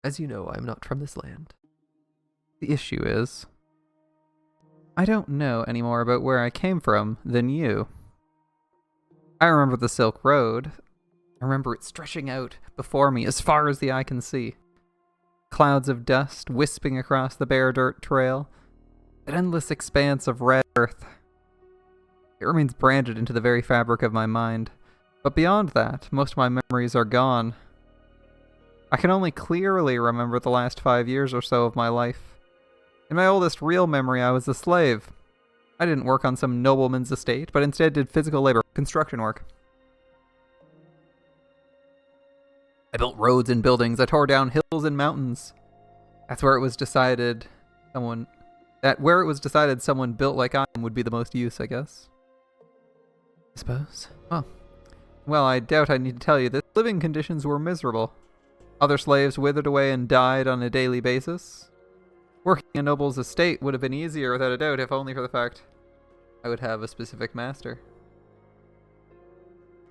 As you know, I am not from this land. The issue is, I don't know any more about where I came from than you. I remember the Silk Road. I remember it stretching out before me as far as the eye can see. Clouds of dust wisping across the bare dirt trail. An endless expanse of red earth. It remains branded into the very fabric of my mind. But beyond that, most of my memories are gone. I can only clearly remember the last 5 years or so of my life. In my oldest real memory, I was a slave. I didn't work on some nobleman's estate, but instead did physical labor, construction work. I built roads and buildings. I tore down hills and mountains. That's where it was decided someone built like I am would be the most use, I guess. I suppose. Well, I doubt I need to tell you this. Living conditions were miserable. Other slaves withered away and died on a daily basis. Working a noble's estate would have been easier without a doubt, if only for the fact I would have a specific master.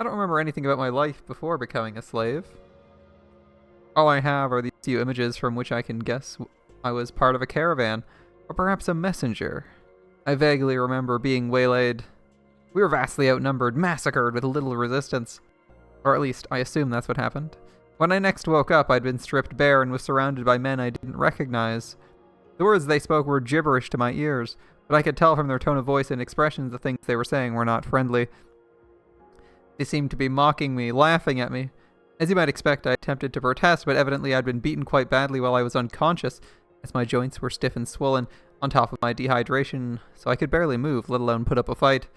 I don't remember anything about my life before becoming a slave. All I have are these few images from which I can guess I was part of a caravan, or perhaps a messenger. I vaguely remember being waylaid. We were vastly outnumbered, massacred with little resistance. Or at least, I assume that's what happened. When I next woke up, I'd been stripped bare and was surrounded by men I didn't recognize. The words they spoke were gibberish to my ears, but I could tell from their tone of voice and expressions the things they were saying were not friendly. They seemed to be mocking me, laughing at me. As you might expect, I attempted to protest, but evidently I'd been beaten quite badly while I was unconscious, as my joints were stiff and swollen, on top of my dehydration, so I could barely move, let alone put up a fight.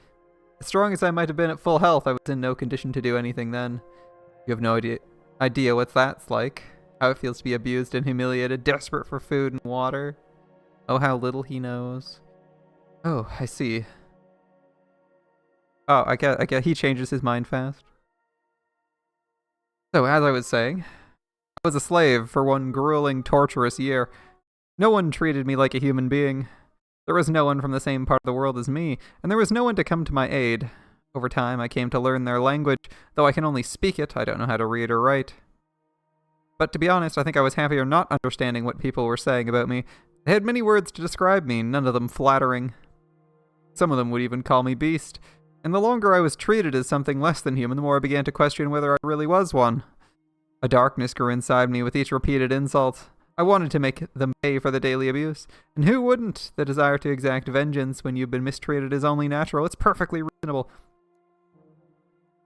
As strong as I might have been at full health, I was in no condition to do anything then. You have no idea what that's like. How it feels to be abused and humiliated, desperate for food and water. Oh, how little he knows. Oh, I see. Oh, I get he changes his mind fast. So, as I was saying, I was a slave for one grueling, torturous year. No one treated me like a human being. There was no one from the same part of the world as me, and there was no one to come to my aid. Over time, I came to learn their language. Though I can only speak it, I don't know how to read or write. But to be honest, I think I was happier not understanding what people were saying about me. They had many words to describe me, none of them flattering. Some of them would even call me beast. And the longer I was treated as something less than human, the more I began to question whether I really was one. A darkness grew inside me with each repeated insult. I wanted to make them pay for the daily abuse. And who wouldn't? The desire to exact vengeance when you've been mistreated is only natural. It's perfectly reasonable.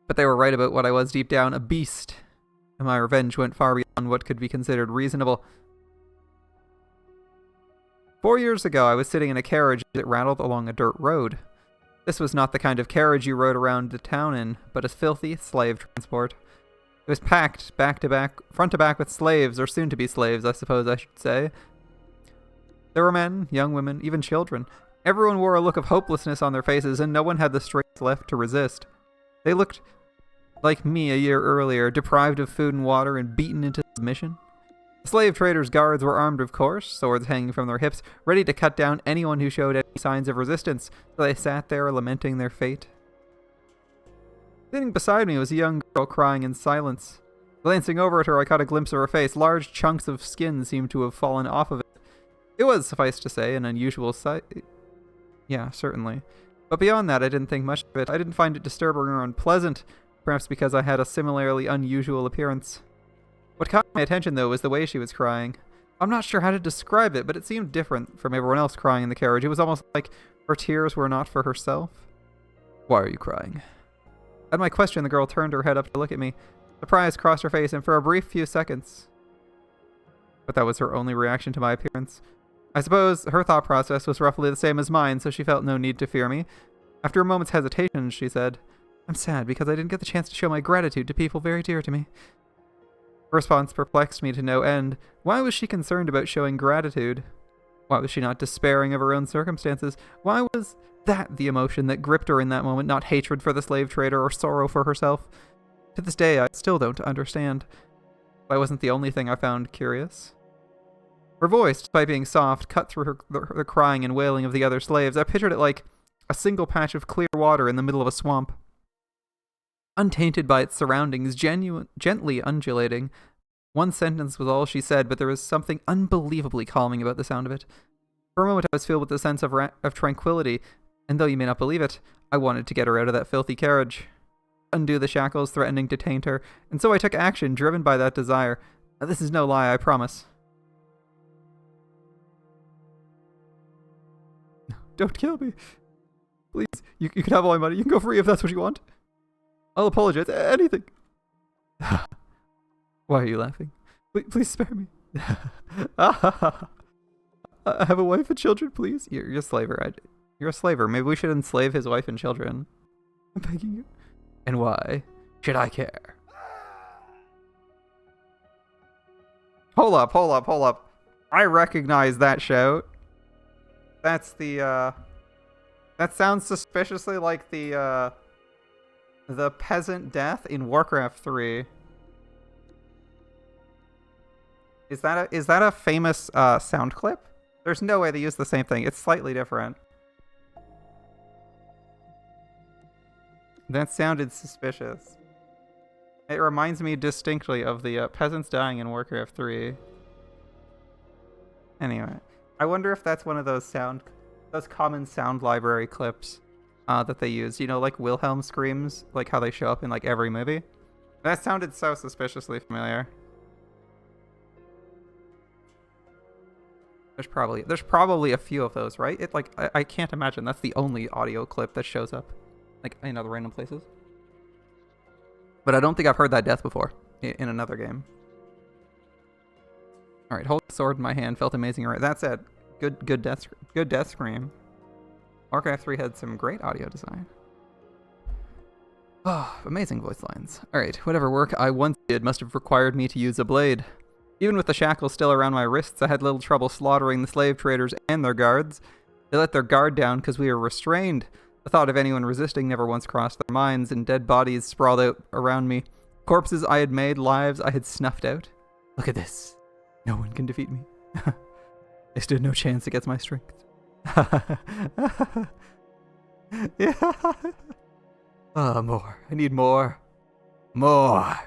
But they were right about what I was deep down, a beast. And my revenge went far beyond what could be considered reasonable. 4 years ago, I was sitting in a carriage that rattled along a dirt road. This was not the kind of carriage you rode around the town in, but a filthy slave transport. It was packed front to back with slaves, or soon-to-be slaves, I suppose I should say. There were men, young women, even children. Everyone wore a look of hopelessness on their faces, and no one had the strength left to resist. They looked like me a year earlier, deprived of food and water and beaten into submission. The slave traders' guards were armed, of course, swords hanging from their hips, ready to cut down anyone who showed any signs of resistance, so they sat there lamenting their fate. Sitting beside me was a young girl crying in silence. Glancing over at her, I caught a glimpse of her face. Large chunks of skin seemed to have fallen off of it. It was, suffice to say, an unusual sight. Yeah, certainly. But beyond that, I didn't think much of it. I didn't find it disturbing or unpleasant, perhaps because I had a similarly unusual appearance. What caught my attention, though, was the way she was crying. I'm not sure how to describe it, but it seemed different from everyone else crying in the carriage. It was almost like her tears were not for herself. Why are you crying? At my question, the girl turned her head up to look at me. Surprise crossed her face, and for a brief few seconds. But that was her only reaction to my appearance. I suppose her thought process was roughly the same as mine, so she felt no need to fear me. After a moment's hesitation, she said, I'm sad because I didn't get the chance to show my gratitude to people very dear to me. Her response perplexed me to no end. Why was she concerned about showing gratitude? Why was she not despairing of her own circumstances? Why was that the emotion that gripped her in that moment, not hatred for the slave trader or sorrow for herself? To this day, I still don't understand. That wasn't the only thing I found curious. Her voice, despite being soft, cut through the crying and wailing of the other slaves. I pictured it like a single patch of clear water in the middle of a swamp. Untainted by its surroundings, gently undulating, One sentence was all she said, but there was something unbelievably calming about the sound of it. For a moment I was filled with a sense of tranquility, and though you may not believe it, I wanted to get her out of that filthy carriage, undo the shackles threatening to taint her, and so I took action, driven by that desire. This is no lie, I promise. No, don't kill me. Please, you can have all my money. You can go free if that's what you want. I'll apologize. Anything. Why are you laughing? Please spare me. I have a wife and children, please. You're a slaver. You're a slaver. Maybe we should enslave his wife and children. I'm begging you. And why should I care? Hold up. I recognize that shout. That's the, that sounds suspiciously like the peasant death in Warcraft 3. Is that a famous sound clip? There's no way they use the same thing. It's slightly different. That sounded suspicious. It reminds me distinctly of the peasants dying in Warcraft 3. Anyway, I wonder if that's one of those common sound library clips that they use. You know, like Wilhelm screams, like how they show up in like every movie. That sounded so suspiciously familiar. There's probably a few of those, right? I can't imagine that's the only audio clip that shows up, like in other random places. But I don't think I've heard that death before in another game. All right, holding the sword in my hand felt amazing. Right, that's it. Good death scream. Warcraft 3 had some great audio design. Oh, amazing voice lines. All right, whatever work I once did must have required me to use a blade. Even with the shackles still around my wrists, I had little trouble slaughtering the slave traders and their guards. They let their guard down because we were restrained. The thought of anyone resisting never once crossed their minds, and dead bodies sprawled out around me. Corpses I had made, lives I had snuffed out. Look at this. No one can defeat me. I stood no chance against my strength. Yeah. Oh, more. I need more. More.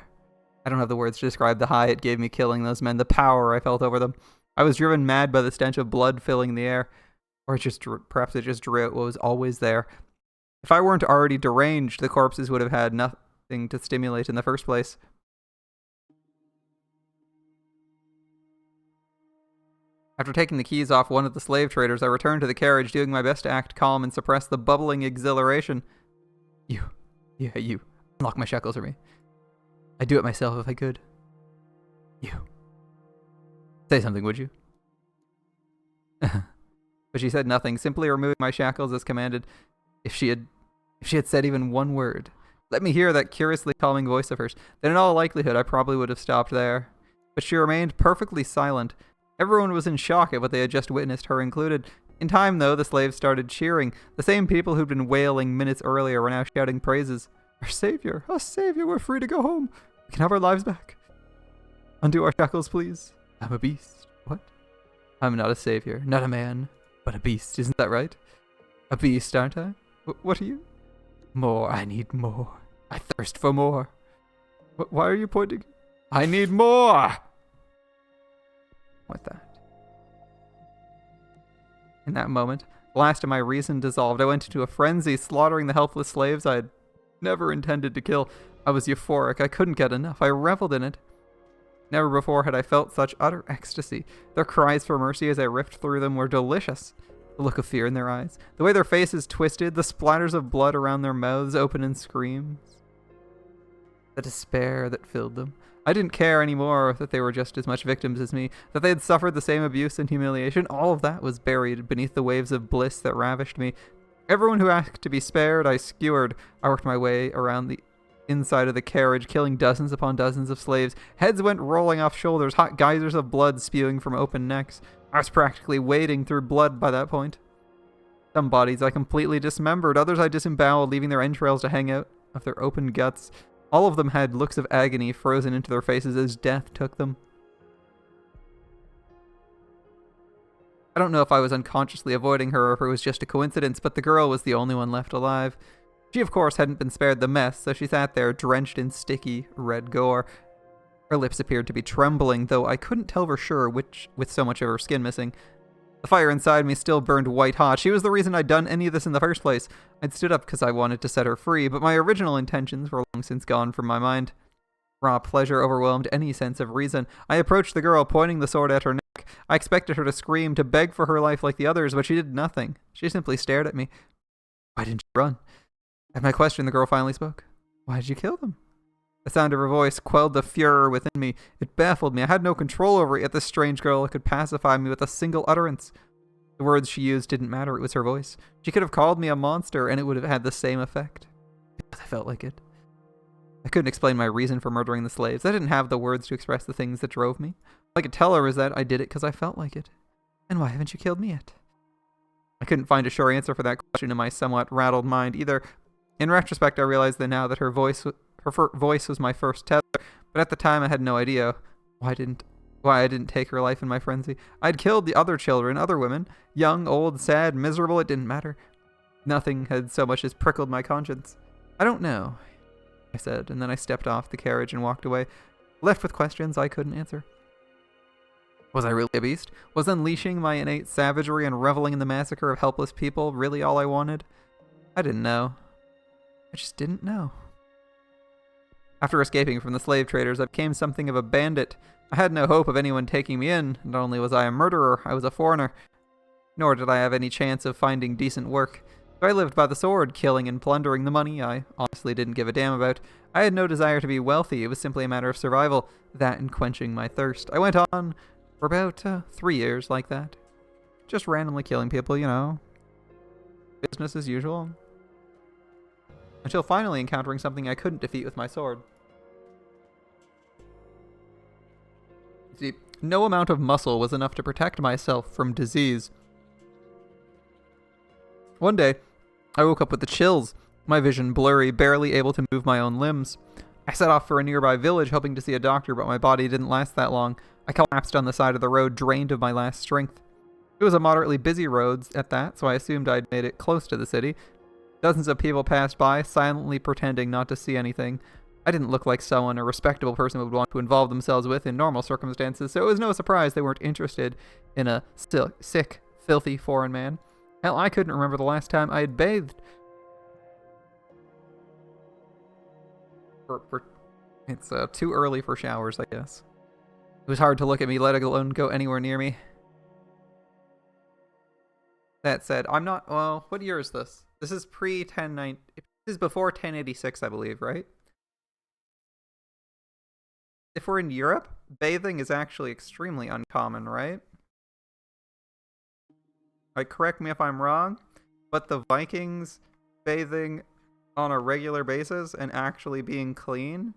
I don't have the words to describe the high it gave me killing those men, the power I felt over them. I was driven mad by the stench of blood filling the air. Or perhaps it just drew out what was always there. If I weren't already deranged, the corpses would have had nothing to stimulate in the first place. After taking the keys off one of the slave traders, I returned to the carriage, doing my best to act calm and suppress the bubbling exhilaration. You. Unlock my shackles for me. I'd do it myself if I could. You. Say something, would you? But she said nothing, simply removing my shackles as commanded. If she had said even one word, let me hear that curiously calming voice of hers, then in all likelihood I probably would have stopped there. But she remained perfectly silent. Everyone was in shock at what they had just witnessed, her included. In time, though, the slaves started cheering. The same people who'd been wailing minutes earlier were now shouting praises. Our savior, we're free to go home. We can have our lives back. Undo our shackles, please. I'm a beast. What? I'm not a savior, not a man, but a beast. Isn't that right? A beast, aren't I? What are you? More. I need more. I thirst for more. Why are you pointing? I need more! What that? In that moment, the last of my reason dissolved. I went into a frenzy, slaughtering the helpless slaves I had never intended to kill. I was euphoric. I couldn't get enough. I reveled in it. Never before had I felt such utter ecstasy. Their cries for mercy as I ripped through them were delicious. The look of fear in their eyes, the way their faces twisted, the splatters of blood around their mouths open in screams. The despair that filled them. I didn't care anymore that they were just as much victims as me, that they had suffered the same abuse and humiliation. All of that was buried beneath the waves of bliss that ravished me. Everyone who asked to be spared, I skewered. I worked my way around the inside of the carriage, killing dozens upon dozens of slaves. Heads went rolling off shoulders, hot geysers of blood spewing from open necks. I was practically wading through blood by that point. Some bodies I completely dismembered, others I disemboweled, leaving their entrails to hang out of their open guts. All of them had looks of agony frozen into their faces as death took them. I don't know if I was unconsciously avoiding her or if it was just a coincidence, but the girl was the only one left alive. She, of course, hadn't been spared the mess, so she sat there drenched in sticky, red gore. Her lips appeared to be trembling, though I couldn't tell for sure which, with so much of her skin missing. The fire inside me still burned white hot. She was the reason I'd done any of this in the first place. I'd stood up because I wanted to set her free, but my original intentions were long since gone from my mind. Raw pleasure overwhelmed any sense of reason. I approached the girl, pointing the sword at her neck. I expected her to scream, to beg for her life like the others, but she did nothing. She simply stared at me. Why didn't you run? At my question, the girl finally spoke. Why did you kill them? The sound of her voice quelled the furor within me. It baffled me. I had no control over it, yet this strange girl could pacify me with a single utterance. The words she used didn't matter. It was her voice. She could have called me a monster, and it would have had the same effect. I felt like it. I couldn't explain my reason for murdering the slaves. I didn't have the words to express the things that drove me. All I could tell her was that I did it because I felt like it. And why haven't you killed me yet? I couldn't find a sure answer for that question in my somewhat rattled mind either. In retrospect, I realized that now that her voice was my first tether, but at the time I had no idea why I didn't take her life in my frenzy. I'd killed the other children, other women, young, old, sad, miserable, it didn't matter. Nothing had so much as prickled my conscience. I don't know, I said, and then I stepped off the carriage and walked away, left with questions I couldn't answer. Was I really a beast? Was unleashing my innate savagery and reveling in the massacre of helpless people really all I wanted? I didn't know. I just didn't know. After escaping from the slave traders, I became something of a bandit. I had no hope of anyone taking me in. Not only was I a murderer, I was a foreigner. Nor did I have any chance of finding decent work. So I lived by the sword, killing and plundering the money I honestly didn't give a damn about. I had no desire to be wealthy. It was simply a matter of survival. That and quenching my thirst. I went on for about 3 years like that. Just randomly killing people, you know. Business as usual. Until finally encountering something I couldn't defeat with my sword. See, no amount of muscle was enough to protect myself from disease. One day, I woke up with the chills, my vision blurry, barely able to move my own limbs. I set off for a nearby village hoping to see a doctor, but my body didn't last that long. I collapsed on the side of the road, drained of my last strength. It was a moderately busy road at that, so I assumed I'd made it close to the city. Dozens of people passed by, silently pretending not to see anything. I didn't look like someone a respectable person would want to involve themselves with in normal circumstances, so it was no surprise they weren't interested in a sick, filthy foreign man. Hell, I couldn't remember the last time I had bathed. It's too early for showers, I guess. It was hard to look at me, let alone go anywhere near me. That said, I'm not... Well, what year is this? This is pre-1090... This is before 1086, I believe, right? If we're in Europe, bathing is actually extremely uncommon, right? Like, correct me if I'm wrong, but the Vikings bathing on a regular basis and actually being clean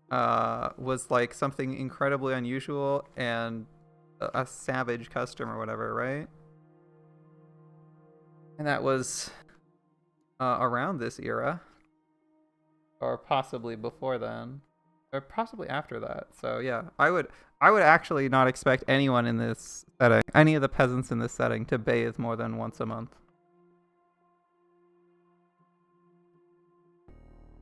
was like something incredibly unusual and a savage custom or whatever, right? And that was around this era, or possibly before then, or possibly after that. So yeah, I would actually not expect anyone in this setting, any of the peasants in this setting, to bathe more than once a month.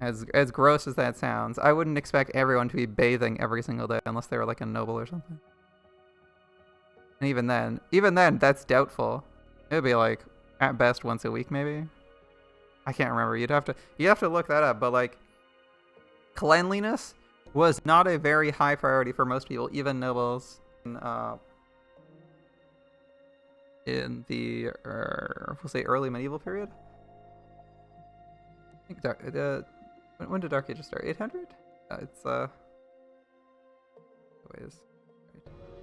As gross as that sounds, I wouldn't expect everyone to be bathing every single day unless they were like a noble or something. And even then, that's doubtful. It would be like at best once a week, maybe. I can't remember. You'd have to look that up. But like, cleanliness was not a very high priority for most people, even nobles. In the we'll say early medieval period. I think when did Dark Ages start? 800? It's ways.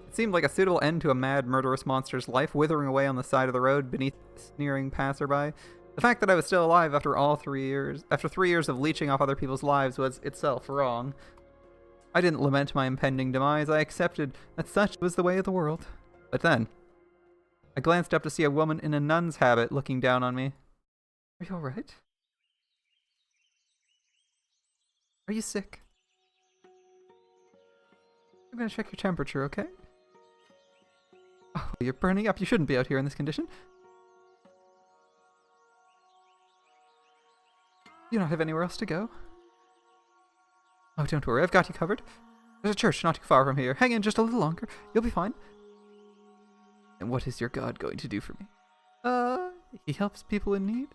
It seemed like a suitable end to a mad, murderous monster's life, withering away on the side of the road beneath sneering passerby. The fact that I was still alive after 3 years of leeching off other people's lives was itself wrong. I didn't lament my impending demise. I accepted that such was the way of the world. But then, I glanced up to see a woman in a nun's habit looking down on me. Are you alright? Are you sick? I'm gonna check your temperature, okay? Oh, you're burning up. You shouldn't be out here in this condition. You don't have anywhere else to go? Oh, don't worry. I've got you covered. There's a church not too far from here. Hang in just a little longer. You'll be fine. And what is your God going to do for me? He helps people in need?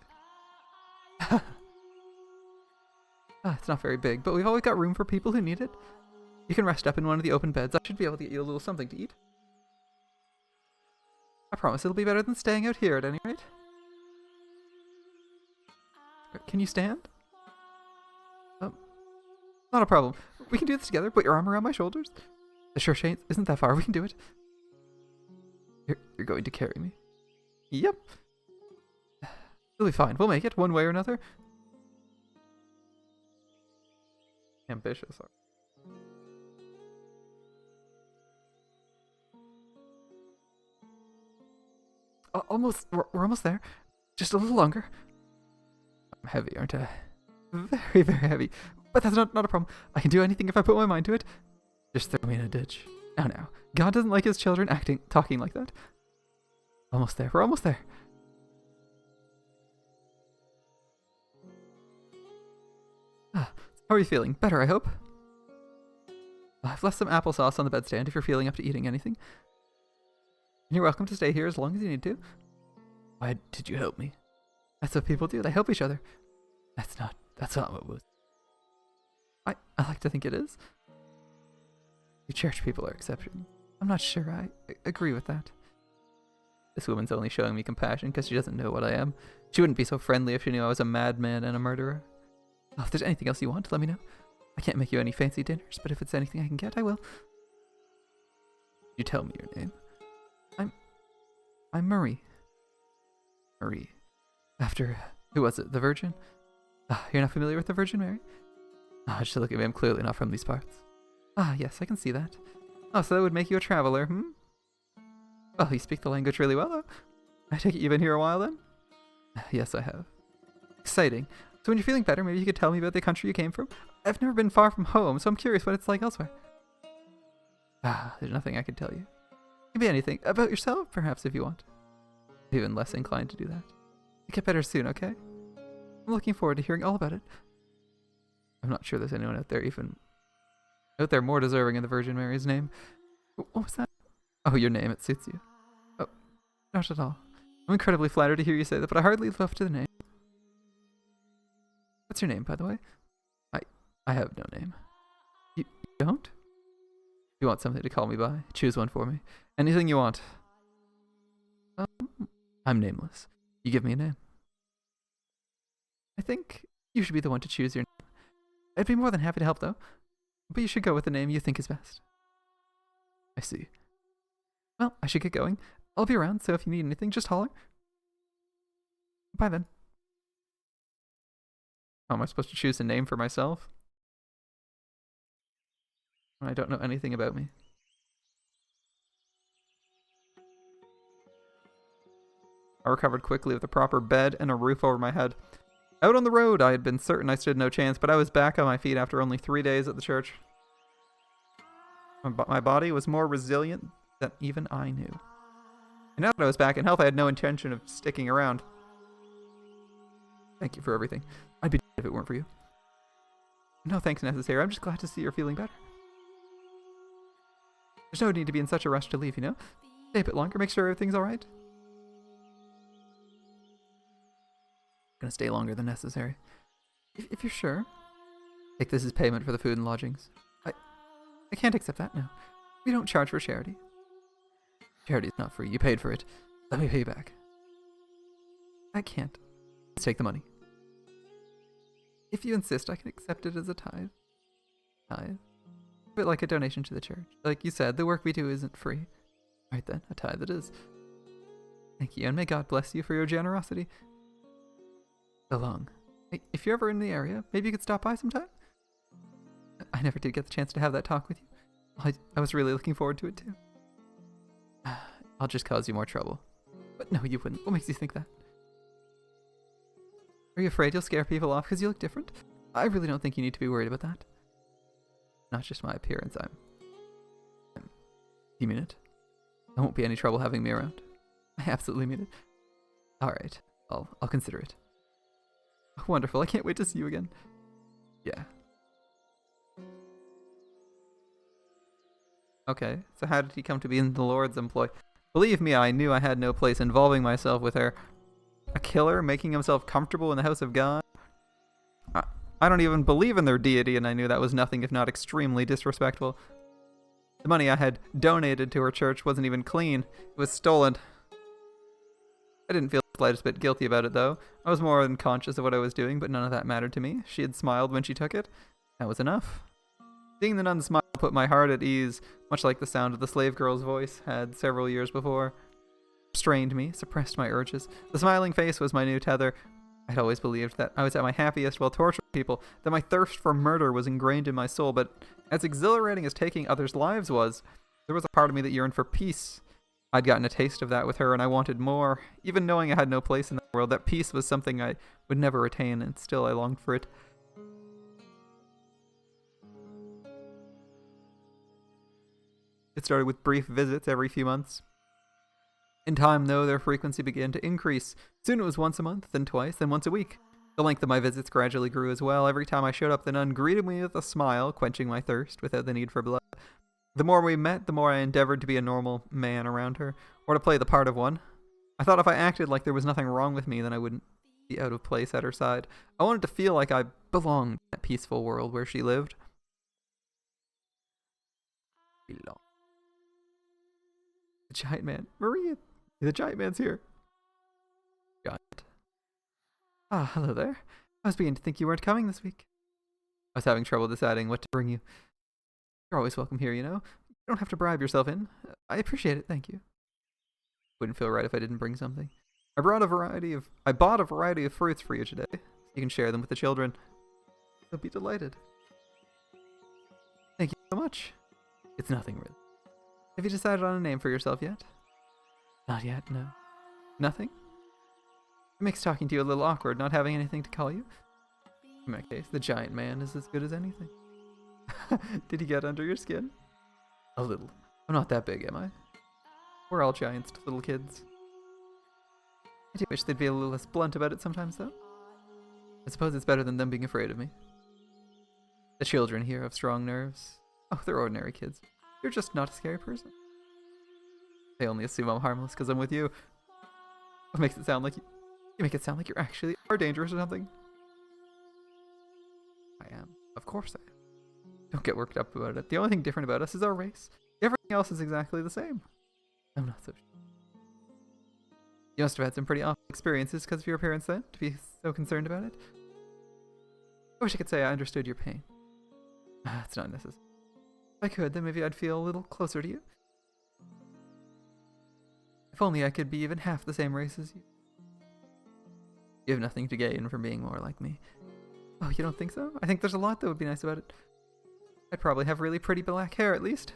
It's not very big, but we've always got room for people who need it. You can rest up in one of the open beds. I should be able to get you a little something to eat. I promise it'll be better than staying out here at any rate. Can you stand? Not a problem. We can do this together. Put your arm around my shoulders. The church isn't that far. We can do it. You're going to carry me. Yep. It'll be fine. We'll make it one way or another. Ambitious. We're almost there. Just a little longer. I'm heavy, aren't I? Very, very heavy. But that's not a problem. I can do anything if I put my mind to it. Just throw me in a ditch. Now. God doesn't like his children talking like that. Almost there. We're almost there. How are you feeling? Better, I hope? I've left some applesauce on the bedstand if you're feeling up to eating anything. And you're welcome to stay here as long as you need to. Why did you help me? That's what people do. They help each other. That's not what it was. I like to think it is. You church people are exceptions. I'm not sure I agree with that. This woman's only showing me compassion because she doesn't know what I am. She wouldn't be so friendly if she knew I was a madman and a murderer. Oh, if there's anything else you want, let me know. I can't make you any fancy dinners, but if it's anything I can get, I will. You tell me your name. I'm Marie. Marie. After, who was it, the Virgin? You're not familiar with the Virgin Mary? Just look at me, I'm clearly not from these parts. Yes, I can see that. Oh, so that would make you a traveler, hmm? Well, you speak the language really well, though. I take it you've been here a while, then? Yes, I have. Exciting. So when you're feeling better, maybe you could tell me about the country you came from? I've never been far from home, so I'm curious what it's like elsewhere. There's nothing I can tell you. It can be anything. About yourself, perhaps, if you want. I'm even less inclined to do that. You get better soon, okay? I'm looking forward to hearing all about it. I'm not sure there's anyone out there more deserving of the Virgin Mary's name. What was that? Oh, your name, it suits you. Oh, not at all. I'm incredibly flattered to hear you say that, but I hardly live up to the name. What's your name, by the way? I have no name. You don't? If you want something to call me by, choose one for me. Anything you want. I'm nameless. You give me a name. I think you should be the one to choose your name. I'd be more than happy to help, though. But you should go with the name you think is best. I see. Well, I should get going. I'll be around, so if you need anything, just holler. Bye then. How am I supposed to choose a name for myself? I don't know anything about me. I recovered quickly with a proper bed and a roof over my head. Out on the road, I had been certain I stood no chance, but I was back on my feet after only 3 days at the church. My body was more resilient than even I knew. And now that I was back in health, I had no intention of sticking around. Thank you for everything. I'd be dead if it weren't for you. No thanks necessary. I'm just glad to see you're feeling better. There's no need to be in such a rush to leave, you know? Stay a bit longer, make sure everything's alright. Gonna stay longer than necessary. If you're sure. Take this as payment for the food and lodgings. I can't accept that now. We don't charge for charity. Charity's not free. You paid for it. Let me pay you back. I can't. Let's take the money. If you insist, I can accept it as a tithe. Tithe? A bit like a donation to the church. Like you said, the work we do isn't free. Right then, a tithe it is. Thank you, and may God bless you for your generosity. So long. Hey, if you're ever in the area, maybe you could stop by sometime? I never did get the chance to have that talk with you. I was really looking forward to it too. I'll just cause you more trouble. But no, you wouldn't. What makes you think that? Are you afraid you'll scare people off because you look different? I really don't think you need to be worried about that. Not just my appearance, You mean it? There won't be any trouble having me around. I absolutely mean it. Alright, I'll consider it. Wonderful, I can't wait to see you again. Yeah. Okay, so how did he come to be in the Lord's employ? Believe me, I knew I had no place involving myself with her. A killer making himself comfortable in the house of God? I, I don't even believe in their deity, and I knew that was nothing if not extremely disrespectful. The money I had donated to her church wasn't even clean. It was stolen. I didn't feel the slightest bit guilty about it, though. I was more than conscious of what I was doing, but none of that mattered to me. She had smiled when she took it. That was enough. Seeing the nun smile put my heart at ease, much like the sound of the slave girl's voice had several years before. Restrained me, suppressed my urges. The smiling face was my new tether. I'd always believed that I was at my happiest while torturing people, that my thirst for murder was ingrained in my soul, but as exhilarating as taking others' lives was, there was a part of me that yearned for peace. I'd gotten a taste of that with her, and I wanted more. Even knowing I had no place in the world, that peace was something I would never attain, and still I longed for it. It started with brief visits every few months. In time, though, their frequency began to increase. Soon it was once a month, then twice, then once a week. The length of my visits gradually grew as well. Every time I showed up, the nun greeted me with a smile, quenching my thirst without the need for blood. The more we met, the more I endeavored to be a normal man around her, or to play the part of one. I thought if I acted like there was nothing wrong with me, then I wouldn't be out of place at her side. I wanted to feel like I belonged in that peaceful world where she lived. Belong. The giant man. Maria! The giant man's here. Giant. Ah, hello there. I was beginning to think you weren't coming this week. I was having trouble deciding what to bring you. You're always welcome here, you know. You don't have to bribe yourself in. I appreciate it, thank you. Wouldn't feel right if I didn't bring something. I bought a variety of fruits for you today, so you can share them with the children. They'll be delighted. Thank you so much. It's nothing really. Have you decided on a name for yourself yet? Not yet, no. Nothing? It makes talking to you a little awkward, not having anything to call you. In that case, the giant man is as good as anything. Did he get under your skin? A little. I'm not that big, am I? We're all giants to little kids. I do wish they'd be a little less blunt about it sometimes, though. I suppose it's better than them being afraid of me. The children here have strong nerves. Oh, they're ordinary kids. You're just not a scary person. They only assume I'm harmless because I'm with you. What makes it sound like you make it sound like you're actually are dangerous or something. I am. Of course I am. Don't get worked up about it. The only thing different about us is our race. Everything else is exactly the same. I'm not so sure. You must have had some pretty awful experiences because of your appearance then, to be so concerned about it. I wish I could say I understood your pain. It's not necessary. If I could, then maybe I'd feel a little closer to you. If only I could be even half the same race as you. You have nothing to gain from being more like me. Oh, you don't think so? I think there's a lot that would be nice about it. I'd probably have really pretty black hair, at least.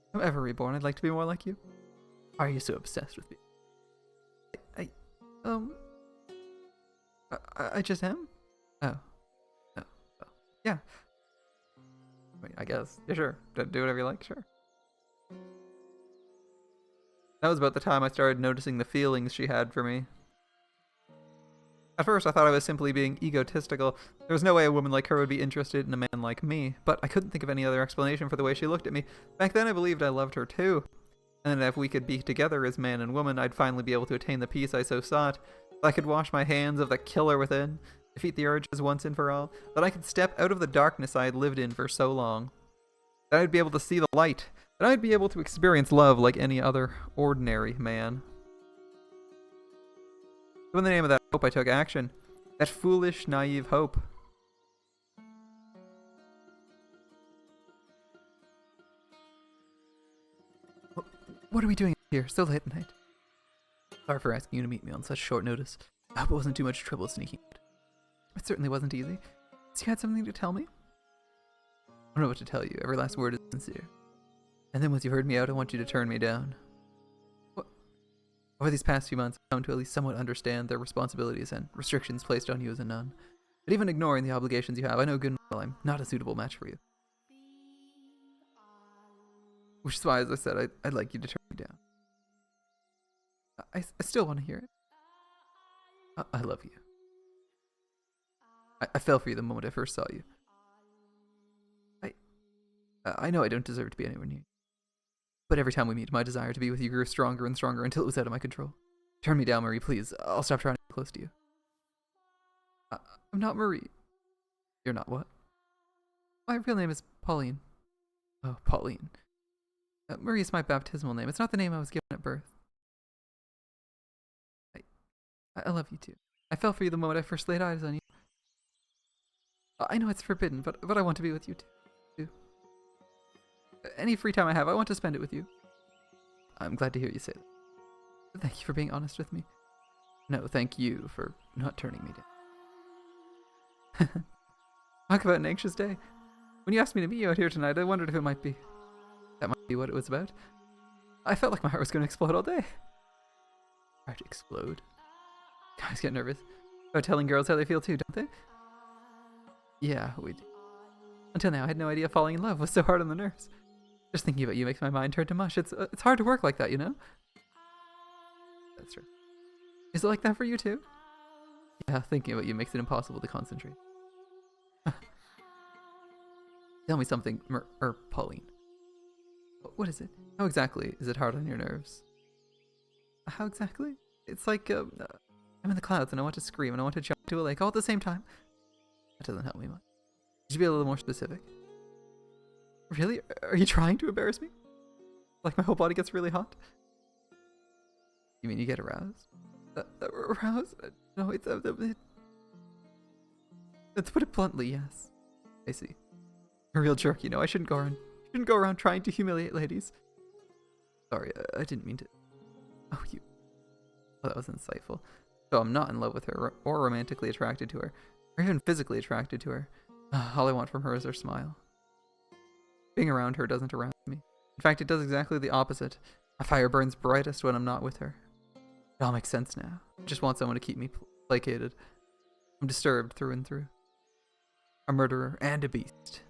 If I'm ever reborn, I'd like to be more like you. Why are you so obsessed with me? I just am? Oh. Oh. Oh. Yeah. I mean, I guess. Yeah, sure. Do whatever you like, sure. That was about the time I started noticing the feelings she had for me. At first, I thought I was simply being egotistical. There was no way a woman like her would be interested in a man like me, but I couldn't think of any other explanation for the way she looked at me. Back then, I believed I loved her too. And that if we could be together as man and woman, I'd finally be able to attain the peace I so sought. That I could wash my hands of the killer within, defeat the urges once and for all. That I could step out of the darkness I had lived in for so long. That I'd be able to see the light. That I'd be able to experience love like any other ordinary man. So in the name of that hope, I took action. That foolish, naive hope. What are we doing here so late at night? Sorry for asking you to meet me on such short notice. I hope it wasn't too much trouble sneaking out. It certainly wasn't easy. So you had something to tell me? I don't know what to tell you. Every last word is sincere. And then once you heard me out, I want you to turn me down. Over these past few months, I've come to at least somewhat understand the responsibilities and restrictions placed on you as a nun. But even ignoring the obligations you have, I know good and well I'm not a suitable match for you. Which is why, as I said, I'd like you to turn me down. I still want to hear it. I love you. I fell for you the moment I first saw you. I know I don't deserve to be anywhere near you. But every time we meet, my desire to be with you grew stronger and stronger until it was out of my control. Turn me down, Marie, please. I'll stop trying to get close to you. I'm not Marie. You're not what? My real name is Pauline. Oh, Pauline. Marie is my baptismal name. It's not the name I was given at birth. I love you too. I fell for you the moment I first laid eyes on you. I know it's forbidden, but I want to be with you too. Any free time I have, I want to spend it with you. I'm glad to hear you say that. Thank you for being honest with me. No, thank you for not turning me down. Talk about an anxious day. When you asked me to meet you out here tonight, I wondered if it might be... That might be what it was about. I felt like my heart was going to explode all day. Heart explode? Guys get nervous about telling girls how they feel too, don't they? Yeah, we do. Until now, I had no idea falling in love was so hard on the nerves. Just thinking about you makes my mind turn to mush. It's hard to work like that, you know? That's true. Is it like that for you too? Yeah, thinking about you makes it impossible to concentrate. Tell me something, Pauline. What is it? How exactly is it hard on your nerves? How exactly? It's like, I'm in the clouds and I want to scream and I want to jump to a lake all at the same time. That doesn't help me much. Could you be a little more specific? Really? Are you trying to embarrass me? Like my whole body gets really hot? You mean you get aroused? Aroused? No, it's... Let's put it bluntly, yes. I see. A real jerk, you know. I shouldn't go around trying to humiliate ladies. Sorry, I didn't mean to... Oh, you... Oh, that was insightful. So I'm not in love with her, or romantically attracted to her, or even physically attracted to her. All I want from her is her smile. Being around her doesn't arouse me. In fact, it does exactly the opposite. My fire burns brightest when I'm not with her. It all makes sense now. I just want someone to keep me placated. I'm disturbed through and through. A murderer and a beast.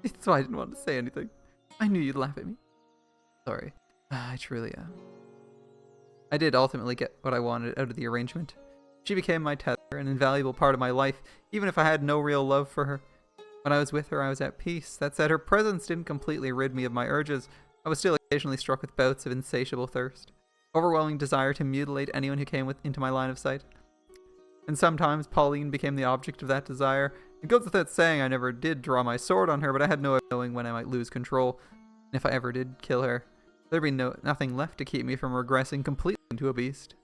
That's why I didn't want to say anything. I knew you'd laugh at me. Sorry. I truly am. I did ultimately get what I wanted out of the arrangement. She became my tether, an invaluable part of my life, even if I had no real love for her. When I was with her, I was at peace. That said, her presence didn't completely rid me of my urges. I was still occasionally struck with bouts of insatiable thirst, overwhelming desire to mutilate anyone who came into my line of sight. And sometimes Pauline became the object of that desire. It goes without saying I never did draw my sword on her, but I had no way of knowing when I might lose control. And if I ever did kill her, there'd be nothing left to keep me from regressing completely into a beast.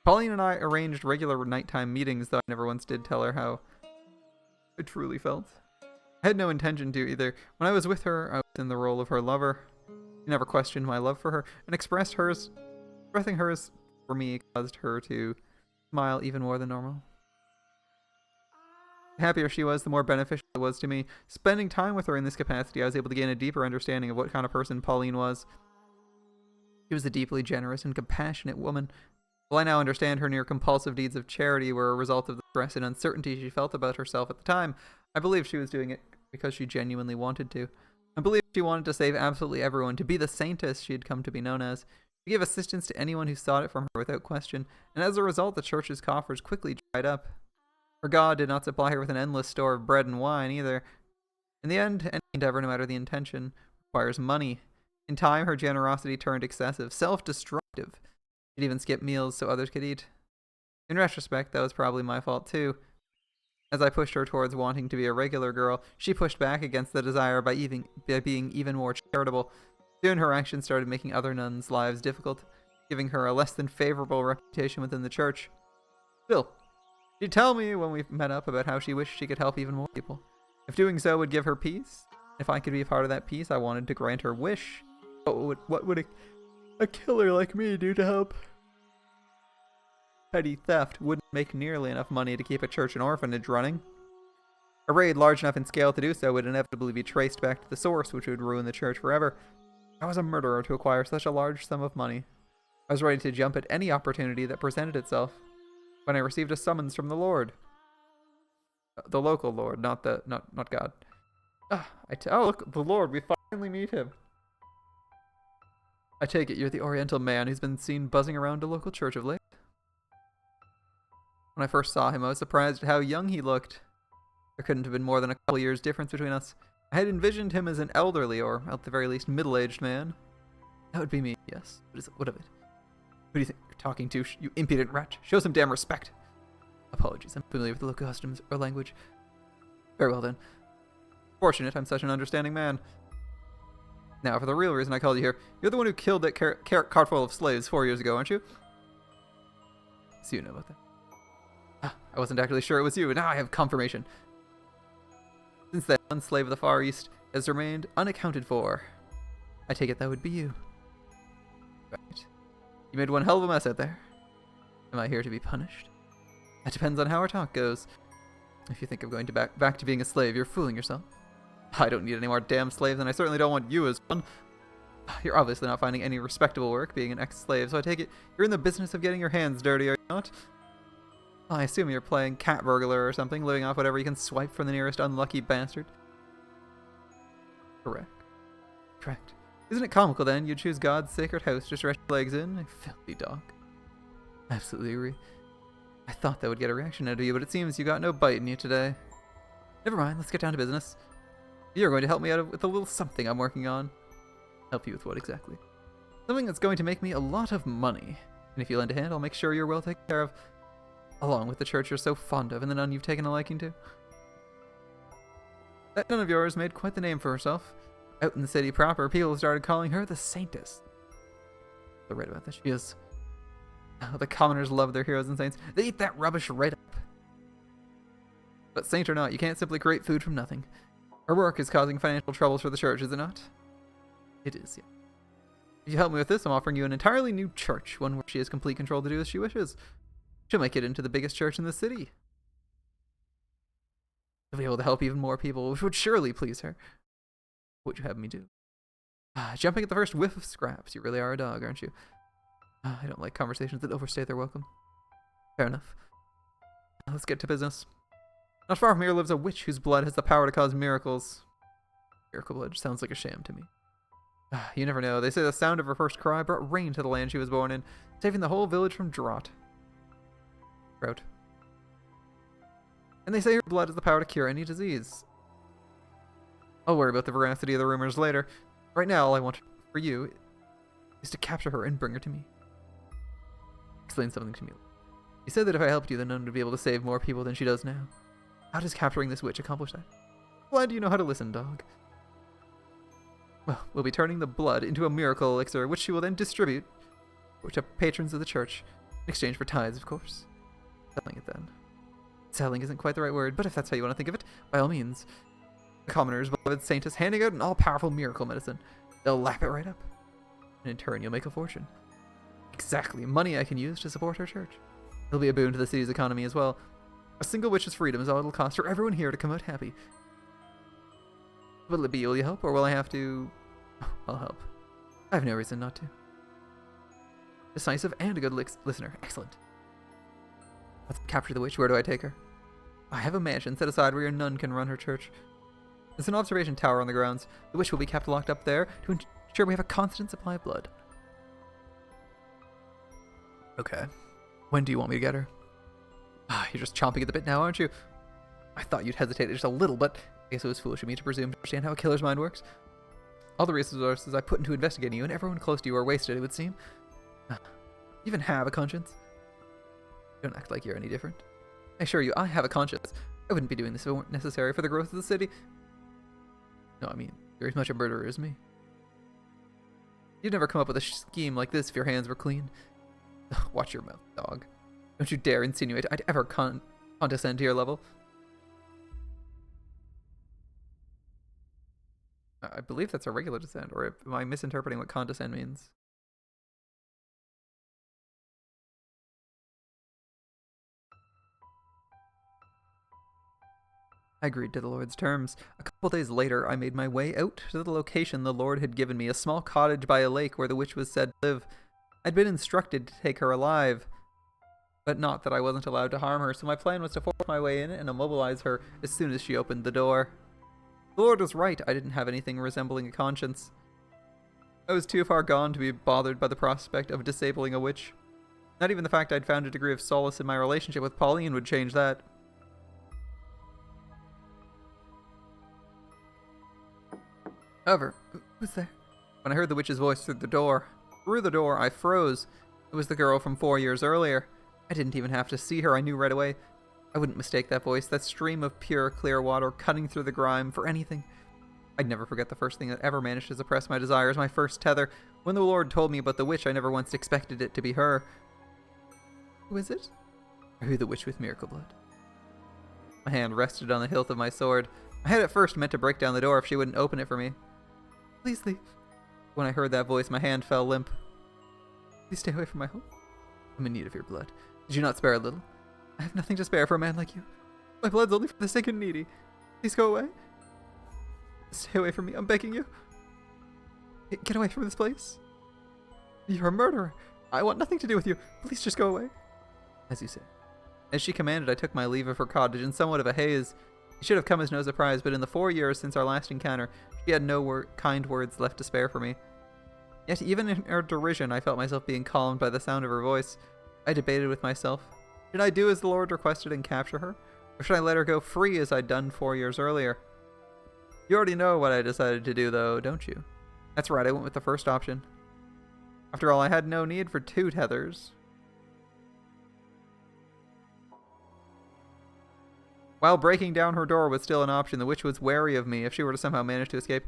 Pauline and I arranged regular nighttime meetings, though I never once did tell her how I truly felt. I had no intention to either. When I was with her, I was in the role of her lover. She never questioned my love for her, and expressing hers for me caused her to smile even more than normal. The happier she was, the more beneficial it was to me. Spending time with her in this capacity, I was able to gain a deeper understanding of what kind of person Pauline was. She was a deeply generous and compassionate woman. While I now understand her near compulsive deeds of charity were a result of the stress and uncertainty she felt about herself at the time, I believe she was doing it because she genuinely wanted to. I believe she wanted to save absolutely everyone, to be the saintess she had come to be known as. She gave assistance to anyone who sought it from her without question, and as a result the church's coffers quickly dried up. Her God did not supply her with an endless store of bread and wine either. In the end, any endeavor, no matter the intention, requires money. In time, her generosity turned excessive, self-destructive. She'd even skip meals so others could eat. In retrospect, that was probably my fault too. As I pushed her towards wanting to be a regular girl, she pushed back against the desire by being even more charitable. Soon her actions started making other nuns' lives difficult, giving her a less than favorable reputation within the church. Still, she'd tell me when we met up about how she wished she could help even more people. If doing so would give her peace, if I could be a part of that peace, I wanted to grant her wish. What would a killer like me do to help? Petty theft wouldn't make nearly enough money to keep a church and orphanage running. A raid large enough in scale to do so would inevitably be traced back to the source, which would ruin the church forever. I was a murderer to acquire such a large sum of money. I was ready to jump at any opportunity that presented itself. When I received a summons from the Lord. The local Lord, not God. Oh, look, the Lord, we finally meet him. I take it you're the Oriental man who's been seen buzzing around a local church of late. When I first saw him, I was surprised at how young he looked. There couldn't have been more than a couple years difference between us. I had envisioned him as an elderly, or at the very least, middle-aged man. That would be me, yes. What of it? Who do you think you're talking to, you impudent rat? Show some damn respect. Apologies, I'm familiar with the local customs or language. Very well then. Fortunate I'm such an understanding man. Now, for the real reason I called you here, you're the one who killed that cart full of slaves 4 years ago, aren't you? So you know about that. I wasn't actually sure it was you, but now I have confirmation. Since then, one slave of the Far East has remained unaccounted for. I take it that would be you. Right. You made one hell of a mess out there. Am I here to be punished? That depends on how our talk goes. If you think of going back to being a slave, you're fooling yourself. I don't need any more damn slaves, and I certainly don't want you as one. You're obviously not finding any respectable work being an ex-slave, so I take it you're in the business of getting your hands dirty, are you not? Well, I assume you're playing cat burglar or something, living off whatever you can swipe from the nearest unlucky bastard. Correct. Correct. Isn't it comical then you'd choose God's sacred house to stretch your legs in? A filthy dog. Absolutely agree. I thought that would get a reaction out of you, but it seems you got no bite in you today. Never mind, let's get down to business. You're going to help me out with a little something I'm working on. Help you with what exactly? Something that's going to make me a lot of money. And if you lend a hand, I'll make sure you're well taken care of. Along with the church you're so fond of and the nun you've taken a liking to. That nun of yours made quite the name for herself. Out in the city proper, people started calling her the Saintess. They're right about that. She is. Oh, the commoners love their heroes and saints. They eat that rubbish right up. But saint or not, you can't simply create food from nothing. Her work is causing financial troubles for the church, is it not? It is, yeah. If you help me with this, I'm offering you an entirely new church, one where she has complete control to do as she wishes. She'll make it into the biggest church in the city. She'll be able to help even more people, which would surely please her. What would you have me do? Jumping at the first whiff of scraps. You really are a dog, aren't you? I don't like conversations that overstay their welcome. Fair enough. Let's get to business. Not far from here lives a witch whose blood has the power to cause miracles. Miracle blood sounds like a sham to me. You never know. They say the sound of her first cry brought rain to the land she was born in, saving the whole village from drought. And they say her blood has the power to cure any disease. I'll worry about the veracity of the rumors later. Right now, all I want for you is to capture her and bring her to me. Explain something to me. You said that if I helped you, the nun would be able to save more people than she does now. How does capturing this witch accomplish that? Glad you know how to listen, dog. Well, we'll be turning the blood into a miracle elixir, which she will then distribute to patrons of the church, in exchange for tithes, of course. Selling it then. Selling isn't quite the right word, but if that's how you want to think of it, by all means. The commoners, beloved saint, is handing out an all-powerful miracle medicine. They'll lap it right up. And in turn, you'll make a fortune. Exactly, money I can use to support her church. It'll be a boon to the city's economy as well. A single witch's freedom is all it'll cost for everyone here to come out happy. Will it be will you help, or will I have to... Oh, I'll help. I have no reason not to. Decisive and a good listener. Excellent. Let's capture the witch. Where do I take her? I have a mansion set aside where your nun can run her church. There's an observation tower on the grounds. The witch will be kept locked up there to ensure we have a constant supply of blood. Okay. When do you want me to get her? You're just chomping at the bit now, aren't you? I thought you'd hesitate just a little, but I guess it was foolish of me to presume to understand how a killer's mind works. All the resources I put into investigating you and everyone close to you are wasted, it would seem. You even have a conscience? Don't act like you're any different. I assure you, I have a conscience. I wouldn't be doing this if it weren't necessary for the growth of the city. No, I mean, you're as much a murderer as me. You'd never come up with a scheme like this if your hands were clean. Watch your mouth, dog. Don't you dare insinuate I'd ever condescend to your level. I believe that's a regular descent, or am I misinterpreting what condescend means? I agreed to the Lord's terms. A couple days later, I made my way out to the location the Lord had given me, a small cottage by a lake where the witch was said to live. I'd been instructed to take her alive, but not that I wasn't allowed to harm her, so my plan was to force my way in and immobilize her as soon as she opened the door. The Lord was right, I didn't have anything resembling a conscience. I was too far gone to be bothered by the prospect of disabling a witch. Not even the fact I'd found a degree of solace in my relationship with Pauline would change that. However, who was there? When I heard the witch's voice through the door, I froze. It was the girl from 4 years earlier. I didn't even have to see her. I knew right away. I wouldn't mistake that voice, that stream of pure, clear water cutting through the grime, for anything. I'd never forget the first thing that ever managed to suppress my desires, my first tether. When the Lord told me about the witch, I never once expected it to be her. Who is it? Are you the witch with miracle blood? My hand rested on the hilt of my sword. I had at first meant to break down the door if she wouldn't open it for me. Please leave. When I heard that voice, my hand fell limp. Please stay away from my home. I'm in need of your blood. Did you not spare a little? I have nothing to spare for a man like you. My blood's only for the sick and needy. Please go away. Stay away from me, I'm begging you. Get away from this place. You're a murderer. I want nothing to do with you. Please just go away. As you say. As she commanded, I took my leave of her cottage in somewhat of a haze. It should have come as no surprise, but in the 4 years since our last encounter, she had no kind words left to spare for me. Yet even in her derision, I felt myself being calmed by the sound of her voice. I debated with myself. Should I do as the Lord requested and capture her? Or should I let her go free as I'd done 4 years earlier? You already know what I decided to do, though, don't you? That's right, I went with the first option. After all, I had no need for 2 tethers. While breaking down her door was still an option, the witch was wary of me if she were to somehow manage to escape.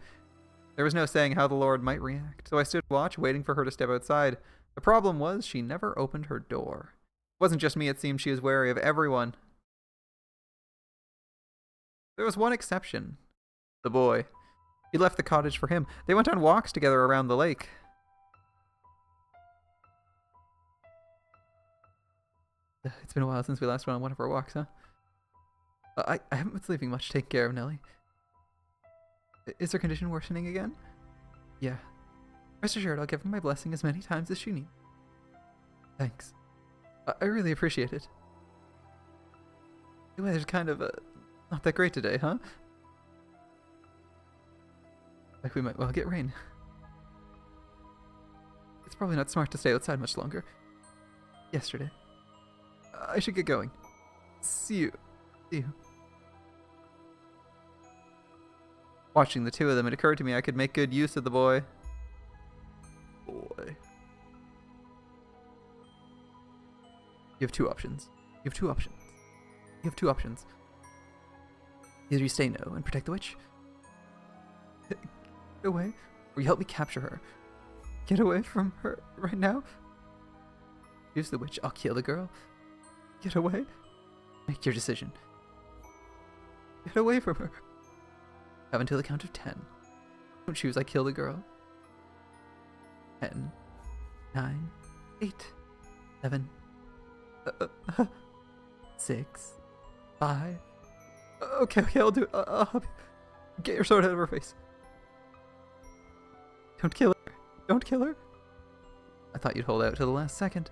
There was no saying how the Lord might react, so I stood watch, waiting for her to step outside. The problem was she never opened her door. It wasn't just me, it seemed she was wary of everyone. There was one exception. The boy. He left the cottage for him. They went on walks together around the lake. It's been a while since we last went on one of our walks, huh? I haven't been sleeping much, taking care of Nellie. Is her condition worsening again? Yeah. Rest assured, I'll give her my blessing as many times as she needs. Thanks. I really appreciate it. The weather's kind of, not that great today, huh? Like we might well get rain. It's probably not smart to stay outside much longer. Yesterday. I should get going. See you. See you. Watching the 2 of them, it occurred to me I could make good use of the boy. You have 2 options. You have 2 options. You have 2 options. Either you stay no and protect the witch. Get away. Or you help me capture her. Get away from her right now. Use the witch. I'll kill the girl. Get away. Make your decision. Get away from her. Have until the count of 10. Don't choose, I kill the girl. 10, 9, 8, 7, 6, 5. Okay, I'll do it. I'll help you. Get your sword out of her face. Don't kill her. Don't kill her. I thought you'd hold out till the last second.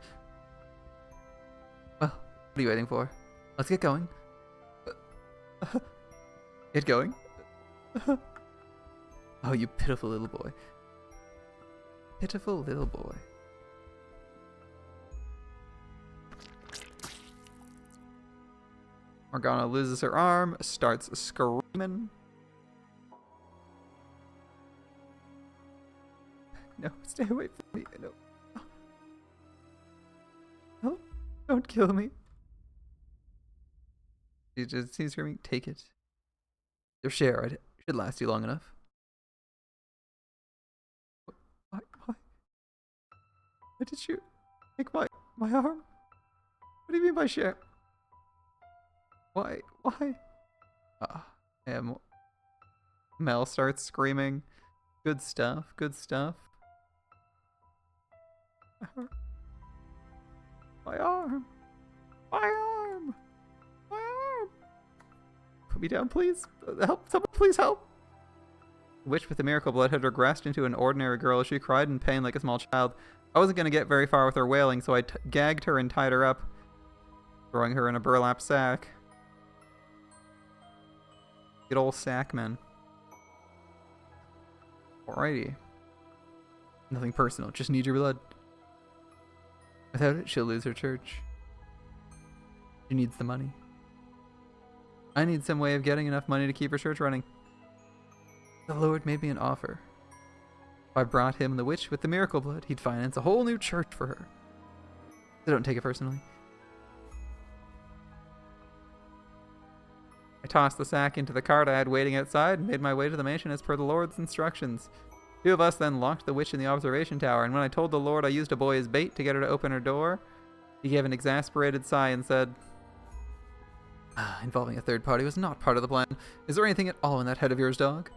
Well, what are you waiting for? Let's get going. Get going? Oh, you pitiful little boy. Pitiful little boy. Morgana loses her arm, starts screaming. No, stay away from me. No. No, don't kill me. He's screaming, take it. Your share, it should last you long enough. Why? Why did you take my arm? What do you mean by share? Why? Mel starts screaming. Good stuff, good stuff. My arm. Put me down, please. Help, someone please help. The witch with the miracle blood had regressed into an ordinary girl as she cried in pain like a small child. I wasn't going to get very far with her wailing, so I gagged her and tied her up, throwing her in a burlap sack. Good old sack, man. Alrighty. Nothing personal, just need your blood. Without it, she'll lose her church. She needs the money. I need some way of getting enough money to keep her church running. The Lord made me an offer. If I brought him the witch with the miracle blood, he'd finance a whole new church for her. So don't take it personally. I tossed the sack into the cart I had waiting outside and made my way to the mansion as per the Lord's instructions. Two of us then locked the witch in the observation tower, and when I told the Lord I used a boy as bait to get her to open her door, he gave an exasperated sigh and said, involving a third party was not part of the plan. Is there anything at all in that head of yours, dog?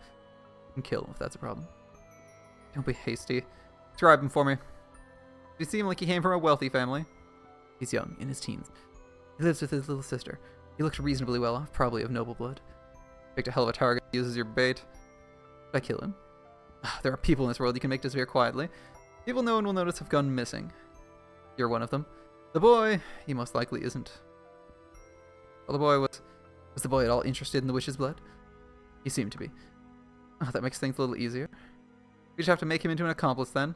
You can kill him if that's a problem. Don't be hasty. Describe him for me. He seemed like he came from a wealthy family. He's young, in his teens. He lives with his little sister. He looks reasonably well off, probably of noble blood. Picked a hell of a target, uses your bait. Should I kill him? There are people in this world you can make disappear quietly. People no one will notice have gone missing. You're one of them. The boy, he most likely isn't. Well, the boy was the boy at all interested in the witch's blood? He seemed to be. Oh, that makes things a little easier. We just have to make him into an accomplice then.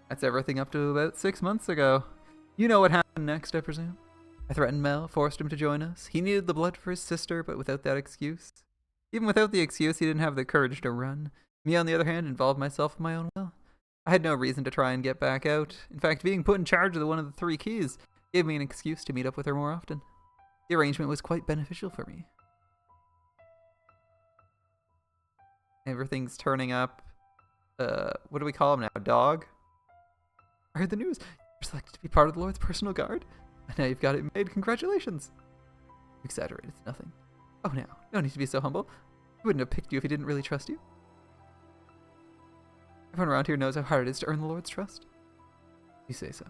That's everything up to about 6 months ago. You know what happened next, I presume? I threatened Mel, forced him to join us. He needed the blood for his sister, but without that excuse. Even without the excuse, he didn't have the courage to run. Me, on the other hand, involved myself in my own will. I had no reason to try and get back out. In fact, being put in charge of one of the 3 keys gave me an excuse to meet up with her more often. The arrangement was quite beneficial for me. Everything's turning up. What do we call him now? A dog? I heard the news. You're selected to be part of the Lord's personal guard. And now you've got it made. Congratulations. You exaggerate. It's nothing. Oh, now. No need to be so humble. He wouldn't have picked you if he didn't really trust you. Everyone around here knows how hard it is to earn the Lord's trust. You say so.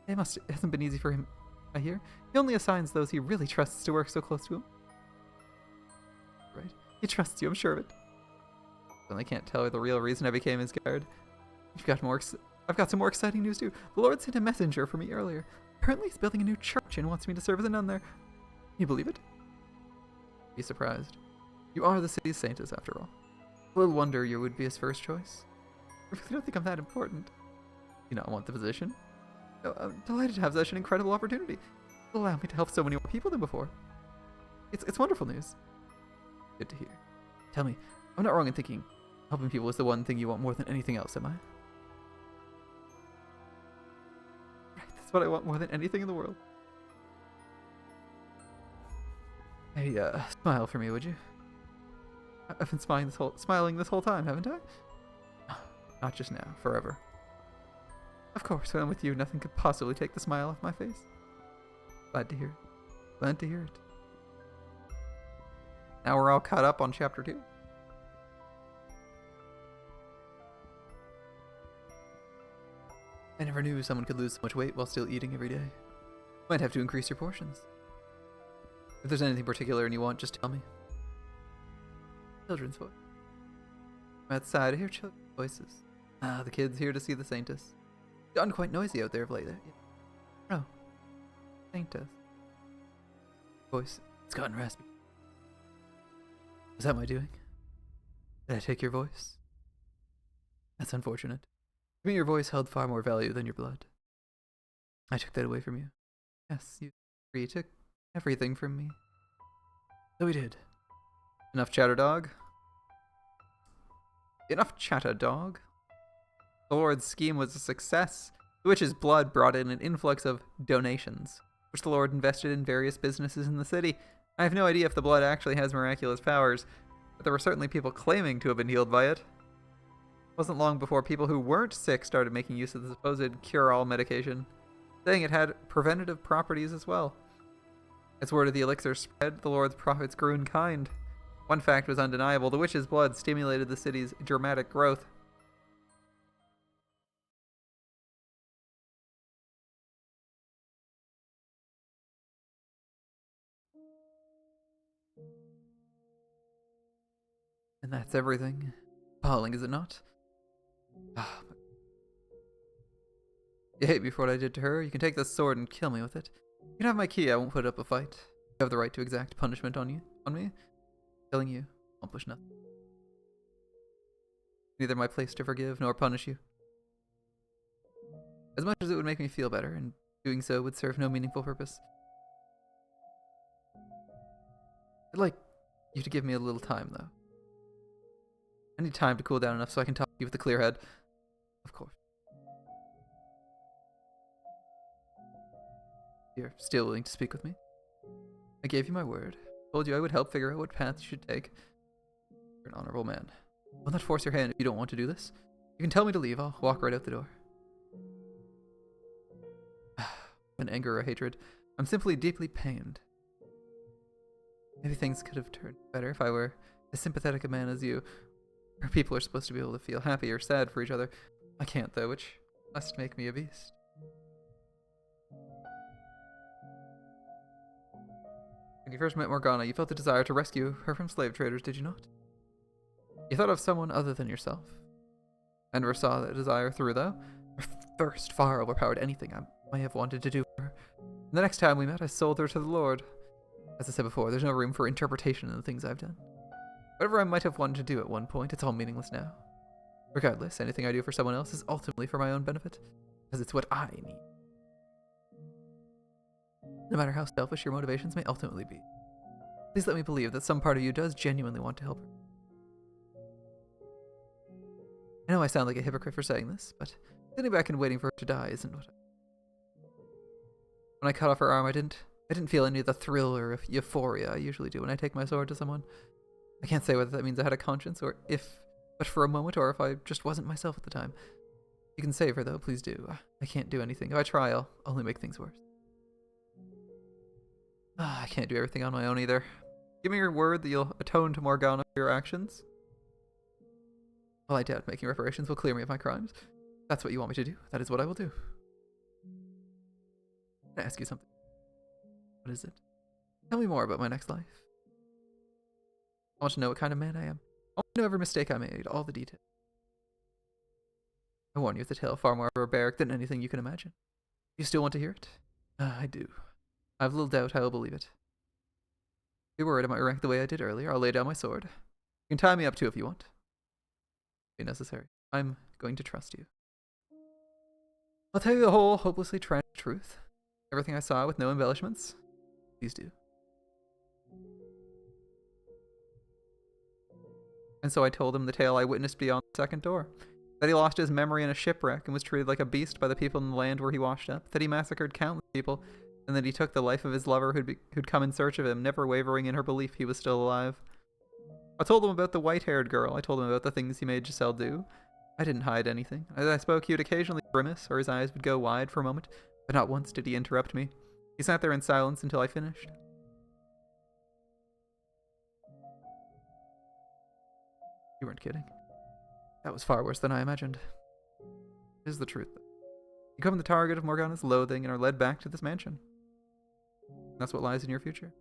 It hasn't been easy for him, I hear. He only assigns those he really trusts to work so close to him. Right. He trusts you, I'm sure of it. Well, I can't tell you the real reason I became his guard. I've got some more exciting news too. The Lord sent a messenger for me earlier. Apparently he's building a new church and wants me to serve as a nun there. Can you believe it? Be surprised. You are the city's saintess, after all. Little wonder you would be his first choice. I really don't think I'm that important. You not want the position? No, I'm delighted to have such an incredible opportunity. It'll allow me to help so many more people than before. It's wonderful news. Good to hear. Tell me, I'm not wrong in thinking helping people is the one thing you want more than anything else, am I? Right, that's what I want more than anything in the world. Hey, smile for me, would you? I've been smiling this whole time, haven't I? Not just now, forever. Of course, when I'm with you, nothing could possibly take the smile off my face. Glad to hear it. Glad to hear it. Now we're all caught up on chapter 2. I never knew someone could lose so much weight while still eating every day. Might have to increase your portions. If there's anything particular and you want, just tell me. Children's voice. I'm outside, I hear children's voices. The kids here to see the saintess. It's gotten quite noisy out there of late. Oh. Saintess. Voice. It's gotten raspy. Was that my doing? Did I take your voice? That's unfortunate. To me, your voice held far more value than your blood. I took that away from you. Yes, you took everything from me. So we did. Enough chatter, dog. Enough chatter, dog. The Lord's scheme was a success. The witch's blood brought in an influx of donations, which the Lord invested in various businesses in the city. I have no idea if the blood actually has miraculous powers, but there were certainly people claiming to have been healed by it. It wasn't long before people who weren't sick started making use of the supposed cure-all medication, saying it had preventative properties as well. As word of the elixir spread, the Lord's profits grew in kind. One fact was undeniable: the witch's blood stimulated the city's dramatic growth. And that's everything. Appalling, is it not? You hate me for what I did to her. You can take this sword and kill me with it. You can have my key. I won't put up a fight. You have the right to exact punishment on me. Killing you accomplish nothing. Neither my place to forgive nor punish you. As much as it would make me feel better, and doing so would serve no meaningful purpose. I'd like you to give me a little time, though. I need time to cool down enough so I can talk to you with a clear head. Of course. You're still willing to speak with me? I gave you my word. Told you I would help figure out what path you should take. You're an honorable man. I'll not force your hand if you don't want to do this. You can tell me to leave. I'll walk right out the door. An anger or hatred. I'm simply deeply pained. Maybe things could have turned better if I were as sympathetic a man as you. Where people are supposed to be able to feel happy or sad for each other. I can't, though, which must make me a beast. When you first met Morgana, you felt the desire to rescue her from slave traders, did you not? You thought of someone other than yourself. I never saw that desire through, though. Her thirst far overpowered anything I might have wanted to do for her. And the next time we met, I sold her to the Lord. As I said before, there's no room for interpretation in the things I've done. Whatever I might have wanted to do at one point, it's all meaningless now. Regardless, anything I do for someone else is ultimately for my own benefit, because it's what I need. No matter how selfish your motivations may ultimately be. Please let me believe that some part of you does genuinely want to help her. I know I sound like a hypocrite for saying this, but sitting back and waiting for her to die isn't what When I cut off her arm, I didn't feel any of the thrill or euphoria I usually do when I take my sword to someone. I can't say whether that means I had a conscience, or but for a moment, or if I just wasn't myself at the time. You can save her, though, please do. I can't do anything. If I try, I'll only make things worse. I can't do everything on my own either. Give me your word that you'll atone to Morgana for your actions. Well, I doubt making reparations will clear me of my crimes. If that's what you want me to do. That is what I will do. Can I ask you something? What is it? Tell me more about my next life. I want to know what kind of man I am. I want to know every mistake I made, all the details. I warn you, it's a tale far more barbaric than anything you can imagine. You still want to hear it? I do. I have little doubt I will believe it. Be worried I might react the way I did earlier. I'll lay down my sword. You can tie me up too if you want. Be necessary. I'm going to trust you. I'll tell you the whole hopelessly tragic truth. Everything I saw with no embellishments. Please do. And so I told him the tale I witnessed beyond the second door. That he lost his memory in a shipwreck and was treated like a beast by the people in the land where he washed up. That he massacred countless people. And that he took the life of his lover who'd come in search of him, never wavering in her belief he was still alive. I told him about the white-haired girl. I told him about the things he made Giselle do. I didn't hide anything. As I spoke, he would occasionally grimace, or his eyes would go wide for a moment, but not once did he interrupt me. He sat there in silence until I finished. You weren't kidding. That was far worse than I imagined. Here's the truth. You become the target of Morgana's loathing and are led back to this mansion. That's what lies in your future.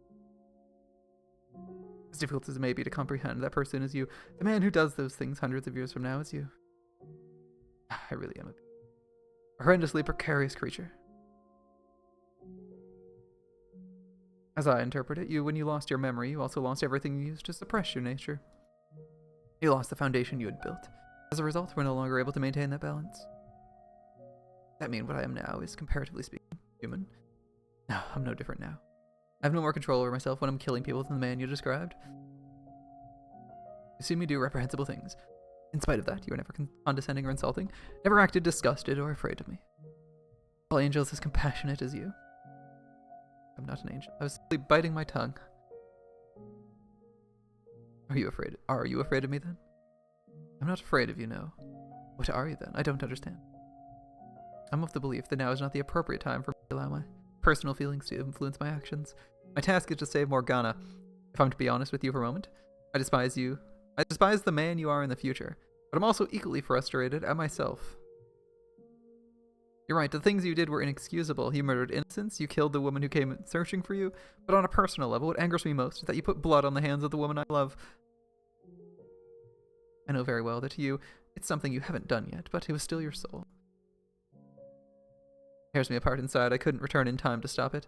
As difficult as it may be to comprehend, that person is you. The man who does those things hundreds of years from now is you. I really am a horrendously precarious creature. As I interpret it, when you lost your memory, you also lost everything you used to suppress your nature. You lost the foundation you had built. As a result, we're no longer able to maintain that balance. That means what I am now is, comparatively speaking, human. No, I'm no different now. I have no more control over myself when I'm killing people than the man you described. You see me do reprehensible things. In spite of that, you were never condescending or insulting, never acted disgusted or afraid of me. All angels as compassionate as you. I'm not an angel. I was simply biting my tongue. Are you afraid? Are you afraid of me then? I'm not afraid of you, no. What are you then? I don't understand. I'm of the belief that now is not the appropriate time for me to allow my personal feelings to influence my actions. My task is to save Morgana. If I'm to be honest with you for a moment, I despise you. I despise the man you are in the future, but I'm also equally frustrated at myself. You're right, the things you did were inexcusable. You murdered innocents, you killed the woman who came searching for you, but on a personal level, what angers me most is that you put blood on the hands of the woman I love. I know very well that to you, it's something you haven't done yet, but it was still your soul. It tears me apart inside. I couldn't return in time to stop it.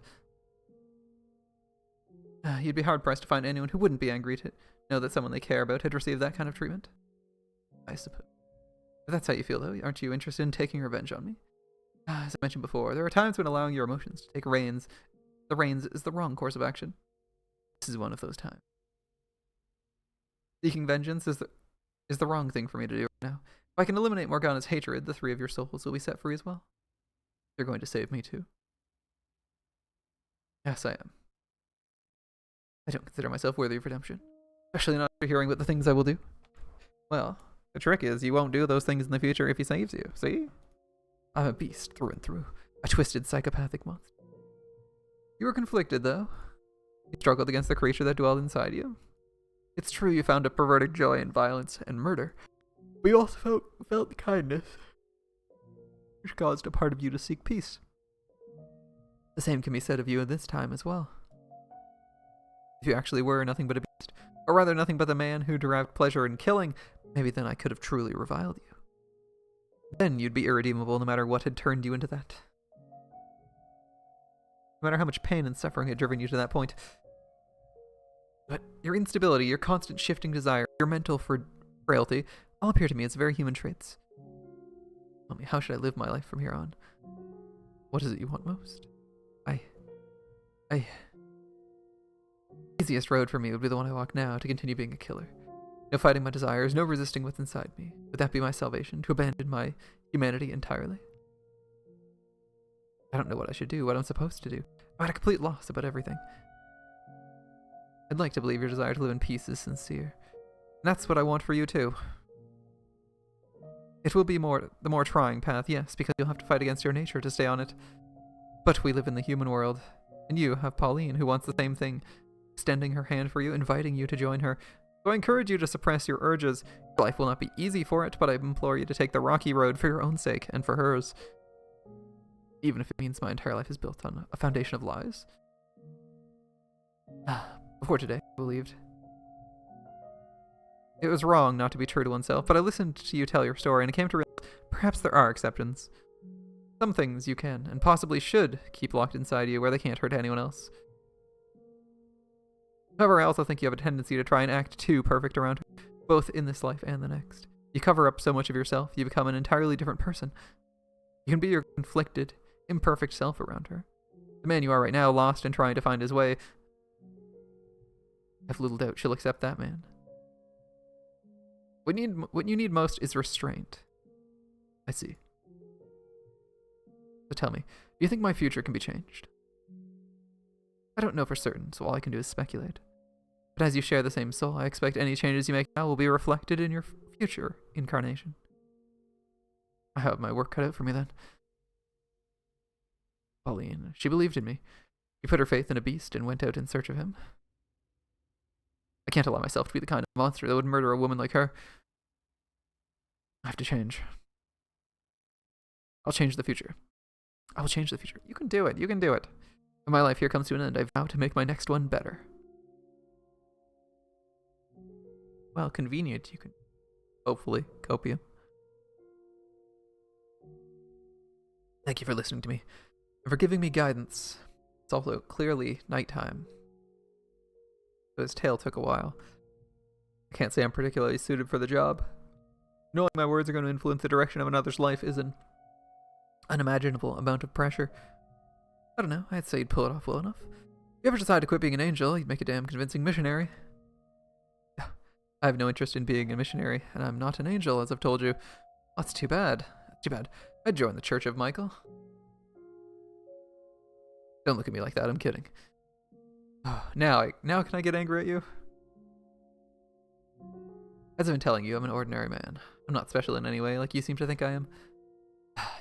You'd be hard-pressed to find anyone who wouldn't be angry to know that someone they care about had received that kind of treatment. I suppose. If that's how you feel, though, aren't you interested in taking revenge on me? As I mentioned before, there are times when allowing your emotions to take the reins is the wrong course of action. This is one of those times. Seeking vengeance is the wrong thing for me to do right now. If I can eliminate Morgana's hatred, the 3 of your souls will be set free as well. You're going to save me too. Yes, I am. I don't consider myself worthy of redemption, especially not after hearing about the things I will do. Well, the trick is you won't do those things in the future if he saves you, see? I'm a beast through and through, a twisted psychopathic monster. You were conflicted, though. You struggled against the creature that dwelled inside you. It's true you found a perverted joy in violence and murder, but you also felt kindness, which caused a part of you to seek peace. The same can be said of you at this time as well. If you actually were nothing but a beast, or rather nothing but the man who derived pleasure in killing, maybe then I could have truly reviled you. Then you'd be irredeemable no matter what had turned you into that. No matter how much pain and suffering had driven you to that point. But your instability, your constant shifting desire, your mental frailty, all appear to me as very human traits. Tell me, how should I live my life from here on? What is it you want most? Easiest road for me would be the one I walk now, to continue being a killer. No fighting my desires, no resisting what's inside me. Would that be my salvation, to abandon my humanity entirely? I don't know what I should do, what I'm supposed to do. I'm at a complete loss about everything. I'd like to believe your desire to live in peace is sincere. And that's what I want for you too. It will be the more trying path, yes, because you'll have to fight against your nature to stay on it. But we live in the human world, and you have Pauline, who wants the same thing, extending her hand for you, inviting you to join her. So I encourage you to suppress your urges. Your life will not be easy for it, but I implore you to take the rocky road for your own sake and for hers. Even if it means my entire life is built on a foundation of lies. Before today, I believed. It was wrong not to be true to oneself, but I listened to you tell your story and I came to realize perhaps there are exceptions. Some things you can, and possibly should, keep locked inside you where they can't hurt anyone else. However, I also think you have a tendency to try and act too perfect around her, both in this life and the next. You cover up so much of yourself, you become an entirely different person. You can be your conflicted, imperfect self around her. The man you are right now, lost and trying to find his way. I have little doubt she'll accept that man. What you need most is restraint. I see. So tell me, do you think my future can be changed? I don't know for certain, so all I can do is speculate. But as you share the same soul, I expect any changes you make now will be reflected in your future incarnation. I have my work cut out for me then. Pauline, she believed in me. She put her faith in a beast and went out in search of him. I can't allow myself to be the kind of monster that would murder a woman like her. I have to change. I'll change the future. I will change the future. You can do it. You can do it. When my life here comes to an end, I vow to make my next one better. Well, convenient. You can hopefully copium. Thank you for listening to me and for giving me guidance. It's also clearly nighttime, so his tale took a while. I can't say I'm particularly suited for the job. Knowing my words are going to influence the direction of another's life is an unimaginable amount of pressure. I don't know, I'd say you'd pull it off well enough. If you ever decide to quit being an angel, you'd make a damn convincing missionary. I have no interest in being a missionary, and I'm not an angel, as I've told you. That's too bad. Too bad. I'd join the Church of Michael. Don't look at me like that, I'm kidding. Now can I get angry at you? As I've been telling you, I'm an ordinary man. I'm not special in any way, like you seem to think I am.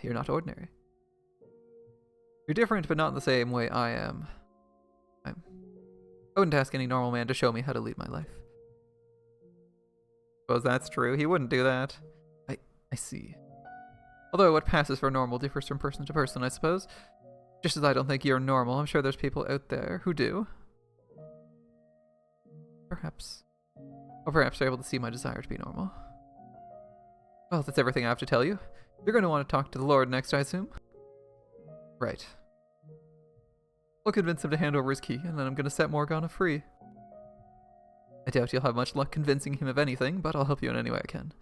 You're not ordinary. You're different, but not in the same way I am. I wouldn't ask any normal man to show me how to lead my life. Suppose that's true. He wouldn't do that. I see. Although what passes for normal differs from person to person, I suppose. Just as I don't think you're normal, I'm sure there's people out there who do. Perhaps. Or perhaps they're able to see my desire to be normal. Well, that's everything I have to tell you. You're going to want to talk to the Lord next, I assume? Right. I'll convince him to hand over his key, and then I'm going to set Morgana free. I doubt you'll have much luck convincing him of anything, but I'll help you in any way I can.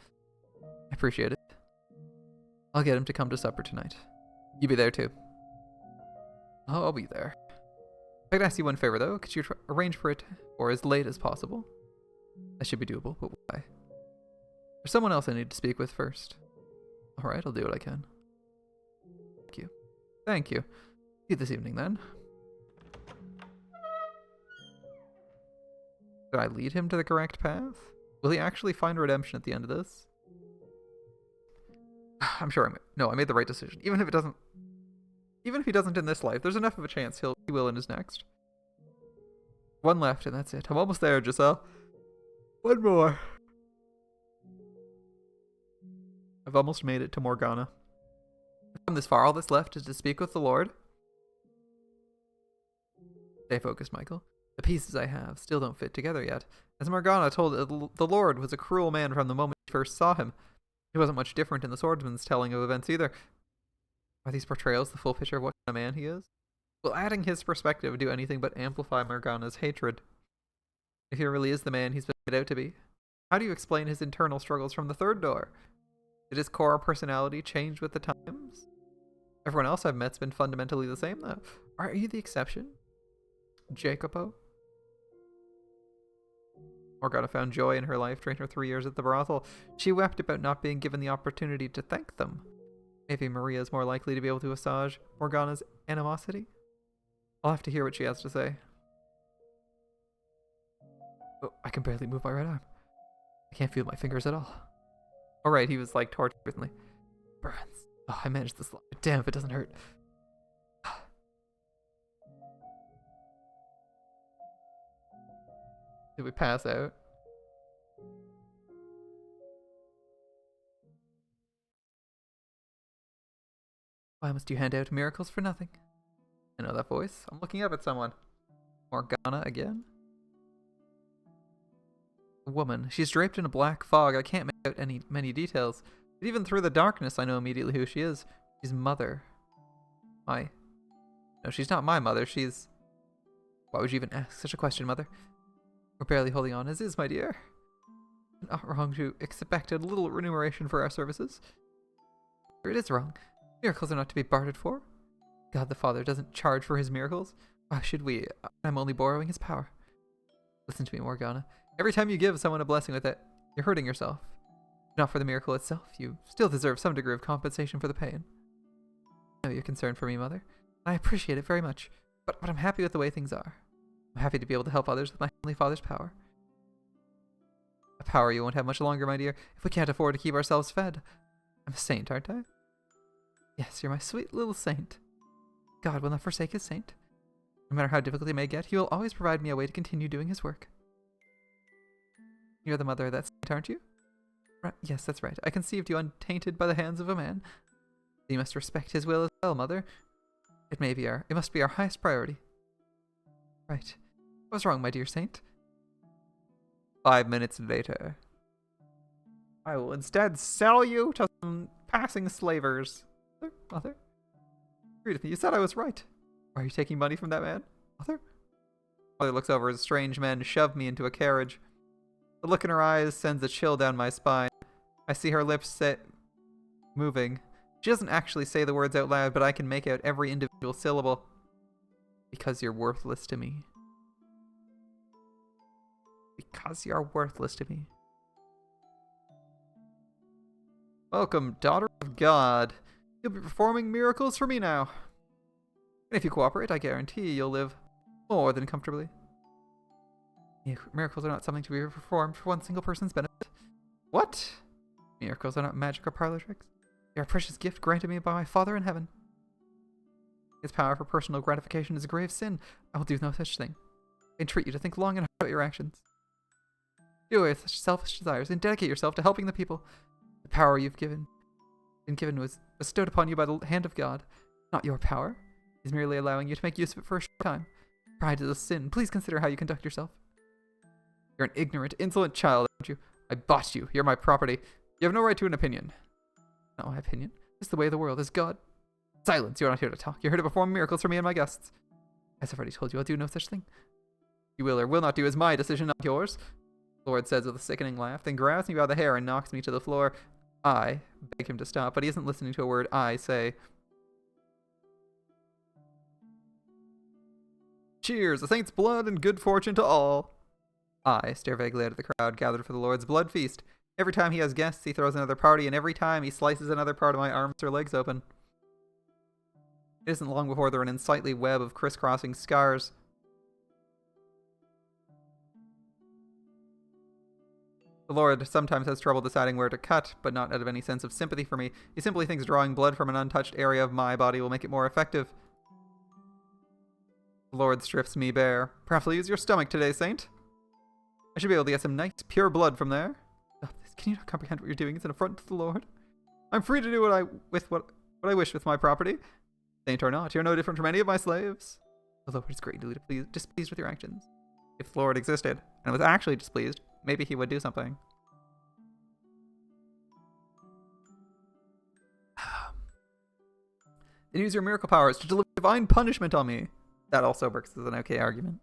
I appreciate it. I'll get him to come to supper tonight. You be there too. Oh, I'll be there. If I could ask you one favor though, could you arrange for it for as late as possible? That should be doable, but why? There's someone else I need to speak with first. Alright, I'll do what I can. Thank you. Thank you. See you this evening, then. Did I lead him to the correct path? Will he actually find redemption at the end of this? I'm sure I made the right decision. Even if he doesn't in this life, there's enough of a chance he will in his next. One left, and that's it. I'm almost there, Giselle. One more. I've almost made it to Morgana. I've come this far. All that's left is to speak with the Lord. Stay focused, Michael. The pieces I have still don't fit together yet. As Morgana told the Lord was a cruel man from the moment she first saw him. He wasn't much different in the swordsman's telling of events either. Are these portrayals the full picture of what kind of man he is? Will adding his perspective do anything but amplify Morgana's hatred? If he really is the man he's been made out to be, how do you explain his internal struggles from the third door? Did his core personality change with the times? Everyone else I've met's been fundamentally the same, though. Are you the exception? Jacopo? Morgana found joy in her life during her 3 years at the brothel. She wept about not being given the opportunity to thank them. Maybe Maria is more likely to be able to assuage Morgana's animosity? I'll have to hear what she has to say. Oh, I can barely move my right arm. I can't feel my fingers at all. Alright, he was like tortured recently. Burns. Oh, I managed this. Damn if it doesn't hurt. Did we pass out? Why must you hand out miracles for nothing? I know that voice. I'm looking up at someone. Morgana again? A woman. She's draped in a black fog. I can't make out many details. But even through the darkness, I know immediately who she is. She's mother. No, she's not my mother. She's... Why would you even ask such a question, mother? We're barely holding on as is, my dear. Not wrong to expect a little remuneration for our services. It is wrong. Miracles are not to be bartered for. God the Father doesn't charge for his miracles. Why should we? I'm only borrowing his power. Listen to me, Morgana. Every time you give someone a blessing with it, you're hurting yourself. Not for the miracle itself, you still deserve some degree of compensation for the pain. I know you're concerned for me, Mother. I appreciate it very much, but I'm happy with the way things are. I'm happy to be able to help others with my Heavenly Father's power. A power you won't have much longer, my dear, if we can't afford to keep ourselves fed. I'm a saint, aren't I? Yes, you're my sweet little saint. God will not forsake his saint. No matter how difficult it may get, he will always provide me a way to continue doing his work. You're the mother of that saint, aren't you? Right, yes, that's right. I conceived you untainted by the hands of a man. You must respect his will as well, Mother. It must be our highest priority. Right. I was wrong, my dear saint. 5 minutes later. I will instead sell you to some passing slavers. Mother? Agree with me. You said I was right. Are you taking money from that man? Mother? Mother looks over as strange men shove me into a carriage. The look in her eyes sends a chill down my spine. I see her lips moving. She doesn't actually say the words out loud, but I can make out every individual syllable. Because you're worthless to me. Because you're worthless to me. Welcome, daughter of God. You'll be performing miracles for me now. And if you cooperate, I guarantee you'll live more than comfortably. Miracles are not something to be performed for one single person's benefit. What? Miracles are not magic or parlor tricks. They are a precious gift granted me by my Father in heaven. His power for personal gratification is a grave sin. I will do no such thing. I entreat you to think long and hard about your actions. Do away with such selfish desires and dedicate yourself to helping the people. The power you've been given was bestowed upon you by the hand of God, not your power. He's merely allowing you to make use of it for a short time. Pride is a sin. Please consider how you conduct yourself. You're an ignorant, insolent child, aren't you? I bought you. You're my property. You have no right to an opinion. Not my opinion. It's the way of the world. Is God. Silence. You're not here to talk. You're here to perform miracles for me and my guests. As I've already told you, I'll do no such thing. You will or will not do is my decision, not yours. The Lord says with a sickening laugh, then grabs me by the hair and knocks me to the floor. I beg him to stop, but he isn't listening to a word I say. Cheers, the saint's blood and good fortune to all. I stare vaguely out at the crowd gathered for the Lord's blood feast. Every time he has guests, he throws another party, and every time he slices another part of my arms or legs open. It isn't long before they're an unsightly web of crisscrossing scars. The Lord sometimes has trouble deciding where to cut, but not out of any sense of sympathy for me. He simply thinks drawing blood from an untouched area of my body will make it more effective. The Lord strips me bare. Perhaps I'll use your stomach today, Saint. I should be able to get some nice, pure blood from there. Can you not comprehend what you're doing? It's an affront to the Lord. I'm free to do what I wish with my property. Saint or not, you're no different from any of my slaves. The Lord is greatly displeased with your actions. If the Lord existed, and was actually displeased, maybe he would do something. Then use your miracle powers to deliver divine punishment on me. That also works as an okay argument.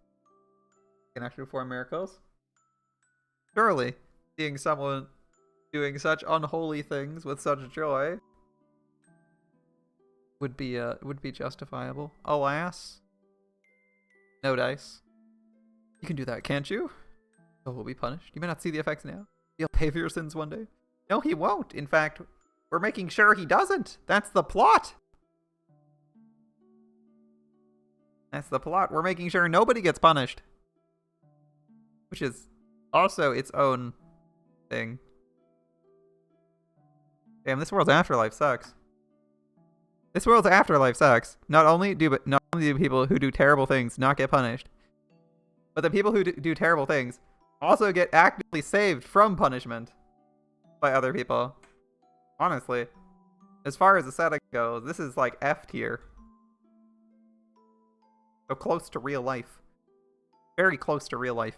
You can actually perform miracles. Surely, seeing someone doing such unholy things with such joy would be justifiable. Alas, no dice. You can do that, can't you? So will be punished. You may not see the effects now. He'll pay for your sins one day. No, he won't. In fact, we're making sure he doesn't. That's the plot. That's the plot. We're making sure nobody gets punished. Which is also its own thing. Damn, this world's afterlife sucks. This world's afterlife sucks. Not only do people who do terrible things not get punished, but the people who do terrible things also get actively saved from punishment by other people. Honestly, as far as the setting goes, this is like F tier. So close to real life. Very close to real life.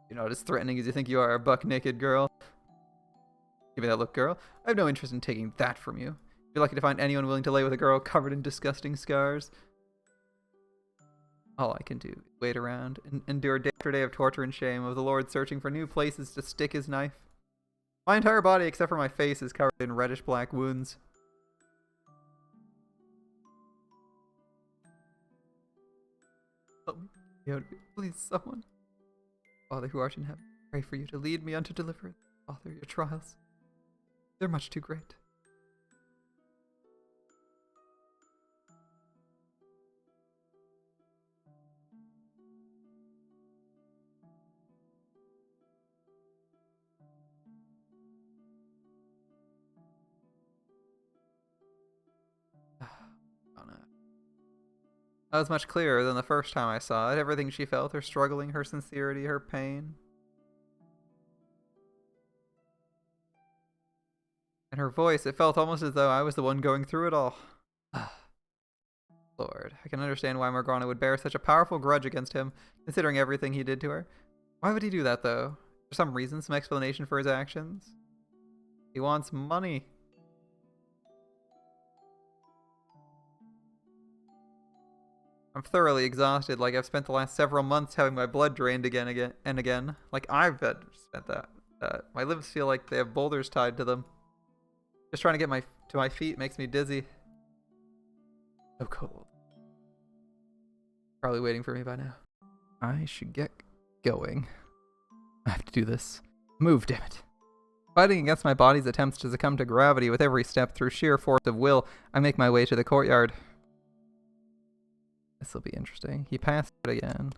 You're not as threatening as you think you are, buck-naked girl. Give me that look, girl. I have no interest in taking that from you. You're lucky to find anyone willing to lay with a girl covered in disgusting scars. All I can do is wait around and endure day after day of torture and shame, of the Lord searching for new places to stick his knife. My entire body, except for my face, is covered in reddish-black wounds. Help me. Please, someone. Father who art in heaven, pray for you to lead me unto deliverance. Father, your trials, they're much too great. That was much clearer than the first time I saw it. Everything she felt, her struggling, her sincerity, her pain. And her voice, it felt almost as though I was the one going through it all. Lord, I can understand why Morgana would bear such a powerful grudge against him, considering everything he did to her. Why would he do that, though? For some reason, some explanation for his actions? He wants money. I'm thoroughly exhausted, like I've spent the last several months having my blood drained again and again. Like I've spent that. My limbs feel like they have boulders tied to them. Just trying to get to my feet makes me dizzy. So cold. Probably waiting for me by now. I should get going. I have to do this. Move, damn it. Fighting against my body's attempts to succumb to gravity with every step through sheer force of will, I make my way to the courtyard. This will be interesting. He passed it again.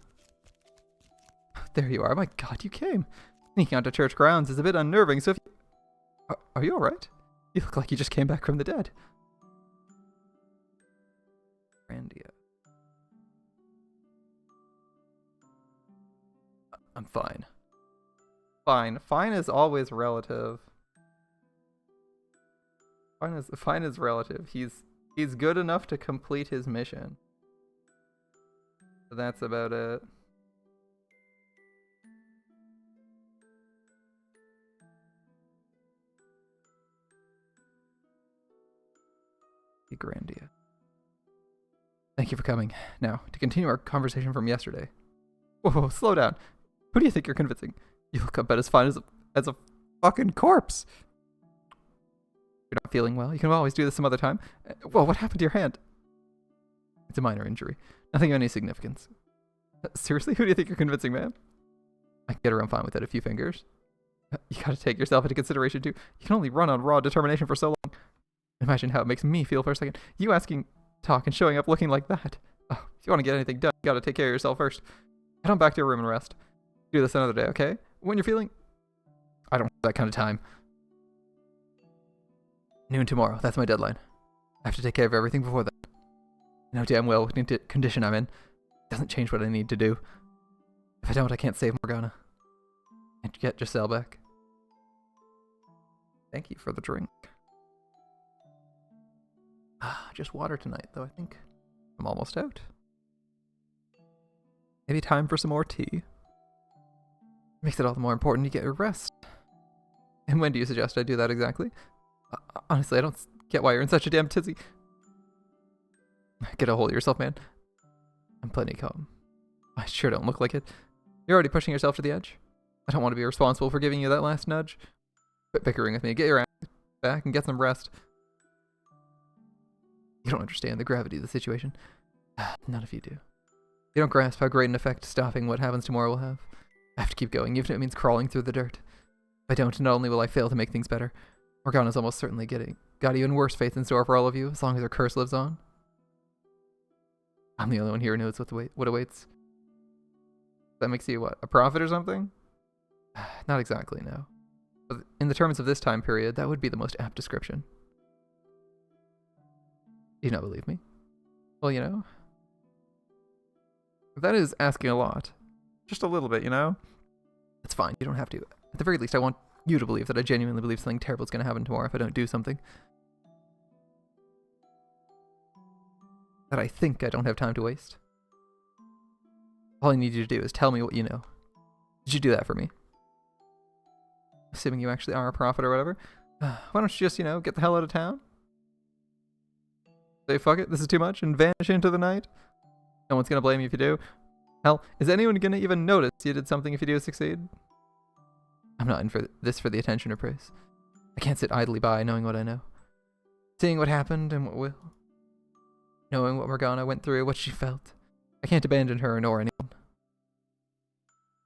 There you are. My God, you came. Sneaking onto church grounds is a bit unnerving, so if you... Are you alright? You look like you just came back from the dead. Grandia. I'm fine. Fine. Fine is always relative. Fine is relative. He's good enough to complete his mission. So that's about it. Grandia. Thank you for coming. Now, to continue our conversation from yesterday. Whoa, slow down. Who do you think you're convincing? You look about as fine as a fucking corpse. You're not feeling well. You can always do this some other time. Well, what happened to your hand? It's a minor injury. Nothing of any significance. Seriously? Who do you think you're convincing, man? I can get around fine without a few fingers. You gotta take yourself into consideration, too. You can only run on raw determination for so long. Imagine how it makes me feel for a second. You asking, talk, and showing up looking like that. Oh, if you want to get anything done, you gotta take care of yourself first. Head on back to your room and rest. Do this another day, okay? When you're feeling... I don't have that kind of time. Noon tomorrow. That's my deadline. I have to take care of everything before that. I know damn well what condition I'm in. It doesn't change what I need to do. If I don't, I can't save Morgana. And get Giselle back. Thank you for the drink. Just water tonight, though. I think I'm almost out. Maybe time for some more tea. Makes it all the more important you get your rest. And when do you suggest I do that exactly? Honestly, I don't get why you're in such a damn tizzy. Get a hold of yourself, man. I'm plenty calm. I sure don't look like it. You're already pushing yourself to the edge. I don't want to be responsible for giving you that last nudge. Quit bickering with me. Get your ass back and get some rest. You don't understand the gravity of the situation. None of you do. You don't grasp how great an effect stopping what happens tomorrow will have. I have to keep going, even if it means crawling through the dirt. If I don't, not only will I fail to make things better, Morgana's almost certainly got even worse fate in store for all of you, as long as her curse lives on. I'm the only one here who knows what awaits. That makes you, what, a prophet or something? Not exactly, no. But in the terms of this time period, that would be the most apt description. Do you not believe me? Well, you know, that is asking a lot. Just a little bit, you know? It's fine, you don't have to. At the very least, I want you to believe that I genuinely believe something terrible is going to happen tomorrow if I don't do something. That I think I don't have time to waste. All I need you to do is tell me what you know. Did you do that for me? Assuming you actually are a prophet or whatever. Why don't you just, you know, get the hell out of town? Say fuck it, this is too much, and vanish into the night? No one's gonna blame you if you do. Hell, is anyone gonna even notice you did something if you do succeed? I'm not in for this for the attention or praise. I can't sit idly by knowing what I know. Seeing what happened and what will. Knowing what Morgana went through, what she felt. I can't abandon her nor anyone.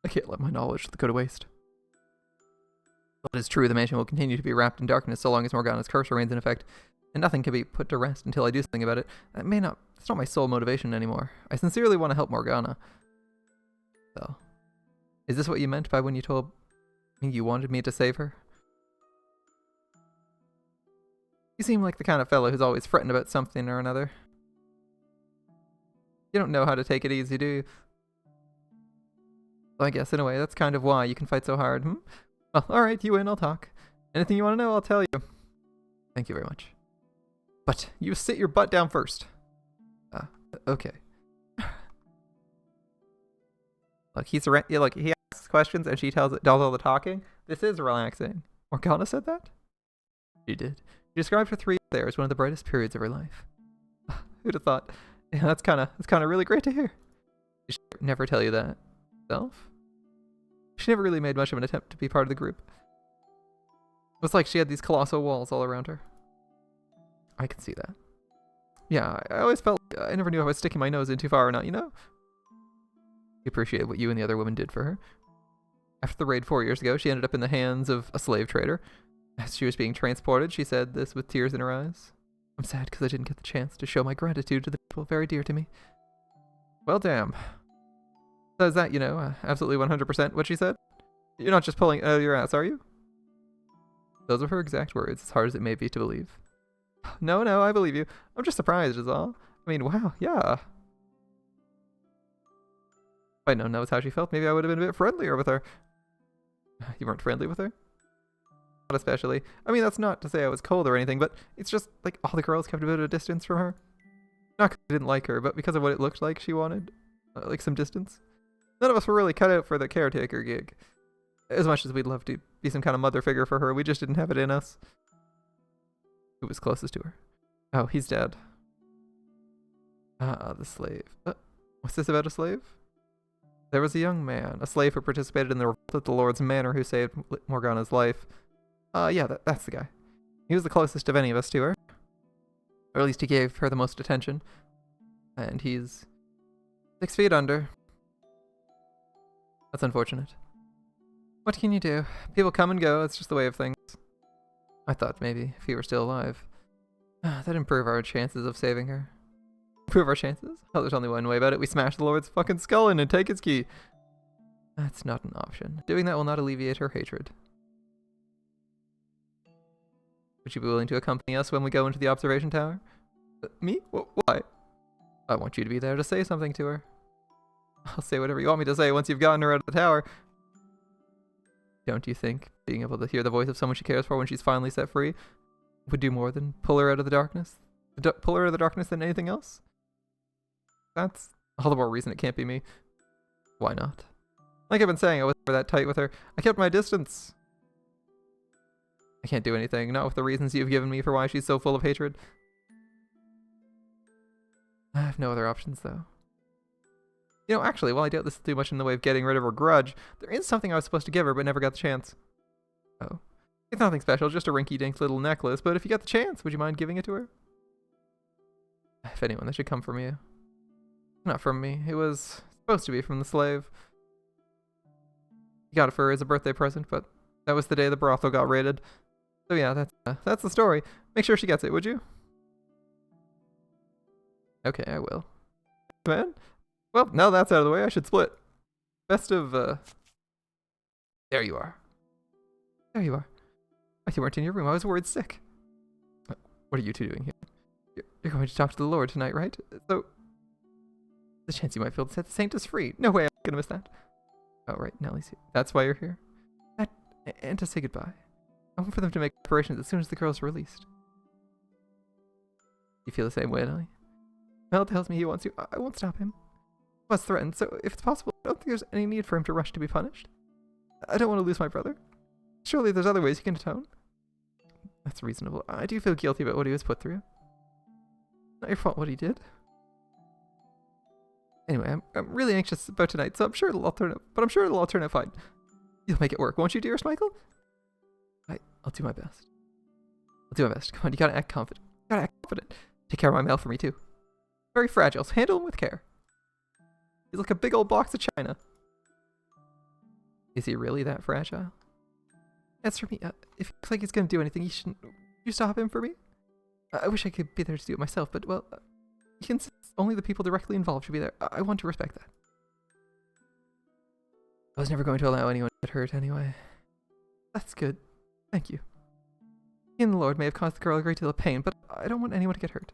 I can't let my knowledge go to waste. But it is true, the mansion will continue to be wrapped in darkness so long as Morgana's curse remains in effect, and nothing can be put to rest until I do something about it. It's not my sole motivation anymore. I sincerely want to help Morgana. So, is this what you meant by when you told me you wanted me to save her? You seem like the kind of fellow who's always fretting about something or another. You don't know how to take it easy, do you? Well, I guess, in a way, that's kind of why you can fight so hard, hmm? Well, alright, you win, I'll talk. Anything you want to know, I'll tell you. Thank you very much. But you sit your butt down first. Okay. Look, he asks questions and she does all the talking. This is relaxing. Morgana said that? She did. She described her 3 years there as one of the brightest periods of her life. Who'd have thought? Yeah, that's kind of really great to hear. Did she never tell you that herself? She never really made much of an attempt to be part of the group. It was like she had these colossal walls all around her. I can see that. Yeah, I always felt I never knew if I was sticking my nose in too far or not, you know? She appreciated what you and the other women did for her. After the raid 4 years ago, she ended up in the hands of a slave trader. As she was being transported, she said this with tears in her eyes. I'm sad because I didn't get the chance to show my gratitude to the people very dear to me. Well, damn. So is that, you know, absolutely 100% what she said? You're not just pulling it out of your ass, are you? Those were her exact words, as hard as it may be to believe. No, I believe you. I'm just surprised is all. I mean, wow, yeah. If I'd known that was how she felt, maybe I would have been a bit friendlier with her. You weren't friendly with her? Not especially. I mean, that's not to say I was cold or anything, but it's just, like, all the girls kept a bit of a distance from her. Not because I didn't like her, but because of what it looked like she wanted. Like, some distance. None of us were really cut out for the caretaker gig. As much as we'd love to be some kind of mother figure for her, we just didn't have it in us. Who was closest to her? Oh, he's dead. The slave. What's this about a slave? There was a young man, a slave who participated in the revolt at the Lord's Manor who saved Morgana's life. Yeah, that's the guy. He was the closest of any of us to her. Or at least he gave her the most attention. And he's 6 feet under. That's unfortunate. What can you do? People come and go, it's just the way of things. I thought maybe, if he were still alive, that'd improve our chances of saving her. Improve our chances? Oh, there's only one way about it. We smash the Lord's fucking skull in and take his key. That's not an option. Doing that will not alleviate her hatred. Would you be willing to accompany us when we go into the observation tower? Me? Why? I want you to be there to say something to her. I'll say whatever you want me to say once you've gotten her out of the tower. Don't you think being able to hear the voice of someone she cares for when she's finally set free would do more than pull her out of the darkness? Pull her out of the darkness than anything else? That's all the more reason it can't be me. Why not? Like I've been saying, I was never that tight with her. I kept my distance. I can't do anything, not with the reasons you've given me for why she's so full of hatred. I have no other options, though. You know, actually, while I doubt this will do much in the way of getting rid of her grudge, there is something I was supposed to give her but never got the chance. Oh. It's nothing special, just a rinky-dink little necklace, but if you got the chance, would you mind giving it to her? If anyone, that should come from you. Not from me. It was supposed to be from the slave. He got it for her as a birthday present, but that was the day the brothel got raided. So yeah, that's the story. Make sure she gets it, would you? Okay, I will. Man? Well, now that's out of the way, I should split. Best of, There you are. There you are. Oh, you weren't in your room. I was worried sick. What are you two doing here? You're going to talk to the Lord tonight, right? So, the chance you might feel to set the saint is free. No way I'm gonna miss that. Oh, right, Nellie's here. That's why you're here? And to say goodbye. I want for them to make preparations as soon as the girls are released. You feel the same way, Nellie? Mel tells me he wants you. I won't stop him. He was threatened, so if it's possible, I don't think there's any need for him to rush to be punished. I don't want to lose my brother. Surely there's other ways he can atone. That's reasonable. I do feel guilty about what he was put through. Not your fault what he did. Anyway, I'm really anxious about tonight, so I'm sure it'll all turn out fine. You'll make it work, won't you, dearest Michael? I'll do my best. I'll do my best. Come on, you gotta act confident. Take care of my mail for me, too. Very fragile, so handle him with care. He's like a big old box of china. Is he really that fragile? As for me, if he looks like he's gonna do anything, you stop him for me? I wish I could be there to do it myself, but, well, he insists only the people directly involved should be there. I want to respect that. I was never going to allow anyone to get hurt anyway. That's good. Thank you. He and the Lord may have caused the girl a great deal of pain, but I don't want anyone to get hurt.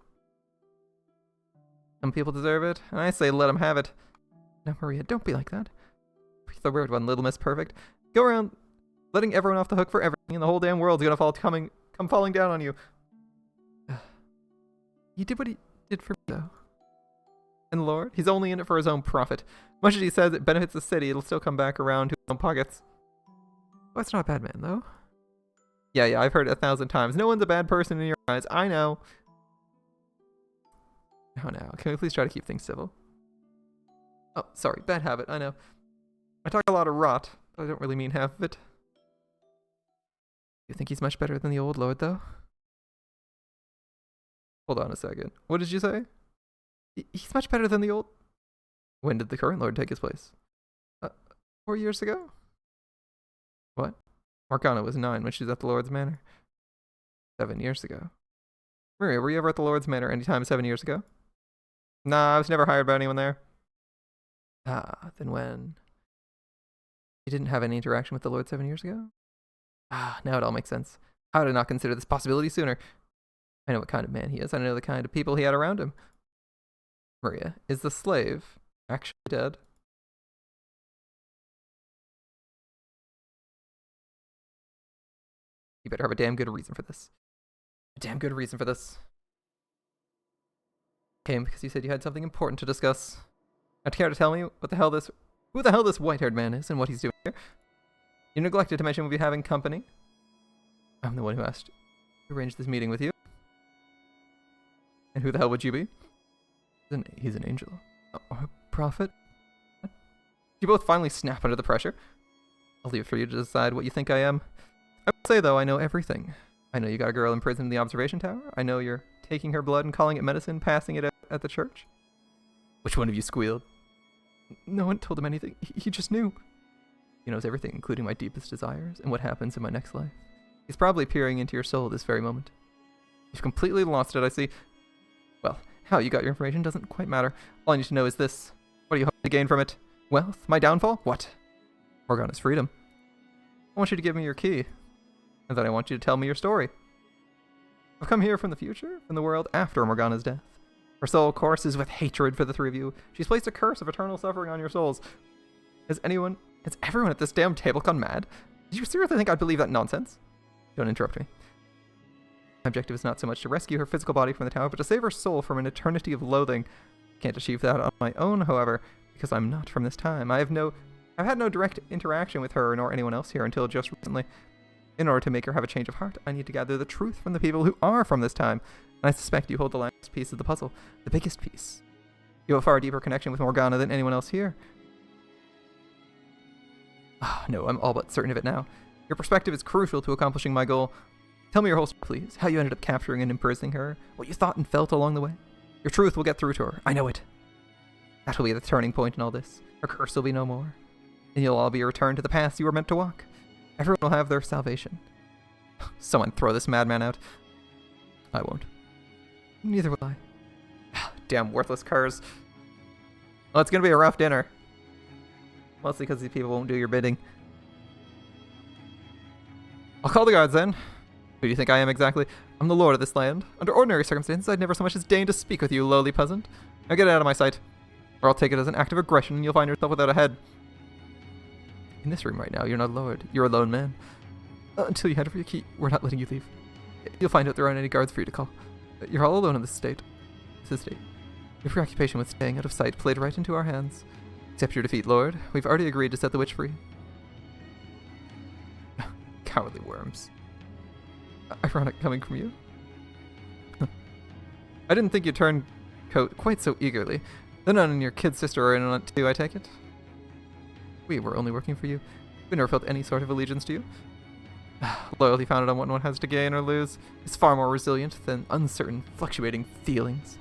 Some people deserve it, and I say let them have it. No, Maria, don't be like that. Breathe the word, one little Miss Perfect. Go around letting everyone off the hook for everything, and the whole damn world's gonna come falling down on you. He did what he did for me, though. And the Lord, he's only in it for his own profit. Much as he says it benefits the city, it'll still come back around to his own pockets. Oh, that's not a bad man, though. Yeah, I've heard it 1,000 times. No one's a bad person in your eyes. I know. Oh, now, can we please try to keep things civil? Oh, sorry, bad habit, I know. I talk a lot of rot, but I don't really mean half of it. You think he's much better than the old Lord, though? Hold on a second. What did you say? He's much better than the old... When did the current Lord take his place? 4 years ago? What? Morgana was 9 when she was at the Lord's Manor. 7 years ago. Maria, were you ever at the Lord's Manor anytime 7 years ago? Nah, I was never hired by anyone there. Ah, then when? You didn't have any interaction with the Lord 7 years ago? Ah, now it all makes sense. How did I not consider this possibility sooner? I know what kind of man he is. I know the kind of people he had around him. Maria, is the slave actually dead? You better have a damn good reason for this. A damn good reason for this. Came because you said you had something important to discuss. Now, care to tell me who the hell this white-haired man is and what he's doing here? You neglected to mention we'll be having company. I'm the one who asked to arrange this meeting with you. And who the hell would you be? He's an angel. Or a prophet? You both finally snap under the pressure. I'll leave it for you to decide what you think I am. I would say, though, I know everything. I know you got a girl imprisoned in the observation tower. I know you're taking her blood and calling it medicine, passing it at the church. Which one of you squealed? No one told him anything. He just knew. He knows everything, including my deepest desires and what happens in my next life. He's probably peering into your soul this very moment. You've completely lost it, I see. Well, how you got your information doesn't quite matter. All I need to know is this. What do you hope to gain from it? Wealth? My downfall? What? Morgana's freedom. I want you to give me your key. And then I want you to tell me your story. I've come here from the future, from the world after Morgana's death. Her soul courses with hatred for the three of you. She's placed a curse of eternal suffering on your souls. Has everyone at this damn table gone mad? Did you seriously think I'd believe that nonsense? Don't interrupt me. My objective is not so much to rescue her physical body from the tower, but to save her soul from an eternity of loathing. Can't achieve that on my own, however, because I'm not from this time. I've had no direct interaction with her nor anyone else here until just recently. In order to make her have a change of heart, I need to gather the truth from the people who are from this time. And I suspect you hold the last piece of the puzzle, the biggest piece. You have a far deeper connection with Morgana than anyone else here. No, I'm all but certain of it now. Your perspective is crucial to accomplishing my goal. Tell me your whole story, please. How you ended up capturing and imprisoning her. What you thought and felt along the way. Your truth will get through to her. I know it. That'll be the turning point in all this. Her curse will be no more. And you'll all be returned to the path you were meant to walk. Everyone will have their salvation. Someone throw this madman out. I won't. Neither will I. Damn worthless curs. Well, it's gonna be a rough dinner. Mostly because these people won't do your bidding. I'll call the guards then. Who do you think I am exactly? I'm the lord of this land. Under ordinary circumstances, I'd never so much as deign to speak with you, lowly peasant. Now get out of my sight, or I'll take it as an act of aggression and you'll find yourself without a head. In this room right now, you're not a lord. You're a lone man. Until you hand over your key, we're not letting you leave. You'll find out there aren't any guards for you to call. You're all alone in this estate. Your preoccupation with staying out of sight played right into our hands. Accept your defeat, Lord. We've already agreed to set the witch free. Cowardly worms. Ironic coming from you. I didn't think you'd turn coat quite so eagerly. The nun and your kid sister are in on it too, I take it? We were only working for you. We never felt any sort of allegiance to you. Loyalty founded on what one has to gain or lose is far more resilient than uncertain, fluctuating feelings.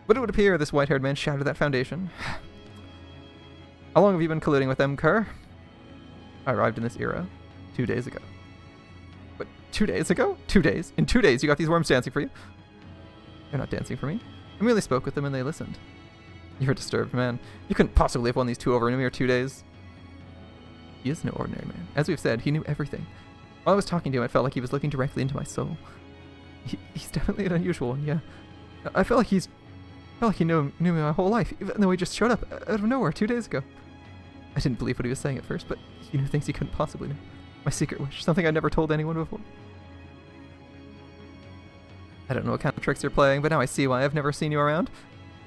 But it would appear this white-haired man shattered that foundation. How long have you been colluding with them, Kerr? I arrived in this era 2 days ago. But 2 days ago? 2 days? In 2 days you got these worms dancing for you? They're not dancing for me. I merely spoke with them and they listened. You're a disturbed man. You couldn't possibly have won these two over in a mere 2 days. He is no ordinary man. As we've said, he knew everything. While I was talking to him, I felt like he was looking directly into my soul. He's definitely an unusual one, yeah. I felt like he knew me my whole life, even though he just showed up out of nowhere 2 days ago. I didn't believe what he was saying at first, but he knew things he couldn't possibly know. My secret wish, something I'd never told anyone before. I don't know what kind of tricks you're playing, but now I see why I've never seen you around.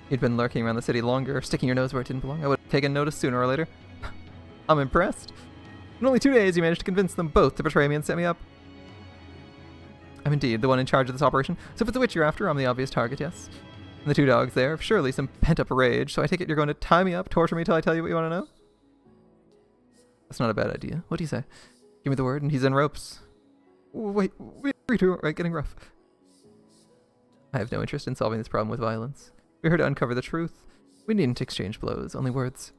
You'd been lurking around the city longer, sticking your nose where it didn't belong. I would have taken notice sooner or later. I'm impressed. In only 2 days, you managed to convince them both to betray me and set me up. I'm indeed the one in charge of this operation, so if it's the witch you're after, I'm the obvious target, yes. And the two dogs there have surely some pent-up rage, so I take it you're going to tie me up, torture me till I tell you what you want to know? That's not a bad idea. What do you say? Give me the word and he's in ropes. Wait, we agreed to it, getting rough. I have no interest in solving this problem with violence. We're here to uncover the truth. We needn't exchange blows, only words.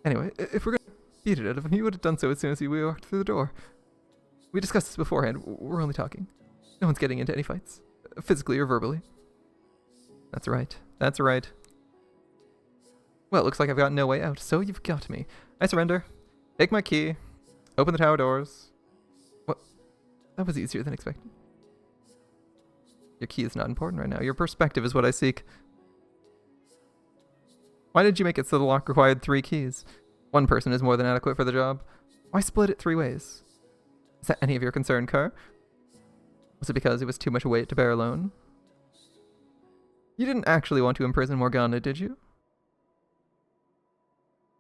Anyway, if we're going to beat it out of him, he would have done so as soon as we walked through the door. We discussed this beforehand. We're only talking. No one's getting into any fights, physically or verbally. That's right. That's right. Well, it looks like I've got no way out, so you've got me. I surrender. Take my key. Open the tower doors. What? That was easier than expected. Your key is not important right now. Your perspective is what I seek. Why did you make it so the lock required 3 keys? One person is more than adequate for the job. Why split it 3 ways? Is that any of your concern, Kerr? Was it because it was too much weight to bear alone? You didn't actually want to imprison Morgana, did you?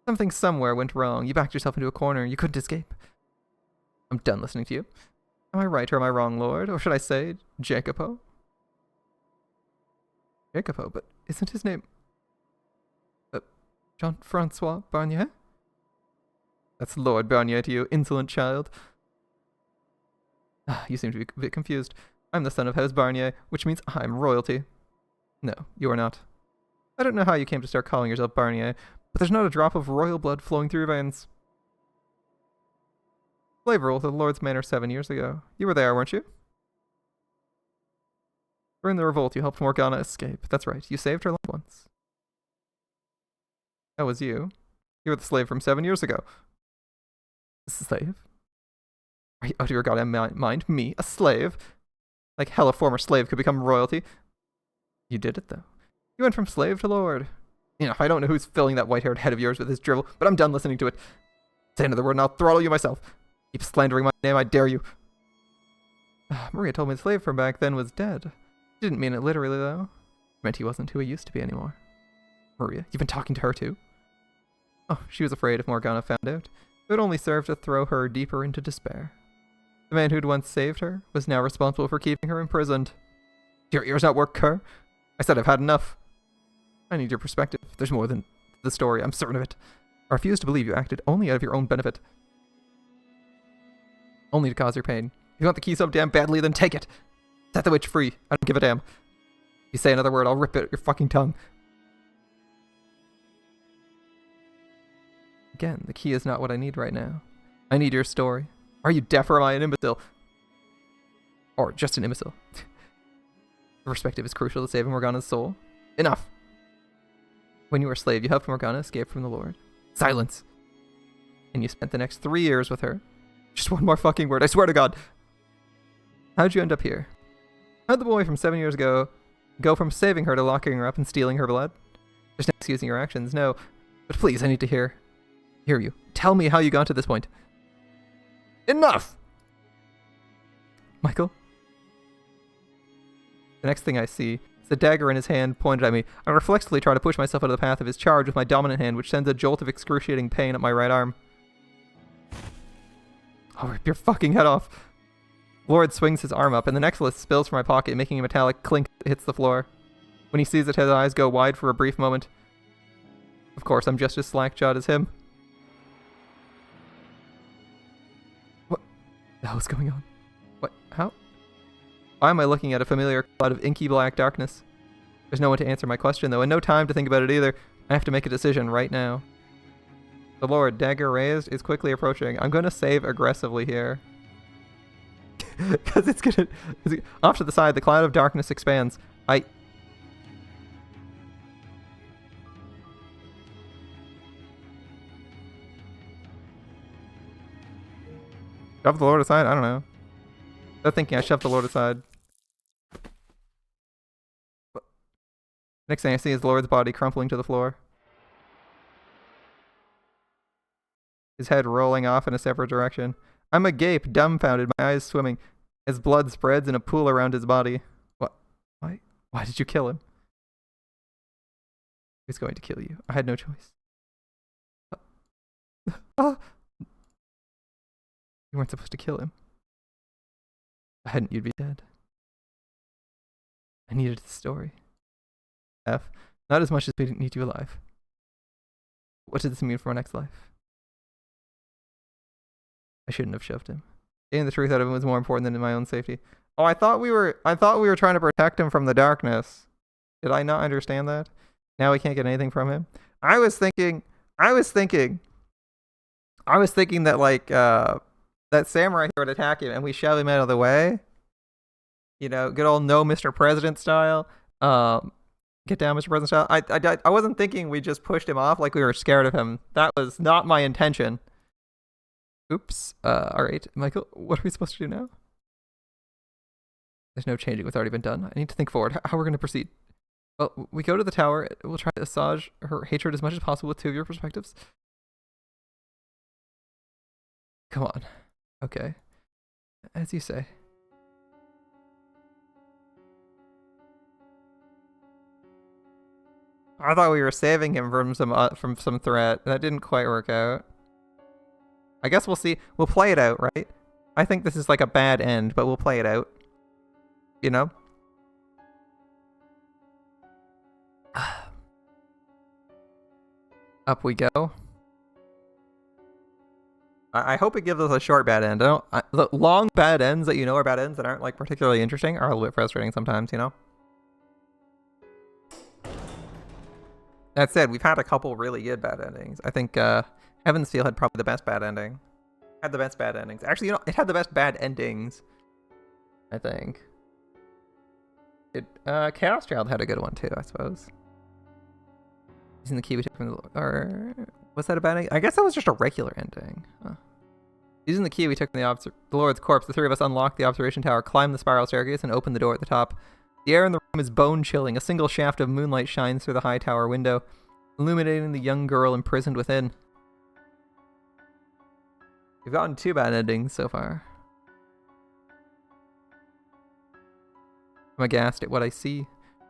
Something somewhere went wrong. You backed yourself into a corner. You couldn't escape. I'm done listening to you. Am I right or am I wrong, Lord? Or should I say, Jacopo? Jacopo, but isn't his name... Jean-Francois Barnier? That's Lord Barnier to you, insolent child. You seem to be a bit confused. I'm the son of House Barnier, which means I'm royalty. No, you are not. I don't know how you came to start calling yourself Barnier, but there's not a drop of royal blood flowing through your veins. Slave ruled at the Lord's Manor 7 years ago. You were there, weren't you? During the revolt, you helped Morgana escape. That's right, you saved her loved ones. That was you. You were the slave from 7 years ago. Slave? Are you out of your goddamn mind? Me, a slave? Like hell, a former slave could become royalty. You did it, though. You went from slave to lord. You know, I don't know who's filling that white-haired head of yours with his drivel, but I'm done listening to it. Say another word and I'll throttle you myself. Keep slandering my name, I dare you. Maria told me the slave from back then was dead. She didn't mean it literally, though. It meant he wasn't who he used to be anymore. Maria, you've been talking to her, too? Oh, she was afraid if Morgana found out, it would only serve to throw her deeper into despair. The man who'd once saved her was now responsible for keeping her imprisoned. Do your ears not work, Kerr? I said I've had enough. I need your perspective. There's more than the story, I'm certain of it. I refuse to believe you acted only out of your own benefit. Only to cause her pain. If you want the key so damn badly, then take it. Set the witch free. I don't give a damn. If you say another word, I'll rip out your fucking tongue. Again, the key is not what I need right now. I need your story. Are you deaf or am I an imbecile? Or just an imbecile? The perspective is crucial to saving Morgana's soul. Enough! When you were a slave, you helped Morgana escape from the Lord. Silence! And you spent the next 3 years with her. Just one more fucking word, I swear to God! How'd you end up here? How'd the boy from 7 years ago go from saving her to locking her up and stealing her blood? There's no excusing your actions, no. But please, I need to hear you. Tell me how you got to this point. Enough! Michael? The next thing I see is the dagger in his hand pointed at me. I reflexively try to push myself out of the path of his charge with my dominant hand, which sends a jolt of excruciating pain up my right arm. I'll rip your fucking head off. Lord swings his arm up, and the necklace spills from my pocket, making a metallic clink that hits the floor. When he sees it, his eyes go wide for a brief moment. Of course, I'm just as slack-jawed as him. What the hell is going on? What? How? Why am I looking at a familiar cloud of inky black darkness? There's no one to answer my question, though, and no time to think about it either. I have to make a decision right now. The Lord, dagger raised, is quickly approaching. I'm going to save aggressively here. Because it's gonna... Off to the side, the cloud of darkness expands. Shove the Lord aside? I don't know. I'm thinking I shoved the Lord aside. Next thing I see is the Lord's body crumpling to the floor. His head rolling off in a separate direction. I'm agape, dumbfounded, my eyes swimming. His blood spreads in a pool around his body. What? Why did you kill him? He was going to kill you. I had no choice. You weren't supposed to kill him. If I hadn't, you'd be dead. I needed the story. F. Not as much as we didn't need you alive. What does this mean for our next life? I shouldn't have shoved him. Getting the truth out of him was more important than my own safety. Oh, I thought we were trying to protect him from the darkness. Did I not understand that? Now we can't get anything from him. I was thinking that like that samurai here would attack him and we shove him out of the way. You know, good old no Mr. President style. Get down, Mr. President style. I wasn't thinking we just pushed him off like we were scared of him. That was not my intention. Oops. Alright, Michael, what are we supposed to do now? There's no changing what's already been done. I need to think forward. How we're going to proceed. Well, we go to the tower. We'll try to assuage her hatred as much as possible with 2 of your perspectives. Come on. Okay. As you say. I thought we were saving him from some threat. That didn't quite work out. I guess we'll see. We'll play it out, right? I think this is like a bad end, but we'll play it out. You know? Up we go. I hope it gives us a short bad end. The long bad ends that you know are bad ends that aren't like particularly interesting are a little bit frustrating sometimes, you know? That said, we've had a couple really good bad endings. I think Heaven's Feel had probably the best bad ending. Had the best bad endings. Actually, you know, it had the best bad endings, I think. Chaos Child had a good one too, I suppose. Using the key we took from the... Or... Was that a bad ending? I guess that was just a regular ending. Huh. Using the key we took from the Lord's corpse, the three of us unlocked the observation tower, climbed the spiral staircase, and opened the door at the top. The air in the room is bone-chilling. A single shaft of moonlight shines through the high tower window, illuminating the young girl imprisoned within. We've gotten 2 bad endings so far. I'm aghast at what I see.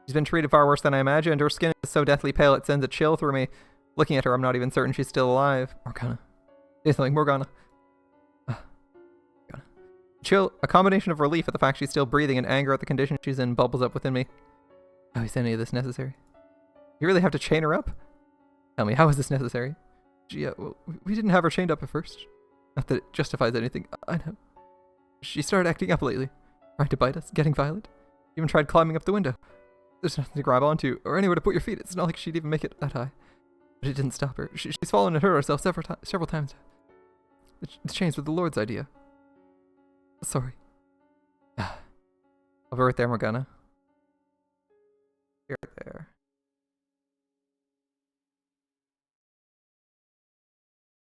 She's been treated far worse than I imagined. Her skin is so deathly pale it sends a chill through me. Looking at her, I'm not even certain she's still alive. Morgana. Say something, Morgana. Morgana. Chill, a combination of relief at the fact she's still breathing and anger at the condition she's in bubbles up within me. How is any of this necessary? You really have to chain her up? Tell me, how is this necessary? Well, we didn't have her chained up at first. Not that it justifies anything. I know. She started acting up lately. Trying to bite us, getting violent. Even tried climbing up the window. There's nothing to grab onto, or anywhere to put your feet. It's not like she'd even make it that high. But it didn't stop her. She's fallen and hurt herself several times. The chains were the Lord's idea. Sorry. I'll be right there, Morgana. Be right there.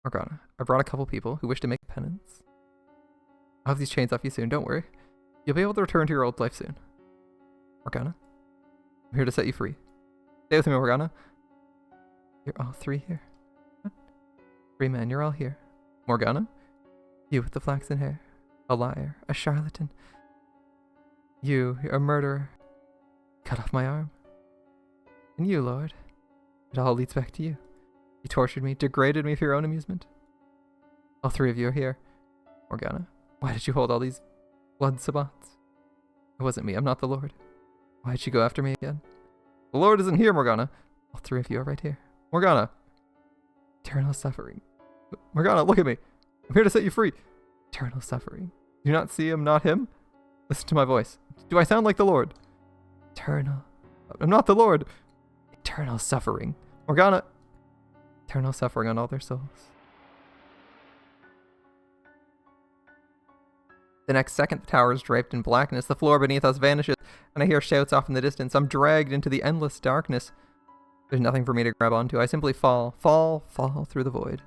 Morgana, I brought a couple people who wish to make penance. I'll have these chains off you soon, don't worry. You'll be able to return to your old life soon. Morgana, I'm here to set you free. Stay with me, Morgana. You're all 3 here. What? 3 men, you're all here. Morgana? You with the flaxen hair. A liar. A charlatan. You're a murderer. Cut off my arm. And you, Lord. It all leads back to you. You tortured me, degraded me for your own amusement. All 3 of you are here. Morgana, why did you hold all these blood sabbats? It wasn't me, I'm not the Lord. Why did you go after me again? The Lord isn't here, Morgana. All 3 of you are right here. Morgana. Eternal suffering. Morgana, look at me. I'm here to set you free. Eternal suffering. Do you not see him, not him? Listen to my voice. Do I sound like the Lord? Eternal. I'm not the Lord. Eternal suffering. Morgana. Eternal suffering on all their souls. The next second, the tower is draped in blackness. The floor beneath us vanishes, and I hear shouts off in the distance. I'm dragged into the endless darkness. There's nothing for me to grab onto. I simply fall through the void.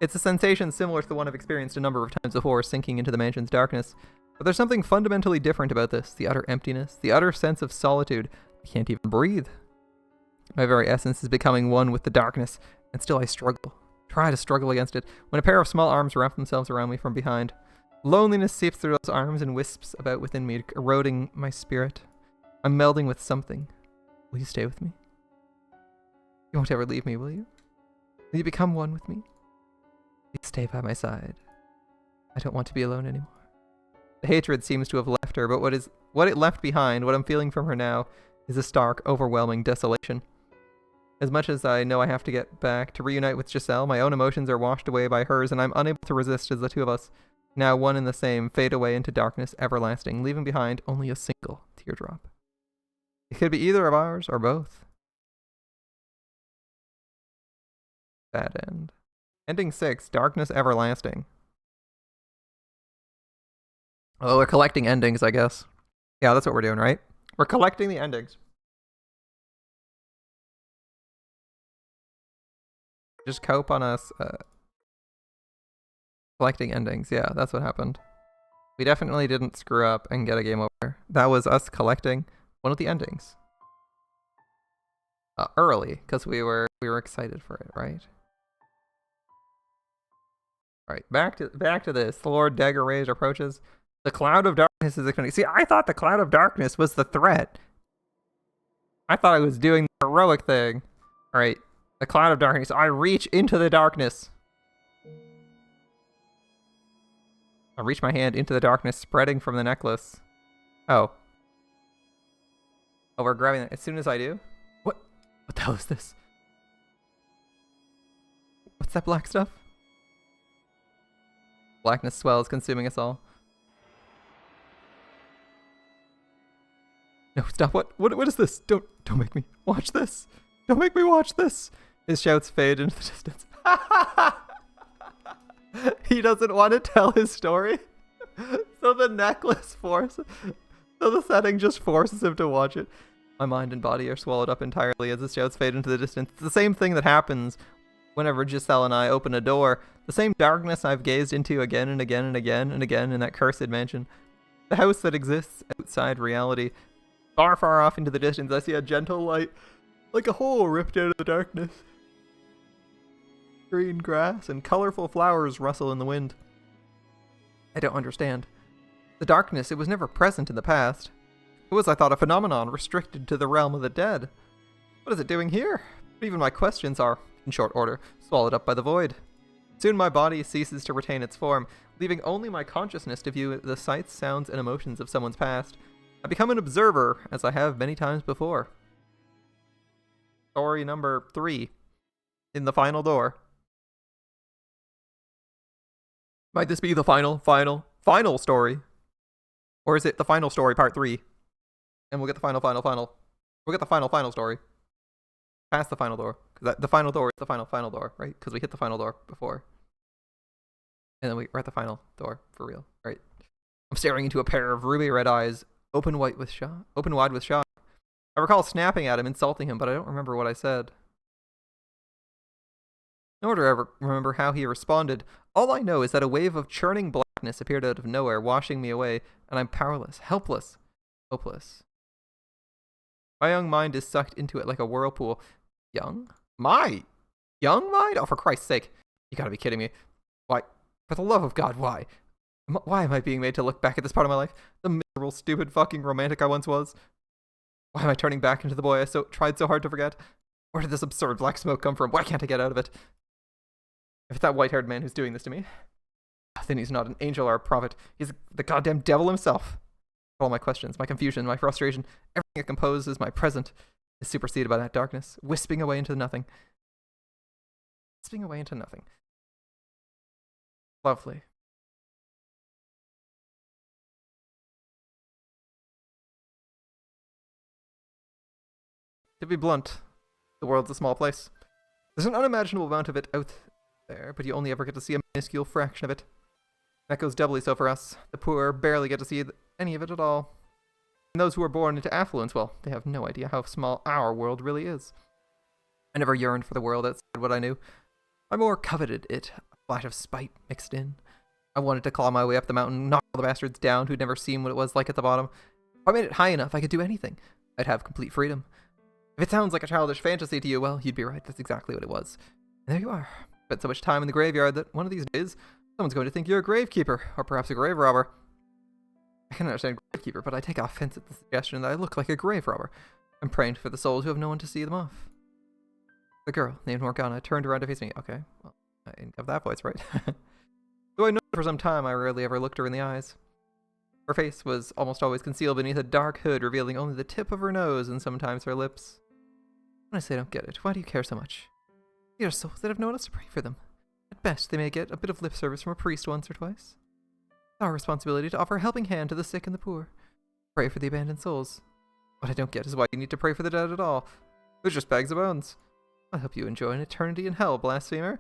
It's a sensation similar to the one I've experienced a number of times before, sinking into the mansion's darkness. But there's something fundamentally different about this. The utter emptiness, the utter sense of solitude. I can't even breathe. My very essence is becoming one with the darkness, and still I struggle. Try to struggle against it, when a pair of small arms wrap themselves around me from behind. Loneliness seeps through those arms and wisps about within me, eroding my spirit. I'm melding with something. Will you stay with me? You won't ever leave me, will you? Will you become one with me? Please stay by my side. I don't want to be alone anymore. The hatred seems to have left her, but what it left behind, what I'm feeling from her now, is a stark, overwhelming desolation. As much as I know I have to get back to reunite with Giselle, my own emotions are washed away by hers, and I'm unable to resist as the 2 of us, now one and the same, fade away into darkness everlasting, leaving behind only a single teardrop. It could be either of ours or both. Bad end. Ending 6, Darkness Everlasting. Oh, we're collecting endings, I guess. Yeah, that's what we're doing, right? We're collecting the endings. Just cope on us collecting endings. Yeah, that's what happened. We definitely didn't screw up and get a game over. That was us collecting one of the endings. Early, because we were excited for it, right? Alright, back to this. The Lord Dagger Raised approaches. The Cloud of Darkness is expanding. See, I thought the Cloud of Darkness was the threat. I thought I was doing the heroic thing. Alright, the Cloud of Darkness. I reach into the darkness. I reach my hand into the darkness, spreading from the necklace. Oh. Oh, we're grabbing it as soon as I do? What the hell is this? What's that black stuff? Blackness swells, consuming us all. No, stop. What is this? Don't make me watch this. Don't make me watch this. His shouts fade into the distance. He doesn't want to tell his story. So the setting just forces him to watch it. My mind and body are swallowed up entirely as the shouts fade into the distance. It's the same thing that happens whenever Giselle and I open a door. The same darkness I've gazed into again and again and again and again in that cursed mansion. The house that exists outside reality. Far, far off into the distance, I see a gentle light, like a hole ripped out of the darkness. Green grass and colorful flowers rustle in the wind. I don't understand. The darkness, it was never present in the past. It was, I thought, a phenomenon restricted to the realm of the dead. What is it doing here? But even my questions are, in short order, swallowed up by the void. Soon my body ceases to retain its form, leaving only my consciousness to view the sights, sounds, and emotions of someone's past. I become an observer, as I have many times before. Story number 3. In the final door. Might this be the final story? Or is it the final story part 3? And we'll get the final. We'll get the final story. Past the final door. Because the final door is the final door, right? Because we hit the final door before. And then we're at the final door, for real, right? I'm staring into a pair of ruby red eyes, open wide with shock. I recall snapping at him, insulting him, but I don't remember what I said. Nor do I ever remember how he responded. All I know is that a wave of churning blackness appeared out of nowhere, washing me away, and I'm powerless, helpless, hopeless. My young mind is sucked into it like a whirlpool. Young? My young mind? Oh, for Christ's sake. You gotta be kidding me. Why? For the love of God, why? Why am I being made to look back at this part of my life? The miserable, stupid, fucking romantic I once was? Why am I turning back into the boy I tried so hard to forget? Where did this absurd black smoke come from? Why can't I get out of it? If it's that white-haired man who's doing this to me, then he's not an angel or a prophet. He's the goddamn devil himself. All my questions, my confusion, my frustration, everything that composes my present is superseded by that darkness, wisping away into nothing. Lovely. To be blunt, the world's a small place. There's an unimaginable amount of it out there, but you only ever get to see a minuscule fraction of it. That goes doubly so for us. The poor barely get to see any of it at all. And those who are born into affluence, well, they have no idea how small our world really is. I never yearned for the world outside what I knew. I more coveted it, a flash of spite mixed in. I wanted to claw my way up the mountain, knock all the bastards down who'd never seen what it was like at the bottom. If I made it high enough, I could do anything. I'd have complete freedom. If it sounds like a childish fantasy to you, well, you'd be right. That's exactly what it was. And there you are. Spent so much time in the graveyard that one of these days, someone's going to think you're a gravekeeper, or perhaps a grave robber. I can understand gravekeeper, but I take offense at the suggestion that I look like a grave robber. I'm praying for the souls who have no one to see them off. The girl, named Morgana, turned around to face me. Okay, well, I didn't have that voice right. Though I know her for some time, I rarely ever looked her in the eyes. Her face was almost always concealed beneath a dark hood, revealing only the tip of her nose and sometimes her lips. Honestly, I don't get it. Why do you care so much? They are souls that have no one else to pray for them. At best, they may get a bit of lip service from a priest once or twice. It's our responsibility to offer a helping hand to the sick and the poor. Pray for the abandoned souls. What I don't get is why you need to pray for the dead at all. They're just bags of bones. I hope you enjoy an eternity in hell, blasphemer.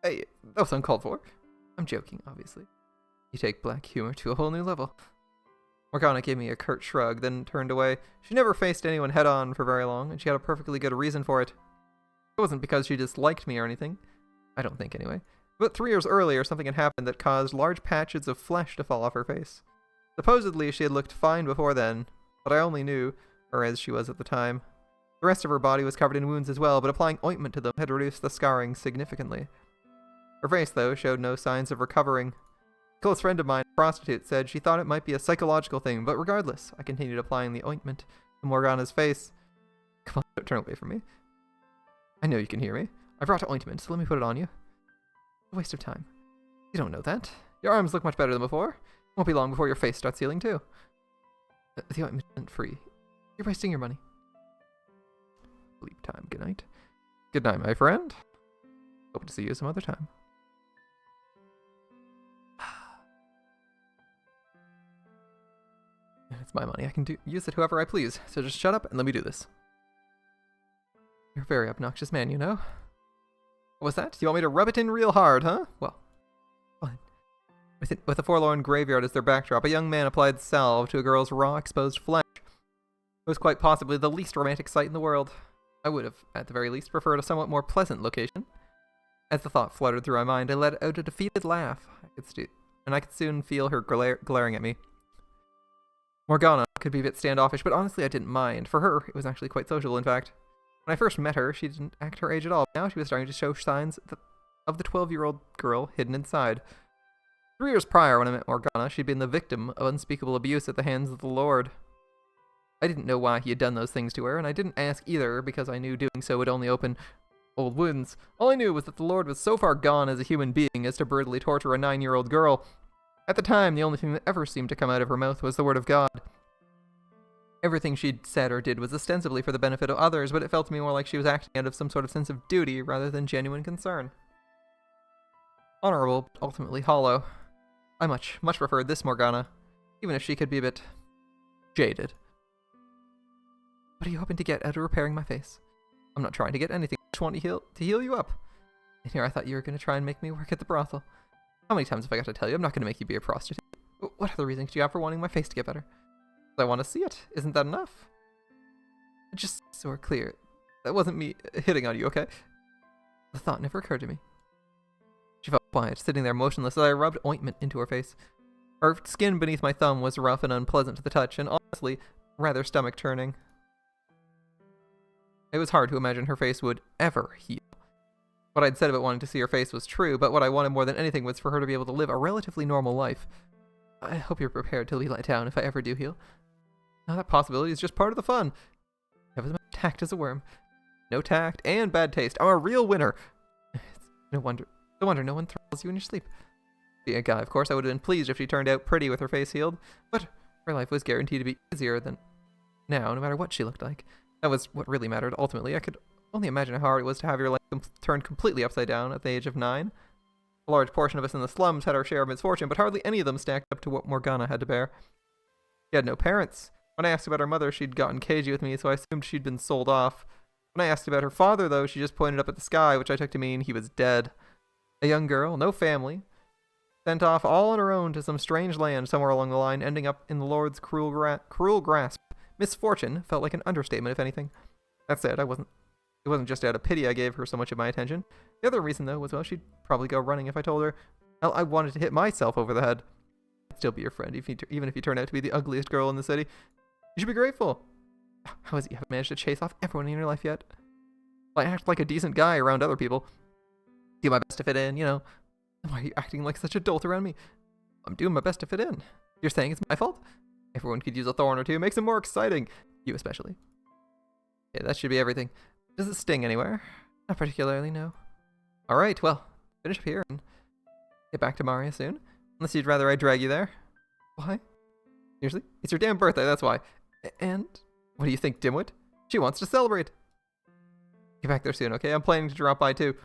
Hey, that was uncalled for. I'm joking, obviously. You take black humor to a whole new level. Morgana gave me a curt shrug, then turned away. She never faced anyone head-on for very long, and she had a perfectly good reason for it. It wasn't because she disliked me or anything. I don't think, anyway. But 3 years earlier, something had happened that caused large patches of flesh to fall off her face. Supposedly, she had looked fine before then, but I only knew her as she was at the time. The rest of her body was covered in wounds as well, but applying ointment to them had reduced the scarring significantly. Her face, though, showed no signs of recovering. A close friend of mine, a prostitute, said she thought it might be a psychological thing, but regardless, I continued applying the ointment to Morgana's face. Come on, don't turn away from me. I know you can hear me. I brought ointment, so let me put it on you. A waste of time. You don't know that. Your arms look much better than before. It won't be long before your face starts healing, too. The ointment isn't free. You're wasting your money. Sleep time. Good night. Good night, my friend. Hope to see you some other time. It's my money. I can use it however I please. So just shut up and let me do this. You're a very obnoxious man, you know. What was that? You want me to rub it in real hard, huh? Well, fine. With a forlorn graveyard as their backdrop, a young man applied salve to a girl's raw, exposed flesh. It was quite possibly the least romantic sight in the world. I would have, at the very least, preferred a somewhat more pleasant location. As the thought fluttered through my mind, I let out a defeated laugh. I could soon feel her glaring at me. Morgana could be a bit standoffish, but honestly I didn't mind. For her, it was actually quite sociable, in fact. When I first met her, she didn't act her age at all. Now she was starting to show signs of the 12-year-old girl hidden inside. 3 years prior, when I met Morgana, she'd been the victim of unspeakable abuse at the hands of the Lord. I didn't know why he had done those things to her, and I didn't ask either, because I knew doing so would only open old wounds. All I knew was that the Lord was so far gone as a human being as to brutally torture a 9-year-old girl. At the time, the only thing that ever seemed to come out of her mouth was the word of God. Everything she'd said or did was ostensibly for the benefit of others, but it felt to me more like she was acting out of some sort of sense of duty rather than genuine concern. Honorable, but ultimately hollow. I much preferred this Morgana, even if she could be a bit jaded. What are you hoping to get out of repairing my face? I'm not trying to get anything. I just want to heal you up. And here I thought you were going to try and make me work at the brothel. How many times have I got to tell you I'm not going to make you be a prostitute? What other reason could you have for wanting my face to get better? I want to see it. Isn't that enough? Just so we're clear, that wasn't me hitting on you, okay? The thought never occurred to me. She felt quiet, sitting there motionless as I rubbed ointment into her face. Her skin beneath my thumb was rough and unpleasant to the touch, and honestly, rather stomach-churning. It was hard to imagine her face would ever heal. What I'd said about wanting to see her face was true, but what I wanted more than anything was for her to be able to live a relatively normal life. I hope you're prepared to be let down if I ever do heal. Now that possibility is just part of the fun. I have as much tact as a worm. No tact and bad taste. I'm a real winner. It's no wonder no one thrills you in your sleep. Being a guy, of course, I would have been pleased if she turned out pretty with her face healed, but her life was guaranteed to be easier than now, no matter what she looked like. That was what really mattered, ultimately. I could only imagine how hard it was to have your life turned completely upside down at the age of 9. A large portion of us in the slums had our share of misfortune, but hardly any of them stacked up to what Morgana had to bear. She had no parents. When I asked about her mother, she'd gotten cagey with me, so I assumed she'd been sold off. When I asked about her father, though, she just pointed up at the sky, which I took to mean he was dead. A young girl, no family, sent off all on her own to some strange land somewhere along the line, ending up in the Lord's cruel grasp. Misfortune felt like an understatement, if anything. That said, it wasn't just out of pity I gave her so much of my attention. The other reason, though, was, well, she'd probably go running if I told her. Hell, I wanted to hit myself over the head. I'd still be your friend, even if you turned out to be the ugliest girl in the city. You should be grateful. How is it you haven't managed to chase off everyone in your life yet? Well, I act like a decent guy around other people. Do my best to fit in, you know. Why are you acting like such a dolt around me? I'm doing my best to fit in. You're saying it's my fault? Everyone could use a thorn or two. Makes it more exciting. You especially. Yeah, that should be everything. Does it sting anywhere? Not particularly, no. Alright, well, finish up here and get back to Maria soon. Unless you'd rather I drag you there. Why? Seriously? It's your damn birthday, that's why. And? What do you think, dimwit? She wants to celebrate. Get back there soon, okay? I'm planning to drop by too.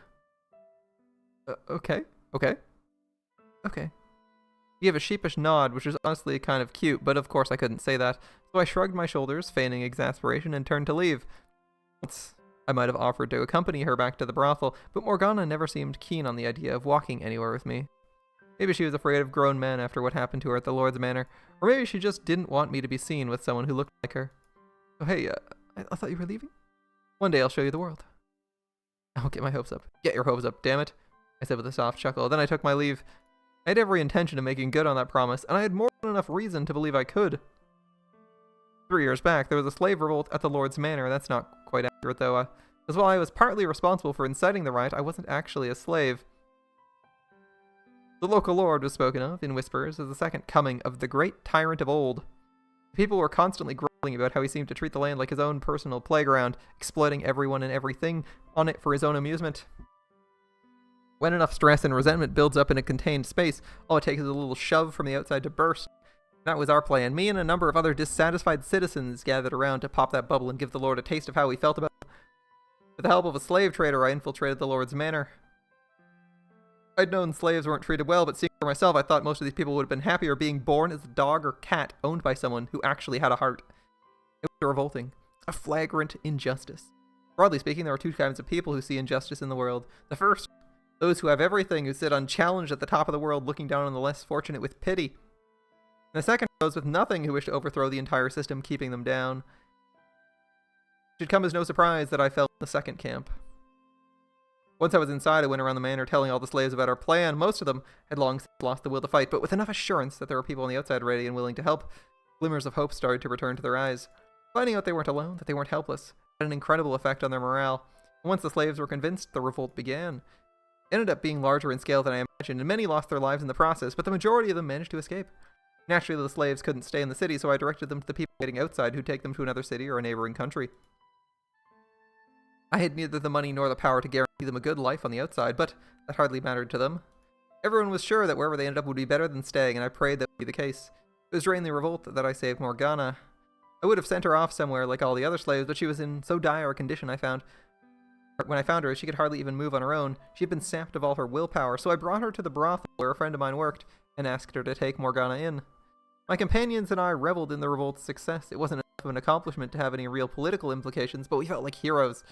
Okay. He gave a sheepish nod, which was honestly kind of cute, but of course I couldn't say that, so I shrugged my shoulders, feigning exasperation, and turned to leave. Once I might have offered to accompany her back to the brothel, but Morgana never seemed keen on the idea of walking anywhere with me. Maybe she was afraid of grown men after what happened to her at the Lord's Manor, or maybe she just didn't want me to be seen with someone who looked like her. Oh hey, I thought you were leaving? One day I'll show you the world. I won't get my hopes up. Get your hopes up, damn it, I said with a soft chuckle. Then I took my leave. I had every intention of making good on that promise, and I had more than enough reason to believe I could. 3 years back, there was a slave revolt at the Lord's Manor. That's not quite accurate, though, as while I was partly responsible for inciting the riot, I wasn't actually a slave. The local lord was spoken of, in whispers, as the second coming of the great tyrant of old. People were constantly grumbling about how he seemed to treat the land like his own personal playground, exploiting everyone and everything on it for his own amusement. When enough stress and resentment builds up in a contained space, all it takes is a little shove from the outside to burst. That was our plan. Me and a number of other dissatisfied citizens gathered around to pop that bubble and give the Lord a taste of how we felt about it. With the help of a slave trader, I infiltrated the Lord's manor. I'd known slaves weren't treated well, but seeing for myself, I thought most of these people would have been happier being born as a dog or cat owned by someone who actually had a heart. It was revolting. A flagrant injustice. Broadly speaking, there are two kinds of people who see injustice in the world. The first, those who have everything, who sit unchallenged at the top of the world looking down on the less fortunate with pity. And the second, those with nothing who wish to overthrow the entire system, keeping them down. It should come as no surprise that I fell in the second camp. Once I was inside, I went around the manor telling all the slaves about our plan. Most of them had long since lost the will to fight, but with enough assurance that there were people on the outside ready and willing to help, glimmers of hope started to return to their eyes. Finding out they weren't alone, that they weren't helpless, had an incredible effect on their morale. And once the slaves were convinced, the revolt began. It ended up being larger in scale than I imagined, and many lost their lives in the process, but the majority of them managed to escape. Naturally, the slaves couldn't stay in the city, so I directed them to the people waiting outside who'd take them to another city or a neighboring country. I had neither the money nor the power to guarantee them a good life on the outside, but that hardly mattered to them. Everyone was sure that wherever they ended up would be better than staying, and I prayed that would be the case. It was during the revolt that I saved Morgana. I would have sent her off somewhere like all the other slaves, but she was in so dire a condition when I found her, she could hardly even move on her own. She had been sapped of all her willpower, so I brought her to the brothel where a friend of mine worked, and asked her to take Morgana in. My companions and I reveled in the revolt's success. It wasn't enough of an accomplishment to have any real political implications, but we felt like heroes.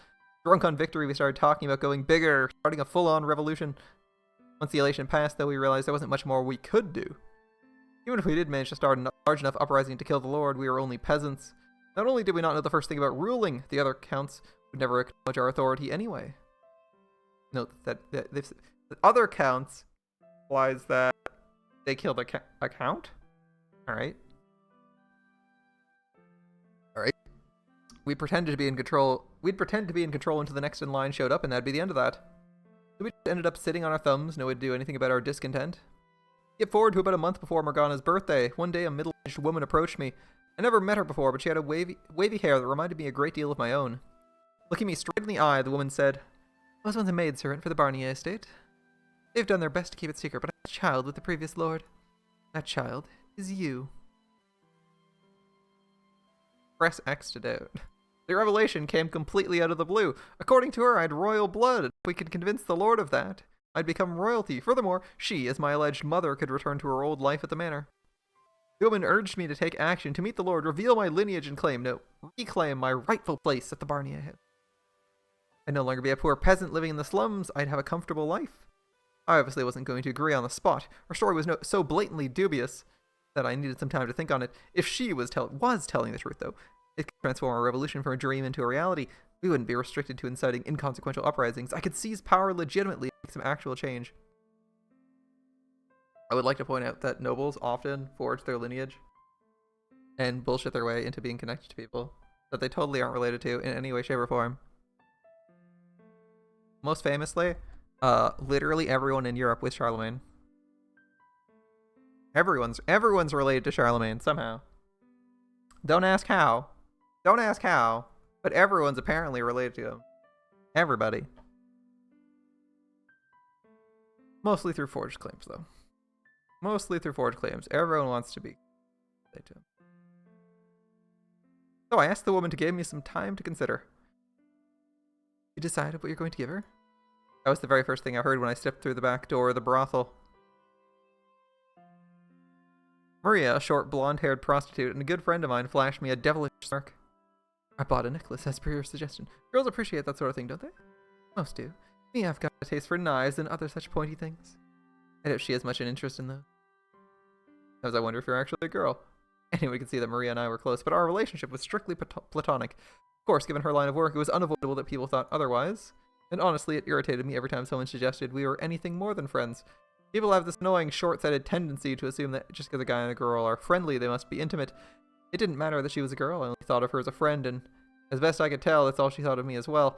Drunk on victory, we started talking about going bigger, starting a full-on revolution. Once the elation passed, though, we realized there wasn't much more we could do. Even if we did manage to start a large enough uprising to kill the Lord, we were only peasants. Not only did we not know the first thing about ruling, the other counts would never acknowledge our authority anyway. Note that the other counts implies that they killed a count? Alright. Alright. We'd pretend to be in control until the next in line showed up, and that'd be the end of that. So we just ended up sitting on our thumbs, no way to do anything about our discontent. Skip forward to about a month before Morgana's birthday. One day a middle-aged woman approached me. I never met her before, but she had a wavy hair that reminded me a great deal of my own. Looking me straight in the eye, the woman said, "I was once a maidservant for the Barnier estate. They've done their best to keep it secret, but I had a child with the previous lord. That child is you." Press X to doubt. The revelation came completely out of the blue. According to her, I had royal blood, and if we could convince the lord of that, I'd become royalty. Furthermore, she, as my alleged mother, could return to her old life at the manor. The woman urged me to take action, to meet the lord, reveal my lineage, and reclaim my rightful place at the Barnier house. I'd no longer be a poor peasant living in the slums. I'd have a comfortable life. I obviously wasn't going to agree on the spot. Her story was so blatantly dubious that I needed some time to think on it. If she was telling the truth, though, it could transform our revolution from a dream into a reality. We wouldn't be restricted to inciting inconsequential uprisings. I could seize power legitimately and make some actual change. I would like to point out that nobles often forge their lineage and bullshit their way into being connected to people that they totally aren't related to in any way, shape, or form. Most famously, literally everyone in Europe with Charlemagne. Everyone's related to Charlemagne somehow. Don't ask how. Don't ask how, but everyone's apparently related to him. Everybody. Mostly through forged claims, though. Mostly through forged claims. Everyone wants to be related to him. So I asked the woman to give me some time to consider. You decided what you're going to give her? That was the very first thing I heard when I stepped through the back door of the brothel. Maria, a short blonde-haired prostitute and a good friend of mine, flashed me a devilish smirk. I bought a necklace, as per your suggestion. Girls appreciate that sort of thing, don't they? Most do. Me, I've got a taste for knives and other such pointy things. I doubt she has much an interest in those. As I wonder if you're actually a girl. Anyone could see that Maria and I were close, but our relationship was strictly platonic. Of course, given her line of work, it was unavoidable that people thought otherwise. And honestly, it irritated me every time someone suggested we were anything more than friends. People have this annoying, short-sighted tendency to assume that just because a guy and a girl are friendly, they must be intimate. It didn't matter that she was a girl. I only thought of her as a friend, and as best I could tell, that's all she thought of me as well.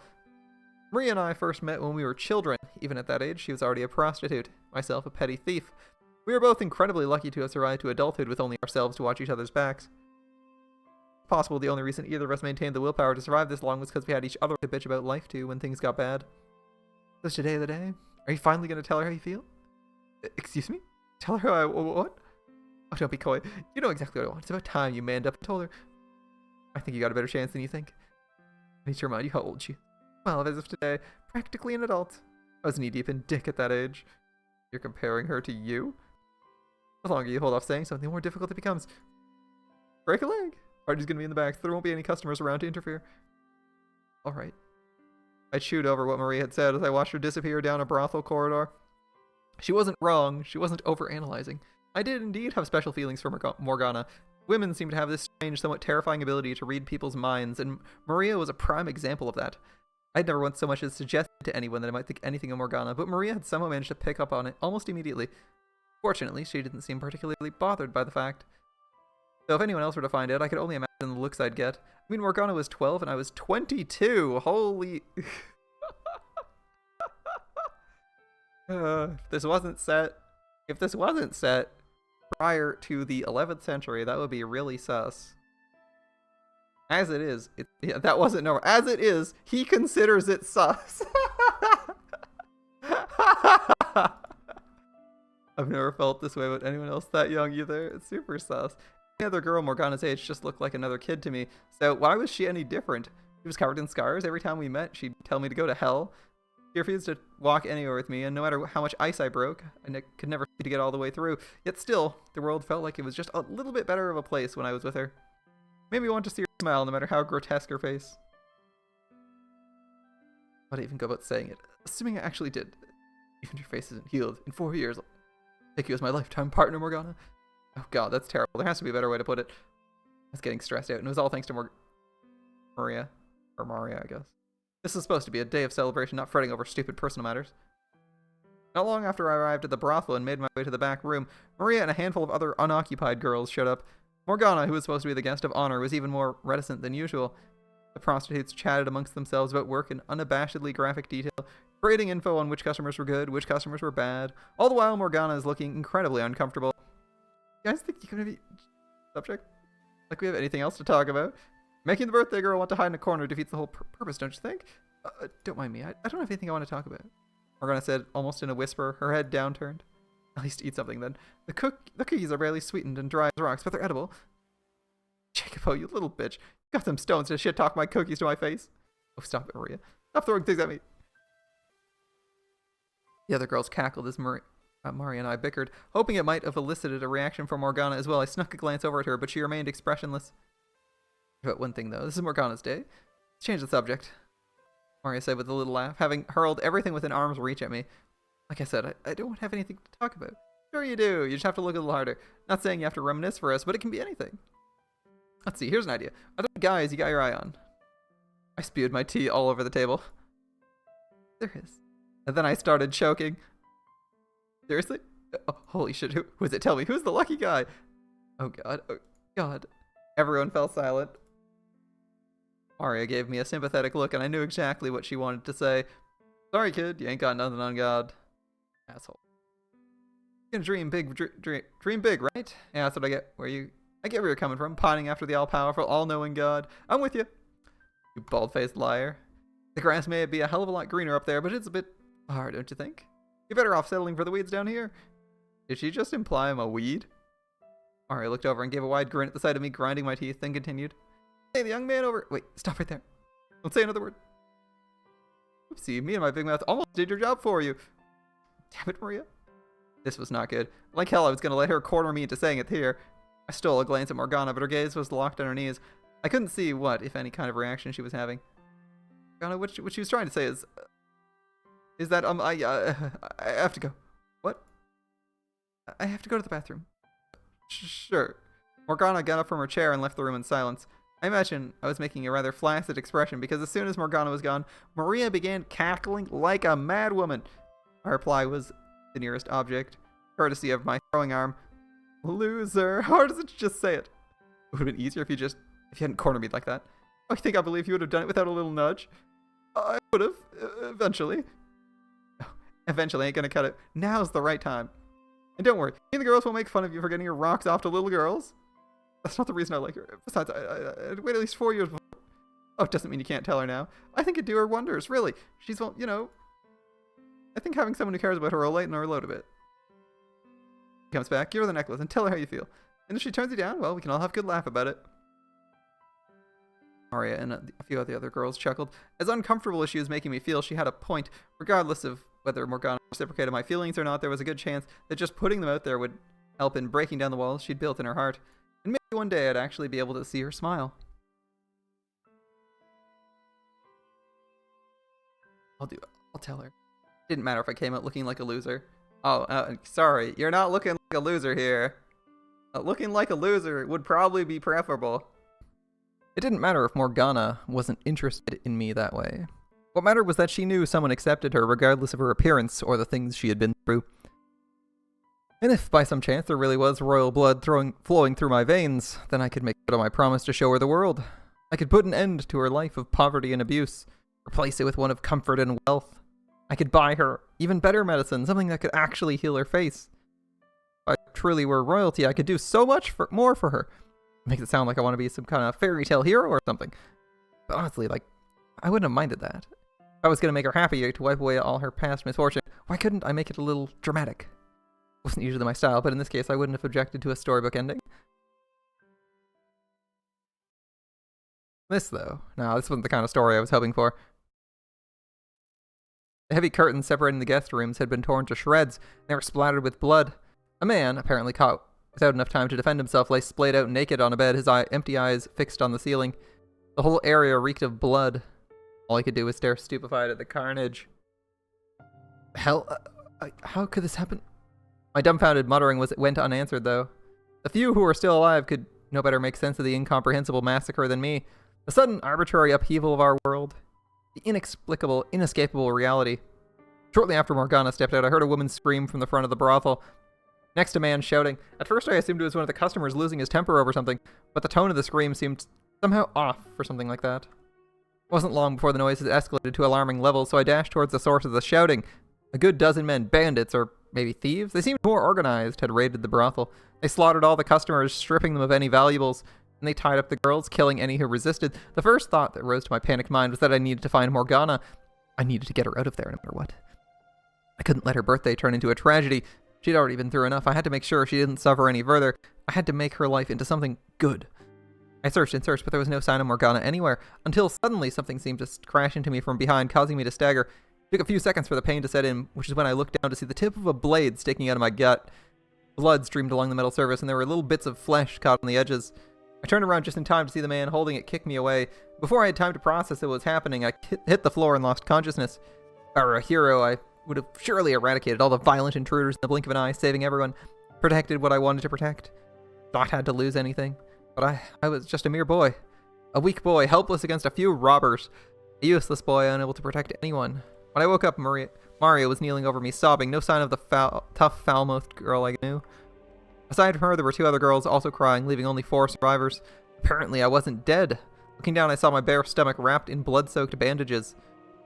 Maria and I first met when we were children. Even at that age, she was already a prostitute, myself a petty thief. We were both incredibly lucky to have survived to adulthood with only ourselves to watch each other's backs. It's possible the only reason either of us maintained the willpower to survive this long was because we had each other to bitch about life to when things got bad. So is today the day? Are you finally going to tell her how you feel? Excuse me? Tell her how what? Oh, don't be coy. You know exactly what I want. It's about time you manned up and told her. I think you got a better chance than you think. I need to remind you how old she is. Well, as of today, practically an adult. I was knee-deep in dick at that age. You're comparing her to you? The longer you hold off saying something, the more difficult it becomes. Break a leg. Party's gonna be in the back, so there won't be any customers around to interfere. Alright. I chewed over what Maria had said as I watched her disappear down a brothel corridor. She wasn't wrong. She wasn't overanalyzing. I did indeed have special feelings for Morgana. Women seem to have this strange, somewhat terrifying ability to read people's minds, and Maria was a prime example of that. I'd never once so much as suggested to anyone that I might think anything of Morgana, but Maria had somehow managed to pick up on it almost immediately. Fortunately, she didn't seem particularly bothered by the fact. So if anyone else were to find out, I could only imagine the looks I'd get. I mean, Morgana was 12 and I was 22. Holy... if this wasn't set prior to the 11th century, that would be really sus. As it is, yeah, that wasn't normal. As it is, he considers it sus. I've never felt this way about anyone else that young either. It's super sus. The other girl Morgana's age just looked like another kid to me, so why was she any different? She was covered in scars. Every time we met, she'd tell me to go to hell. She refused to walk anywhere with me, and no matter how much ice I broke, I could never see to get all the way through. Yet still, the world felt like it was just a little bit better of a place when I was with her. Made me want to see her smile, no matter how grotesque her face. How'd I even go about saying it? Assuming I actually did. Even your face isn't healed. In 4 years, I'll take you as my lifetime partner, Morgana. Oh god, that's terrible. There has to be a better way to put it. I was getting stressed out, and it was all thanks to Maria. Or Maria, I guess. This is supposed to be a day of celebration, not fretting over stupid personal matters. Not long after I arrived at the brothel and made my way to the back room, Maria and a handful of other unoccupied girls showed up. Morgana, who was supposed to be the guest of honor, was even more reticent than usual. The prostitutes chatted amongst themselves about work in unabashedly graphic detail, trading info on which customers were good, which customers were bad. All the while, Morgana is looking incredibly uncomfortable. You guys think you're gonna be subject? Like we have anything else to talk about? Making the birthday girl want to hide in a corner defeats the whole purpose, don't you think? Don't mind me. I don't have anything I want to talk about. Morgana said, almost in a whisper, her head downturned. At least eat something then. The cookies are barely sweetened and dry as rocks, but they're edible. Jacobo, you little bitch. You got them stones to shit talk my cookies to my face. Oh, stop it, Maria. Stop throwing things at me. The other girls cackled as Maria and I bickered, hoping it might have elicited a reaction from Morgana as well. I snuck a glance over at her, but she remained expressionless. About one thing, though. This is Morgana's day. Let's change the subject, Maria said with a little laugh, having hurled everything within arm's reach at me. Like I said, I don't have anything to talk about. Sure you do. You just have to look a little harder. Not saying you have to reminisce for us, but it can be anything. Let's see. Here's an idea. Are there guys you got your eye on? I spewed my tea all over the table. There is. And then I started choking. Seriously? Oh, holy shit. Who is it? Tell me. Who's the lucky guy? Oh, God. Oh, God. Everyone fell silent. Maria gave me a sympathetic look, and I knew exactly what she wanted to say. Sorry, kid. You ain't got nothing on God. Asshole. You're gonna dream big, dream big, right? Yeah, that's what I get. I get where you're coming from, pining after the all-powerful, all-knowing God. I'm with you. You bald-faced liar. The grass may be a hell of a lot greener up there, but it's a bit far, don't you think? You're better off settling for the weeds down here. Did she just imply I'm a weed? Maria looked over and gave a wide grin at the sight of me grinding my teeth, then continued. Hey, the young man over... Wait, stop right there. Don't say another word. Oopsie, me and my big mouth almost did your job for you. Damn it, Maria. This was not good. Like hell, I was going to let her corner me into saying it here. I stole a glance at Morgana, but her gaze was locked on her knees. I couldn't see what, if any, kind of reaction she was having. Morgana, what she was trying to say is that, I have to go. What? I have to go to the bathroom. Sure. Morgana got up from her chair and left the room in silence. I imagine I was making a rather flaccid expression because as soon as Morgana was gone, Maria began cackling like a madwoman. My reply was the nearest object, courtesy of my throwing arm. Loser. How does it just say it? It would have been easier if you hadn't cornered me like that. I think I believe you would have done it without a little nudge. I would have, eventually. Eventually ain't gonna cut it. Now's the right time. And don't worry, me and the girls won't make fun of you for getting your rocks off to little girls. That's not the reason I like her. Besides, I'd wait at least 4 years before. Oh, it doesn't mean you can't tell her now. I think it'd do her wonders, really. She's, well, you know... I think having someone who cares about her will lighten her load a bit. She comes back, give her the necklace, and tell her how you feel. And if she turns you down, well, we can all have a good laugh about it. Maria and a few of the other girls chuckled. As uncomfortable as she was making me feel, she had a point, regardless of whether Morgana was reciprocated my feelings or not, there was a good chance that just putting them out there would help in breaking down the walls she'd built in her heart. And maybe one day I'd actually be able to see her smile. I'll tell her. Didn't matter if I came out looking like a loser. Oh, sorry, you're not looking like a loser here. Looking like a loser would probably be preferable. It didn't matter if Morgana wasn't interested in me that way. What mattered was that she knew someone accepted her regardless of her appearance or the things she had been through. And if by some chance there really was royal blood flowing through my veins, then I could make good on my promise to show her the world. I could put an end to her life of poverty and abuse, replace it with one of comfort and wealth. I could buy her even better medicine, something that could actually heal her face. If I truly were royalty, I could do so much more for her. It makes it sound like I want to be some kind of fairy tale hero or something. But honestly, I wouldn't have minded that. If I was going to make her happy to wipe away all her past misfortune, why couldn't I make it a little dramatic? It wasn't usually my style, but in this case I wouldn't have objected to a storybook ending. This wasn't the kind of story I was hoping for. The heavy curtains separating the guest rooms had been torn to shreds, and they were splattered with blood. A man, apparently caught without enough time to defend himself, lay splayed out naked on a bed, his empty eyes fixed on the ceiling. The whole area reeked of blood. All he could do was stare stupefied at the carnage. Hell, how could this happen? My dumbfounded muttering went unanswered, though. The few who were still alive could no better make sense of the incomprehensible massacre than me. The sudden, arbitrary upheaval of our world. The inexplicable, inescapable reality. Shortly after Morgana stepped out, I heard a woman scream from the front of the brothel. Next, a man shouting. At first, I assumed it was one of the customers losing his temper over something, but the tone of the scream seemed somehow off for something like that. It wasn't long before the noises escalated to alarming levels, so I dashed towards the source of the shouting. A good dozen men, bandits, or maybe thieves? They seemed more organized, had raided the brothel. They slaughtered all the customers, stripping them of any valuables, and they tied up the girls, killing any who resisted. The first thought that rose to my panicked mind was that I needed to find Morgana. I needed to get her out of there no matter what. I couldn't let her birthday turn into a tragedy. She'd already been through enough. I had to make sure she didn't suffer any further. I had to make her life into something good. I searched and searched, but there was no sign of Morgana anywhere, until suddenly something seemed to crash into me from behind, causing me to stagger. It took a few seconds for the pain to set in, which is when I looked down to see the tip of a blade sticking out of my gut. Blood streamed along the metal surface, and there were little bits of flesh caught on the edges. I turned around just in time to see the man holding it kick me away. Before I had time to process what was happening, I hit the floor and lost consciousness. If I were a hero, I would have surely eradicated all the violent intruders in the blink of an eye, saving everyone, protected what I wanted to protect. Not had to lose anything, but I was just a mere boy. A weak boy, helpless against a few robbers. A useless boy, unable to protect anyone. When I woke up, Mario was kneeling over me, sobbing, no sign of the tough, foul-mouthed girl I knew. Aside from her, there were two other girls also crying, leaving only 4 survivors. Apparently, I wasn't dead. Looking down, I saw my bare stomach wrapped in blood-soaked bandages.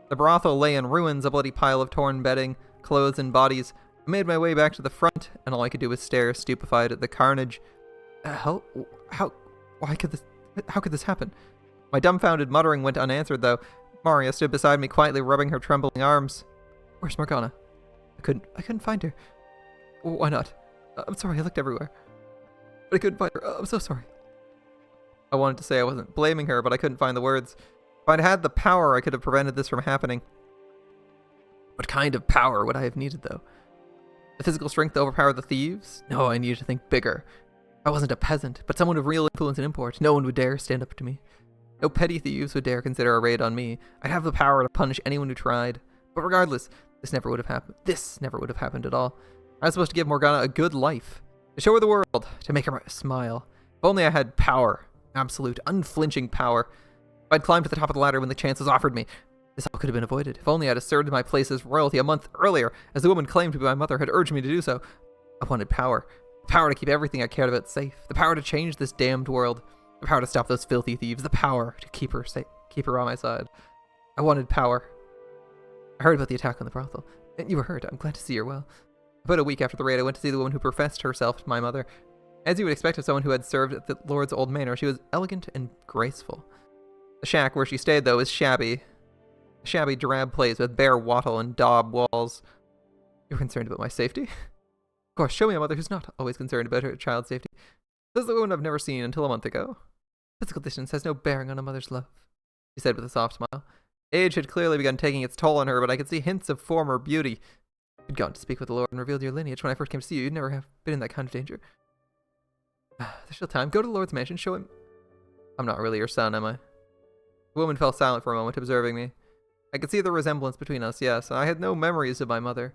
The brothel lay in ruins, a bloody pile of torn bedding, clothes, and bodies. I made my way back to the front, and all I could do was stare, stupefied at the carnage. How could this happen? My dumbfounded muttering went unanswered, though. Maria stood beside me, quietly rubbing her trembling arms. Where's Morgana? I couldn't find her. Why not? I'm sorry, I looked everywhere. But I couldn't find her. I'm so sorry. I wanted to say I wasn't blaming her, but I couldn't find the words. If I'd had the power, I could have prevented this from happening. What kind of power would I have needed, though? The physical strength to overpower the thieves? No, I needed to think bigger. I wasn't a peasant, but someone of real influence and import. No one would dare stand up to me. No petty thieves would dare consider a raid on me. I'd have the power to punish anyone who tried. But regardless, this never would have happened. This never would have happened at all. I was supposed to give Morgana a good life. To show her the world. To make her smile. If only I had power. Absolute, unflinching power. If I'd climbed to the top of the ladder when the chance was offered me. This all could have been avoided. If only I'd asserted my place as royalty a month earlier, as the woman claimed to be my mother had urged me to do so. I wanted power. The power to keep everything I cared about safe. The power to change this damned world. The power to stop those filthy thieves. The power to keep her safe. Keep her on my side. I wanted power. I heard about the attack on the brothel. You were hurt. I'm glad to see you're well. About a week after the raid, I went to see the woman who professed herself my mother. As you would expect of someone who had served at the Lord's old manor, she was elegant and graceful. The shack where she stayed, though, was shabby. A shabby, drab place with bare wattle and daub walls. You're concerned about my safety? Of course, show me a mother who's not always concerned about her child's safety. This is the woman I've never seen until a month ago. Physical distance has no bearing on a mother's love, she said with a soft smile. Age had clearly begun taking its toll on her, but I could see hints of former beauty. You'd gone to speak with the Lord and revealed your lineage when I first came to see you. You'd never have been in that kind of danger. There's still time. Go to the Lord's mansion, show him... I'm not really your son, am I? The woman fell silent for a moment, observing me. I could see the resemblance between us, yes. I had no memories of my mother.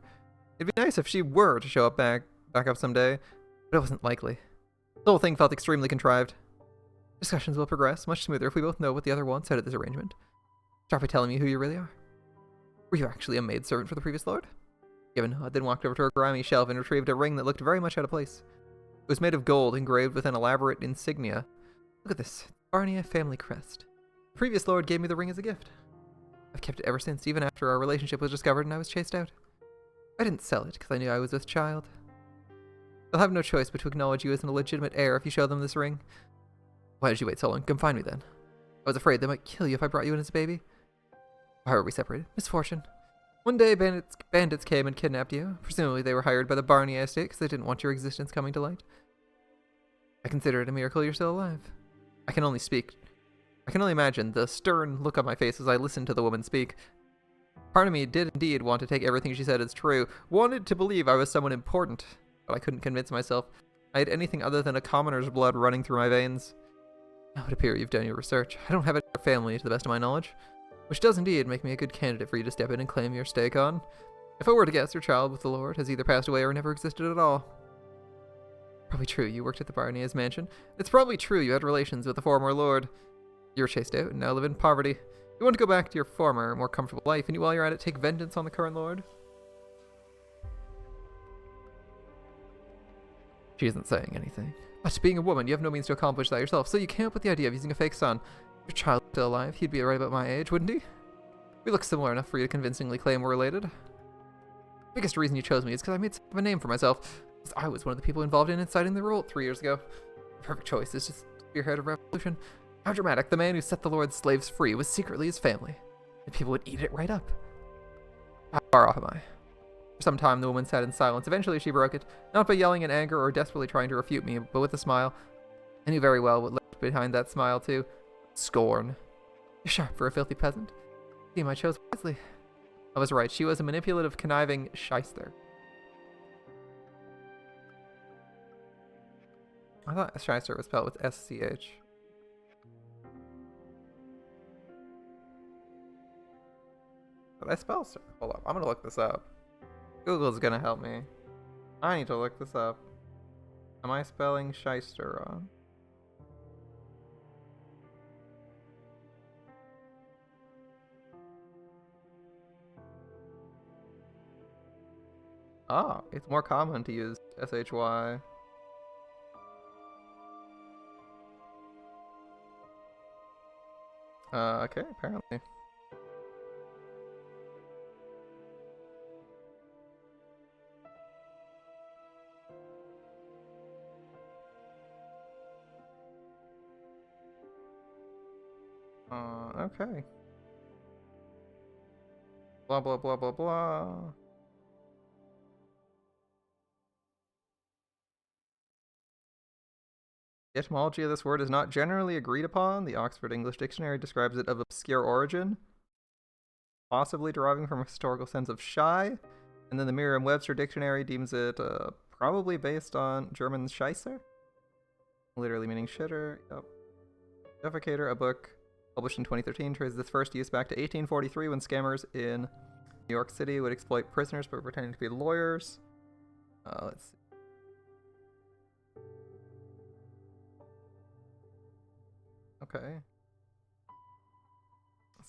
It'd be nice if she were to show up back up someday, but it wasn't likely. The whole thing felt extremely contrived. Discussions will progress much smoother if we both know what the other wants out of this arrangement. Start by telling me who you really are. Were you actually a maidservant for the previous lord? Gave a nod, then walked over to a grimy shelf and retrieved a ring that looked very much out of place. It was made of gold, engraved with an elaborate insignia. Look at this, Barnea family crest. The previous lord gave me the ring as a gift. I've kept it ever since, even after our relationship was discovered and I was chased out. I didn't sell it because I knew I was with child. They'll have no choice but to acknowledge you as an illegitimate heir if you show them this ring. Why did you wait so long? Come find me then. I was afraid they might kill you if I brought you in as a baby. Why were we separated? Misfortune. One day bandits came and kidnapped you. Presumably they were hired by the Barnea estate because they didn't want your existence coming to light. I consider it a miracle you're still alive. I can only imagine the stern look on my face as I listened to the woman speak. Part of me did indeed want to take everything she said as true, wanted to believe I was someone important, but I couldn't convince myself I had anything other than a commoner's blood running through my veins. Now it would appear you've done your research. I don't have a family to the best of my knowledge, which does indeed make me a good candidate for you to step in and claim your stake on. If I were to guess, your child with the Lord has either passed away or never existed at all. Probably true, you worked at the Barnea's mansion. It's probably true you had relations with the former Lord. You were chased out and now live in poverty. You want to go back to your former, more comfortable life, and while you're at it, take vengeance on the current Lord? She isn't saying anything. But being a woman, you have no means to accomplish that yourself, so you came up with the idea of using a fake son. If your child was still alive, he'd be right about my age, wouldn't he? We look similar enough for you to convincingly claim we're related. The biggest reason you chose me is because I made a name for myself, because I was one of the people involved in inciting the revolt 3 years ago. The perfect choice is just spearhead a revolution. How dramatic, the man who set the Lord's slaves free was secretly his family, and people would eat it right up. How far off am I? For some time the woman sat in silence. Eventually she broke it, not by yelling in anger or desperately trying to refute me, but with a smile. I knew very well what lay behind that smile too. Scorn. You're sharp for a filthy peasant. Team, I chose wisely. I was right, she was a manipulative, conniving shyster. I thought shyster was spelled with S-C-H. Did I spell? Hold up, I'm gonna look this up. Google's gonna help me. I need to look this up. Am I spelling shyster wrong? Oh, it's more common to use S-H-Y. Okay, apparently. Okay. Blah, blah, blah, blah, blah. The etymology of this word is not generally agreed upon. The Oxford English Dictionary describes it of obscure origin, possibly deriving from a historical sense of shy, and then the Merriam-Webster Dictionary deems it probably based on German Scheisser, literally meaning shitter. Yep. Defecator, a book published in 2013, traces its first use back to 1843 when scammers in New York City would exploit prisoners by pretending to be lawyers. Let's see. Okay.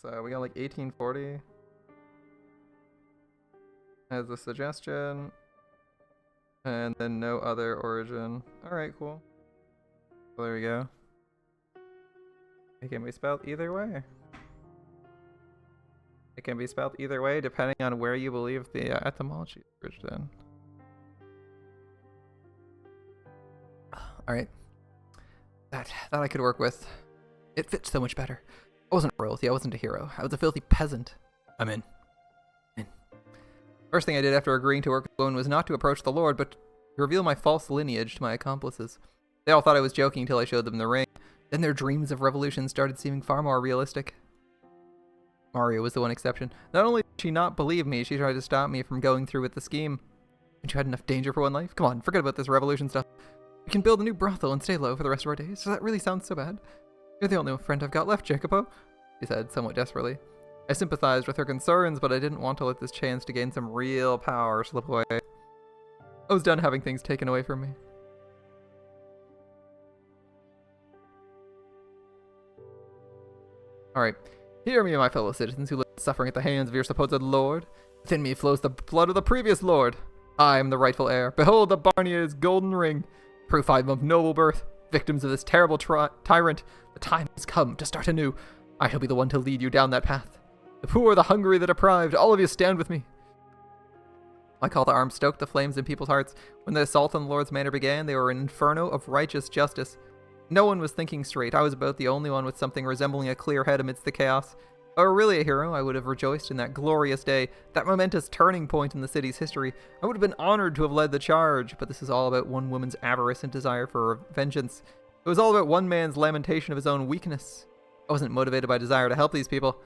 So we got like 1840 as a suggestion, and then no other origin. Alright, cool. So there we go. It can be spelled either way. It can be spelled either way depending on where you believe the etymology is originated in. Alright. That I could work with. It fits so much better. I wasn't royalty, I wasn't a hero. I was a filthy peasant. I'm in. First thing I did after agreeing to work alone was not to approach the Lord, but to reveal my false lineage to my accomplices. They all thought I was joking until I showed them the ring. Then their dreams of revolution started seeming far more realistic. Mario was the one exception. Not only did she not believe me, she tried to stop me from going through with the scheme. And you had enough danger for one life? Come on, forget about this revolution stuff. We can build a new brothel and stay low for the rest of our days. Does that really sound so bad? You're the only friend I've got left, Jacopo, she said, somewhat desperately. I sympathized with her concerns, but I didn't want to let this chance to gain some real power slip away. I was done having things taken away from me. Alright, hear me, my fellow citizens who live suffering at the hands of your supposed lord. Within me flows the blood of the previous lord. I am the rightful heir. Behold the Barnier's golden ring. Proof I am of noble birth. Victims of this terrible tyrant, the time has come to start anew. I shall be the one to lead you down that path. The poor, the hungry, the deprived, all of you stand with me. My call to arms stoked the flames in people's hearts. When the assault on the Lord's manor began, they were an inferno of righteous justice. No one was thinking straight. I was about the only one with something resembling a clear head amidst the chaos. If I were really a hero, I would have rejoiced in that glorious day, that momentous turning point in the city's history. I would have been honored to have led the charge, but this is all about one woman's avarice and desire for vengeance. It was all about one man's lamentation of his own weakness. I wasn't motivated by desire to help these people.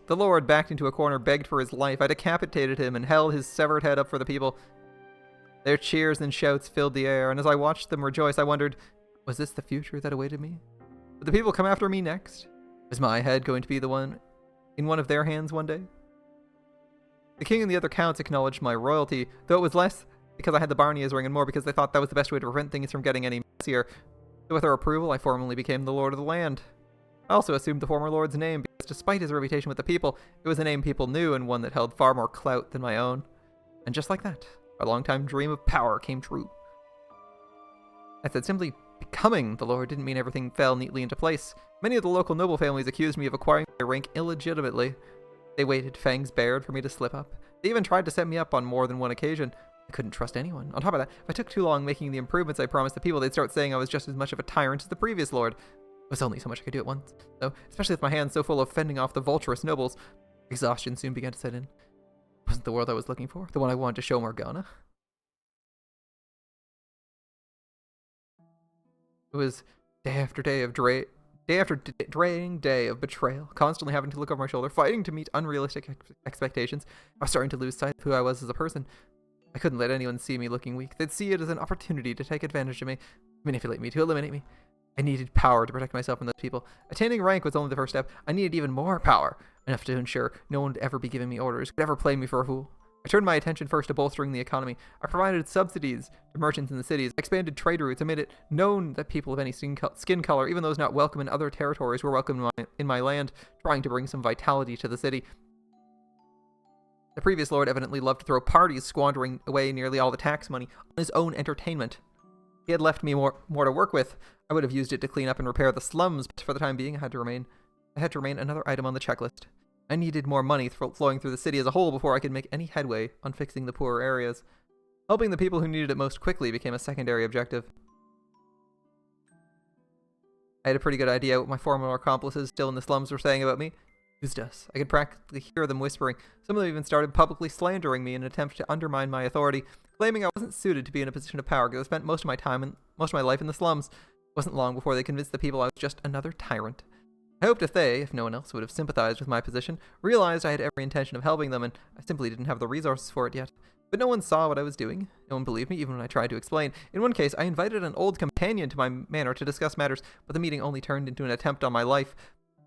The Lord backed into a corner, begged for his life. I decapitated him and held his severed head up for the people. Their cheers and shouts filled the air, and as I watched them rejoice, I wondered, was this the future that awaited me? Would the people come after me next? Was my head going to be the one in one of their hands one day? The king and the other counts acknowledged my royalty, though it was less because I had the Barnier's ring and more because they thought that was the best way to prevent things from getting any messier. So with their approval, I formally became the lord of the land. I also assumed the former lord's name because despite his reputation with the people, it was a name people knew and one that held far more clout than my own. And just like that, my longtime dream of power came true. I said simply becoming the lord didn't mean everything fell neatly into place. Many of the local noble families accused me of acquiring my rank illegitimately. They waited, fangs bared, for me to slip up. They even tried to set me up on more than one occasion. I couldn't trust anyone. On top of that, if I took too long making the improvements I promised the people, they'd start saying I was just as much of a tyrant as the previous lord. There was only so much I could do at once, though, especially with my hands so full of fending off the vulturous nobles. Exhaustion soon began to set in. It wasn't the world I was looking for, the one I wanted to show Morgana. It was day after day of draining day of betrayal, constantly having to look over my shoulder, fighting to meet unrealistic expectations. I was starting to lose sight of who I was as a person. I couldn't let anyone see me looking weak. They'd see it as an opportunity to take advantage of me, manipulate me, to eliminate me. I needed power to protect myself from those people. Attaining rank was only the first step. I needed even more power, enough to ensure no one would ever be giving me orders, could ever play me for a fool. I turned my attention first to bolstering the economy. I provided subsidies to merchants in the cities, expanded trade routes, and made it known that people of any skin color, even those not welcome in other territories, were welcome in my land, trying to bring some vitality to the city. The previous lord evidently loved to throw parties, squandering away nearly all the tax money on his own entertainment. He had left me more to work with. I would have used it to clean up and repair the slums, but for the time being, I had to remain another item on the checklist. I needed more money flowing through the city as a whole before I could make any headway on fixing the poorer areas. Helping the people who needed it most quickly became a secondary objective. I had a pretty good idea what my former accomplices still in the slums were saying about me. Used us. I could practically hear them whispering. Some of them even started publicly slandering me in an attempt to undermine my authority, claiming I wasn't suited to be in a position of power because I spent most of my life in the slums. It wasn't long before they convinced the people I was just another tyrant. I hoped if no one else would have sympathized with my position, realized I had every intention of helping them, and I simply didn't have the resources for it yet. But no one saw what I was doing. No one believed me, even when I tried to explain. In one case, I invited an old companion to my manor to discuss matters, but the meeting only turned into an attempt on my life.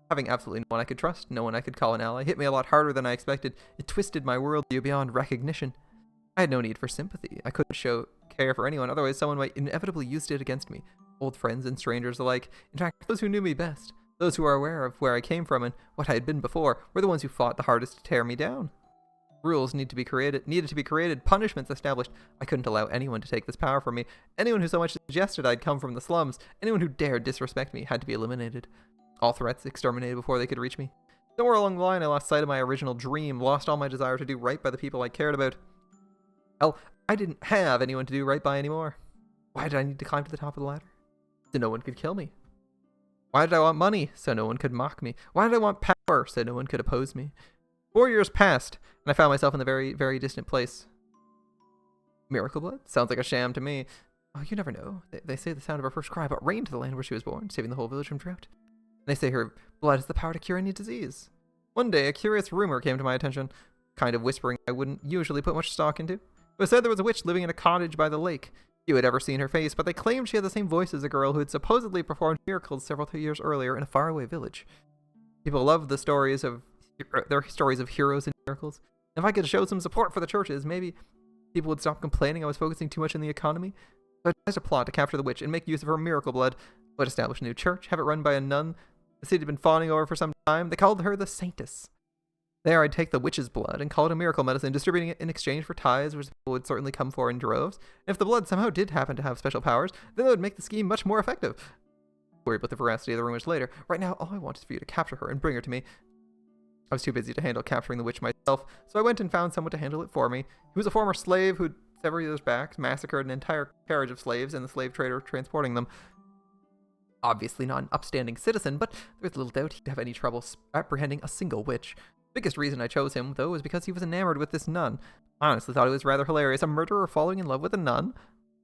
Having absolutely no one I could trust, no one I could call an ally, hit me a lot harder than I expected. It twisted my worldview beyond recognition. I had no need for sympathy. I couldn't show care for anyone, otherwise someone might inevitably use it against me. Old friends and strangers alike. In fact, those who knew me best. Those who were aware of where I came from and what I had been before were the ones who fought the hardest to tear me down. Rules needed to be created, punishments established. I couldn't allow anyone to take this power from me. Anyone who so much suggested I'd come from the slums, anyone who dared disrespect me, had to be eliminated. All threats exterminated before they could reach me. Somewhere along the line, I lost sight of my original dream, lost all my desire to do right by the people I cared about. Hell, I didn't have anyone to do right by anymore. Why did I need to climb to the top of the ladder? So no one could kill me. Why did I want money? So no one could mock me. Why did I want power? So no one could oppose me. 4 years passed, and I found myself in a very, very distant place. Miracle blood? Sounds like a sham to me. Oh, you never know. They say the sound of her first cry brought rain to the land where she was born, saving the whole village from drought. They say her blood has the power to cure any disease. One day, a curious rumor came to my attention, kind of whispering I wouldn't usually put much stock into. It was said there was a witch living in a cottage by the lake. Few had ever seen her face, but they claimed she had the same voice as a girl who had supposedly performed miracles several years earlier in a faraway village. People loved the stories of their stories of heroes and miracles. If I could show some support for the churches, maybe people would stop complaining I was focusing too much on the economy. So I devised a plot to capture the witch and make use of her miracle blood. I would establish a new church, have it run by a nun the city had been fawning over for some time. They called her the Saintess. There I'd take the witch's blood and call it a miracle medicine, distributing it in exchange for tithes, which people would certainly come for in droves. And if the blood somehow did happen to have special powers, then it would make the scheme much more effective. Worry about the veracity of the rumors later. Right now, all I want is for you to capture her and bring her to me. I was too busy to handle capturing the witch myself, so I went and found someone to handle it for me. He was a former slave who'd several years back massacred an entire carriage of slaves and the slave trader transporting them. Obviously not an upstanding citizen, but there's little doubt he'd have any trouble apprehending a single witch. The biggest reason I chose him, though, was because he was enamored with this nun. I honestly thought it was rather hilarious, a murderer falling in love with a nun.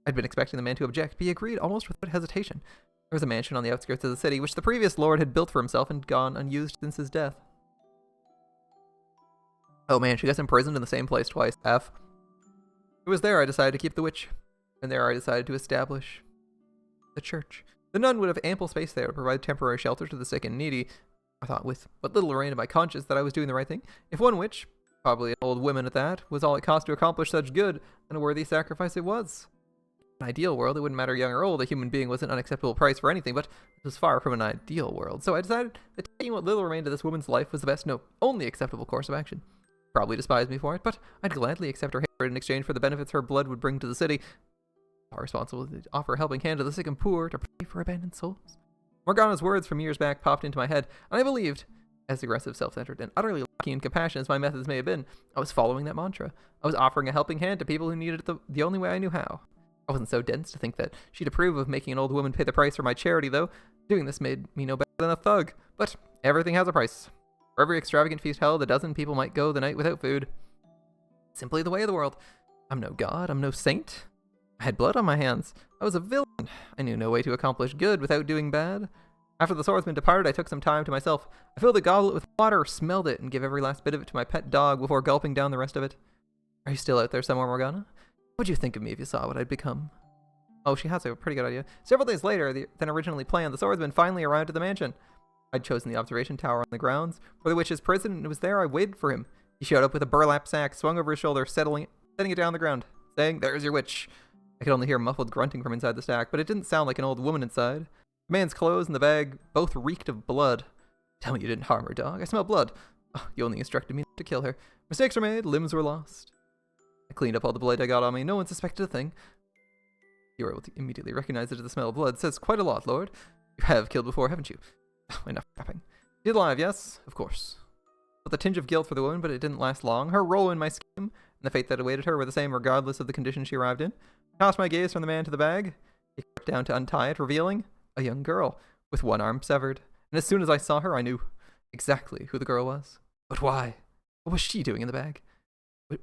I'd been expecting the man to object, but he agreed almost without hesitation. There was a mansion on the outskirts of the city, which the previous lord had built for himself and gone unused since his death. Oh man, she gets imprisoned in the same place twice. F. It was there I decided to keep the witch, and there I decided to establish the church. The nun would have ample space there to provide temporary shelter to the sick and needy. I thought with but little rein in my conscience that I was doing the right thing. If one witch, probably an old woman at that, was all it cost to accomplish such good, then a worthy sacrifice it was. In an ideal world, it wouldn't matter young or old, a human being was an unacceptable price for anything, but it was far from an ideal world, so I decided that taking what little remained of this woman's life was the best, no, only acceptable course of action. Probably despised me for it, but I'd gladly accept her hatred in exchange for the benefits her blood would bring to the city. Our responsibility to offer a helping hand to the sick and poor, to pray for abandoned souls. Morgana's words from years back popped into my head, and I believed, as aggressive, self-centered, and utterly lacking in compassion as my methods may have been, I was following that mantra. I was offering a helping hand to people who needed it the only way I knew how. I wasn't so dense to think that she'd approve of making an old woman pay the price for my charity, though. Doing this made me no better than a thug. But everything has a price. For every extravagant feast held, a dozen people might go the night without food. Simply the way of the world. I'm no god, I'm no saint. I had blood on my hands. I was a villain. I knew no way to accomplish good without doing bad. After the swordsman departed, I took some time to myself. I filled a goblet with water, smelled it, and gave every last bit of it to my pet dog before gulping down the rest of it. Are you still out there somewhere, Morgana? What would you think of me if you saw what I'd become? Oh, she has a pretty good idea. Several days later than originally planned, the swordsman finally arrived at the mansion. I'd chosen the observation tower on the grounds for the witch's prison, and it was there I waited for him. He showed up with a burlap sack, swung over his shoulder, setting it down on the ground, saying, "There's your witch." I could only hear muffled grunting from inside the stack, but it didn't sound like an old woman inside. The man's clothes and the bag both reeked of blood. Tell me you didn't harm her, dog. I smell blood. Oh, you only instructed me not to kill her. Mistakes were made, limbs were lost. I cleaned up all the blood I got on me. No one suspected a thing. You were able to immediately recognize it as the smell of blood. It says quite a lot, Lord. You have killed before, haven't you? Oh, enough rapping. She's alive, yes? Of course. With a tinge of guilt for the woman, but it didn't last long. Her role in my scheme and the fate that awaited her were the same regardless of the condition she arrived in. I tossed my gaze from the man to the bag. He crept down to untie it, revealing a young girl with one arm severed. And as soon as I saw her, I knew exactly who the girl was. But why? What was she doing in the bag?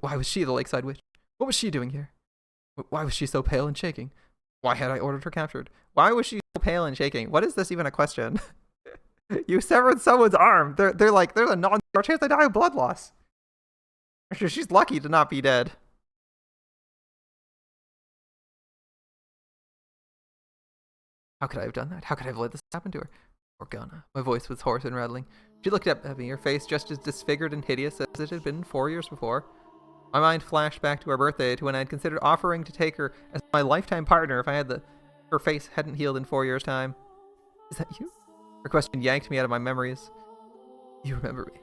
Why was she the lakeside witch? What was she doing here? Why was she so pale and shaking? Why had I ordered her captured? Why was she so pale and shaking? What is this even a question? You severed someone's arm. They're like, there's a non-zero chance they die of blood loss. She's lucky to not be dead. How could I have done that? How could I have let this happen to her? Morgana. My voice was hoarse and rattling. She looked up at me, her face just as disfigured and hideous as it had been 4 years before. My mind flashed back to her birthday, to when I had considered offering to take her as my lifetime partner if I had her face hadn't healed in 4 years' time. Is that you? Her question yanked me out of my memories. You remember me?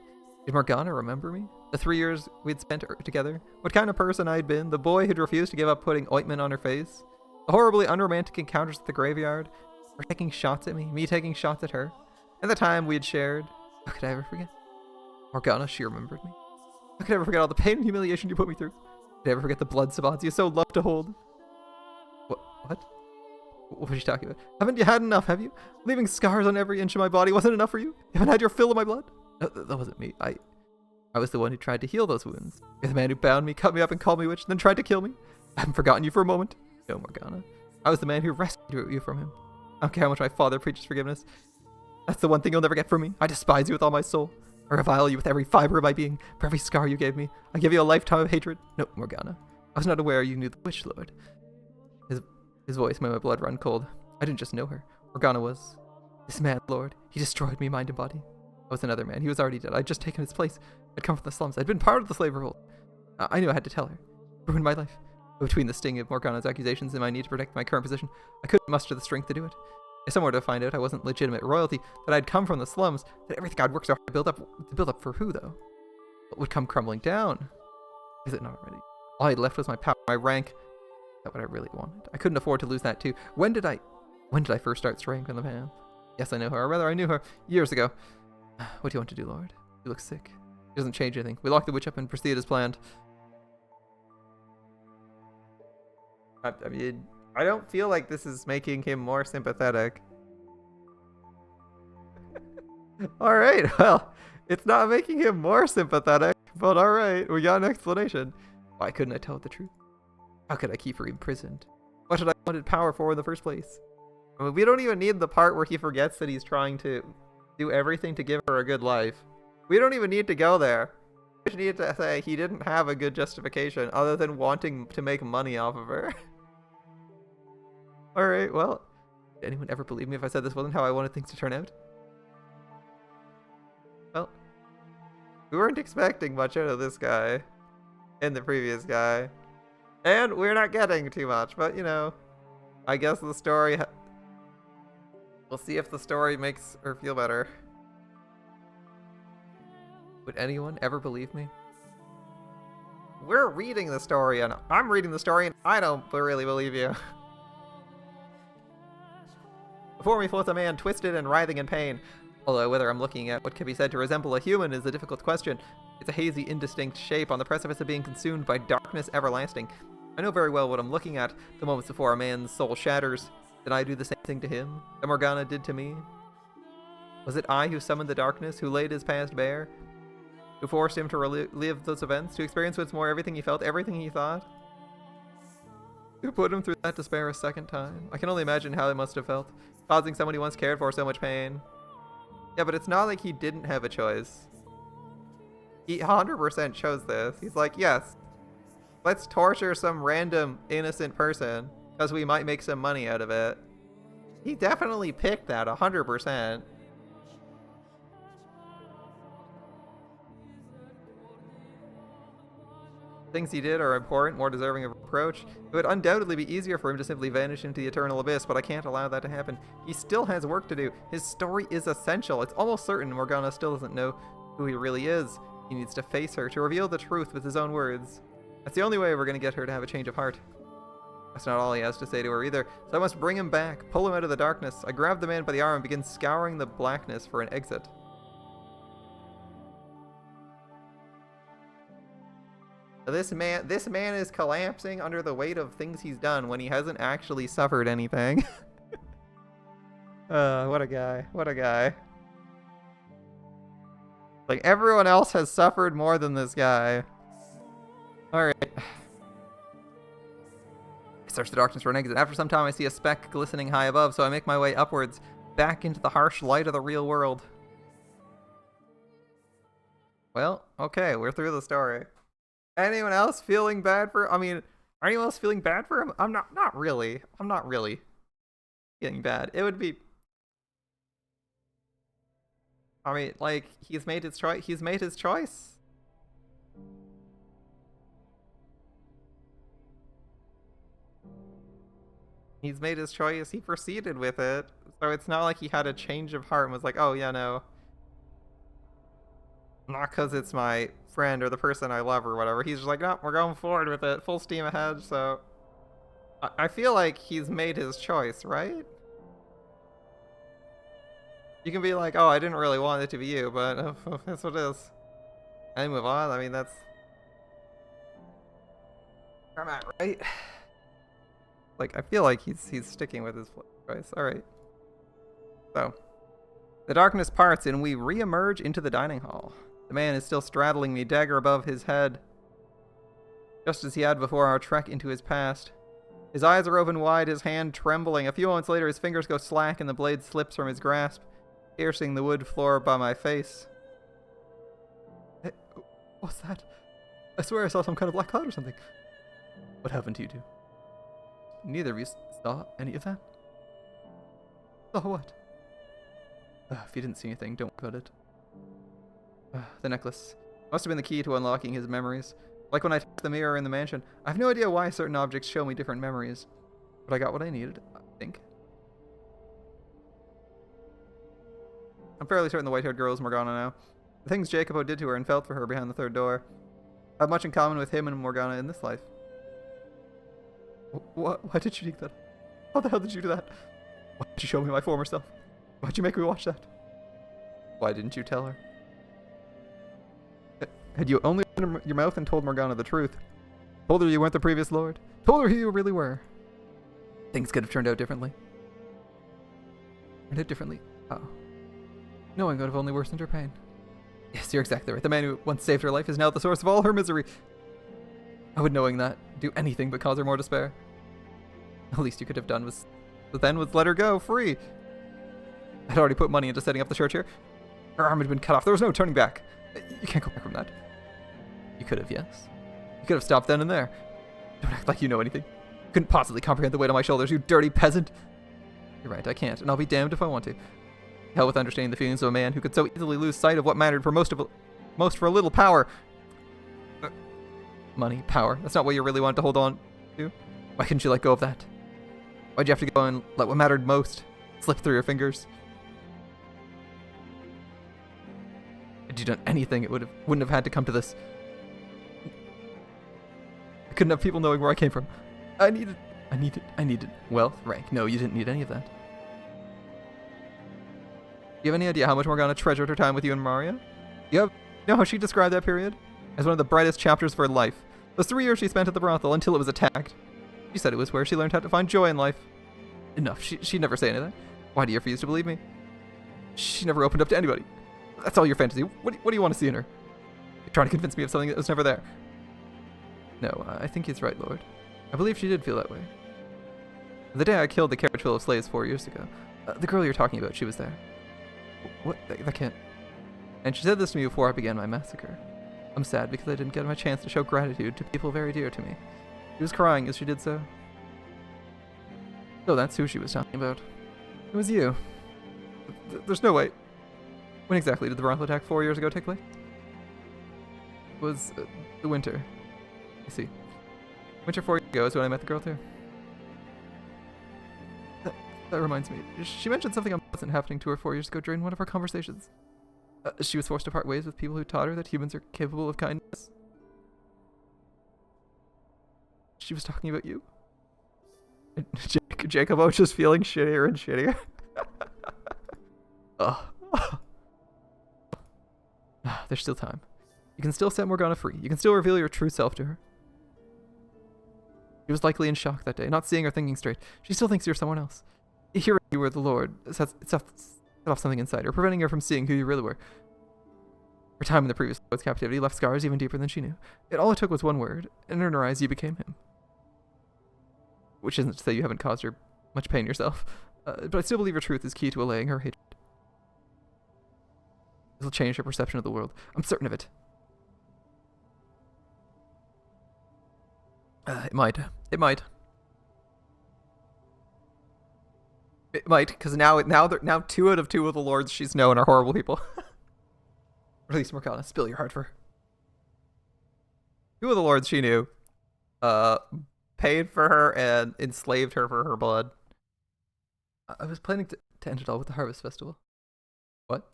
Did Morgana remember me? The 3 years we'd spent together? What kind of person I'd been? The boy who'd refused to give up putting ointment on her face? The horribly unromantic encounters at the graveyard? Her taking shots at me taking shots at her? And the time we had shared? How could I ever forget? Morgana, she remembered me. How could I ever forget all the pain and humiliation you put me through? Could I ever forget the blood sabbats you so loved to hold? What? What was she talking about? Haven't you had enough, have you? Leaving scars on every inch of my body wasn't enough for you? You haven't had your fill of my blood? No, that wasn't me. I was the one who tried to heal those wounds. You're the man who bound me, cut me up, and called me witch, then tried to kill me. I haven't forgotten you for a moment. No, Morgana. I was the man who rescued you from him. I don't care how much my father preaches forgiveness. That's the one thing you'll never get from me. I despise you with all my soul. I revile you with every fiber of my being, for every scar you gave me. I give you a lifetime of hatred. No, Morgana. I was not aware you knew the Witch Lord. His voice made my blood run cold. I didn't just know her. Morgana was... This man, Lord. He destroyed me, mind and body. I was another man. He was already dead. I'd just taken his place. I'd come from the slums. I'd been part of the slave revolt. I knew I had to tell her. It ruined my life. But between the sting of Morgana's accusations and my need to protect my current position, I couldn't muster the strength to do it. If someone were to find out I wasn't legitimate royalty, that I'd come from the slums, that everything I'd worked so hard to build up for who, though? What would come crumbling down? Is it not already? All I had left was my power, my rank. That's what I really wanted. I couldn't afford to lose that too. When did I first start straying from the path? Yes, I know her, or rather I knew her years ago. What do you want to do, Lord? You look sick. It doesn't change anything. We locked the witch up and proceeded as planned. I mean, I don't feel like this is making him more sympathetic. Alright, well, it's not making him more sympathetic, but alright, we got an explanation. Why couldn't I tell the truth? How could I keep her imprisoned? What had I wanted power for in the first place? I mean, we don't even need the part where he forgets that he's trying to do everything to give her a good life. We don't even need to go there. We just need to say he didn't have a good justification other than wanting to make money off of her. Alright, well, did anyone ever believe me if I said this wasn't how I wanted things to turn out? Well, we weren't expecting much out of this guy and the previous guy. And we're not getting too much, but you know, I guess the story... We'll see if the story makes her feel better. Would anyone ever believe me? We're reading the story, and I'm reading the story, and I don't really believe you. Before me floats a man twisted and writhing in pain. Although whether I'm looking at what can be said to resemble a human is a difficult question. It's a hazy, indistinct shape on the precipice of being consumed by darkness everlasting. I know very well what I'm looking at the moments before a man's soul shatters. Did I do the same thing to him that Morgana did to me? Was it I who summoned the darkness, who laid his past bare? Who forced him to relive those events, to experience once more everything he felt, everything he thought? Who put him through that despair a second time? I can only imagine how it must have felt, causing someone he once cared for so much pain. Yeah, but it's not like he didn't have a choice. He 100% chose this. He's like, yes, let's torture some random innocent person, because we might make some money out of it. He definitely picked that 100%. Things he did are important, more deserving of reproach. It would undoubtedly be easier for him to simply vanish into the eternal abyss, but I can't allow that to happen. He still has work to do. His story is essential. It's almost certain Morgana still doesn't know who he really is. He needs to face her, to reveal the truth with his own words. That's the only way we're going to get her to have a change of heart. That's not all he has to say to her either, so I must bring him back, pull him out of the darkness. I grab the man by the arm and begin scouring the blackness for an exit. This man is collapsing under the weight of things he's done when he hasn't actually suffered anything. What a guy. What a guy. Like, everyone else has suffered more than this guy. Alright. I search the darkness for an exit. After some time, I see a speck glistening high above, so I make my way upwards, back into the harsh light of the real world. Well, okay, we're through the story. Anyone else feeling bad for... I mean, are anyone else feeling bad for him? I'm not really. I'm not really feeling bad. It would be... I mean, like, he's made his choice. He's made his choice. He's made his choice. He proceeded with it. So it's not like he had a change of heart and was like, oh, yeah, no. Not because it's my friend or the person I love or whatever. He's just like, no, we're going forward with it. Full steam ahead. So I feel like he's made his choice, right? You can be like, oh, I didn't really want it to be you, but that's what it is. And move on. I mean, that's where I'm at, right? Like, I feel like he's sticking with his choice. All right. So the darkness parts and we re-emerge into the dining hall. The man is still straddling me, dagger above his head, just as he had before our trek into his past. His eyes are open wide, his hand trembling. A few moments later, his fingers go slack and the blade slips from his grasp, piercing the wood floor by my face. Hey, what's that? I swear I saw some kind of black cloud or something. What happened to you two? Neither of you saw any of that? Saw what? If you didn't see anything, don't worry about it. The necklace. Must have been the key to unlocking his memories. Like when I touched the mirror in the mansion. I have no idea why certain objects show me different memories. But I got what I needed, I think. I'm fairly certain the white-haired girl is Morgana now. The things Jacopo did to her and felt for her behind the third door. I have much in common with him and Morgana in this life. What? Why did you do that? How the hell did you do that? Why did you show me my former self? Why'd you make me watch that? Why didn't you tell her? Had you only opened your mouth and told Morgana the truth, told her you weren't the previous lord, told her who you really were, things could have turned out differently. Turned out differently? Oh. Knowing would have only worsened her pain. Yes, you're exactly right. The man who once saved her life is now the source of all her misery. How would knowing that do anything but cause her more despair? The least you could have done was let her go, free. I'd already put money into setting up the church here. Her arm had been cut off. There was no turning back. You can't go back from that. You could have, yes. You could have stopped then and there. Don't act like you know anything. You couldn't possibly comprehend the weight on my shoulders, you dirty peasant. You're right, I can't, and I'll be damned if I want to. Hell with understanding the feelings of a man who could so easily lose sight of what mattered for most for a little power. Money, power. That's not what you really wanted to hold on to. Why couldn't you let go of that? Why'd you have to go and let what mattered most slip through your fingers? Had you done anything, it wouldn't have had to come to this. I couldn't have people knowing where I came from. I needed wealth, rank. No, you didn't need any of that. Do you have any idea how much Morgana treasured her time with you and Maria? You know how she described that period? As one of the brightest chapters of her life. Those 3 years she spent at the brothel until it was attacked. She said it was where she learned how to find joy in life. Enough. She'd never say anything. Why do you refuse to believe me? She never opened up to anybody. That's all your fantasy. What do you want to see in her? You're trying to convince me of something that was never there. No, I think he's right, Lord. I believe she did feel that way. The day I killed the carriage full of slaves 4 years ago, the girl you're talking about, she was there. What? That can't... And she said this to me before I began my massacre. I'm sad because I didn't get my chance to show gratitude to people very dear to me. She was crying as she did so. So that's who she was talking about. It was you. There's no way. When exactly did the brothel attack 4 years ago take place? It was the winter. I see. Winter 4 years ago is when I met the girl too. That reminds me. She mentioned something unpleasant happening to her 4 years ago during one of our conversations. She was forced to part ways with people who taught her that humans are capable of kindness. She was talking about you. And Jacobo just feeling shittier and shittier. There's still time. You can still set Morgana free. You can still reveal your true self to her. She was likely in shock that day, not seeing or thinking straight. She still thinks you're someone else. Hearing you were the Lord set off something inside her, preventing her from seeing who you really were. Her time in the previous Lord's captivity left scars even deeper than she knew. All it took was one word, and in her eyes you became him. Which isn't to say you haven't caused her much pain yourself, but I still believe your truth is key to allaying her hatred. This will change her perception of the world. I'm certain of it. It might. It might. It might, because now 2 out of 2 of the lords she's known are horrible people. Or at least Morgana, spill your heart for her. 2 of the lords she knew paid for her and enslaved her for her blood. I was planning to end it all with the Harvest Festival. What?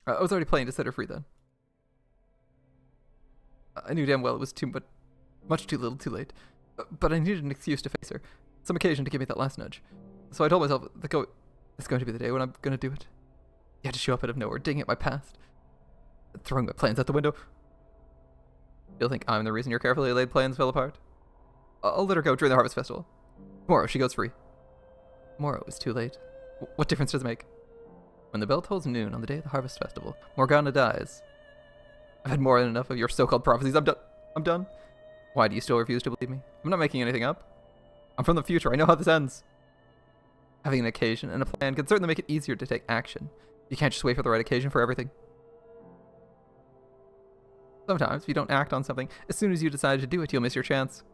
I was already planning to set her free then. I knew damn well it was much too little too late. But I needed an excuse to face her. Some occasion to give me that last nudge. So I told myself, it's going to be the day when I'm going to do it. You had to show up out of nowhere, digging at my past. Throwing my plans out the window. You'll think I'm the reason your carefully laid plans fell apart? I'll let her go during the Harvest Festival. Tomorrow she goes free. Tomorrow is too late. What difference does it make? When the bell tolls noon on the day of the Harvest Festival, Morgana dies. I've had more than enough of your so-called prophecies. I'm done. Why do you still refuse to believe me? I'm not making anything up. I'm from the future. I know how this ends. Having an occasion and a plan can certainly make it easier to take action. You can't just wait for the right occasion for everything. Sometimes, if you don't act on something, as soon as you decide to do it, you'll miss your chance.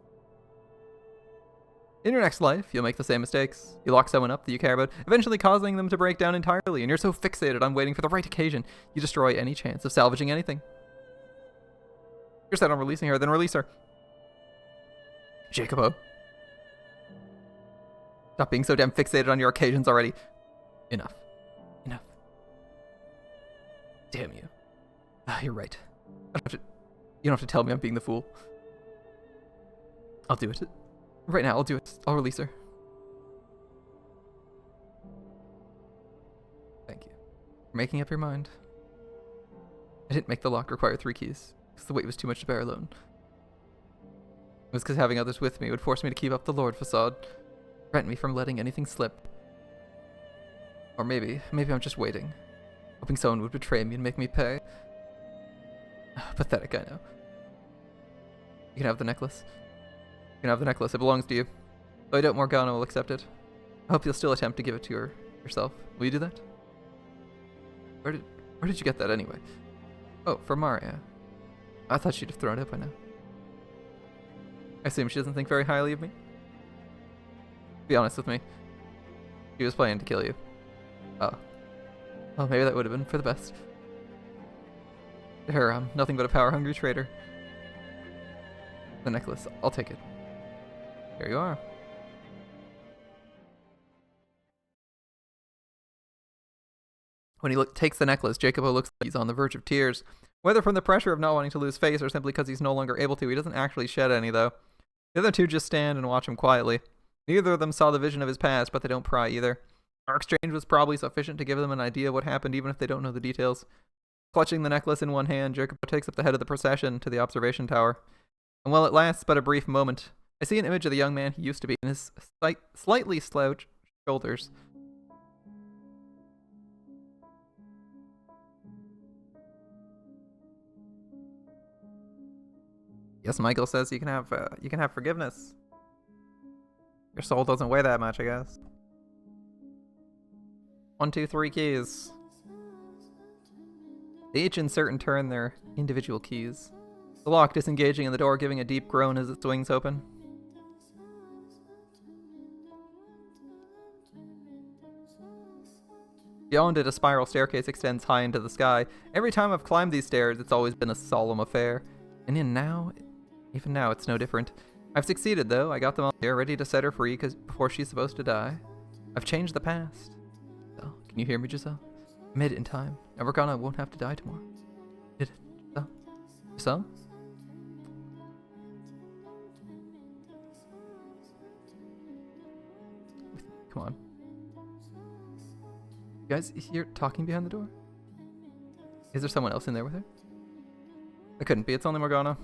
In your next life, you'll make the same mistakes. You lock someone up that you care about, eventually causing them to break down entirely, and you're so fixated on waiting for the right occasion, you destroy any chance of salvaging anything. You're set on releasing her, then release her. Jacobo. Stop being so damn fixated on your occasions already. Enough. Enough. Damn you. You're right. You don't have to tell me I'm being the fool. I'll do it. Right now, I'll do it. I'll release her. Thank you for making up your mind. I didn't make the lock require 3 keys, because the weight was too much to bear alone. It was because having others with me would force me to keep up the Lord facade, prevent me from letting anything slip. Or maybe I'm just waiting, hoping someone would betray me and make me pay. Pathetic, I know. You can have the necklace. You can have the necklace. It belongs to you. Though I doubt Morgana will accept it. I hope you'll still attempt to give it to her yourself. Will you do that? Where did you get that anyway? Oh, from Maria. I thought she'd have thrown it by now. I assume she doesn't think very highly of me. Be honest with me. She was planning to kill you. Oh. Well, maybe that would have been for the best. To her, I'm nothing but a power-hungry traitor. The necklace. I'll take it. Here you are. When he takes the necklace, Jacobo looks like he's on the verge of tears. Whether from the pressure of not wanting to lose face or simply because he's no longer able to, he doesn't actually shed any, though. The other two just stand and watch him quietly. Neither of them saw the vision of his past, but they don't pry either. Our exchange was probably sufficient to give them an idea of what happened, even if they don't know the details. Clutching the necklace in one hand, Jacobo takes up the head of the procession to the observation tower. And while it lasts but a brief moment, I see an image of the young man he used to be in his slightly slouched shoulders. Yes, Michael says you can have forgiveness. Your soul doesn't weigh that much, I guess. 1, 2, 3 keys. They each insert in turn their individual keys. The lock disengaging and the door giving a deep groan as it swings open. Beyond it, a spiral staircase extends high into the sky. Every time I've climbed these stairs, it's always been a solemn affair. And even now, it's no different. I've succeeded, though. I got them all here, ready to set her free before she's supposed to die. I've changed the past. Giselle, can you hear me, Giselle? I made it in time. Now Morgana won't have to die tomorrow. Did it? Giselle? Giselle? Come on. You guys hear talking behind the door? Is there someone else in there with her? It couldn't be. It's only Morgana.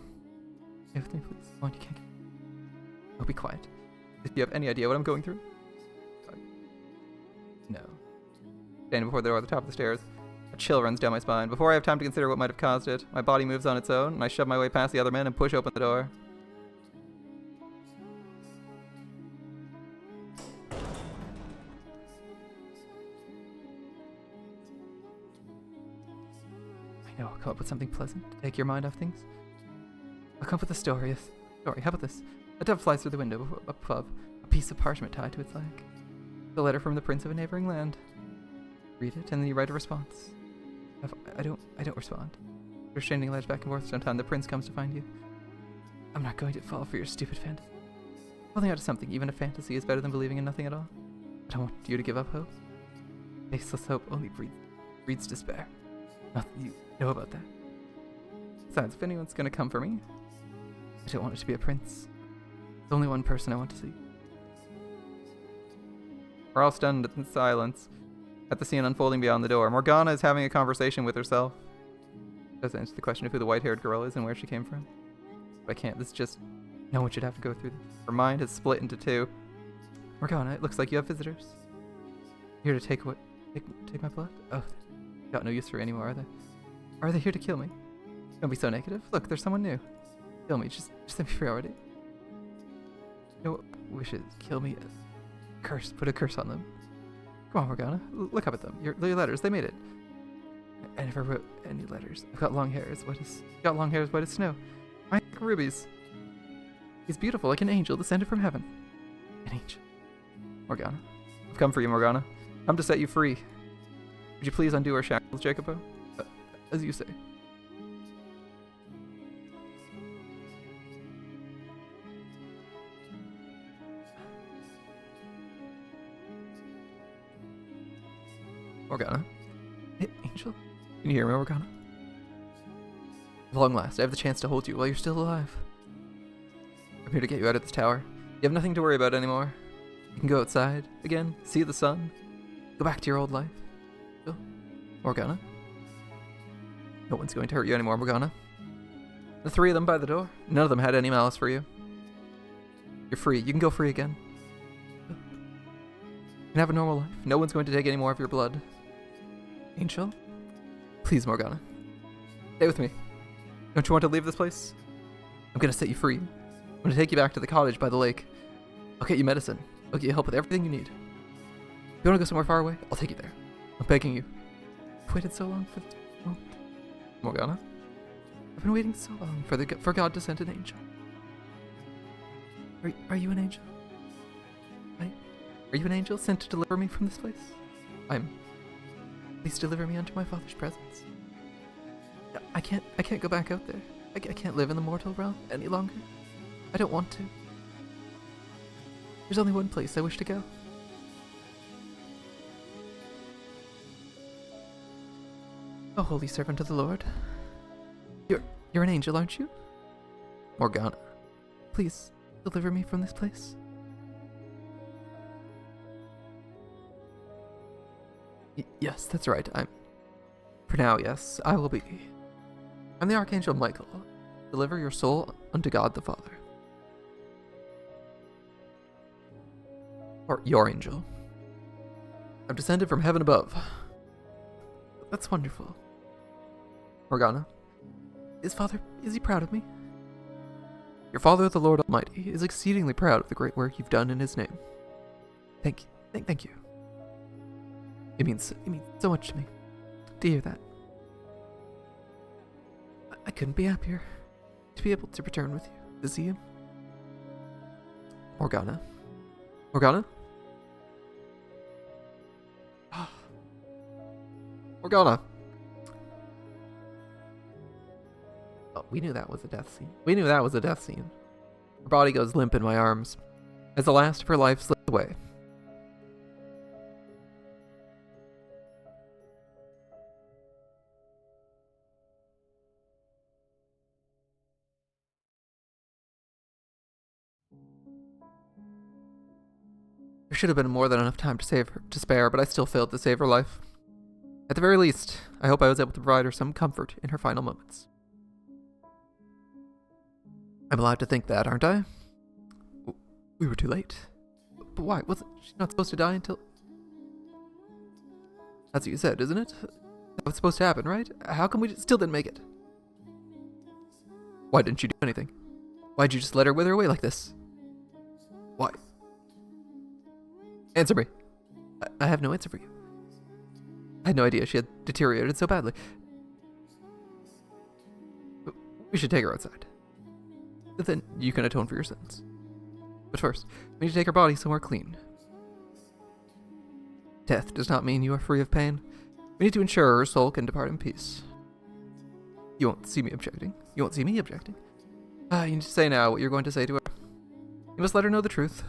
Stay with me, please. Come on, you can't get... Oh, be quiet. Do you have any idea what I'm going through? No. Standing before the door at the top of the stairs, a chill runs down my spine. Before I have time to consider what might have caused it, my body moves on its own, and I shove my way past the other men and push open the door. I know, I'll come up with something pleasant to take your mind off things. I'll come up with a story. How about this? A dove flies through the window above, a piece of parchment tied to its leg. The letter from the prince of a neighboring land. Read it, and then you write a response. I don't respond. You're exchanging letters back and forth. Sometime the prince comes to find you. I'm not going to fall for your stupid fantasy. Holding out to something, even a fantasy, is better than believing in nothing at all. I don't want you to give up hope. Baseless hope only breeds despair. Nothing you know about that. Besides, if anyone's gonna come for me, I don't want it to be a prince. There's only one person I want to see. We're all stunned in silence at the scene unfolding beyond the door. Morgana is having a conversation with herself. Doesn't answer the question of who the white-haired girl is and where she came from. But I can't. This is just... No one should have to go through this. Her mind has split into two. Morgana, it looks like you have visitors. Here to take what? Take my blood? Oh, got no use for you anymore, are they? Or are they here to kill me? Don't be so negative. Look, there's someone new. Kill me. Just let me free already. No wishes. Kill me. Curse. Put a curse on them. Come on, Morgana. Look up at them. Your letters. They made it. I never wrote any letters. I've got long hair as white as snow. I like rubies. He's beautiful, like an angel descended from heaven. An angel. Morgana. I've come for you, Morgana. Come to set you free. Would you please undo our shackles, Jacopo? As you say. Morgana. Hey, Angel? Can you hear me, Morgana? At long last, I have the chance to hold you while you're still alive. I'm here to get you out of this tower. You have nothing to worry about anymore. You can go outside again, see the sun, go back to your old life. So, Morgana? No one's going to hurt you anymore, Morgana. The three of them by the door, none of them had any malice for you. You're free. You can go free again. You can have a normal life. No one's going to take any more of your blood. Angel? Please, Morgana. Stay with me. Don't you want to leave this place? I'm going to set you free. I'm going to take you back to the cottage by the lake. I'll get you medicine. I'll get you help with everything you need. If you want to go somewhere far away, I'll take you there. I'm begging you. I've waited so long for this moment. Morgana? I've been waiting so long for God to send an angel. Are you an angel? Are you an angel sent to deliver me from this place? Please deliver me unto my father's presence. I can't go back out there. I can't live in the mortal realm any longer. I don't want to. There's only one place I wish to go. O holy servant of the Lord. You're an angel, aren't you? Morgana, please deliver me from this place. Yes, that's right. For now, yes, I will be. I'm the Archangel Michael. Deliver your soul unto God the Father. Or your angel. I've descended from heaven above. That's wonderful. Morgana, is he proud of me? Your father, the Lord Almighty, is exceedingly proud of the great work you've done in his name. Thank you. It means so much to me to hear that. I couldn't be happier to be able to return with you to see him. Morgana? Morgana! Oh, we knew that was a death scene. Her body goes limp in my arms as the last of her life slips away. There should have been more than enough time to spare, but I still failed to save her life. At the very least, I hope I was able to provide her some comfort in her final moments. I'm allowed to think that, aren't I? We were too late. But why? Wasn't she not supposed to die until... That's what you said, isn't it? That was supposed to happen, right? How come we still didn't make it? Why didn't you do anything? Why'd you just let her wither away like this? Why? Answer me. I have no answer for you. I had no idea she had deteriorated so badly. We should take her outside. Then you can atone for your sins. But first, we need to take her body somewhere clean. Death does not mean you are free of pain. We need to ensure her soul can depart in peace. You won't see me objecting. You won't see me objecting. You need to say now what you're going to say to her. You must let her know the truth.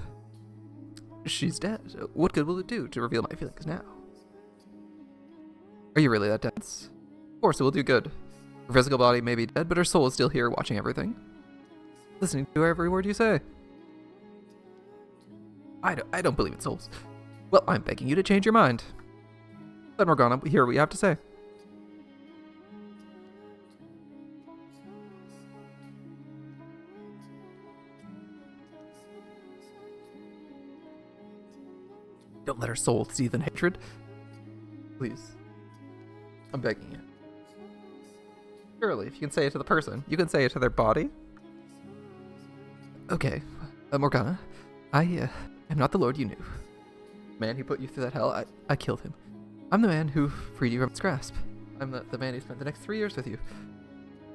She's dead. What good will it do to reveal my feelings now? Are you really that dense? Of course it will do good. Her physical body may be dead, but her soul is still here watching everything. Listening to every word you say. I don't believe in souls. Well, I'm begging you to change your mind. Let Morgana hear what you have to say. Don't let her soul seethe in hatred. Please. I'm begging you. Surely, if you can say it to the person, you can say it to their body. Okay, Morgana, I am not the lord you knew. The man who put you through that hell, I killed him. I'm the man who freed you from its grasp. I'm the man who spent the next 3 years with you.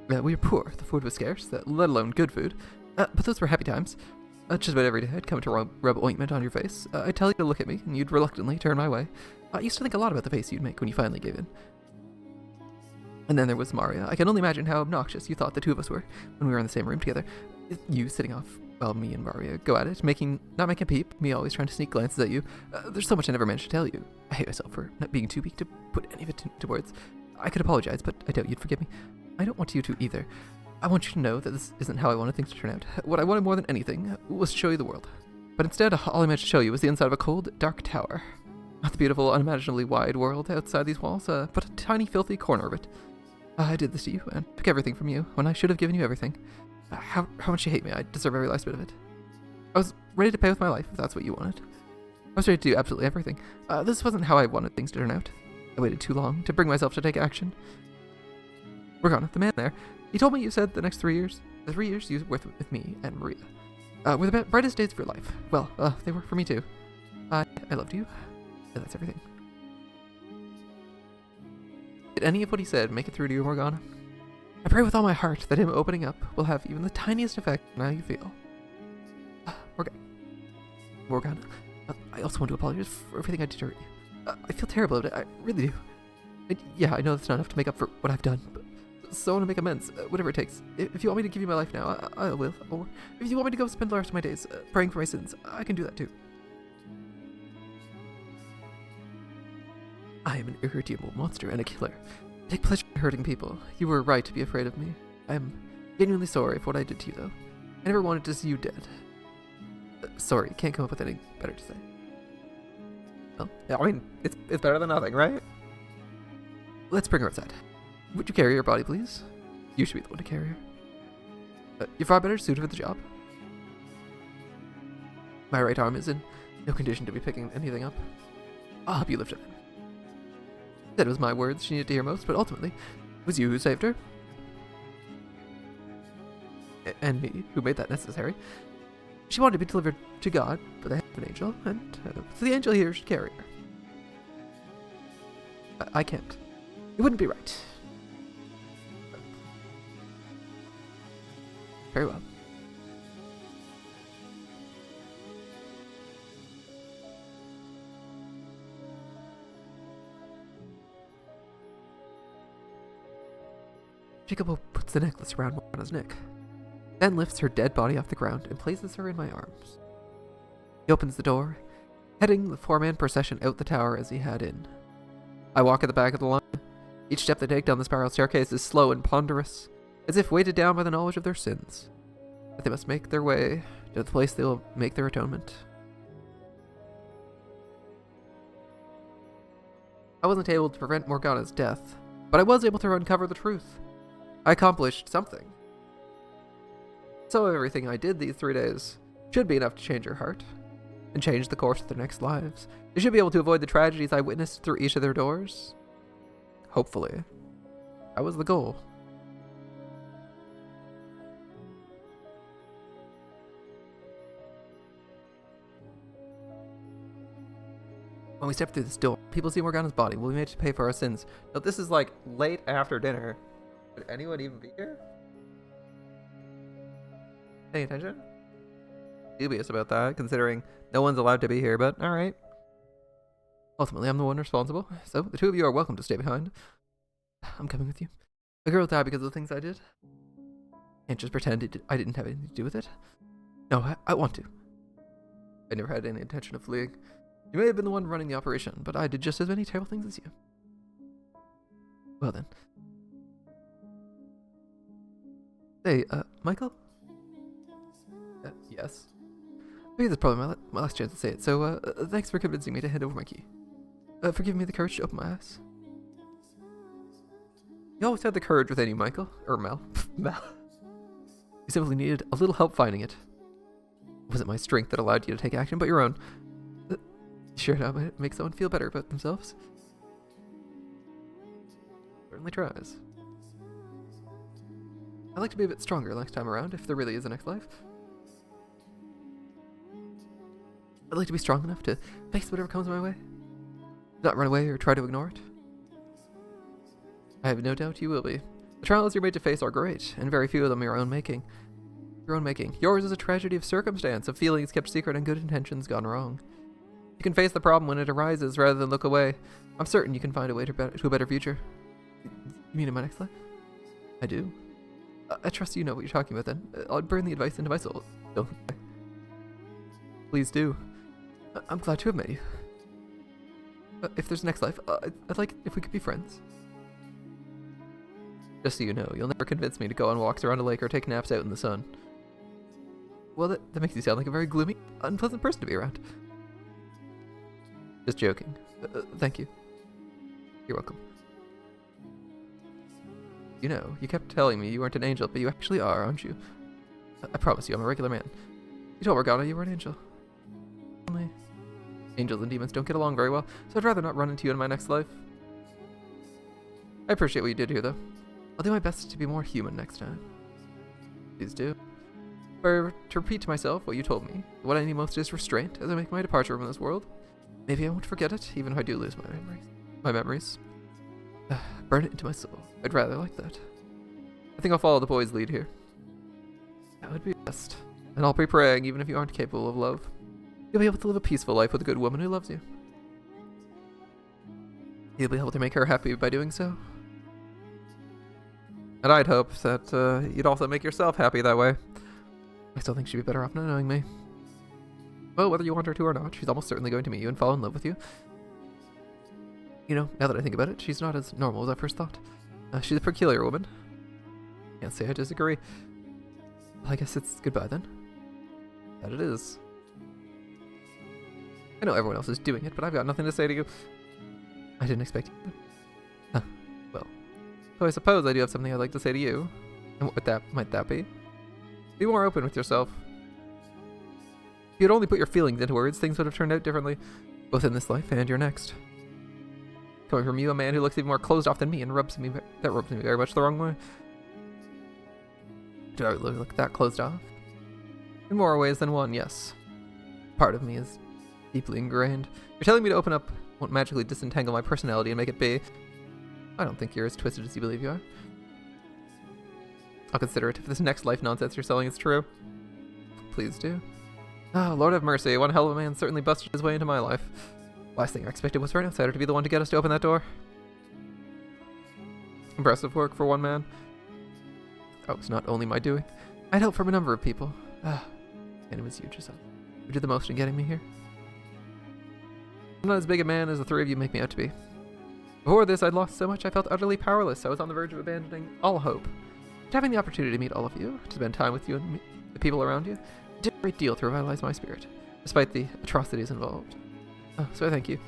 We were poor. The food was scarce, let alone good food. But those were happy times. Just about every day I'd come to rub ointment on your face. I'd tell you to look at me, and you'd reluctantly turn my way. I used to think a lot about the face you'd make when you finally gave in. And then there was Maria. I can only imagine how obnoxious you thought the two of us were when we were in the same room together. You sitting off while me and Maria go at it, not making a peep, me always trying to sneak glances at you. There's so much I never managed to tell you. I hate myself for not being too weak to put any of it into words. I could apologize, but I doubt you'd forgive me. I don't want you to either. I want you to know that this isn't how I wanted things to turn out. What I wanted more than anything was to show you the world. But instead, all I managed to show you was the inside of a cold, dark tower. Not the beautiful, unimaginably wide world outside these walls, but a tiny, filthy corner of it. I did this to you, and took everything from you, when I should have given you everything. How much you hate me, I deserve every last bit of it. I was ready to pay with my life, if that's what you wanted. I was ready to do absolutely everything. This wasn't how I wanted things to turn out. I waited too long to bring myself to take action. Morgana, the man there, he told me you said the next 3 years, the 3 years you were with me and Maria, were the brightest days of your life. Well, they were for me too. I loved you, and that's everything. Did any of what he said make it through to you, Morgana? I pray with all my heart that him opening up will have even the tiniest effect on how you feel. Morgana, I also want to apologize for everything I did to hurt you. I feel terrible about it, I really do. Yeah, I know that's not enough to make up for what I've done, but so I want to make amends, whatever it takes. If you want me to give you my life now, I will. Or if you want me to go spend the rest of my days praying for my sins, I can do that too. I am an irredeemable monster and a killer. I take pleasure in hurting people. You were right to be afraid of me. I am genuinely sorry for what I did to you, though. I never wanted to see you dead. Sorry, can't come up with anything better to say. Well, yeah, I mean, it's better than nothing, right? Let's bring her outside. Would you carry her body, please? You should be the one to carry her. You're far better suited for the job. My right arm is in no condition to be picking anything up. I'll help you lift it. That was my words she needed to hear most, but ultimately, it was you who saved her. And me, who made that necessary. She wanted to be delivered to God by the hand of an angel, and so the angel here should carry her. I can't. It wouldn't be right. Very well. Jacobo puts the necklace around Morgana's neck, then lifts her dead body off the ground and places her in my arms. He opens the door, heading the four-man procession out the tower as he had in. I walk at the back of the line. Each step they take down the spiral staircase is slow and ponderous, as if weighted down by the knowledge of their sins. That they must make their way to the place they will make their atonement. I wasn't able to prevent Morgana's death, but I was able to uncover the truth. I accomplished something. Some of everything I did these 3 days should be enough to change her heart, and change the course of their next lives. They should be able to avoid the tragedies I witnessed through each of their doors. Hopefully. That was the goal. When we step through this door, people see Morgana's body. We'll be made to pay for our sins. Now, this is like late after dinner. Would anyone even be here? Paying attention? Dubious about that, considering no one's allowed to be here, but alright. Ultimately, I'm the one responsible, so the two of you are welcome to stay behind. I'm coming with you. A girl died because of the things I did. Can't just pretend I didn't have anything to do with it. No, I want to. I never had any intention of fleeing. You may have been the one running the operation, but I did just as many terrible things as you. Well then. Hey, Michael? Yes? Maybe that's probably my last chance to say it, so, thanks for convincing me to hand over my key. For giving me the courage to open my eyes. You always had the courage within you, Michael. Or Mel. Mel. You simply needed a little help finding it. It wasn't my strength that allowed you to take action, but your own. Sure how it makes someone feel better about themselves. Certainly tries. I'd like to be a bit stronger next time around, if there really is a next life. I'd like to be strong enough to face whatever comes my way. Not run away or try to ignore it. I have no doubt you will be. The trials you're made to face are great, and very few of them are your own making. Your own making. Yours is a tragedy of circumstance, of feelings kept secret and good intentions gone wrong. You can face the problem when it arises rather than look away. I'm certain you can find a way to a better future. You mean in my next life? I do. I trust you know what you're talking about then. I'll burn the advice into my soul. Don't. Please do. I'm glad to have met you. If there's a next life, I'd like if we could be friends. Just so you know, you'll never convince me to go on walks around a lake or take naps out in the sun. Well, that makes you sound like a very gloomy, unpleasant person to be around. Just joking. Thank you. You're welcome. You know, you kept telling me you weren't an angel, but you actually are, aren't you? I promise you, I'm a regular man. You told Morgana you were an angel. Only angels and demons don't get along very well, so I'd rather not run into you in my next life. I appreciate what you did here, though. I'll do my best to be more human next time. Please do. Or to repeat to myself what you told me, what I need most is restraint as I make my departure from this world. Maybe I won't forget it, even if I do lose my memories. Burn it into my soul. I'd rather like that. I think I'll follow the boy's lead here. That would be best. And I'll be praying, even if you aren't capable of love. You'll be able to live a peaceful life with a good woman who loves you. You'll be able to make her happy by doing so. And I'd hope that you'd also make yourself happy that way. I still think she'd be better off not knowing me. Well, whether you want her to or not, she's almost certainly going to meet you and fall in love with you. You know, now that I think about it, she's not as normal as I first thought. She's a peculiar woman. Can't say I disagree. Well, I guess it's goodbye then. That it is. I know everyone else is doing it, but I've got nothing to say to you. I didn't expect you to. Well. So I suppose I do have something I'd like to say to you. And what might that be? Be more open with yourself. If you'd only put your feelings into words, things would have turned out differently, both in this life and your next. Coming from you, a man who looks even more closed off than me and rubs me very much the wrong way. Do I really look that closed off? In more ways than one, yes. Part of me is deeply ingrained. You're telling me to open up won't magically disentangle my personality and make it be. I don't think you're as twisted as you believe you are. I'll consider it if this next life nonsense you're selling is true. Please do. Oh, Lord have mercy, one hell of a man certainly busted his way into my life. Last thing I expected was for an outsider to be the one to get us to open that door. Impressive work for one man. That was not only my doing. I'd help from a number of people. And it was you, Giselle, who did the most in getting me here. I'm not as big a man as the three of you make me out to be. Before this, I'd lost so much I felt utterly powerless. I was on the verge of abandoning all hope. But having the opportunity to meet all of you, to spend time with you and the people around you, did a great deal to revitalize my spirit, despite the atrocities involved. Oh, so thank you.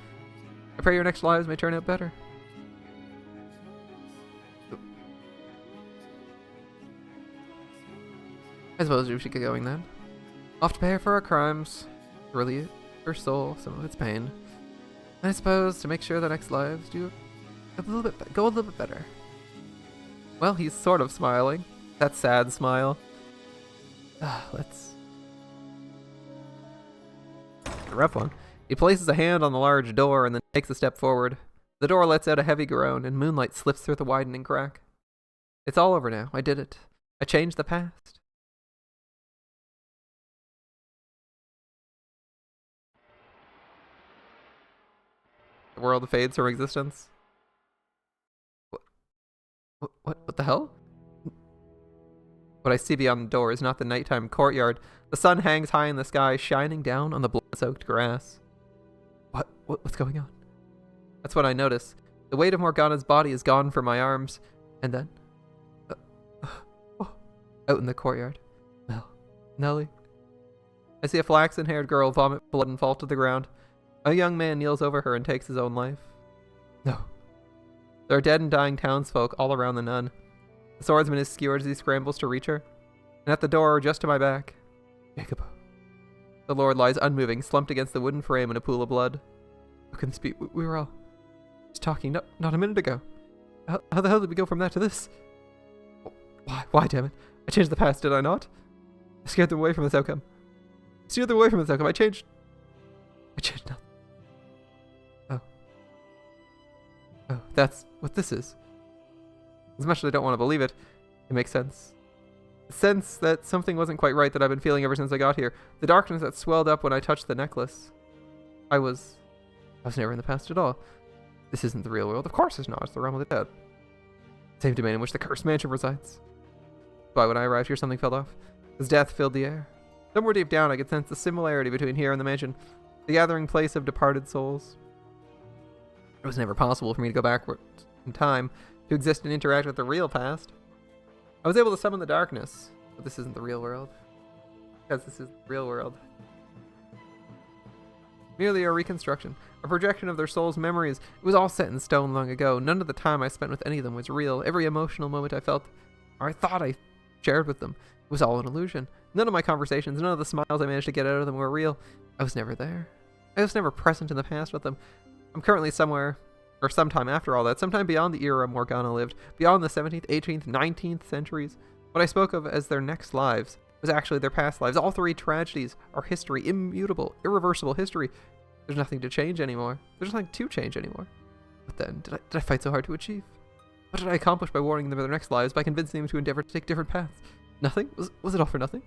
I pray your next lives may turn out better. I suppose we should get going then. Off to pay her for our crimes, to relieve her soul some of its pain. And I suppose to make sure the next lives go a little bit better. Well, he's sort of smiling. That sad smile. Let's. A rough one. He places a hand on the large door and then takes a step forward. The door lets out a heavy groan, and moonlight slips through the widening crack. It's all over now. I did it. I changed the past. The world fades from existence. What the hell? What I see beyond the door is not the nighttime courtyard. The sun hangs high in the sky, shining down on the blood-soaked grass. What's going on? That's what I notice. The weight of Morgana's body is gone from my arms. And then... out in the courtyard. Nellie. I see a flaxen-haired girl vomit blood and fall to the ground. A young man kneels over her and takes his own life. No. There are dead and dying townsfolk all around the nun. The swordsman is skewered as he scrambles to reach her. And at the door, just to my back, Jacob. The Lord lies unmoving, slumped against the wooden frame in a pool of blood. Who can speak? We were all just talking not a minute ago. How the hell did we go from that to this? Why, damn it? I changed the past, did I not? I scared them away from this outcome. I changed nothing. Oh, that's what this is. As much as I don't want to believe it, it makes sense. The sense that something wasn't quite right that I've been feeling ever since I got here. The darkness that swelled up when I touched the necklace. I was never in the past at all. This isn't the real world. Of course it's not. It's the realm of the dead. Same domain in which the cursed mansion resides. Why, when I arrived here, something fell off. As death filled the air. Somewhere deep down, I could sense the similarity between here and the mansion. The gathering place of departed souls. It was never possible for me to go backward in time to exist and interact with the real past. I was able to summon the darkness, but this isn't the real world. Because this is the real world. Merely a reconstruction, a projection of their souls' memories. It was all set in stone long ago. None of the time I spent with any of them was real. Every emotional moment I felt, or I thought I shared with them, was all an illusion. None of my conversations, none of the smiles I managed to get out of them were real. I was never there. I was never present in the past with them. I'm currently somewhere, or sometime after all that, sometime beyond the era Morgana lived, beyond the 17th, 18th, 19th centuries. What I spoke of as their next lives was actually their past lives. All three tragedies are history, immutable, irreversible history. There's nothing to change anymore. There's nothing to change anymore. What then did I fight so hard to achieve? What did I accomplish by warning them of their next lives, by convincing them to endeavor to take different paths? Nothing? Was it all for nothing?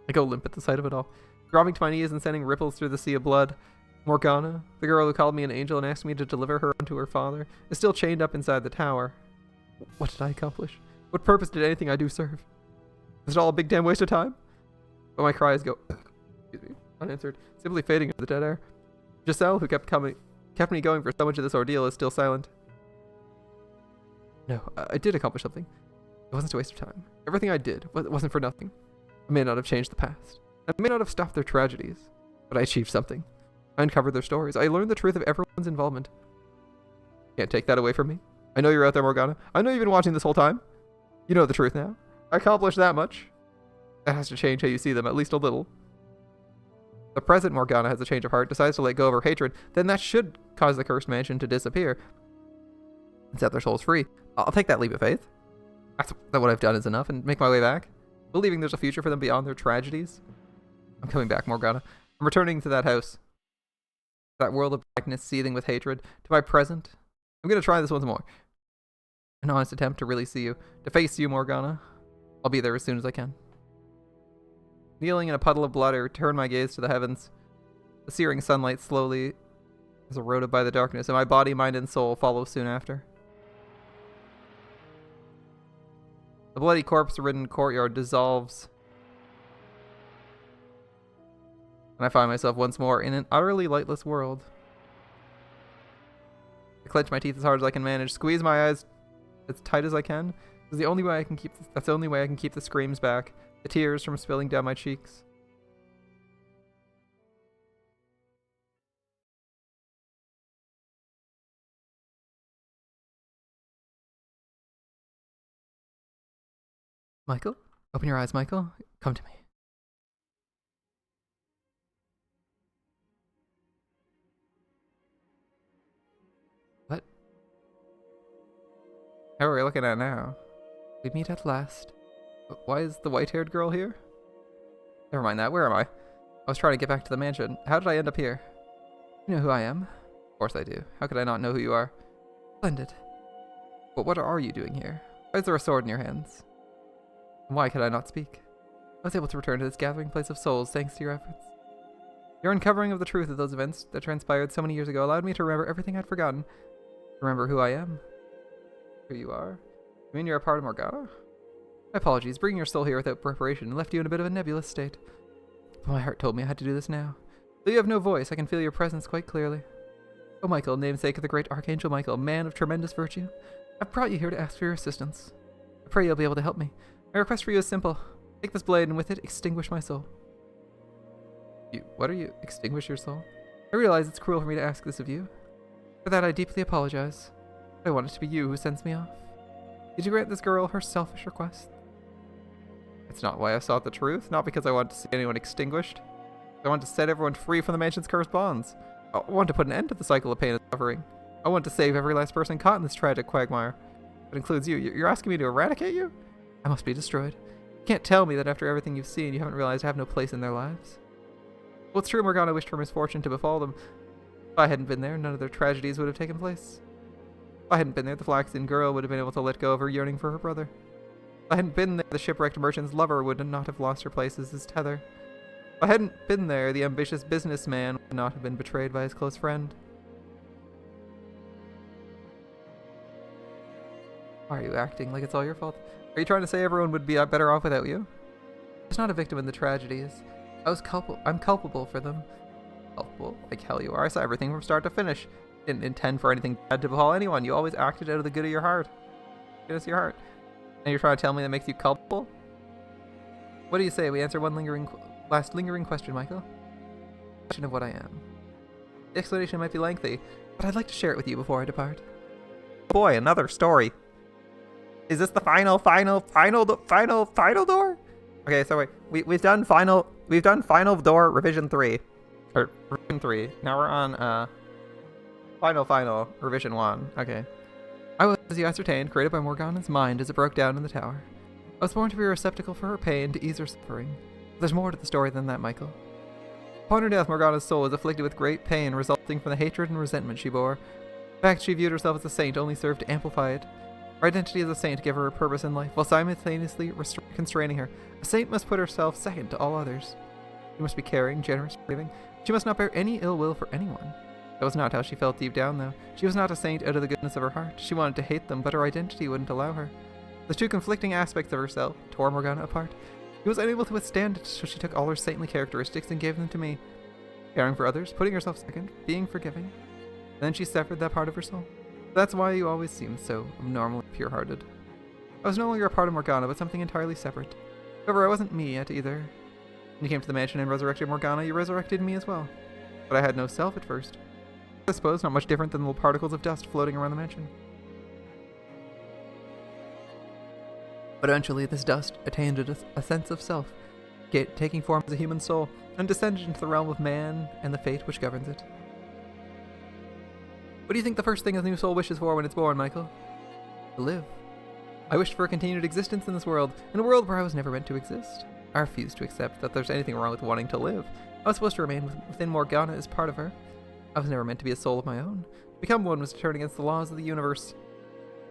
I go limp at the sight of it all, dropping to my knees and sending ripples through the sea of blood. Morgana, the girl who called me an angel and asked me to deliver her unto her father, is still chained up inside the tower. What did I accomplish? What purpose did anything I do serve? Is it all a big damn waste of time? But my cries go unanswered, simply fading into the dead air. Giselle, who kept me going for so much of this ordeal, is still silent. No, I did accomplish something. It wasn't a waste of time. Everything I did wasn't for nothing. I may not have changed the past. I may not have stopped their tragedies, but I achieved something. I uncovered their stories. I learned the truth of everyone's involvement. Can't take that away from me. I know you're out there, Morgana. I know you've been watching this whole time. You know the truth now. I accomplished that much. That has to change how you see them, at least a little. The present Morgana has a change of heart, decides to let go of her hatred, then that should cause the cursed mansion to disappear and set their souls free. I'll take that leap of faith. That what I've done is enough, and make my way back, believing there's a future for them beyond their tragedies. I'm coming back, Morgana. I'm returning to that house. That world of blackness seething with hatred, to my present. I'm going to try this once more. An honest attempt to really see you, to face you, Morgana. I'll be there as soon as I can. Kneeling in a puddle of blood, I return my gaze to the heavens. The searing sunlight slowly is eroded by the darkness, and my body, mind, and soul follow soon after. The bloody corpse-ridden courtyard dissolves, and I find myself once more in an utterly lightless world. I clench my teeth as hard as I can manage, squeeze my eyes as tight as I can. That's the only way I can keep the screams back, the tears from spilling down my cheeks. Michael? Open your eyes, Michael. Come to me. What? How are we looking at now? We meet at last. Why is the white-haired girl here? Never mind that. Where am I? I was trying to get back to the mansion. How did I end up here? You know who I am? Of course I do. How could I not know who you are? Splendid. But what are you doing here? Why is there a sword in your hands? And why could I not speak? I was able to return to this gathering place of souls thanks to your efforts. Your uncovering of the truth of those events that transpired so many years ago allowed me to remember everything I'd forgotten. Remember who I am. Who you are. You mean you're a part of Morgana? My apologies, bringing your soul here without preparation left you in a bit of a nebulous state. But my heart told me I had to do this now. Though you have no voice, I can feel your presence quite clearly. Oh Michael, namesake of the great Archangel Michael, man of tremendous virtue, I've brought you here to ask for your assistance. I pray you'll be able to help me. My request for you is simple. Take this blade and with it, extinguish my soul. What are you? Extinguish your soul? I realize it's cruel for me to ask this of you. For that I deeply apologize. I want it to be you who sends me off. Did you grant this girl her selfish request? It's not why I sought the truth, not because I wanted to see anyone extinguished. I wanted to set everyone free from the mansion's cursed bonds. I wanted to put an end to the cycle of pain and suffering. I wanted to save every last person caught in this tragic quagmire. That includes you. You're asking me to eradicate you? I must be destroyed. You can't tell me that after everything you've seen, you haven't realized I have no place in their lives. Well, it's true Morgana wished for misfortune to befall them. If I hadn't been there, none of their tragedies would have taken place. If I hadn't been there, the flaxen girl would have been able to let go of her yearning for her brother. If I hadn't been there, the shipwrecked merchant's lover would not have lost her place as his tether. If I hadn't been there, the ambitious businessman would not have been betrayed by his close friend. Why are you acting like it's all your fault? Are you trying to say everyone would be better off without you? I was not a victim in the tragedies. I'm culpable for them. Culpable? Like hell you are. I saw everything from start to finish. Didn't intend for anything bad to befall anyone. You always acted out of the good of your heart. Goodness of your heart. And you're trying to tell me that makes you culpable? What do you say? We answer one last lingering question, Michael. Question of what I am. The explanation might be lengthy, but I'd like to share it with you before I depart. Boy, another story. Is this the final door? Okay, so wait, we've done final door revision 3. Or revision 3. Now we're on final revision 1. Okay. I was, as you ascertained, created by Morgana's mind as it broke down in the tower. I was born to be a receptacle for her pain, to ease her suffering. But there's more to the story than that, Michael. Upon her death, Morgana's soul was afflicted with great pain resulting from the hatred and resentment she bore. The fact she viewed herself as a saint only served to amplify it. Her identity as a saint gave her a purpose in life, while simultaneously constraining her. A saint must put herself second to all others. She must be caring, generous, forgiving. She must not bear any ill will for anyone. That was not how she felt deep down, though. She was not a saint out of the goodness of her heart. She wanted to hate them, but her identity wouldn't allow her. The two conflicting aspects of herself tore Morgana apart. She was unable to withstand it, so she took all her saintly characteristics and gave them to me. Caring for others, putting herself second, being forgiving. Then she severed that part of her soul. That's why you always seemed so abnormally pure-hearted. I was no longer a part of Morgana, but something entirely separate. However, I wasn't me yet either. When you came to the mansion and resurrected Morgana, you resurrected me as well. But I had no self at first. I suppose not much different than the little particles of dust floating around the mansion. But eventually, this dust attained a sense of self, taking form as a human soul, and descended into the realm of man and the fate which governs it. What do you think the first thing a new soul wishes for when it's born, Michael? To live. I wished for a continued existence in this world, in a world where I was never meant to exist. I refused to accept that there's anything wrong with wanting to live. I was supposed to remain within Morgana as part of her. I was never meant to be a soul of my own. To become one was to turn against the laws of the universe.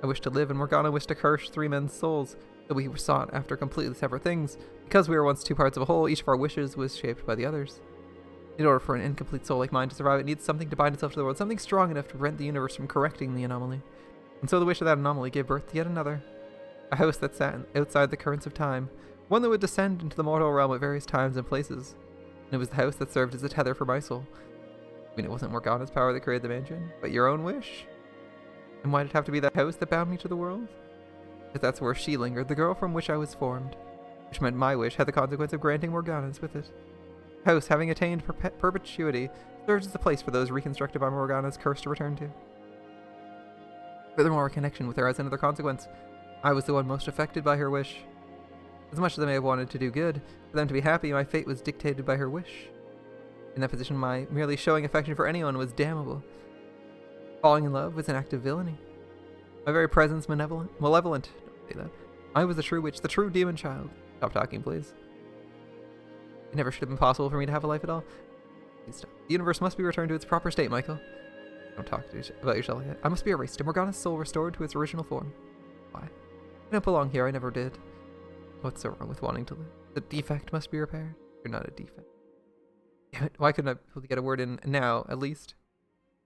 I wished to live, and Morgana wished to curse 3 men's souls, that we were sought after completely separate things. Because we were once 2 parts of a whole, each of our wishes was shaped by the others. In order for an incomplete soul like mine to survive, it needs something to bind itself to the world, something strong enough to prevent the universe from correcting the anomaly. And so the wish of that anomaly gave birth to yet another. A house that sat outside the currents of time, one that would descend into the mortal realm at various times and places. And it was the house that served as a tether for my soul. I mean, it wasn't Morgana's power that created the mansion, but your own wish. And why did it have to be that house that bound me to the world? Because that's where she lingered, the girl from which I was formed. Which meant my wish had the consequence of granting Morgana's with it. House, having attained perpetuity, serves as a place for those reconstructed by Morgana's curse to return to. Furthermore, a connection with her has another consequence. I was the one most affected by her wish. As much as I may have wanted to do good, for them to be happy, my fate was dictated by her wish. In that position, my merely showing affection for anyone was damnable. Falling in love was an act of villainy. My very presence malevolent. Don't say that. I was the true witch, the true demon child. Stop talking, please. It never should have been possible for me to have a life at all. Please stop. The universe must be returned to its proper state, Michael. Don't talk about yourself like that. I must be erased, and Morgana's soul restored to its original form. Why? I don't belong here, I never did. What's so wrong with wanting to live? The defect must be repaired. You're not a defect. Damn it, why couldn't I be able to get a word in now, at least?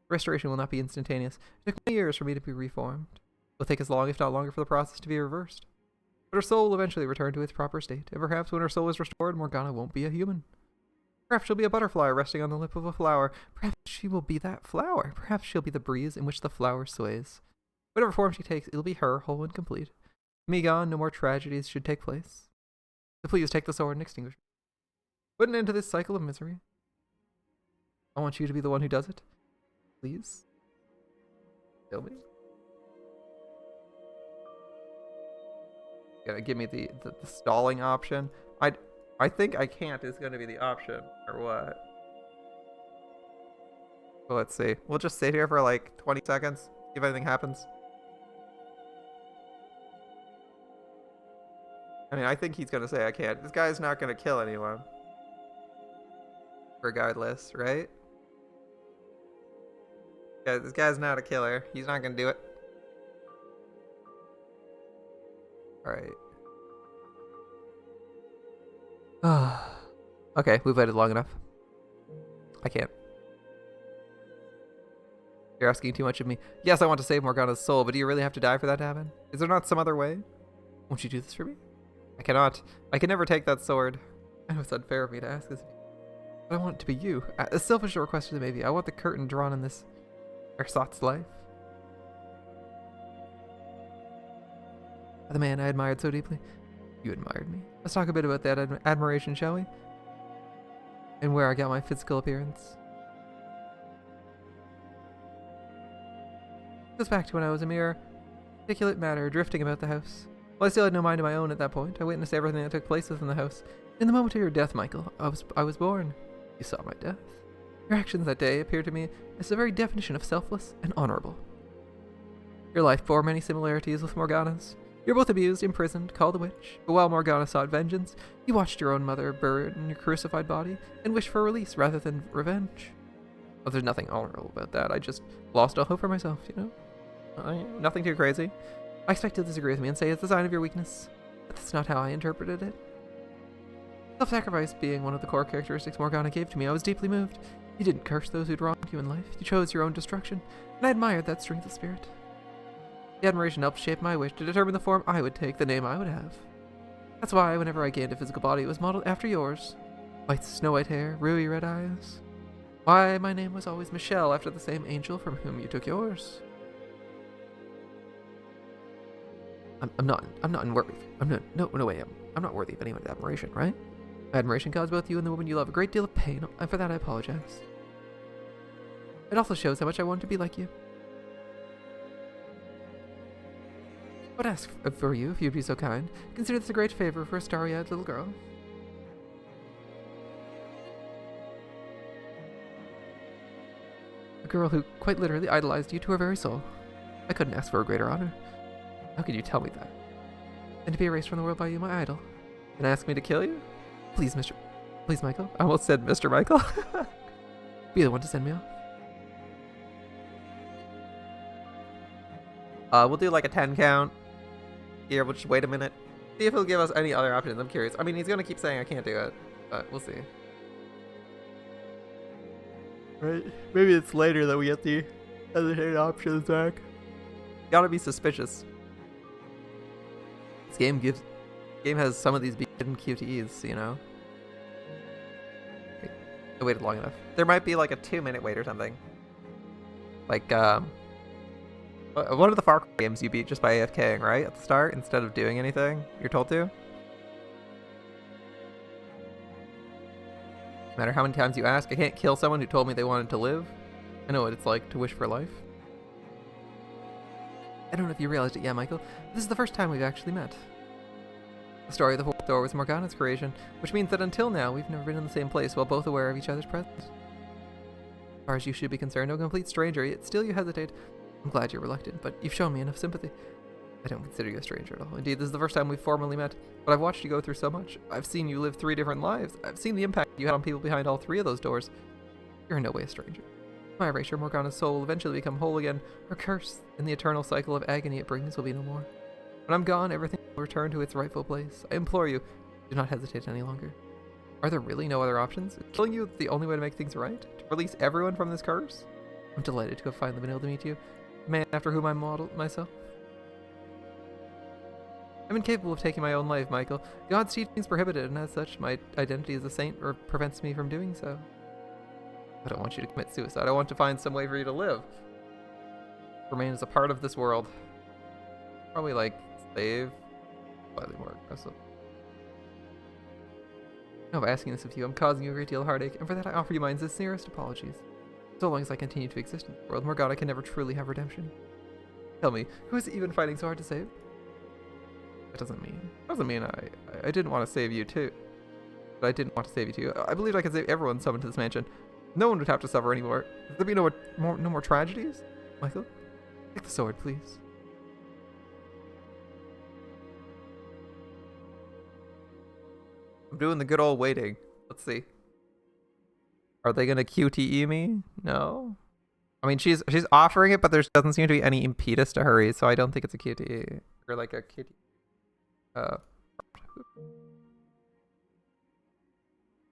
Restoration will not be instantaneous. It took many years for me to be reformed. It will take as long, if not longer, for the process to be reversed. But her soul will eventually return to its proper state, and perhaps when her soul is restored, Morgana won't be a human. Perhaps she'll be a butterfly resting on the lip of a flower. Perhaps she will be that flower. Perhaps she'll be the breeze in which the flower sways. Whatever form she takes, it'll be her, whole and complete. Me gone, no more tragedies should take place. So please take the sword and extinguish me. Put an end to this cycle of misery. I want you to be the one who does it. Please. Kill me. Gonna give me the stalling option. I think I can't is gonna be the option, or what? Well, let's see. We'll just sit here for like 20 seconds, see if anything happens. I mean, I think he's gonna say I can't. This guy's not gonna kill anyone. Regardless, right? Yeah, this guy's not a killer. He's not gonna do it. Alright. Okay, we've waited long enough. I can't. You're asking too much of me. Yes, I want to save Morgana's soul, but do you really have to die for that to happen? Is there not some other way? Won't you do this for me? I cannot. I can never take that sword. I know it's unfair of me to ask this, but I want it to be you. As selfish a request as it may be, I want the curtain drawn in this ersatz life. The man I admired so deeply. You admired me. Let's talk a bit about that admiration, shall we? And where I got my physical appearance. It goes back to when I was a mere particulate matter drifting about the house. Well, I still had no mind of my own at that point. I witnessed everything that took place within the house. In the moment of your death, Michael, I was born. You saw my death. Your actions that day appeared to me as the very definition of selfless and honorable. Your life bore many similarities with Morgana's. You were both abused, imprisoned, called a witch, but while Morgana sought vengeance, you watched your own mother buried in your crucified body and wished for release rather than revenge. Well, there's nothing honorable about that. I just lost all hope for myself, you know? Nothing too crazy. I expect you'll disagree with me and say it's a sign of your weakness, but that's not how I interpreted it. Self-sacrifice being one of the core characteristics Morgana gave to me, I was deeply moved. You didn't curse those who'd wronged you in life. You chose your own destruction, and I admired that strength of spirit. The admiration helped shape my wish to determine the form I would take, the name I would have. That's why, whenever I gained a physical body, it was modeled after yours. White snow-white hair, ruby red eyes. Why, my name was always Michelle, after the same angel from whom you took yours. I'm not worthy. No way. I'm not worthy of anyone's admiration, right? My admiration caused both you and the woman you love a great deal of pain, and for that I apologize. It also shows how much I want to be like you. I would ask for you, if you'd be so kind. Consider this a great favor for a starry-eyed little girl. A girl who quite literally idolized you to her very soul. I couldn't ask for a greater honor. How could you tell me that? And to be erased from the world by you, my idol. And ask me to kill you? Please, Please, Michael. I almost said Mr. Michael. Be the one to send me off. We'll do like a 10 count. Here, we'll just wait a minute. See if he'll give us any other options. I'm curious. I mean, he's gonna keep saying I can't do it, but we'll see. Right? Maybe it's later that we get the other options back. Gotta be suspicious. This game has some of these hidden QTEs, you know? Wait, I waited long enough. There might be like a 2-minute wait or something. Like, one of the Far Cry games you beat just by AFKing, right? At the start, instead of doing anything you're told to. No matter how many times you ask, I can't kill someone who told me they wanted to live. I know what it's like to wish for life. I don't know if you realized it yet, Michael. This is the first time we've actually met. The story of the fourth door was Morgana's creation, which means that until now, we've never been in the same place while both aware of each other's presence. As far as you should be concerned, no complete stranger, yet still you hesitate. I'm glad you're reluctant, but you've shown me enough sympathy. I don't consider you a stranger at all. Indeed, this is the first time we've formally met, but I've watched you go through so much. I've seen you live 3 different lives. I've seen the impact you had on people behind all 3 of those doors. You're in no way a stranger. My erasure, Morgana's soul will eventually become whole again. Her curse, and the eternal cycle of agony it brings will be no more. When I'm gone, everything will return to its rightful place. I implore you, do not hesitate any longer. Are there really no other options? Is killing you the only way to make things right? To release everyone from this curse? I'm delighted to have finally been able to meet you. Man after whom I modeled myself. I'm incapable of taking my own life, Michael. God's teaching is prohibited, and as such, my identity as a saint prevents me from doing so. I don't want you to commit suicide. I want to find some way for you to live. Remain as a part of this world. Probably like slave. Slightly more aggressive. No, by asking this of you, I'm causing you a great deal of heartache, and for that I offer you my sincerest apologies. So long as I continue to exist in the world, Morgana can never truly have redemption. Tell me, who is even fighting so hard to save? That doesn't mean I didn't want to save you too. But I didn't want to save you too. I believed I could save everyone summoned to this mansion. No one would have to suffer anymore. There'd be no more tragedies? Michael? Take the sword, please. I'm doing the good old waiting. Let's see. Are they gonna QTE me? No. I mean, she's offering it, but there doesn't seem to be any impetus to hurry, so I don't think it's a QTE or like a QTE. Uh,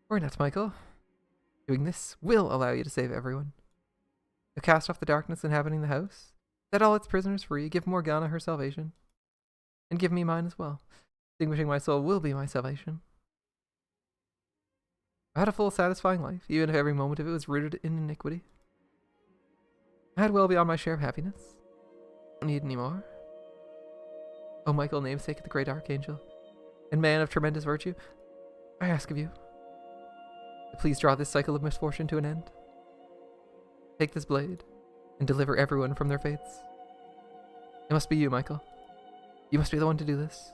Worry not, Michael. Doing this will allow you to save everyone. You'll cast off the darkness inhabiting the house, set all its prisoners free, give Morgana her salvation, and give me mine as well. Extinguishing my soul will be my salvation. I had a full, satisfying life, even if every moment of it was rooted in iniquity. I had well beyond my share of happiness. I don't need any more. O Michael, namesake of the great archangel, and man of tremendous virtue, I ask of you, to please draw this cycle of misfortune to an end. Take this blade, and deliver everyone from their fates. It must be you, Michael. You must be the one to do this.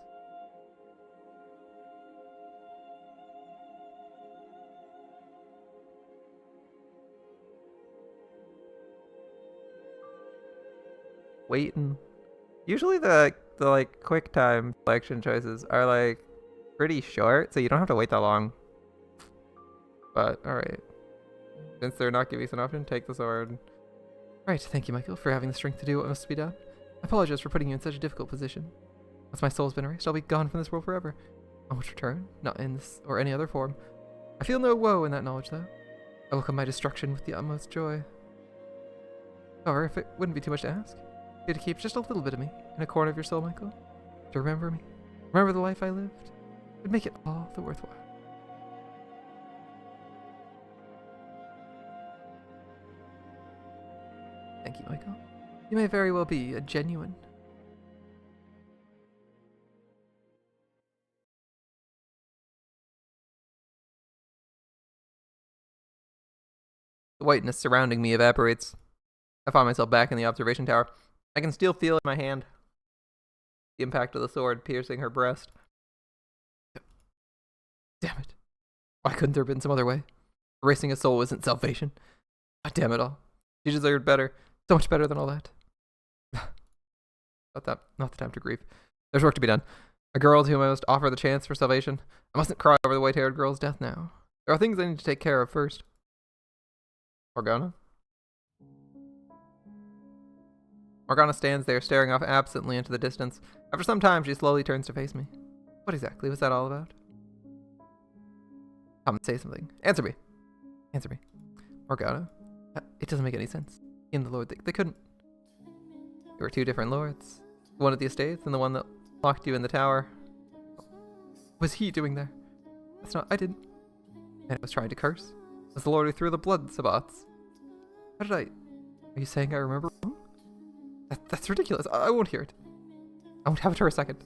Waiting. Usually the like quick time selection choices are like pretty short, so you don't have to wait that long. But alright. Since they're not giving us an option, take the sword. Right, thank you, Michael, for having the strength to do what must be done. I apologize for putting you in such a difficult position. Once my soul's been erased, I'll be gone from this world forever. I won't return, not in this or any other form. I feel no woe in that knowledge, though. I welcome my destruction with the utmost joy. However, if it wouldn't be too much to ask, you'd to keep just a little bit of me in a corner of your soul, Michael. To remember me. Remember the life I lived. It'd make it all the worthwhile. Thank you, Michael. You may very well be a genuine. The whiteness surrounding me evaporates. I find myself back in the observation tower. I can still feel in my hand the impact of the sword piercing her breast. Damn it. Why couldn't there have been some other way? Erasing a soul isn't salvation. God damn it all. She deserved better. So much better than all that. Not the time to grieve. There's work to be done. A girl to whom I must offer the chance for salvation. I mustn't cry over the white-haired girl's death now. There are things I need to take care of first. Morgana? Morgana stands there, staring off absently into the distance. After some time, she slowly turns to face me. What exactly was that all about? Come and say something. Answer me. Answer me. Morgana, it doesn't make any sense. In the Lord, they couldn't. There were two different lords. The one at the estates and the one that locked you in the tower. What was he doing there? That's not. I didn't. And I was trying to curse. It was the Lord who threw the blood sabbats. How did I? Are you saying I remember wrong? That's ridiculous. I won't hear it. I won't have it for a second.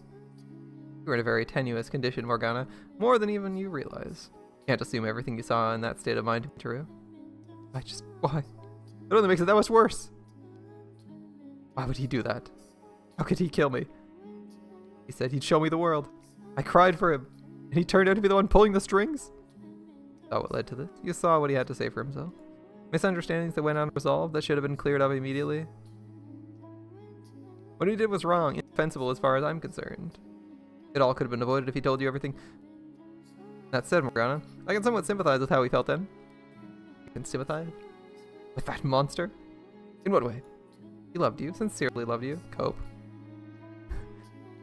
You were in a very tenuous condition, Morgana. More than even you realize. You can't assume everything you saw in that state of mind to be true. Why? It only makes it that much worse. Why would he do that? How could he kill me? He said he'd show me the world. I cried for him, and he turned out to be the one pulling the strings. You saw what led to this. You saw what he had to say for himself. Misunderstandings that went unresolved that should have been cleared up immediately. What he did was wrong, indefensible as far as I'm concerned. It all could have been avoided if he told you everything. That said, Morgana, I can somewhat sympathize with how he felt then. You can sympathize? With that monster? In what way? He loved you, sincerely loved you. Cope.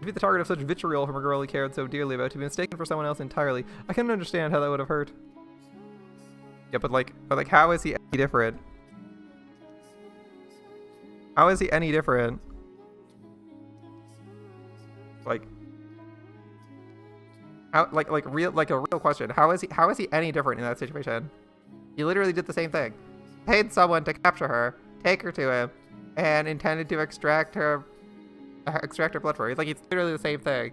To be the target of such vitriol from a girl he cared so dearly about, to be mistaken for someone else entirely, I couldn't understand how that would have hurt. Yeah, but how is he any different? How is he any different? Like a real question. How is he any different in that situation? He literally did the same thing. Paid someone to capture her, take her to him, and intended to extract her blood for her. It's literally the same thing.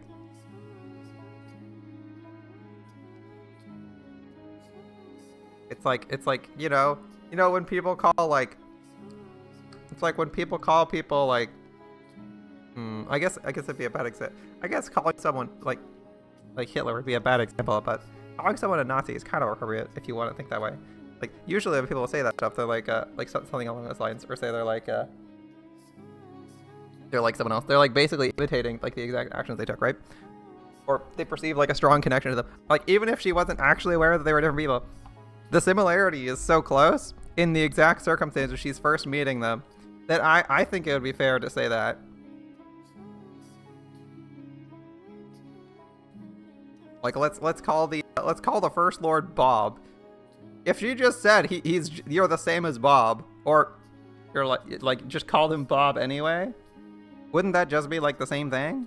It's like you know when people call when people call people I guess it'd be a bad example. I guess calling someone like Hitler would be a bad example, but calling someone a Nazi is kind of appropriate if you want to think that way. Usually when people say that stuff, they're something along those lines, or say they're like someone else. They're basically imitating the exact actions they took, right? Or they perceive a strong connection to them. Even if she wasn't actually aware that they were different people, the similarity is so close in the exact circumstances she's first meeting them that I think it would be fair to say that. Like, let's call the First Lord Bob. If she just said you're the same as Bob, or you're like just called him Bob anyway, wouldn't that just be like the same thing?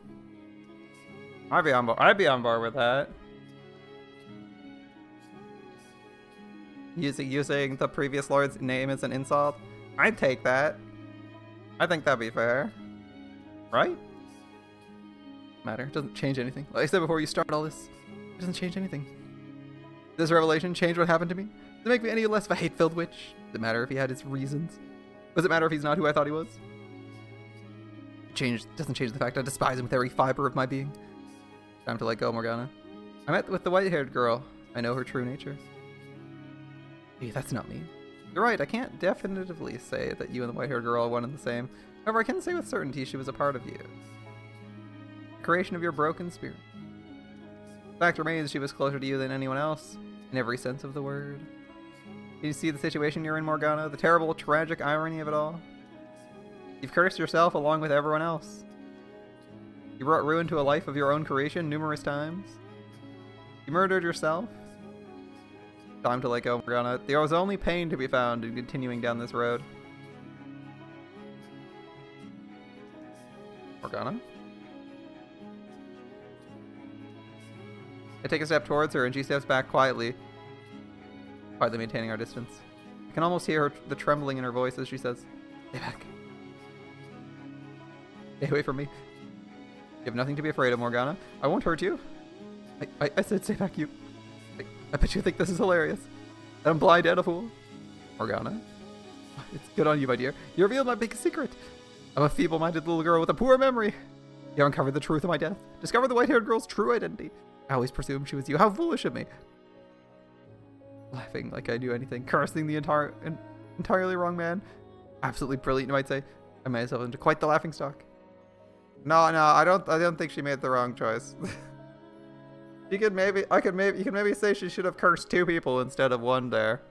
I'd be on board with that. Using the previous lord's name as an insult, I'd take that. I think that'd be fair, right? Matter. It doesn't change anything. Like I said before you start all this, it doesn't change anything. Does this revelation change what happened to me? Does it make me any less of a hate-filled witch? Does it matter if he had his reasons? Does it matter if he's not who I thought he was? Doesn't change the fact I despise him with every fiber of my being. Time to let go, Morgana. I met with the white-haired girl. I know her true nature. Hey, that's not me. You're right, I can't definitively say that you and the white-haired girl are one and the same. However, I can say with certainty she was a part of you. The creation of your broken spirit. The fact remains she was closer to you than anyone else, in every sense of the word. Can you see the situation you're in, Morgana? The terrible, tragic irony of it all? You've cursed yourself along with everyone else. You brought ruin to a life of your own creation numerous times. You murdered yourself. Time to let go, Morgana. There was only pain to be found in continuing down this road. Morgana? I take a step towards her and she steps back quietly maintaining our distance. I can almost hear the trembling in her voice as she says, "Stay back. Stay away from me. You have nothing to be afraid of, Morgana. I won't hurt you." I said stay back, you. I bet you think this is hilarious. That I'm blind and a fool. Morgana, it's good on you, my dear. You revealed my biggest secret. I'm a feeble-minded little girl with a poor memory. You uncovered the truth of my death. Discovered the white-haired girl's true identity. I always presumed she was you. How foolish of me. Laughing like I knew anything. Cursing the entirely wrong man. Absolutely brilliant, you might say. I made myself into quite the laughingstock. No, I don't think she made the wrong choice. You can maybe say she should have cursed 2 people instead of 1 there.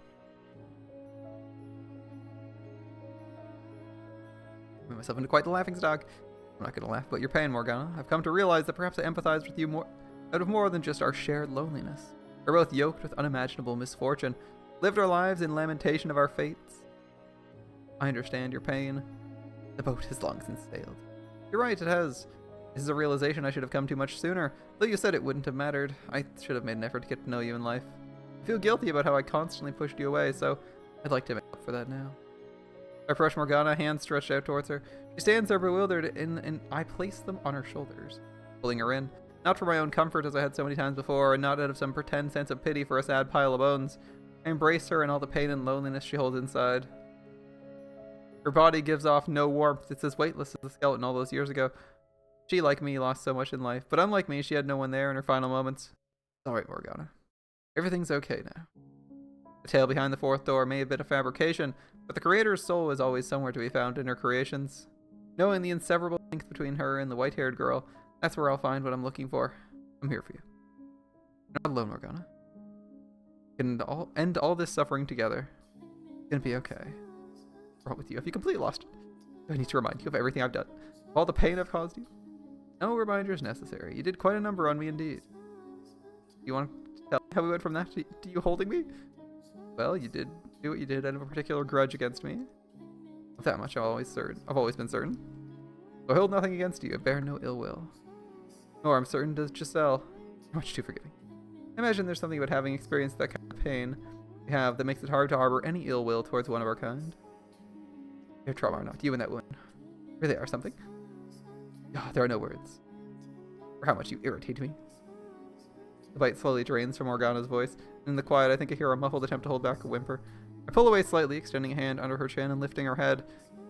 I made myself into quite the laughingstock. I'm not gonna laugh about your pain, Morgana. I've come to realize that perhaps I empathize with you out of more than just our shared loneliness. We're both yoked with unimaginable misfortune, lived our lives in lamentation of our fates. I understand your pain. The boat has long since sailed. You're right, it has. This is a realization I should have come to much sooner. Though you said it wouldn't have mattered, I should have made an effort to get to know you in life. I feel guilty about how I constantly pushed you away, so I'd like to make up for that now. I approach Morgana, hands stretched out towards her. She stands there bewildered, and I place them on her shoulders, pulling her in. Not for my own comfort as I had so many times before, and not out of some pretend sense of pity for a sad pile of bones. I embrace her and all the pain and loneliness she holds inside. Her body gives off no warmth. It's as weightless as the skeleton all those years ago. She, like me, lost so much in life, but unlike me, she had no one there in her final moments. It's alright, Morgana. Everything's okay now. The tale behind the 4th door may have been a fabrication, but the creator's soul is always somewhere to be found in her creations. Knowing the inseparable link between her and the white-haired girl, that's where I'll find what I'm looking for. I'm here for you. You're not alone, Morgana. We can end all this suffering together. It's gonna be okay. What's wrong with you? Have you completely lost it? I need to remind you of everything I've done. Of all the pain I've caused you. No reminder is necessary. You did quite a number on me indeed. You want to tell me how we went from that to you holding me? Well, you did do what you did out of a particular grudge against me. Of that much I've always been certain. So I hold nothing against you. I bear no ill will. Nor I'm certain does Giselle. You're much too forgiving. I imagine there's something about having experienced that kind of pain we have that makes it hard to harbor any ill will towards one of our kind. Your trauma or not, you and that woman. Really are something. Oh, there are no words. For how much you irritate me. The bite slowly drains from Morgana's voice, and in the quiet I think I hear a muffled attempt to hold back a whimper. I pull away slightly, extending a hand under her chin and lifting her head.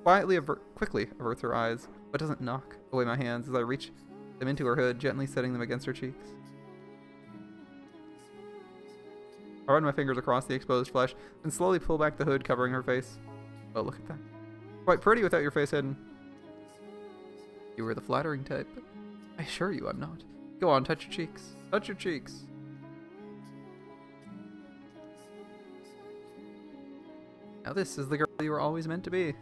Quickly averts her eyes, but doesn't knock away my hands as I reach them into her hood, gently setting them against her cheeks. I run my fingers across the exposed flesh, and slowly pull back the hood covering her face. Oh, look at that. Quite pretty without your face hidden. You were the flattering type. I assure you I'm not. Go on, touch your cheeks. Touch your cheeks. Now this is the girl you were always meant to be.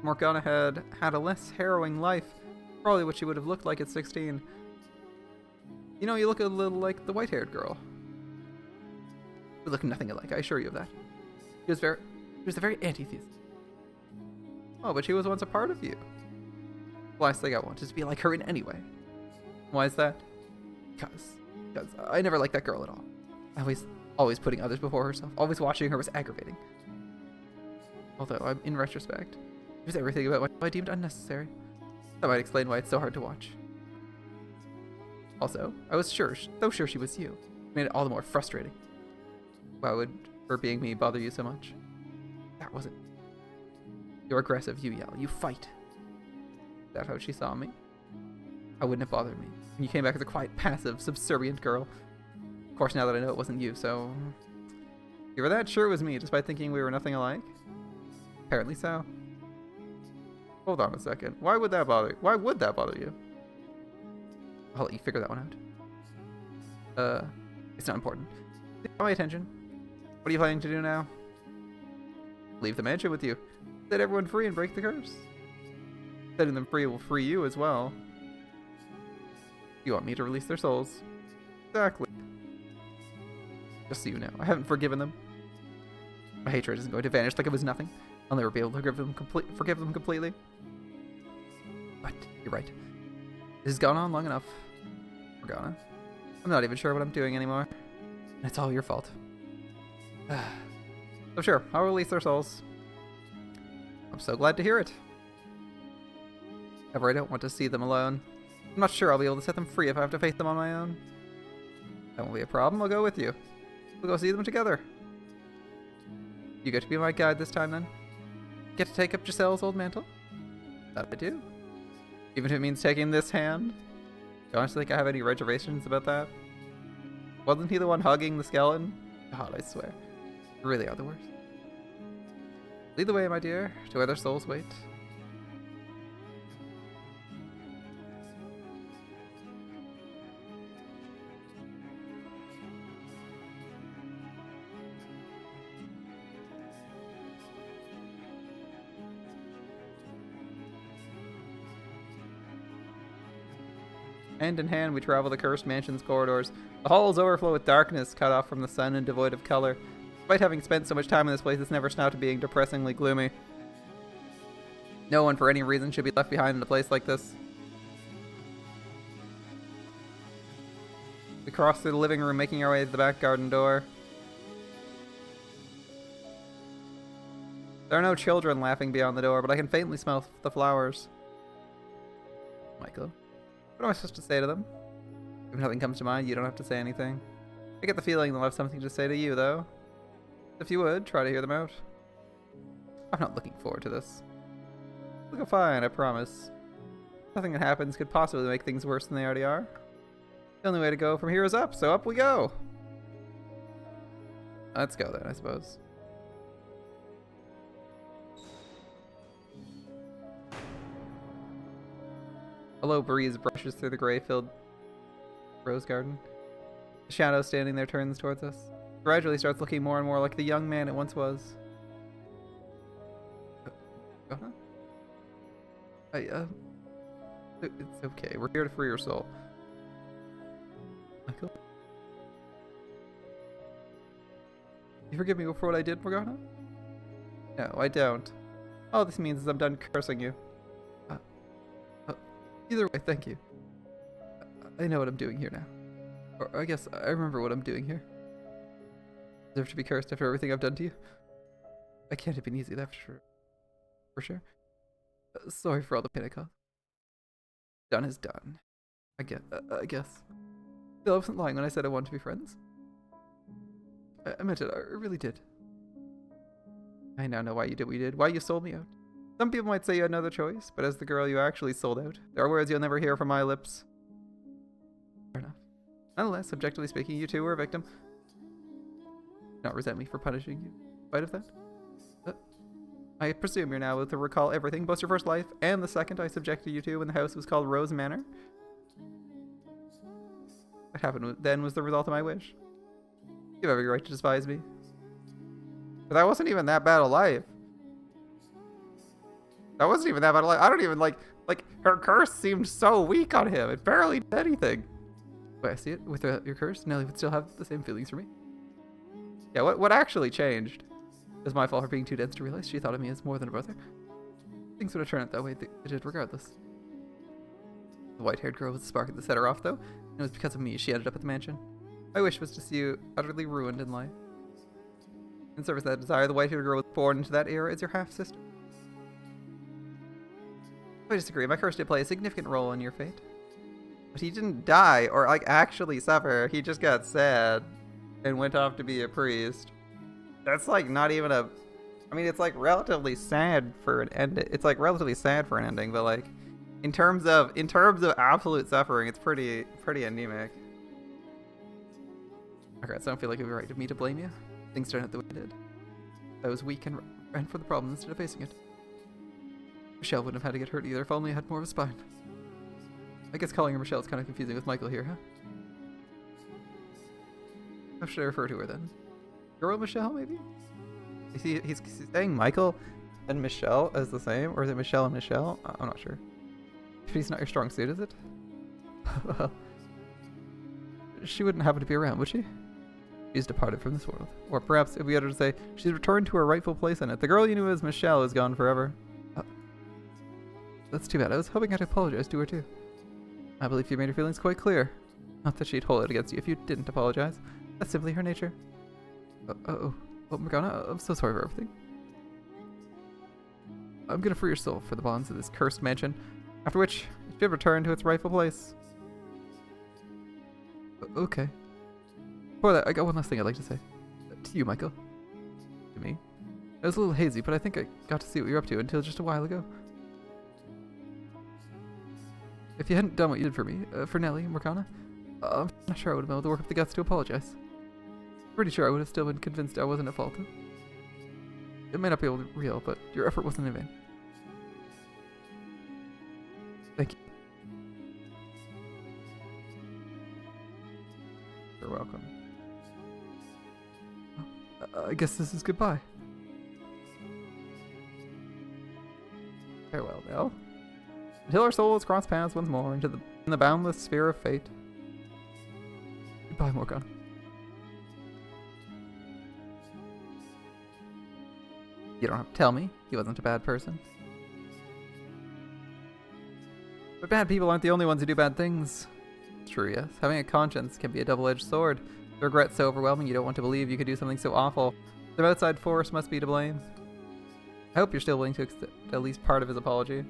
Morgana had a less harrowing life. Probably what she would have looked like at 16. You know, you look a little like the white-haired girl. We look nothing alike, I assure you of that. She was the very antithesis. Oh, but she was once a part of you. The last thing I want is to be like her in any way. Why is that? Because I never liked that girl at all. Always putting others before herself. Always watching her was aggravating. Although, in retrospect, it was everything about what I deemed unnecessary. That might explain why it's so hard to watch. Also, I was so sure she was you. It made it all the more frustrating. Why would her being me bother you so much? That wasn't. You're aggressive, you yell, you fight. Is that how she saw me? How wouldn't it bother me? When you came back as a quiet, passive, subservient girl. Of course, now that I know it wasn't you, so... You were that sure it was me, despite thinking we were nothing alike? Apparently so. Hold on a second. Why would that bother you? I'll let you figure that one out. It's not important. You got my attention. What are you planning to do now? Leave the mansion with you. Set everyone free and break the curse. Setting them free will free you as well. You want me to release their souls? Exactly. Just so you know, I haven't forgiven them. My hatred isn't going to vanish like it was nothing. I'll never be able to forgive them completely. But you're right. This has gone on long enough, Morgana. I'm not even sure what I'm doing anymore. And it's all your fault. So sure, I'll release their souls. I'm so glad to hear it. However, I don't want to see them alone. I'm not sure I'll be able to set them free if I have to face them on my own. That won't be a problem, I'll go with you. We'll go see them together. You get to be my guide this time then? Get to take up Giselle's old mantle? That I do. Even if it means taking this hand? Do you honestly think I have any reservations about that? Wasn't he the one hugging the skeleton? God, I swear. You really are the worst. Lead the way, my dear, to where their souls wait. Hand in hand, we travel the cursed mansion's corridors. The halls overflow with darkness, cut off from the sun and devoid of color. Despite having spent so much time in this place, it's never stopped to being depressingly gloomy. No one, for any reason, should be left behind in a place like this. We cross through the living room, making our way to the back garden door. There are no children laughing beyond the door, but I can faintly smell the flowers. Michael. What am I supposed to say to them? If nothing comes to mind, you don't have to say anything. I get the feeling they'll have something to say to you, though. If you would, try to hear them out. I'm not looking forward to this. It'll go fine, I promise. Nothing that happens could possibly make things worse than they already are. The only way to go from here is up, so up we go! Let's go then, I suppose. A low breeze brushes through the gray-filled rose garden. The shadow standing there turns towards us. Gradually starts looking more and more like the young man it once was. It's okay. We're here to free your soul. Michael? You forgive me for what I did, Morgana? No, I don't. All this means is I'm done cursing you. Either way, thank you. I know what I'm doing here now. Or I guess I remember what I'm doing here. Deserve to be cursed after everything I've done to you? I can't have been easy, that's for sure. Sorry for all the pain I caused. Done is done. I guess. Still, I wasn't lying when I said I wanted to be friends. I meant it, I really did. I now know why you did what you did, why you sold me out. Some people might say you had no other choice, but as the girl you actually sold out, there are words you'll never hear from my lips. Fair enough. Nonetheless, objectively speaking, you too were a victim. Do not resent me for punishing you. In spite of that? I presume you're now able to recall everything, both your first life and the second I subjected you to when the house was called Rose Manor. What happened then was the result of my wish. You have every right to despise me. But that wasn't even that bad a life. That wasn't even that bad a life. I don't even like her curse seemed so weak on him. It barely did anything. The way I see it, without your curse, Nellie would still have the same feelings for me. Yeah, what actually changed? It was my fault for being too dense to realize she thought of me as more than a brother. Things would have turned out that way they did regardless. The white-haired girl was the spark that set her off, though, and it was because of me she ended up at the mansion. My wish was to see you utterly ruined in life. In service of that desire, the white-haired girl was born into that era as your half-sister. I disagree. My curse did play a significant role in your fate. But he didn't die or, like, actually suffer. He just got sad and went off to be a priest. That's, like, not even a... I mean, it's, like, relatively sad for an end. It's, like, relatively sad for an ending, but, like, in terms of absolute suffering, it's pretty anemic. Okay, so I don't feel like it would be right of me to blame you. Things turned out the way they did. I was weak and ran for the problem instead of facing it. Michelle wouldn't have had to get hurt either if only I had more of a spine. I guess calling her Michelle is kind of confusing with Michael here, huh? How should I refer to her then? Girl Michelle, maybe? He's saying Michael and Michelle as the same? Or is it Michelle and Michelle? I'm not sure. She's not your strong suit, is it? Well, she wouldn't happen to be around, would she? She's departed from this world. Or perhaps, if we had to say, she's returned to her rightful place in it. The girl you knew as Michelle is gone forever. That's too bad. I was hoping I'd apologize to her too. I believe you made her feelings quite clear. Not that she'd hold it against you if you didn't apologize. That's simply her nature. Oh, Morgana, I'm so sorry for everything. I'm gonna free your soul for the bonds of this cursed mansion, after which it should return to its rightful place. Okay. Before that, I got one last thing I'd like to say. To you, Michael. To me. It was a little hazy, but I think I got to see what you're up to until just a while ago. If you hadn't done what you did for me, for Nellie and Morgana, I'm not sure I would have been able to work up the guts to apologize. Pretty sure I would have still been convinced I wasn't at fault. It may not be real, but your effort wasn't in vain. Thank you. You're welcome. I guess this is goodbye. Farewell, Nell. Until our souls cross paths once more into the boundless sphere of fate. Goodbye, Morgana. You don't have to tell me. He wasn't a bad person. But bad people aren't the only ones who do bad things. It's true, yes. Having a conscience can be a double-edged sword. The regret's so overwhelming you don't want to believe you could do something so awful. The outside force must be to blame. I hope you're still willing to accept at least part of his apology.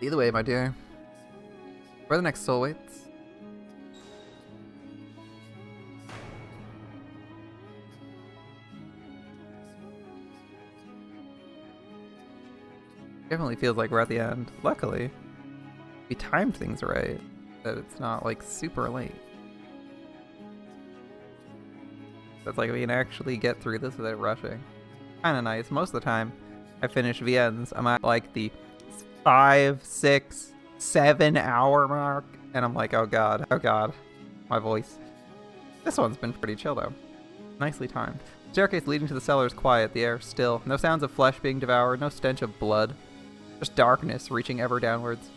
Either way, my dear. Where the next soul waits. Definitely feels like we're at the end. Luckily, we timed things right. That it's not like super late. That's like we can actually get through this without rushing. Kinda nice. Most of the time I finish VNs, I'm at like the 5, 6, 7 hour mark, and I'm like, oh god, my voice. This one's been pretty chill though. Nicely timed. The staircase leading to the cellar is quiet, the air still. No sounds of flesh being devoured, no stench of blood. Just darkness reaching ever downwards.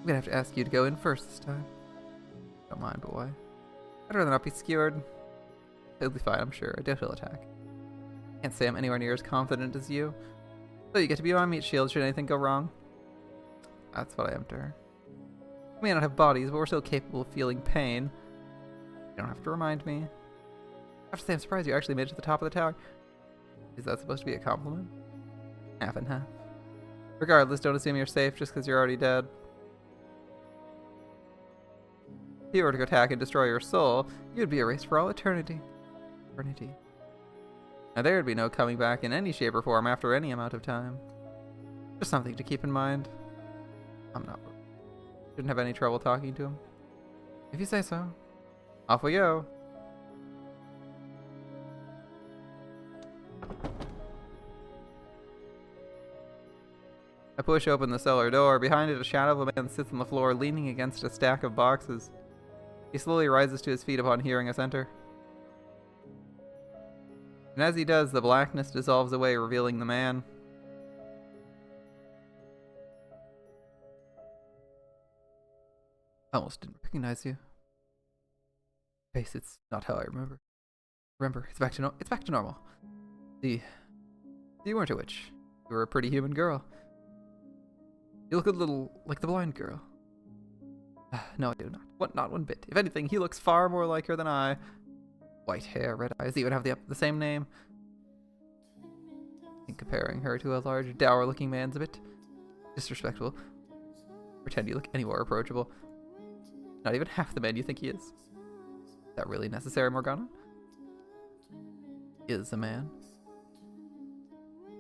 I'm gonna have to ask you to go in first this time. Don't mind, but why? I'd rather not be skewered. It'll be fine, I'm sure. I doubt he'll attack. Can't say I'm anywhere near as confident as you. So you get to be my meat shield should anything go wrong. That's what I am to her. We may not have bodies, but we're still capable of feeling pain. You don't have to remind me. I have to say I'm surprised you actually made it to the top of the tower. Is that supposed to be a compliment? Half and half. Regardless, don't assume you're safe just because you're already dead. If you were to attack and destroy your soul, you'd be erased for all eternity. Now there would be no coming back in any shape or form after any amount of time. Just something to keep in mind. Shouldn't have any trouble talking to him. If you say so. Off we go. I push open the cellar door. Behind it, a shadow of a man sits on the floor, leaning against a stack of boxes. He slowly rises to his feet upon hearing us enter. And as he does, the blackness dissolves away, revealing the man. I almost didn't recognize you. Face, it's not how I remember. Remember, it's back to normal. See, you weren't a witch. You were a pretty human girl. You look a little like the blind girl. No, I do not. Not one bit. If anything, he looks far more like her than I. White hair, red eyes, even have the same name. I think comparing her to a large, dour-looking man's a bit disrespectful. Pretend you look any more approachable. Not even half the man you think he is. Is that really necessary, Morgana? Is a man.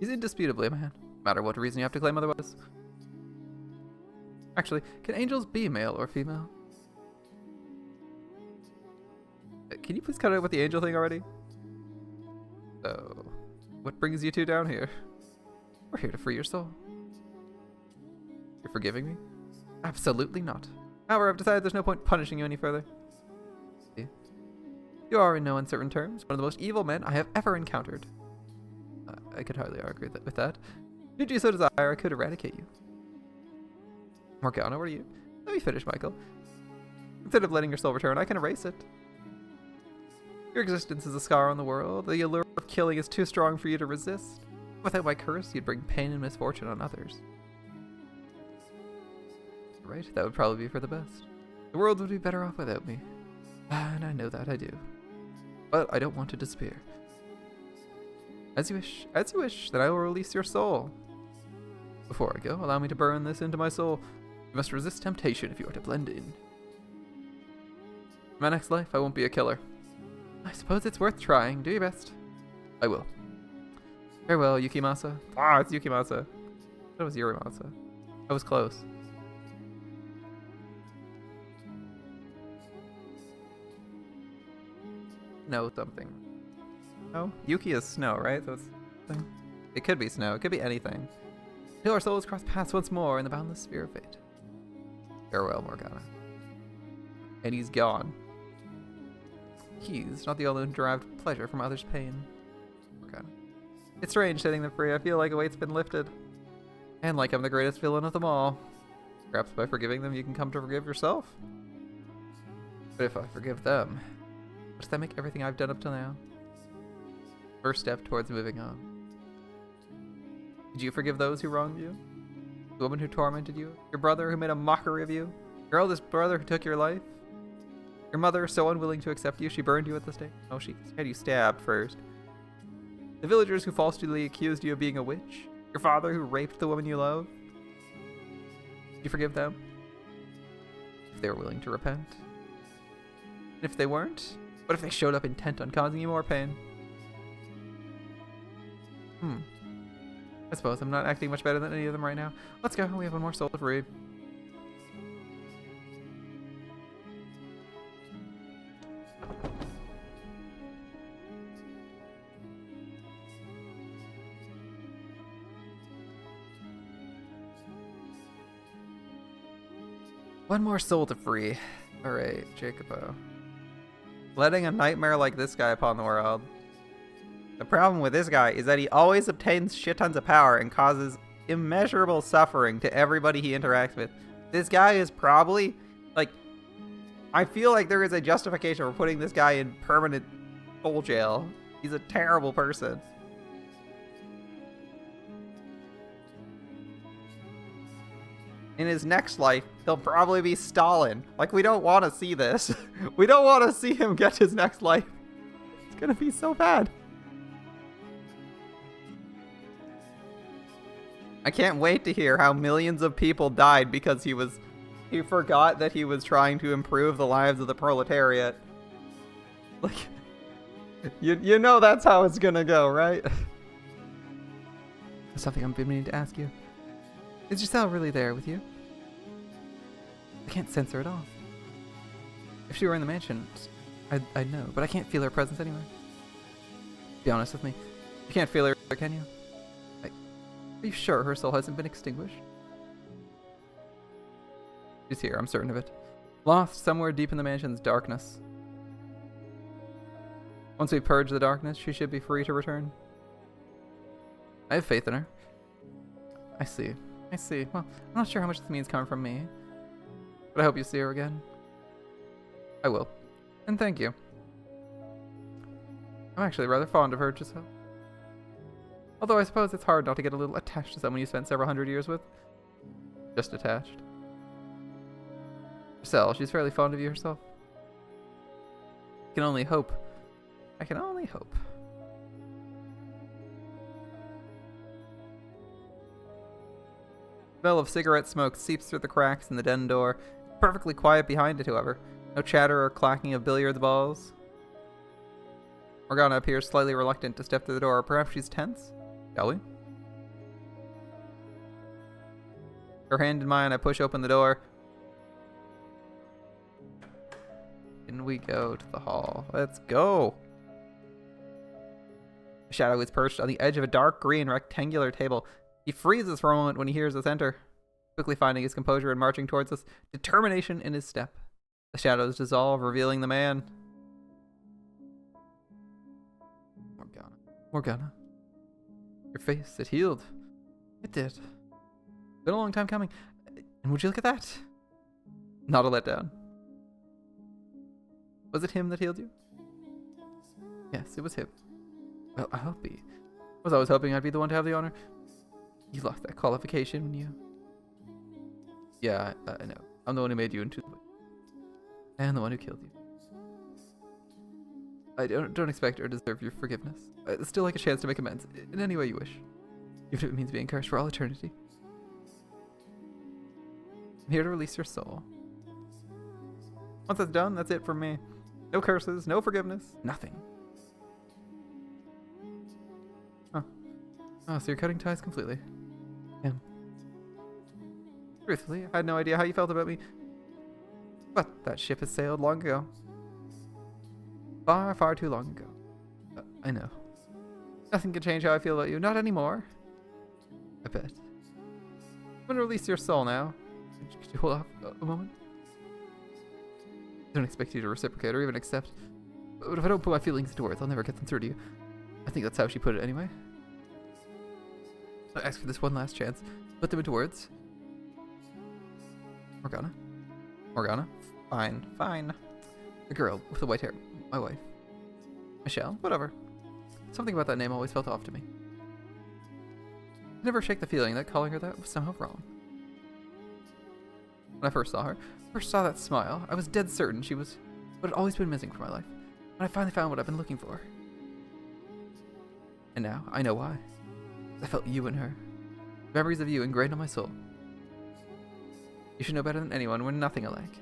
He's indisputably a man, no matter what reason you have to claim otherwise. Actually, can angels be male or female? Can you please cut out with the angel thing already? So, what brings you two down here? We're here to free your soul. You're forgiving me? Absolutely not. However, I've decided there's no point punishing you any further. See? You are, in no uncertain terms, one of the most evil men I have ever encountered. I could hardly argue with that. Did you so desire, I could eradicate you. Morgana, what are you? Let me finish, Michael. Instead of letting your soul return, I can erase it. Your existence is a scar on the world. The allure of killing is too strong for you to resist. Without my curse, you'd bring pain and misfortune on others. Right? That would probably be for the best. The world would be better off without me. And I know that, I do. But I don't want to disappear. As you wish, then I will release your soul. Before I go, allow me to burn this into my soul. You must resist temptation if you are to blend in. In my next life, I won't be a killer. I suppose it's worth trying. Do your best. I will. Farewell, Yukimasa. Ah, it's Yukimasa. That was Yurimasa. I was close. No something. No? Yuki is snow, right? So it's something. It could be snow. It could be anything. Till our souls cross paths once more in the boundless sphere of fate. Farewell, Morgana. And he's gone. He's not the only one who derived pleasure from others' pain. Morgana. It's strange setting them free. I feel like a weight's been lifted. And like I'm the greatest villain of them all. Perhaps by forgiving them, you can come to forgive yourself. But if I forgive them, does that make everything I've done up till now? First step towards moving on. Did you forgive those who wronged you? The woman who tormented you? Your brother who made a mockery of you? Your eldest brother who took your life? Your mother so unwilling to accept you, she burned you at the stake? Oh, she had you stabbed first. The villagers who falsely accused you of being a witch? Your father who raped the woman you love? Did you forgive them? If they were willing to repent? And if they weren't? What if they showed up intent on causing you more pain? I suppose I'm not acting much better than any of them right now. Let's go. We have one more soul to free. One more soul to free. Alright, Jacobo. Letting a nightmare like this guy upon the world. The problem with this guy is that he always obtains shit tons of power and causes immeasurable suffering to everybody he interacts with. This guy is probably, like, I feel like there is a justification for putting this guy in permanent soul jail. He's a terrible person. In his next life, he'll probably be Stalin. Like, we don't want to see this. We don't want to see him get his next life. It's gonna be so bad. I can't wait to hear how millions of people died because he forgot that he was trying to improve the lives of the proletariat. Like, you know that's how it's gonna go, right? There's something I've been meaning to ask you. Is Giselle really there with you? I can't sense her at all. If she were in the mansion, I'd know, but I can't feel her presence anywhere. Be honest with me. You can't feel her, can you? Are you sure her soul hasn't been extinguished? She's here, I'm certain of it. Lost somewhere deep in the mansion's darkness. Once we purge the darkness, she should be free to return. I have faith in her. I see. Well, I'm not sure how much this means coming from me. But I hope you see her again. I will. And thank you. I'm actually rather fond of her, Giselle. Although I suppose it's hard not to get a little attached to someone you spent several hundred years with. Just attached. Giselle, she's fairly fond of you herself. I can only hope. I can only hope. The smell of cigarette smoke seeps through the cracks in the den door. Perfectly quiet behind it, however. No chatter or clacking of billiards balls. Morgana appears slightly reluctant to step through the door. Perhaps she's tense? Shall we? Her hand in mine, I push open the door. In we go to the hall. Let's go! A shadow is perched on the edge of a dark green rectangular table. He freezes for a moment when he hears us enter, quickly finding his composure and marching towards us, determination in his step. The shadows dissolve, revealing the man. Morgana. Morgana. Your face, it healed. It did. Been a long time coming. And would you look at that? Not a letdown. Was it him that healed you? Yes, it was him. Well, I hope he. Was always hoping I'd be the one to have the honor. You lost that qualification when you... Yeah, I know. I'm the one who made you into the... And the one who killed you. I don't expect or deserve your forgiveness. I'd still like a chance to make amends, in any way you wish. Even if it means being cursed for all eternity. I'm here to release your soul. Once that's done, that's it for me. No curses, no forgiveness, nothing. Oh, so you're cutting ties completely. Yeah. Truthfully, I had no idea how you felt about me. But that ship has sailed long ago. Far, far too long ago. I know. Nothing can change how I feel about you. Not anymore. I bet. I'm gonna release your soul now. Could you hold off a moment? I don't expect you to reciprocate or even accept. But if I don't put my feelings into words, I'll never get them through to you. I think that's how she put it anyway. I ask for this one last chance. Put them into words. Morgana? Morgana? Fine, fine. The girl with the white hair. My wife. Michelle? Whatever. Something about that name always felt off to me. I never shake the feeling that calling her that was somehow wrong. When I first saw that smile, I was dead certain she was what had always been missing from my life. When I finally found what I've been looking for. And now, I know why. I felt you in her. Memories of you ingrained on my soul. You should know better than anyone, we're nothing alike.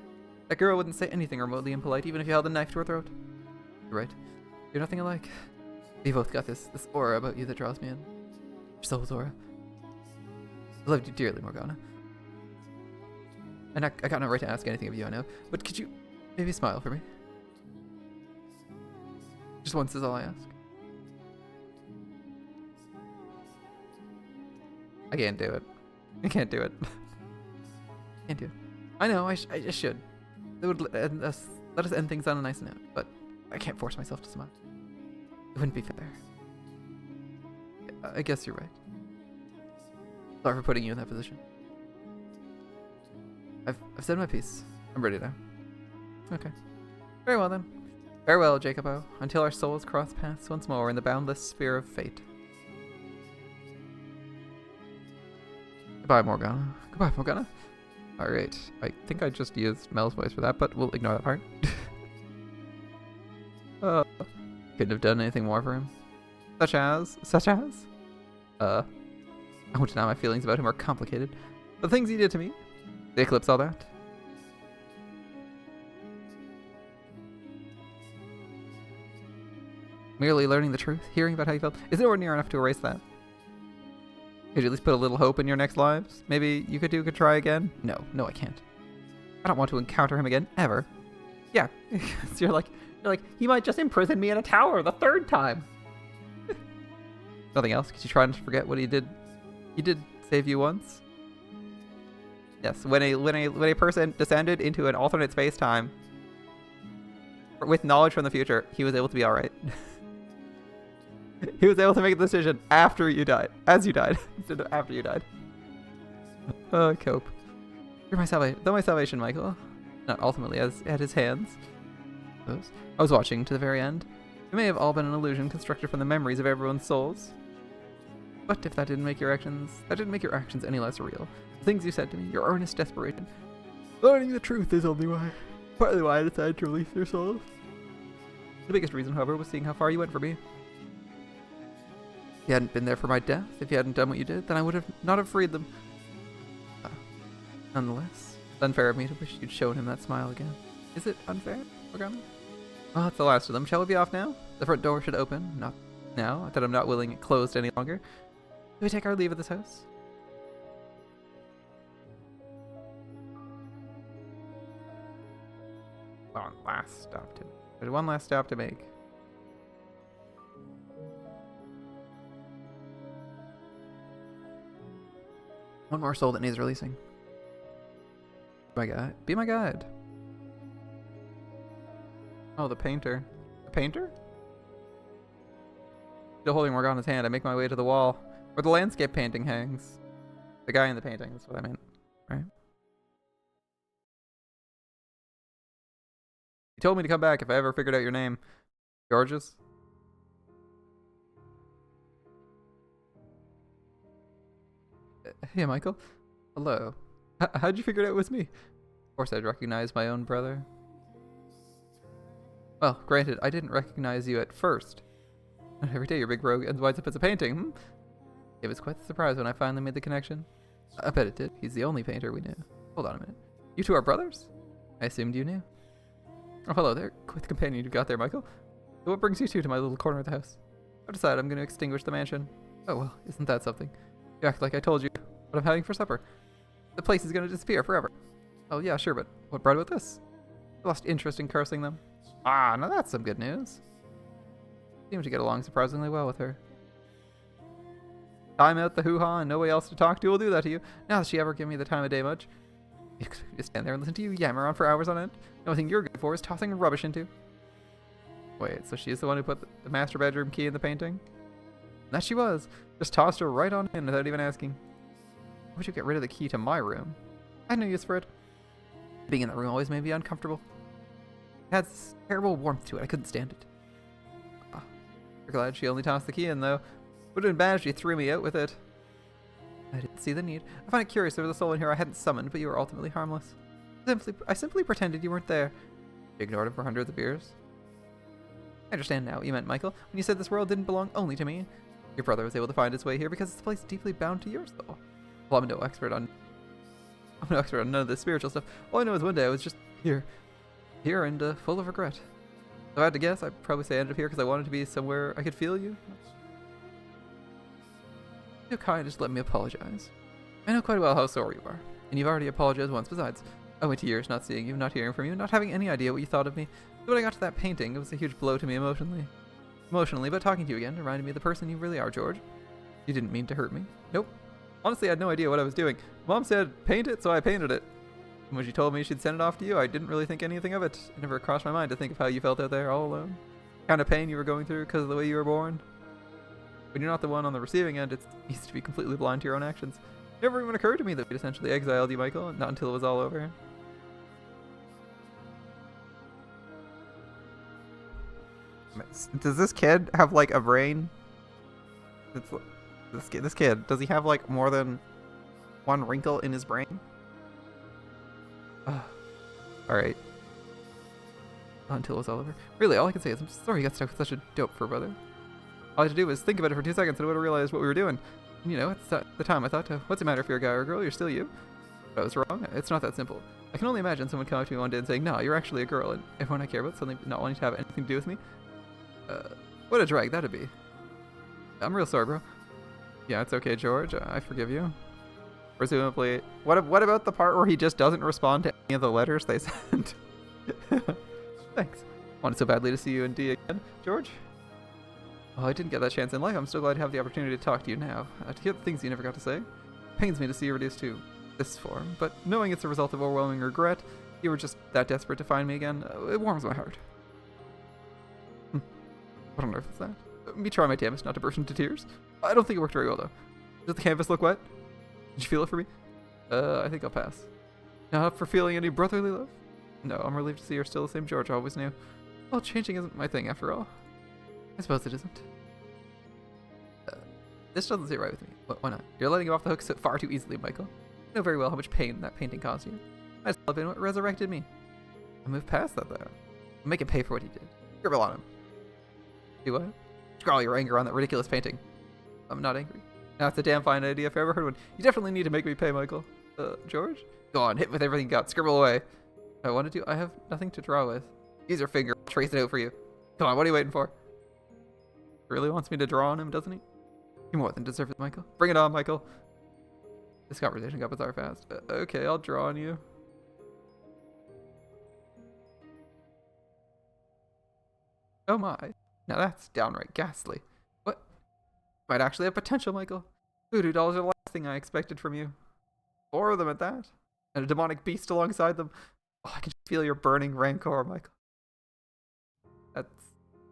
That girl wouldn't say anything remotely impolite, even if you held a knife to her throat. You're right. You're nothing alike. We both got this aura about you that draws me in. Your soul's aura. I loved you dearly, Morgana. And I got no right to ask anything of you, I know. But could you maybe smile for me? Just once is all I ask. I can't do it. I can't do it. Can't do it. I know, I just should. It would let us end things on a nice note, but I can't force myself to smile. It wouldn't be fair. I guess you're right. Sorry for putting you in that position. I've said my piece. I'm ready now. Okay. Very well then. Farewell, Jacobo, until our souls cross paths once more in the boundless sphere of fate. Goodbye, Morgana. Goodbye, Morgana. Alright, I think I just used Mel's voice for that, but we'll ignore that part. Couldn't have done anything more for him. Such as? I won't deny my feelings about him are complicated. The things he did to me, they eclipse all that. Merely learning the truth, hearing about how you felt, is nowhere near enough to erase that. Could you at least put a little hope in your next lives? Maybe you could try again? No, I can't. I don't want to encounter him again, ever. Yeah, so you're like, he might just imprison me in a tower the third time. Nothing else? Could you try not to forget what he did? He did save you once. Yes, when a person descended into an alternate space-time with knowledge from the future, he was able to be all right. He was able to make the decision after you died, as you died, instead of after you died. Cope. You're my salvation, though my salvation, Michael. Not ultimately as at his hands. I was watching to the very end. It may have all been an illusion constructed from the memories of everyone's souls. But if that didn't make your actions any less real. The things you said to me, your earnest desperation. Learning the truth is partly why I decided to release your souls. The biggest reason, however, was seeing how far you went for me. If you hadn't been there for my death, if you hadn't done what you did, then I would not have freed them. Nonetheless, it's unfair of me to wish you'd shown him that smile again. Is it unfair, Morgana? Well, that's the last of them. Shall we be off now? The front door should open. Not now, that I'm not willing it closed any longer. Do we take our leave of this house? One last stop to There's one last stop to make. One more soul that needs releasing. My guide. Be my guide. Oh, the painter. The painter? Still holding Morgana's hand, I make my way to the wall where the landscape painting hangs. The guy in the painting, that's what I meant, right? You told me to come back if I ever figured out your name. Georges? Hey, Michael. Hello. How'd you figure it out it was me? Of course I'd recognize my own brother. Well, granted, I didn't recognize you at first. Every day your big rogue winds up as a painting, hmm? It was quite the surprise when I finally made the connection. I bet it did. He's the only painter we knew. Hold on a minute. You two are brothers? I assumed you knew. Oh, hello there. Quite the companion you've got there, Michael. So what brings you two to my little corner of the house? I've decided I'm going to extinguish the mansion. Oh, well, isn't that something? You act like I told you what I'm having for supper. The place is going to disappear forever. Oh, yeah, sure, but what brought about this? I lost interest in cursing them. Ah, now that's some good news. Seem to get along surprisingly well with her. Time out the hoo-ha and nobody else to talk to will do that to you. Now does she ever give me the time of day much? You expect me to stand there and listen to you yammer on for hours on end? The only thing you're good for is tossing rubbish into. Wait, so she's the one who put the master bedroom key in the painting? That she was. Just tossed her right on in without even asking. Why would you get rid of the key to my room? I had no use for it. Being in that room always made me uncomfortable. It had this terrible warmth to it. I couldn't stand it. You're glad she only tossed the key in, though. Would have been bad if she threw me out with it. I didn't see the need. I find it curious there was a soul in here I hadn't summoned, but you were ultimately harmless. I simply pretended you weren't there. You ignored him for hundreds of years. I understand now what you meant, Michael, when you said this world didn't belong only to me. Your brother was able to find his way here because it's a place deeply bound to your soul. Well, I'm no expert on none of this spiritual stuff. All I know is one day I was just here and full of regret. If I had to guess, I'd probably say I ended up here because I wanted to be somewhere I could feel you. You're kind, just let me apologize. I know quite well how sore you are, and you've already apologized once besides. I went to years not seeing you, not hearing from you, not having any idea what you thought of me. So when I got to that painting, it was a huge blow to me emotionally, but talking to you again reminded me of the person you really are, George. You didn't mean to hurt me. Nope. Honestly, I had no idea what I was doing. Mom said, paint it, so I painted it. And when she told me she'd send it off to you, I didn't really think anything of it. It never crossed my mind to think of how you felt out there all alone. The kind of pain you were going through because of the way you were born. When you're not the one on the receiving end, it's easy to be completely blind to your own actions. It never even occurred to me that we'd essentially exiled you, Michael, not until it was all over. Does this kid have, like, a brain? This kid, does he have, like, more than one wrinkle in his brain? Alright. Until it's all over. Really, all I can say is I'm sorry you got stuck with such a dope for brother. All I had to do was think about it for 2 seconds and I would have realized what we were doing. You know, at the time I thought, what's the matter if you're a guy or a girl? You're still you. But I was wrong. It's not that simple. I can only imagine someone coming up to me one day and saying, no, you're actually a girl, and everyone I care about suddenly not wanting to have anything to do with me. What a drag that'd be. I'm real sorry, bro. Yeah, it's okay, George. I forgive you. Presumably. What about the part where he just doesn't respond to any of the letters they sent? Thanks. Wanted so badly to see you and Dee again, George. Oh, I didn't get that chance in life. I'm so glad to have the opportunity to talk to you now. To hear the things you never got to say. Pains me to see you reduced to this form, but knowing it's a result of overwhelming regret, you were just that desperate to find me again, it warms my heart. What on earth is that? Me trying my damnedest not to burst into tears. I don't think it worked very well, though. Does the canvas look wet? Did you feel it for me? I think I'll pass. Not up for feeling any brotherly love? No, I'm relieved to see you're still the same George I always knew. Well, changing isn't my thing after all. I suppose it isn't. This doesn't sit right with me. Why not? You're letting him off the hook so far too easily, Michael. I know very well how much pain that painting caused you. Might as well have been what resurrected me. I moved past that, though. I'll make him pay for what he did. Scribble on him. Do what? Scrawl your anger on that ridiculous painting. I'm not angry. That's a damn fine idea if I ever heard one. You definitely need to make me pay, Michael. George? Go on, hit with everything you got. Scribble away. I wanted to. I have nothing to draw with. Use your finger. I'll trace it out for you. Come on, what are you waiting for? He really wants me to draw on him, doesn't he? You more than deserve it, Michael. Bring it on, Michael. This conversation got bizarre fast. Okay, I'll draw on you. Oh my. Now that's downright ghastly. What? Might actually have potential, Michael. Voodoo dolls are the last thing I expected from you. 4 of them at that. And a demonic beast alongside them. Oh, I can feel your burning rancor, Michael. That's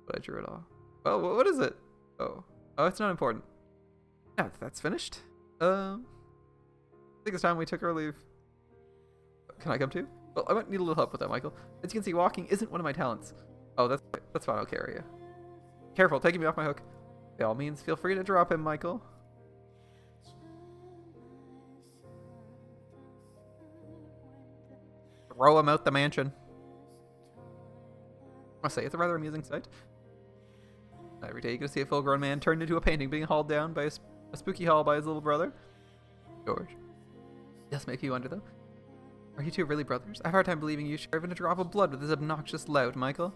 what I drew it off. Oh, what is it? Oh, it's not important. Now that's finished. I think it's time we took our leave. Can I come too? Well, I might need a little help with that, Michael. As you can see, walking isn't one of my talents. Oh, that's fine. I'll carry you. Careful, taking me off my hook. By all means, feel free to drop him, Michael. Throw him out the mansion. I must say, it's a rather amusing sight. Every day you get to see a full-grown man turned into a painting being hauled down by a spooky haul by his little brother. George. It does make you wonder, though. Are you two really brothers? I have a hard time believing you share even a drop of blood with this obnoxious lout, Michael.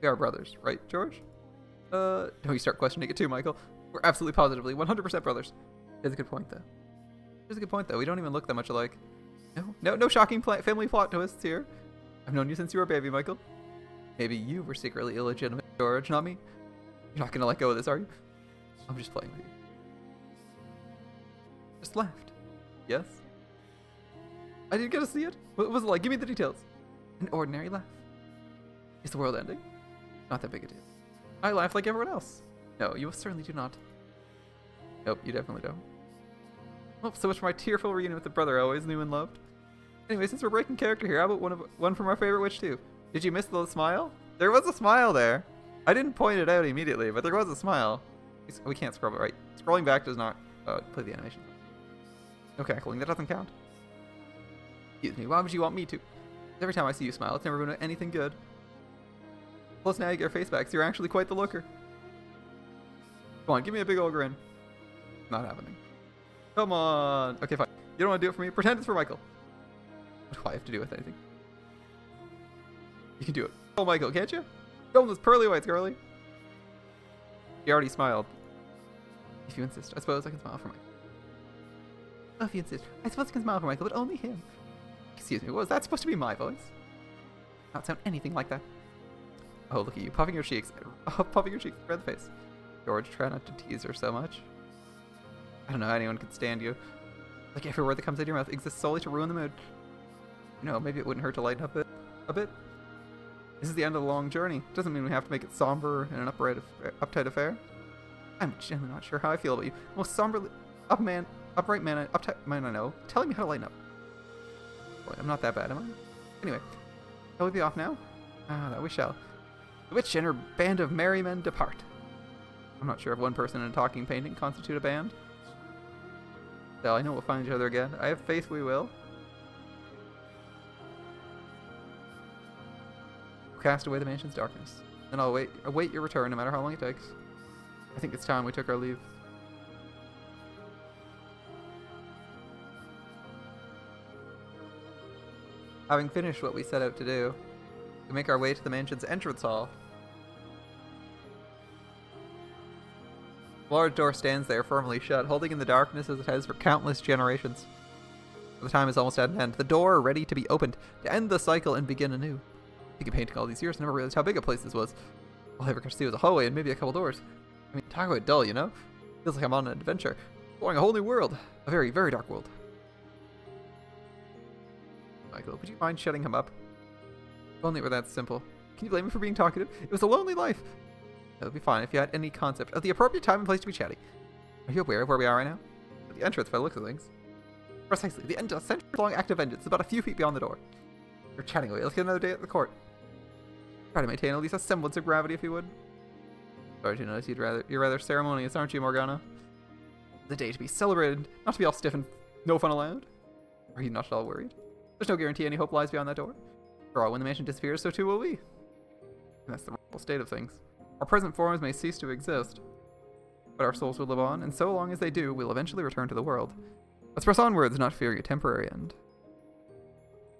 We are brothers, right, George? Don't you start questioning it too, Michael. We're absolutely positively 100% brothers. That's a good point, though. Here's a good point, though. We don't even look that much alike. No shocking family plot twists here. I've known you since you were a baby, Michael. Maybe you were secretly illegitimate, George, not me. You're not gonna let go of this, are you? I'm just playing with you. Just laughed. Yes? I didn't get to see it. What was it like? Give me the details. An ordinary laugh. Is the world ending? Not that big a deal. I laugh like everyone else. No, you certainly do not. Nope, you definitely don't. Well, so much for my tearful reunion with the brother I always knew and loved. Anyway, since we're breaking character here, how about one from our favorite witch too? Did you miss the smile? There was a smile there. I didn't point it out immediately, but there was a smile. We can't scroll it right. Scrolling back does not play the animation. No cackling, that doesn't count. Excuse me, why would you want me to? Every time I see you smile, it's never been anything good. Plus now you get your face back, so you're actually quite the looker. Come on, give me a big old grin. Not happening. Come on. Okay, fine. You don't want to do it for me? Pretend it's for Michael. What do I have to do with anything? You can do it. Oh, Michael, can't you? Show him those pearly whites, girly. He already smiled. If you insist, I suppose I can smile for Michael. Oh, if you insist, I suppose I can smile for Michael, but only him. Excuse me, was that supposed to be my voice? Not sound anything like that. Oh, look at you, puffing your cheeks. Oh, puffing your cheeks, red face. George, try not to tease her so much. I don't know how anyone could stand you. Like every word that comes out of your mouth exists solely to ruin the mood. You know, maybe it wouldn't hurt to lighten up a bit. This is the end of the long journey. Doesn't mean we have to make it somber and an uptight affair. I'm genuinely not sure how I feel about you. Most somberly upright man, uptight man I know. Telling me how to lighten up. Boy, I'm not that bad, am I? Anyway, shall we be off now? Ah, that we shall. The witch and her band of merry men depart. I'm not sure if one person in a talking painting constitute a band. Still, I know we'll find each other again. I have faith we will. Cast away the mansion's darkness. Then I'll await your return no matter how long it takes. I think it's time we took our leave. Having finished what we set out to do, we make our way to the mansion's entrance hall. The large door stands there firmly shut, holding in the darkness as it has for countless generations. The time is almost at an end. The door ready to be opened, to end the cycle and begin anew. Thinking painting all these years, I never realized how big a place this was. All I ever got to see was a hallway and maybe a couple doors. I mean, talk about dull, you know? Feels like I'm on an adventure. Exploring a whole new world. A very, very dark world. Michael, would you mind shutting him up? If only it were that simple. Can you blame me for being talkative? It was a lonely life. It would be fine if you had any concept of the appropriate time and place to be chatty. Are you aware of where we are right now? At the entrance by the looks of things. Precisely. The end of a century-long act of vengeance is about a few feet beyond the door. You're chatting away. Let's get another day at the court. Try to maintain at least a semblance of gravity, if you would. Sorry to notice you're rather ceremonious, aren't you, Morgana? The day to be celebrated, not to be all stiff and no fun allowed. Are you not at all worried? There's no guarantee any hope lies beyond that door. After all, when the mansion disappears, so too will we. And that's the real state of things. Our present forms may cease to exist, but our souls will live on, and so long as they do, we'll eventually return to the world. Let's press onwards, not fearing a temporary end.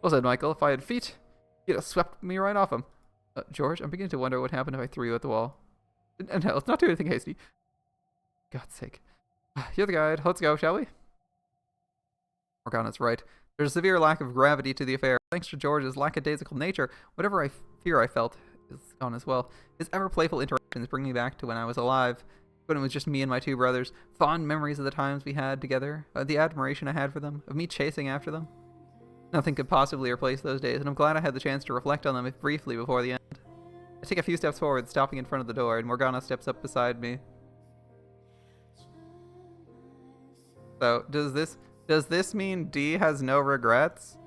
Well said, Michael. If I had feet, you'd have swept me right off them. George, I'm beginning to wonder what would happen if I threw you at the wall. And hell, let's not do anything hasty. God's sake. You're the guide. Let's go, shall we? Morgana's right. There's a severe lack of gravity to the affair. Thanks to George's lackadaisical nature, whatever fear I felt is gone as well. His ever-playful interactions bring me back to when I was alive, when it was just me and my two brothers. Fond memories of the times we had together, the admiration I had for them, of me chasing after them. Nothing could possibly replace those days, and I'm glad I had the chance to reflect on them if briefly before the end. I take a few steps forward, stopping in front of the door, and Morgana steps up beside me. So, does this mean D has no regrets?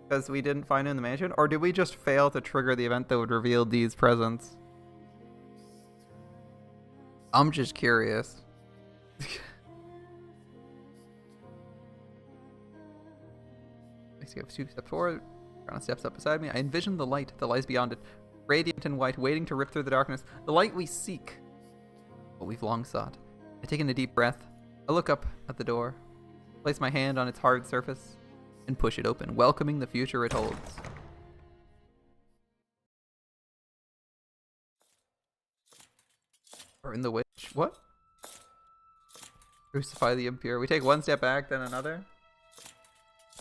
Because we didn't find him in the mansion? Or did we just fail to trigger the event that would reveal D's presence? I'm just curious. Makes you go 2 steps forward. Morgana steps up beside me. I envision the light that lies beyond it, radiant and white, waiting to rip through the darkness. The light we seek, what we've long sought. I take in a deep breath. I look up at the door, place my hand on its hard surface, and push it open, welcoming the future it holds. Burn the witch. What? Crucify the impure. We take one step back, then another.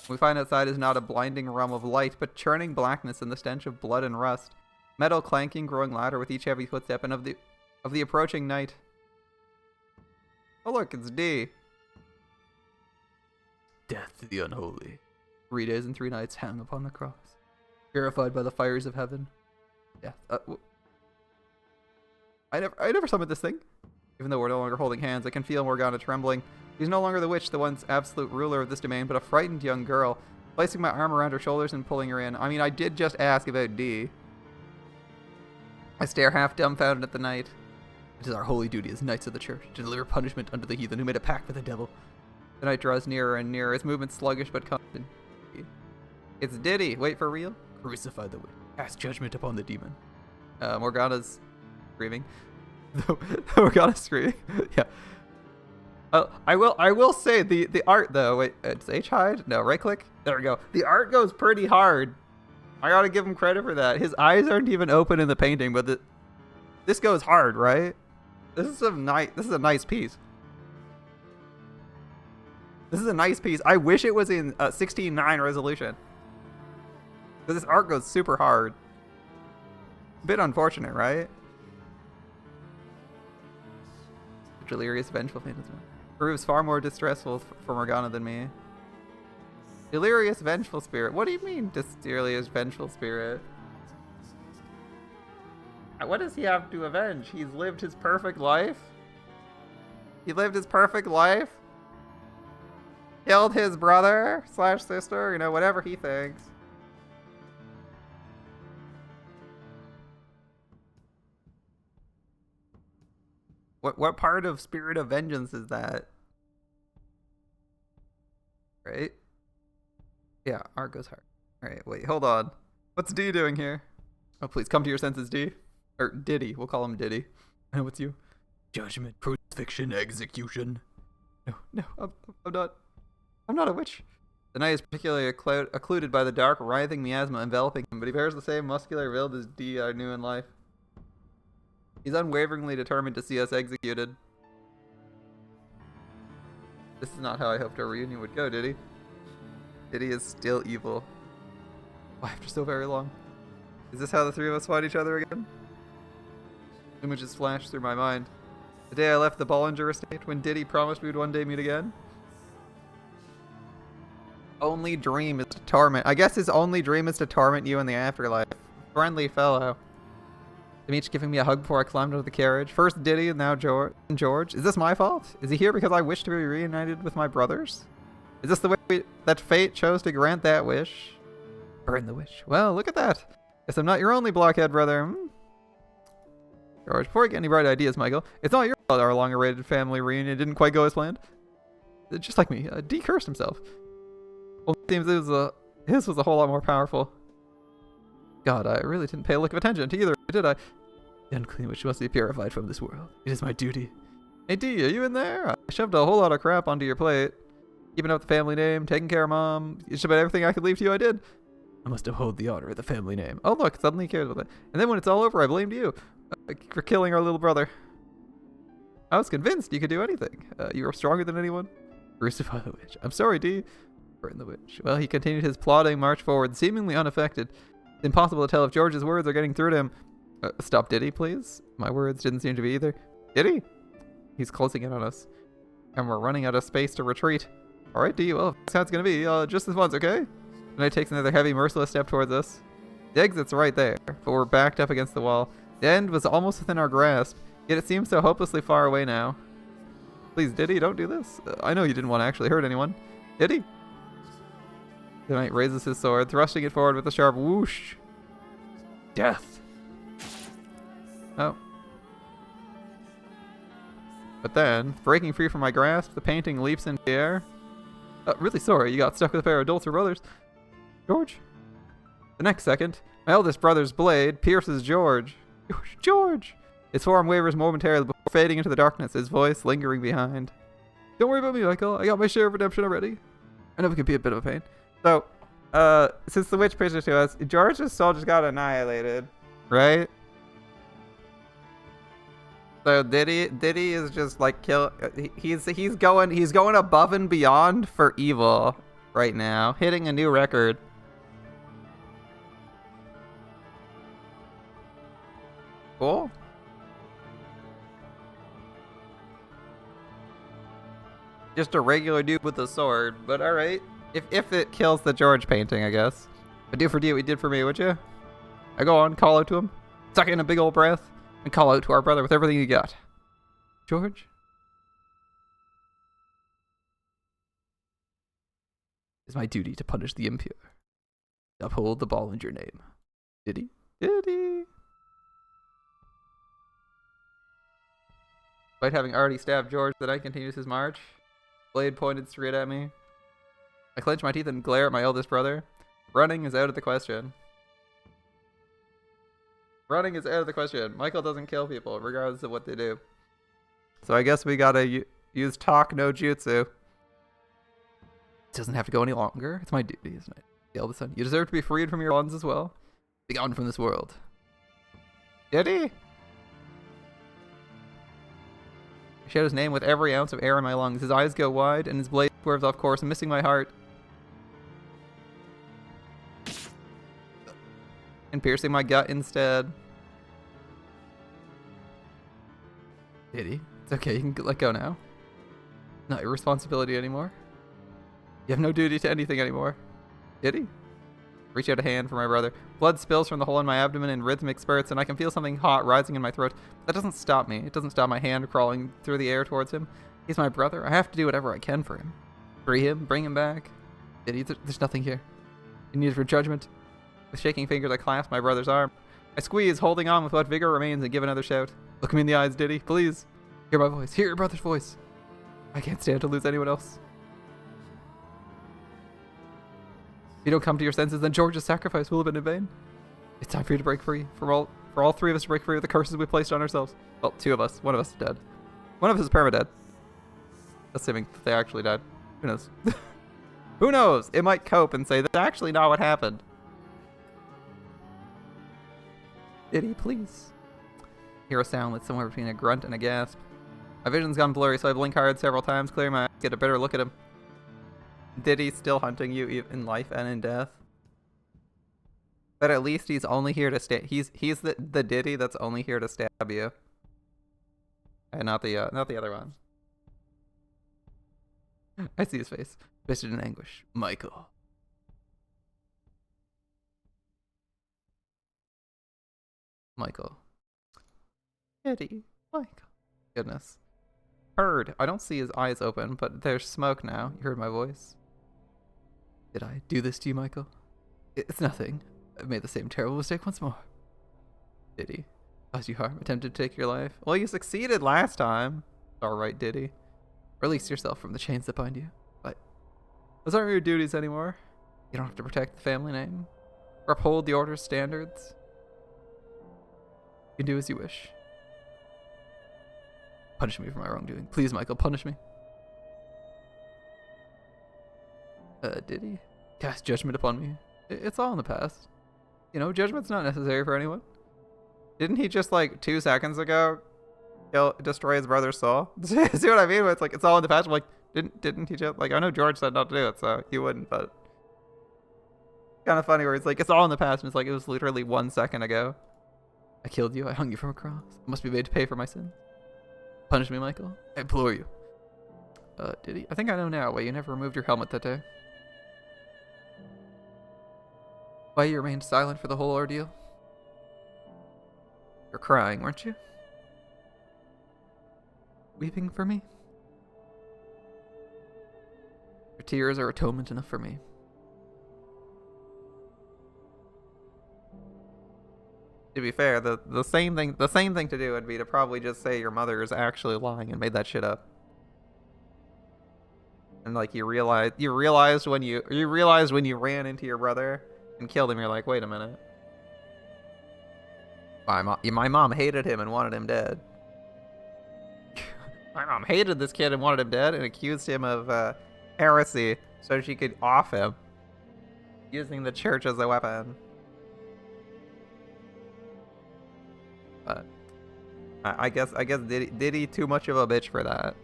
We find outside is not a blinding realm of light, but churning blackness and the stench of blood and rust. Metal clanking, growing louder with each heavy footstep, and of the approaching night. Oh look, it's D. Death to the unholy. 3 days and 3 nights hang upon the cross, purified by the fires of heaven. Death. I never summoned this thing. Even though we're no longer holding hands, I can feel Morgana trembling. She's no longer the witch, the once absolute ruler of this domain, but a frightened young girl. Placing my arm around her shoulders and pulling her in. I mean, I did just ask about D. I stare half dumbfounded at the night. It is our holy duty as knights of the church to deliver punishment unto the heathen who made a pact with the devil. The night draws nearer and nearer, its movement sluggish but constant. It's Diddy. Wait, for real? Crucify the witch. Cast judgment upon the demon. Morgana's screaming. Morgana's screaming. Yeah. I will say the art though. Wait, it's H hide? No, right click. There we go. The art goes pretty hard. I gotta give him credit for that. His eyes aren't even open in the painting, but this goes hard, right? This is a nice piece. This is a nice piece. I wish it was in 16:9 resolution. Because this art goes super hard. Bit unfortunate, right? Delirious, vengeful fantasy. Proves far more distressful for Morgana than me. Delirious, vengeful spirit. What do you mean, delirious, vengeful spirit? What does he have to avenge? He's lived his perfect life? He lived his perfect life? Killed his brother / sister, you know, whatever he thinks. What part of Spirit of Vengeance is that? Right? Yeah, art goes hard. Alright, wait, hold on. What's D doing here? Oh, please, come to your senses, D. Or Diddy, we'll call him Diddy. I know it's you. Judgment, crucifixion, execution. No, I'm not a witch. The night is particularly occluded by the dark, writhing miasma enveloping him, but he bears the same muscular build as D I knew in life. He's unwaveringly determined to see us executed. This is not how I hoped our reunion would go, Diddy. Diddy is still evil. Why, after so very long? Is this how the three of us fight each other again? Images flash through my mind. The day I left the Bollinger estate, when Diddy promised we would one day meet again. Only dream is to torment. I guess his only dream is to torment you in the afterlife. Friendly fellow. Them each giving me a hug before I climbed out of the carriage. First Diddy and now George. Is this my fault? Is he here because I wish to be reunited with my brothers? Is this the way that fate chose to grant that wish? Burn the wish. Well, look at that. Guess I'm not your only blockhead brother. George, before you get any bright ideas, Michael, it's not your fault our long-awaited family reunion didn't quite go as planned. Just like me, D cursed himself. Well, it seems his was a whole lot more powerful. God, I really didn't pay a lick of attention to either, did I? The unclean witch must be purified from this world. It is my duty. Hey D, are you in there? I shoved a whole lot of crap onto your plate. Keeping up the family name, taking care of Mom, just about everything I could leave to you I did. I must uphold the honor of the family name. Oh look, suddenly he cares about it. And then when it's all over, I blamed you for killing our little brother. I was convinced you could do anything. You were stronger than anyone. Crucify the witch. I'm sorry, D. Burn the witch. Well, he continued his plodding march forward, seemingly unaffected. It's impossible to tell if George's words are getting through to him. Stop, Diddy, please. My words didn't seem to be either. Diddy? He's closing in on us. And we're running out of space to retreat. Alright, D, well, if that's how it's gonna be, just this once, okay? And I takes another heavy, merciless step towards us. The exit's right there, but we're backed up against the wall. The end was almost within our grasp, yet it seems so hopelessly far away now. Please, Diddy, don't do this. I know you didn't want to actually hurt anyone. Diddy? The knight raises his sword, thrusting it forward with a sharp whoosh. Death. Oh. But then, breaking free from my grasp, the painting leaps into the air. Really sorry you got stuck with a pair of adults or brothers. George? The next second, my eldest brother's blade pierces George. George! His form wavers momentarily before fading into the darkness, his voice lingering behind. Don't worry about me, Michael. I got my share of redemption already. I know it can be a bit of a pain. So, since the witch pitched it to us, George's soul just got annihilated, right? So Diddy is just like he's going above and beyond for evil right now, hitting a new record. Cool. Just a regular dude with a sword, but all right. If it kills the George painting, I guess. But do for D what you did for me, would you? I go on, call out to him, suck in a big old breath, and call out to our brother with everything you got. George? It's my duty to punish the impure. Uphold the ball in your name. Diddy? Diddy? Despite having already stabbed George, the knight continues his march. Blade pointed straight at me. I clench my teeth and glare at my eldest brother. Running is out of the question. Running is out of the question. Michael doesn't kill people, regardless of what they do. So I guess we gotta use talk no jutsu. It doesn't have to go any longer. It's my duty, isn't it? The eldest son. You deserve to be freed from your bonds as well. Be gone from this world. Did he? I shout his name with every ounce of air in my lungs. His eyes go wide, and his blade swerves off course, missing my heart. And piercing my gut instead. Diddy, it's okay, you can let go now. Not your responsibility anymore. You have no duty to anything anymore. Diddy? Reach out a hand for my brother. Blood spills from the hole in my abdomen in rhythmic spurts, and I can feel something hot rising in my throat. That doesn't stop me. It doesn't stop my hand crawling through the air towards him. He's my brother. I have to do whatever I can for him. Free him, bring him back. Diddy, there's nothing here. You need for judgment. With shaking fingers, I clasp my brother's arm. I squeeze, holding on with what vigor remains, and give another shout. Look me in the eyes, Diddy, please. Hear my voice. Hear your brother's voice. I can't stand to lose anyone else. If you don't come to your senses, then George's sacrifice will have been in vain. It's time for you to break free. For all three of us to break free of the curses we placed on ourselves. Well, two of us. One of us is dead. One of us is permadead. Assuming that they actually died. Who knows? Who knows? It might cope and say that's actually not what happened. Diddy, please. Hear a sound that's somewhere between a grunt and a gasp. My vision's gone blurry, so I blink hard several times, clearing my eyes, get a better look at him. Diddy still hunting you in life and in death. But at least he's only here to stab. He's the Diddy that's only here to stab you, and not the other one. I see his face, twisted in anguish. Michael. Michael. Diddy. Michael. Goodness. Heard. I don't see his eyes open, but there's smoke now. You heard my voice. Did I do this to you, Michael? It's nothing. I've made the same terrible mistake once more. Did he? Cause you harm? Attempted to take your life? Well, you succeeded last time. Alright, did he? Release yourself from the chains that bind you. But Those aren't your duties anymore. you don't have to protect the family name or uphold the order's standards. You can do as you wish. Punish me for my wrongdoing. Please, Michael, punish me. Did he? Cast judgment upon me. It's all in the past. You know, judgment's not necessary for anyone. Didn't he just, like, 2 seconds ago destroy his brother's soul? See what I mean? It's like, it's all in the past. I'm like, didn't he just, like, I know George said not to do it, so he wouldn't, but kind of funny where it's like, it's all in the past, and it's like, it was literally 1 second ago. I killed you. I hung you from a cross. I must be made to pay for my sins. Punish me, Michael. I implore you. Did he? I think I know now why you never removed your helmet that day. Why you remained silent for the whole ordeal? You're crying, weren't you? Weeping for me? Your tears are atonement enough for me. To be fair, the same thing to do would be to probably just say your mother is actually lying and made that shit up. And like you realized when you ran into your brother and killed him, you're like, wait a minute. My mom hated him and wanted him dead. My mom hated this kid and wanted him dead and accused him of heresy so she could off him, using the church as a weapon. But I guess did he too much of a bitch for that?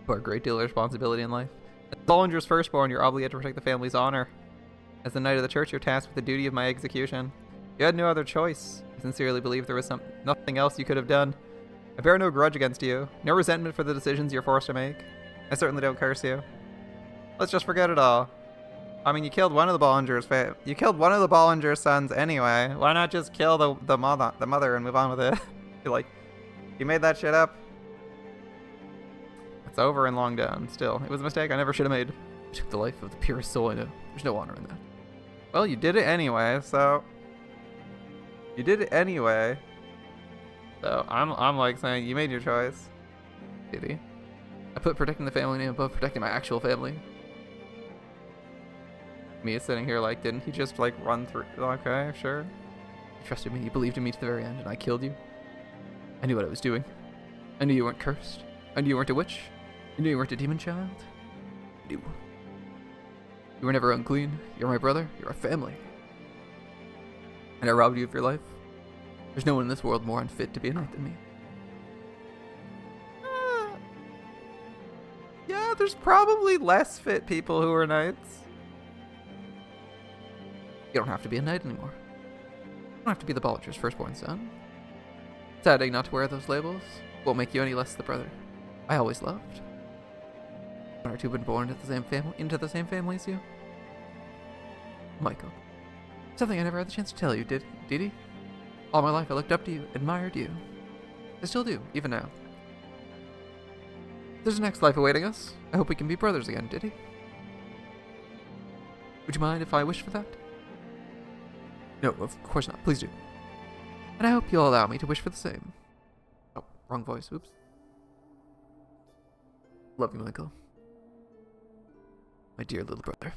For a great deal of responsibility in life. As Bollinger's firstborn, you're obligated to protect the family's honor. As the knight of the church, you're tasked with the duty of my execution. You had no other choice. I sincerely believe there was nothing else you could have done. I bear no grudge against you, no resentment for the decisions you're forced to make. I certainly don't curse you. Let's just forget it all. I mean, you killed one of the Bollinger's sons anyway. Why not just kill the mother and move on with it? You're like, you made that shit up. It's over and long done. Still, it was a mistake I never should have made. I took the life of the purest soul I know. There's no honor in that. Well, you did it anyway, so... You did it anyway. So, I'm like saying, you made your choice. Did he? I put protecting the family name above protecting my actual family. Me sitting here like, didn't he just like run through? Okay, sure. You trusted me, you believed in me to the very end, and I killed you. I knew what I was doing. I knew you weren't cursed. I knew you weren't a witch. I knew you weren't a demon child. I knew. You were never unclean. You're my brother. You're our family. And I robbed you of your life. There's no one in this world more unfit to be a knight than me. Yeah, there's probably less fit people who are knights. You don't have to be a knight anymore. You don't have to be the Bollinger's firstborn son. Deciding not to wear those labels won't make you any less the brother I always loved. One or two been born into the same family as you. Michael. Something I never had the chance to tell you, did he? All my life I looked up to you, admired you. I still do, even now. There's a next life awaiting us. I hope we can be brothers again, did he? Would you mind if I wish for that? No, of course not. Please do. And I hope you'll allow me to wish for the same. Oh, wrong voice. Oops. Love you, Michael. My dear little brother.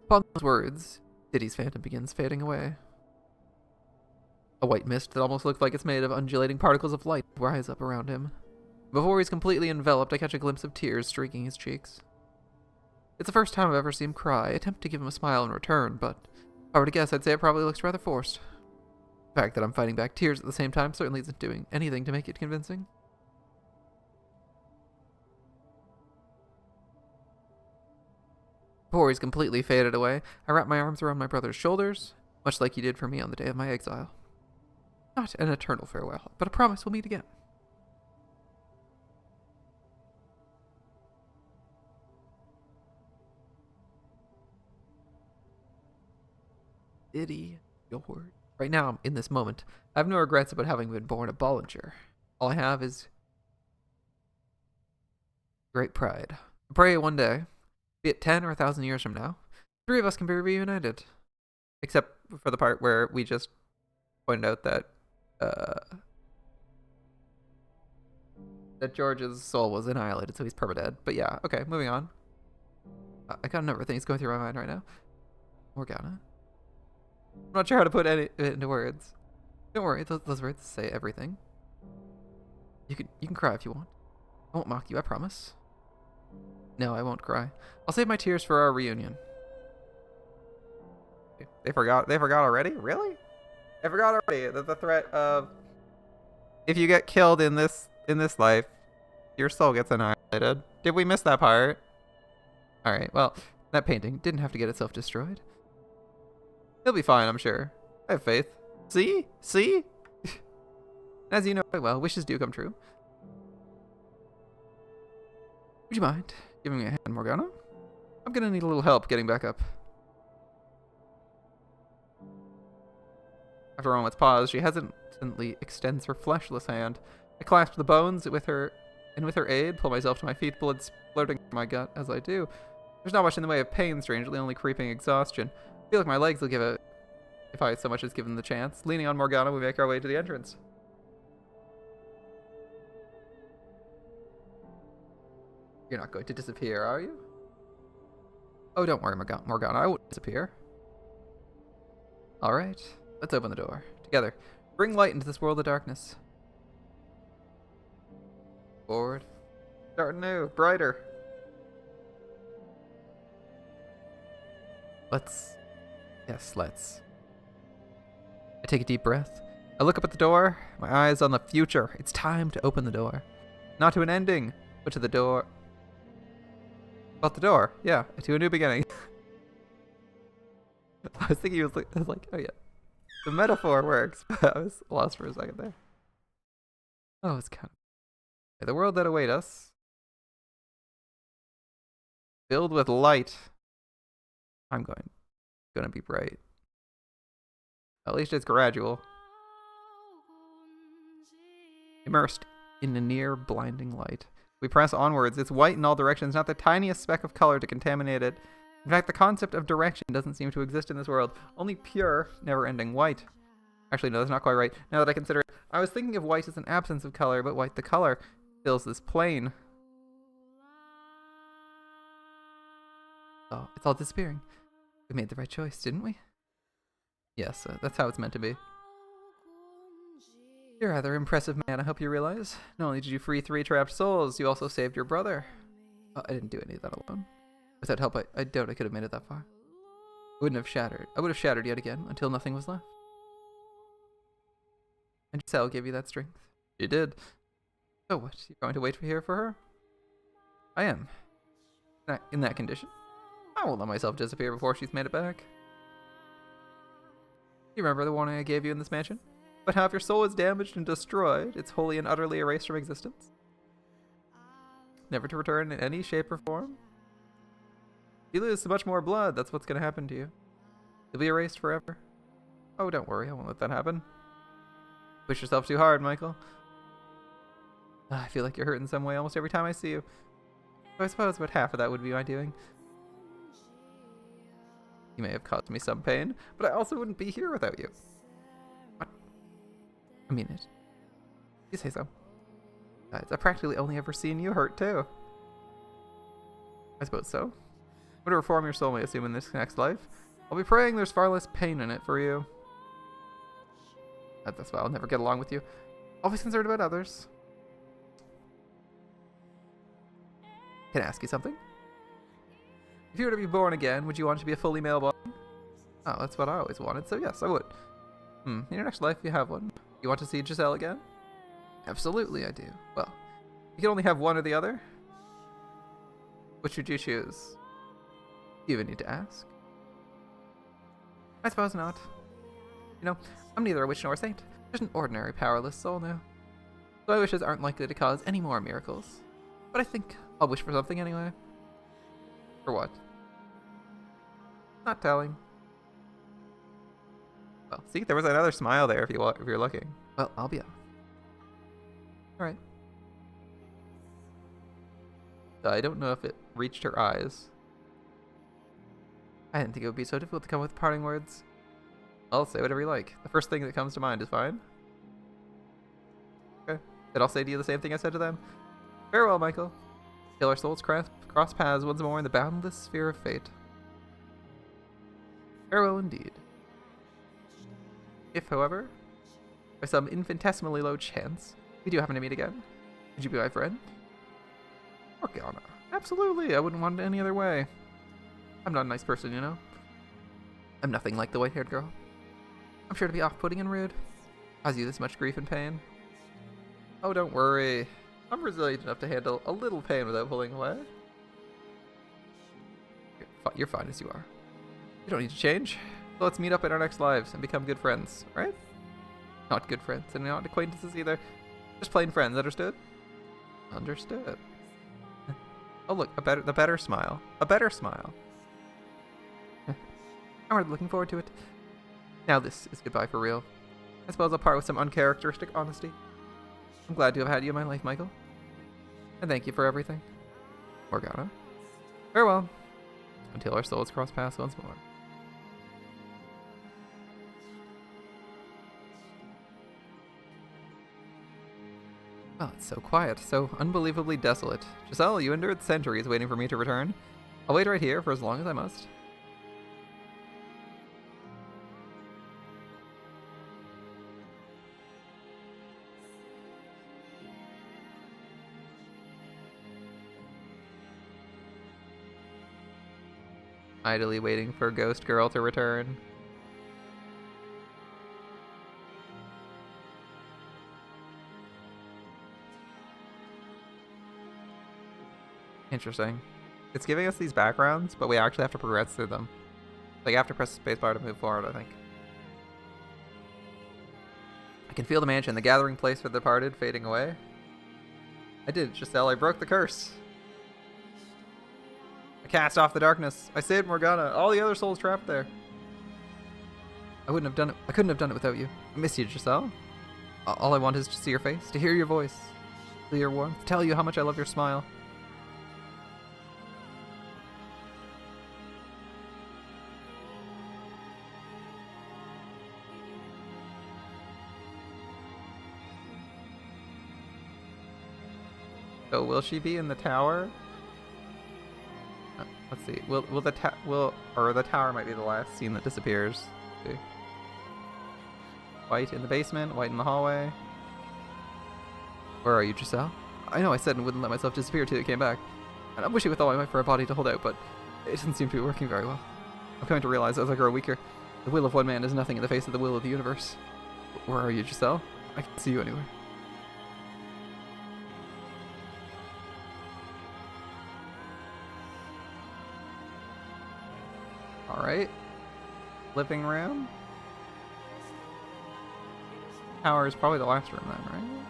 Upon those words, Diddy's phantom begins fading away. A white mist that almost looked like it's made of undulating particles of light rise up around him. Before he's completely enveloped, I catch a glimpse of tears streaking his cheeks. It's the first time I've ever seen him cry. I attempt to give him a smile in return, but if I were to guess, I'd say it probably looks rather forced. The fact that I'm fighting back tears at the same time certainly isn't doing anything to make it convincing. Before he's completely faded away, I wrap my arms around my brother's shoulders, much like he did for me on the day of my exile. Not an eternal farewell, but a promise we'll meet again. Diddy, your word. Right now, in this moment, I have no regrets about having been born a Bollinger. All I have is great pride. I pray one day, be it 10 or 1,000 years from now, the three of us can be reunited. Except for the part where we just pointed out that George's soul was annihilated, so he's permadead. But yeah, okay, moving on. I got a number of things going through my mind right now. Morgana. I'm not sure how to put it into words. Don't worry, those words say everything. You can cry if you want. I won't mock you, I promise. No, I won't cry. I'll save my tears for our reunion. They forgot already? Really? They forgot already that the threat of if you get killed in this life, your soul gets annihilated. Did we miss that part? Alright, well, that painting didn't have to get itself destroyed. He'll be fine, I'm sure. I have faith. See? See? As you know quite well, wishes do come true. Would you mind giving me a hand, Morgana? I'm gonna need a little help getting back up. After a moment's pause, she hesitantly extends her fleshless hand. I clasp the bones with her aid, pull myself to my feet, blood splurting from my gut as I do. There's not much in the way of pain, strangely, only creeping exhaustion. I feel like my legs will give it if I so much as given the chance. Leaning on Morgana, we make our way to the entrance. You're not going to disappear, are you? Oh, don't worry, Morgana, I won't disappear. Alright, let's open the door. Together. Bring light into this world of darkness. Forward. Starting new, brighter. Let's. I take a deep breath. I look up at the door, my eyes on the future. It's time to open the door. Not to an ending, but to the door. About the door, yeah, to a new beginning. I was thinking, I was like, oh yeah. The metaphor works, but I was lost for a second there. Oh, it's kind of... The world that awaits us, filled with light. I'm gonna be bright. At least it's gradual. Immersed in a near blinding light. We press onwards. It's white in all directions, not the tiniest speck of color to contaminate it. In fact, the concept of direction doesn't seem to exist in this world. Only pure, never-ending white. Actually, no, that's not quite right. Now that I consider it, I was thinking of white as an absence of color, but white the color fills this plane. Oh, it's all disappearing. We made the right choice, didn't we? Yes, that's how it's meant to be. You're a rather impressive man, I hope you realize. Not only did you free 3 trapped souls, you also saved your brother. Oh, I didn't do any of that alone. Without help, I doubt I could have made it that far. I would have shattered yet again until nothing was left. And Giselle gave you that strength. She did. So what? You're going to wait here for her? I am. In that condition? I won't let myself disappear before she's made it back. You remember the warning I gave you in this mansion? But how if your soul is damaged and destroyed, it's wholly and utterly erased from existence? Never to return in any shape or form? If you lose so much more blood, that's what's going to happen to you. You'll be erased forever. Oh, don't worry, I won't let that happen. Push yourself too hard, Michael. I feel like you're hurt in some way almost every time I see you. So I suppose about half of that would be my doing. You may have caused me some pain, but I also wouldn't be here without you. What? I mean it. You say so. I've practically only ever seen you hurt, too. I suppose so. Whatever form your soul may assume in this next life, I'll be praying there's far less pain in it for you. That's why I'll never get along with you. Always concerned about others. Can I ask you something? If you were to be born again, would you want to be a fully male body? Oh, that's what I always wanted, so yes, I would. In your next life, you have one. You want to see Giselle again? Absolutely, I do. Well, you can only have one or the other. Which would you choose? You even need to ask. I suppose not. You know, I'm neither a witch nor a saint. Just an ordinary powerless soul now. So my wishes aren't likely to cause any more miracles. But I think I'll wish for something anyway. For what? Not telling. Well, see, there was another smile there if you're looking. Well, I'll be off. Alright. I don't know if it reached her eyes. I didn't think it would be so difficult to come with parting words. I'll say whatever you like. The first thing that comes to mind is fine. Okay. Then I'll say to you the same thing I said to them. Farewell, Michael. Till our souls cross paths once more in the boundless sphere of fate. Farewell indeed. If, however, by some infinitesimally low chance, we do happen to meet again, would you be my friend? Morgana. Absolutely, I wouldn't want it any other way. I'm not a nice person, you know? I'm nothing like the white-haired girl. I'm sure to be off-putting and rude. Cause you this much grief and pain. Oh, don't worry. I'm resilient enough to handle a little pain without pulling away. You're fine as you are. You don't need to change. So let's meet up in our next lives and become good friends, right? Not good friends and not acquaintances either. Just plain friends, understood? Understood. Oh look, the better smile. A better smile. I'm already looking forward to it. Now this is goodbye for real. I suppose I'll part with some uncharacteristic honesty. I'm glad to have had you in my life, Michael. And thank you for everything. Morgana. Farewell. Until our souls cross paths once more. Well, it's so quiet, so unbelievably desolate. Giselle, you endured centuries waiting for me to return. I'll wait right here for as long as I must. Idly waiting for Ghost Girl to return. Interesting. It's giving us these backgrounds, but we actually have to progress through them. Like, I have to press the spacebar to move forward, I think. I can feel the mansion, the gathering place for the departed, fading away. I did, Giselle. I broke the curse. I cast off the darkness. I saved Morgana. All the other souls trapped there. I wouldn't have done it. I couldn't have done it without you. I miss you, Giselle. All I want is to see your face, to hear your voice, feel your warmth, tell you how much I love your smile. So will she be in the tower? Let's see. Will the tower might be the last scene that disappears. Let's see. White in the basement, white in the hallway. Where are you, Giselle? I know I said I wouldn't let myself disappear till you came back. And I'm wishing with all my might for a body to hold out, but it doesn't seem to be working very well. I'm coming to realize as I grow weaker, the will of one man is nothing in the face of the will of the universe. Where are you, Giselle? I can't see you anywhere. Alright. Living room? Tower is probably the last room then, right?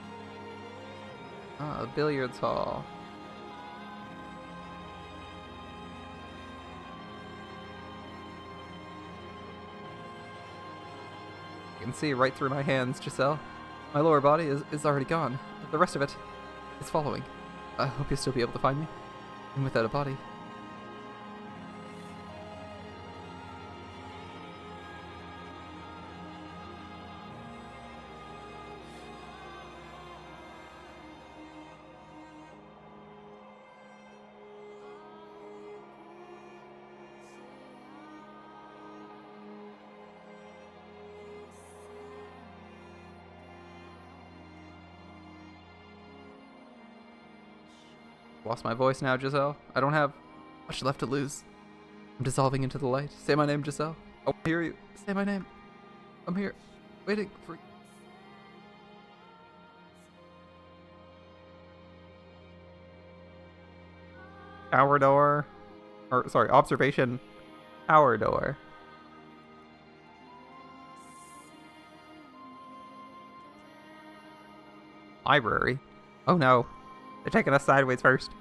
Ah, the billiards hall. You can see right through my hands, Giselle. My lower body is already gone. The rest of it is following. I hope you'll still be able to find me. Even without a body. Lost my voice now, Giselle. I don't have much left to lose. I'm dissolving into the light. Say my name, Giselle. I want to hear you. Say my name. I'm here, waiting for you. Tower door. Or, sorry, observation. Tower door. Library. Oh no. They're taking us sideways first.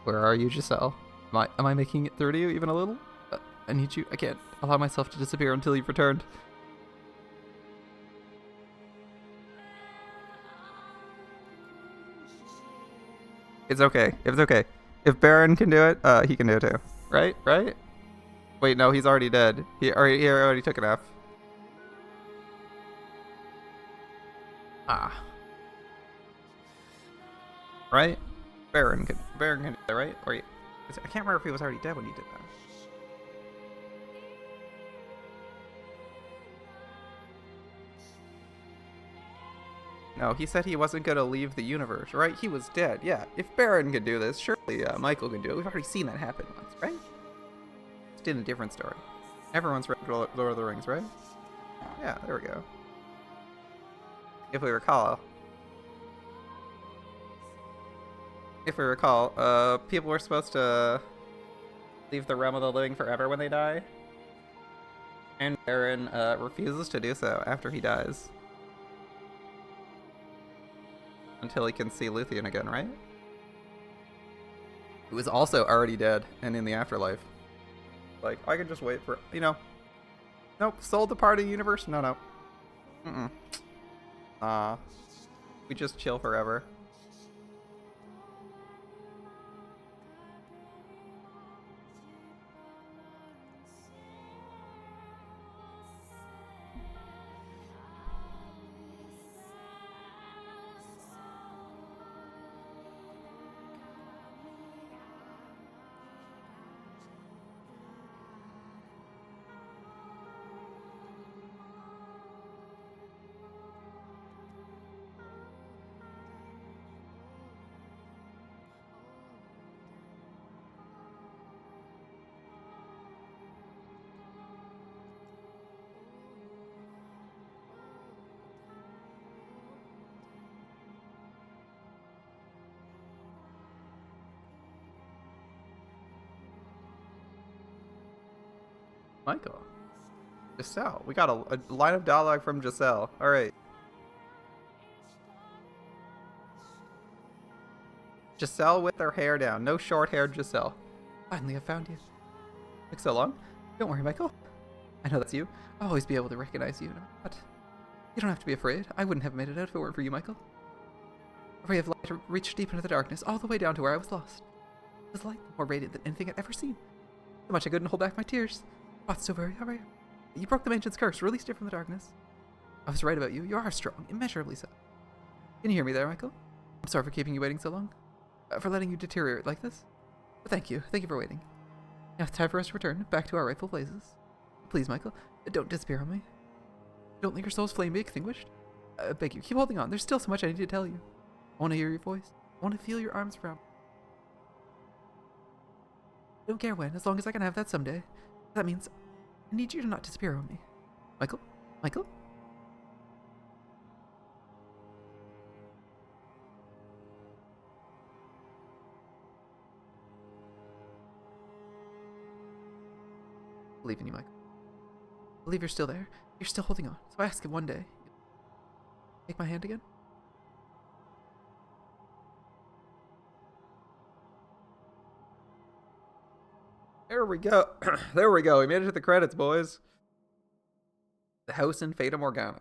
Where are you, Giselle? Am I making it through to you even a little? I need you. I can't allow myself to disappear until you've returned. It's okay. It's okay. If Baron can do it, he can do it too. Right? Right? Wait, no, he's already dead. He already took an F. Ah. Right? Baron can do that, right? Or I can't remember if he was already dead when he did that. No, he said he wasn't gonna leave the universe, right? He was dead, yeah. If Baron could do this, surely Michael can do it. We've already seen that happen once, right? It's in a different story. Everyone's read Lord of the Rings, right? Yeah, there we go. If we recall. People were supposed to leave the realm of the living forever when they die. And Baron refuses to do so after he dies. Until he can see Luthien again, right? Who is also already dead and in the afterlife. Like, I can just wait for, Nope, sold the part of the universe? No. We just chill forever. Michael. Giselle. We got a line of dialogue from Giselle. Alright. Giselle with her hair down. No short-haired Giselle. Finally, I found you. Took so long? Don't worry, Michael. I know that's you. I'll always be able to recognize you. But you don't have to be afraid. I wouldn't have made it out if it weren't for you, Michael. A ray of light reached deep into the darkness, all the way down to where I was lost. It was light, more radiant than anything I'd ever seen. So much I couldn't hold back my tears. Oh, it's so very alright. You broke the Mansion's curse, released it from the darkness. I was right about you. You are strong, immeasurably so. Can you hear me there, Michael? I'm sorry for keeping you waiting so long. For letting you deteriorate like this. But thank you. Thank you for waiting. Now it's time for us to return back to our rightful places. Please, Michael, don't disappear on me. Don't let your soul's flame be extinguished. I beg you, keep holding on. There's still so much I need to tell you. I want to hear your voice. I want to feel your arms around me. I don't care when, as long as I can have that someday. That means I need you to not disappear on me. Michael? Michael? I believe in you, Michael. I believe you're still there. You're still holding on. So I ask him one day. Take my hand again? There we go. There we go. We made it to the credits, boys. The house in Fata Morgana.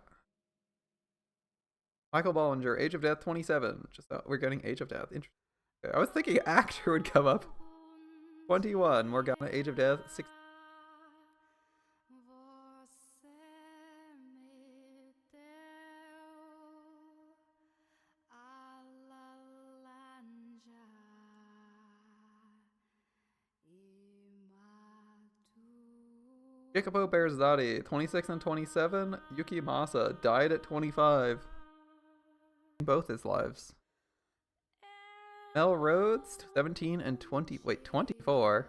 Michael Bollinger, age of death 27. We're getting age of death. Interesting. Okay, I was thinking actor would come up. 21. Morgana, age of death 6. Jacopo Berzatti, 26 and 27. Yuki Masa died at 25. In both his lives. Mel Rhodes, 17 and 20. Wait, 24?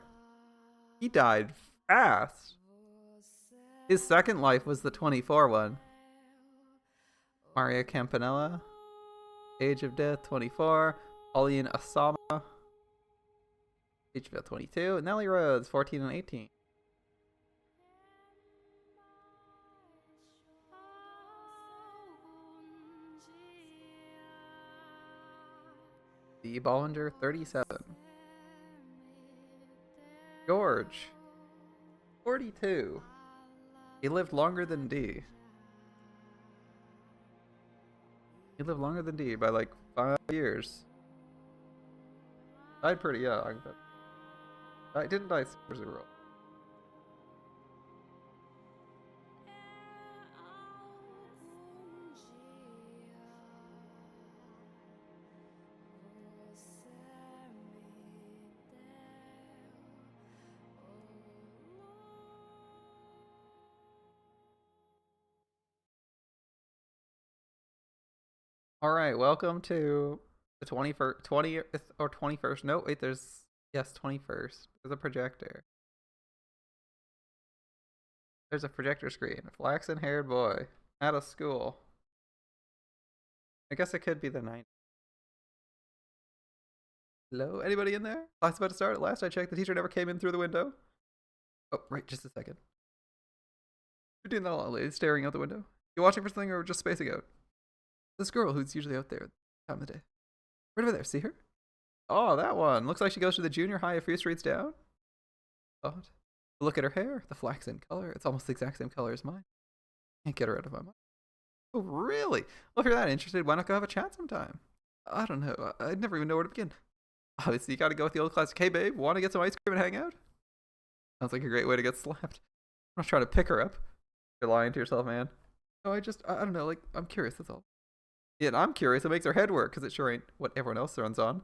He died fast. His second life was the 24 one. Maria Campanella, age of death 24. Pauline Asama, age of death 22. Nellie Rhodes, 14 and 18. D. Bollinger, 37. George, 42. He lived longer than D. He lived longer than D by like 5 years. Died pretty young, but I didn't die super zero. All right, welcome to the 21st, 20th or 21st. No, wait, yes, 21st. There's a projector. There's a projector screen. A flaxen-haired boy at a school. I guess it could be the 90s. Hello, anybody in there? Class about to start. Last I checked, the teacher never came in through the window. Oh, right, just a second. You're doing that a lot, lady, staring out the window. You watching for something or just spacing out? This girl who's usually out there at the time of the day. Right over there, see her? Oh, that one. Looks like she goes to the junior high a few streets down. Thought. Look at her hair, the flaxen color. It's almost the exact same color as mine. Can't get her out of my mind. Oh, really? Well, if you're that interested, why not go have a chat sometime? I don't know. I'd never even know where to begin. Obviously, you gotta go with the old classic. Hey, babe, want to get some ice cream and hang out? Sounds like a great way to get slapped. I'm not trying to pick her up. You're lying to yourself, man. No, I don't know. Like, I'm curious, that's all. Yeah, and I'm curious. It makes her head work, because it sure ain't what everyone else runs on.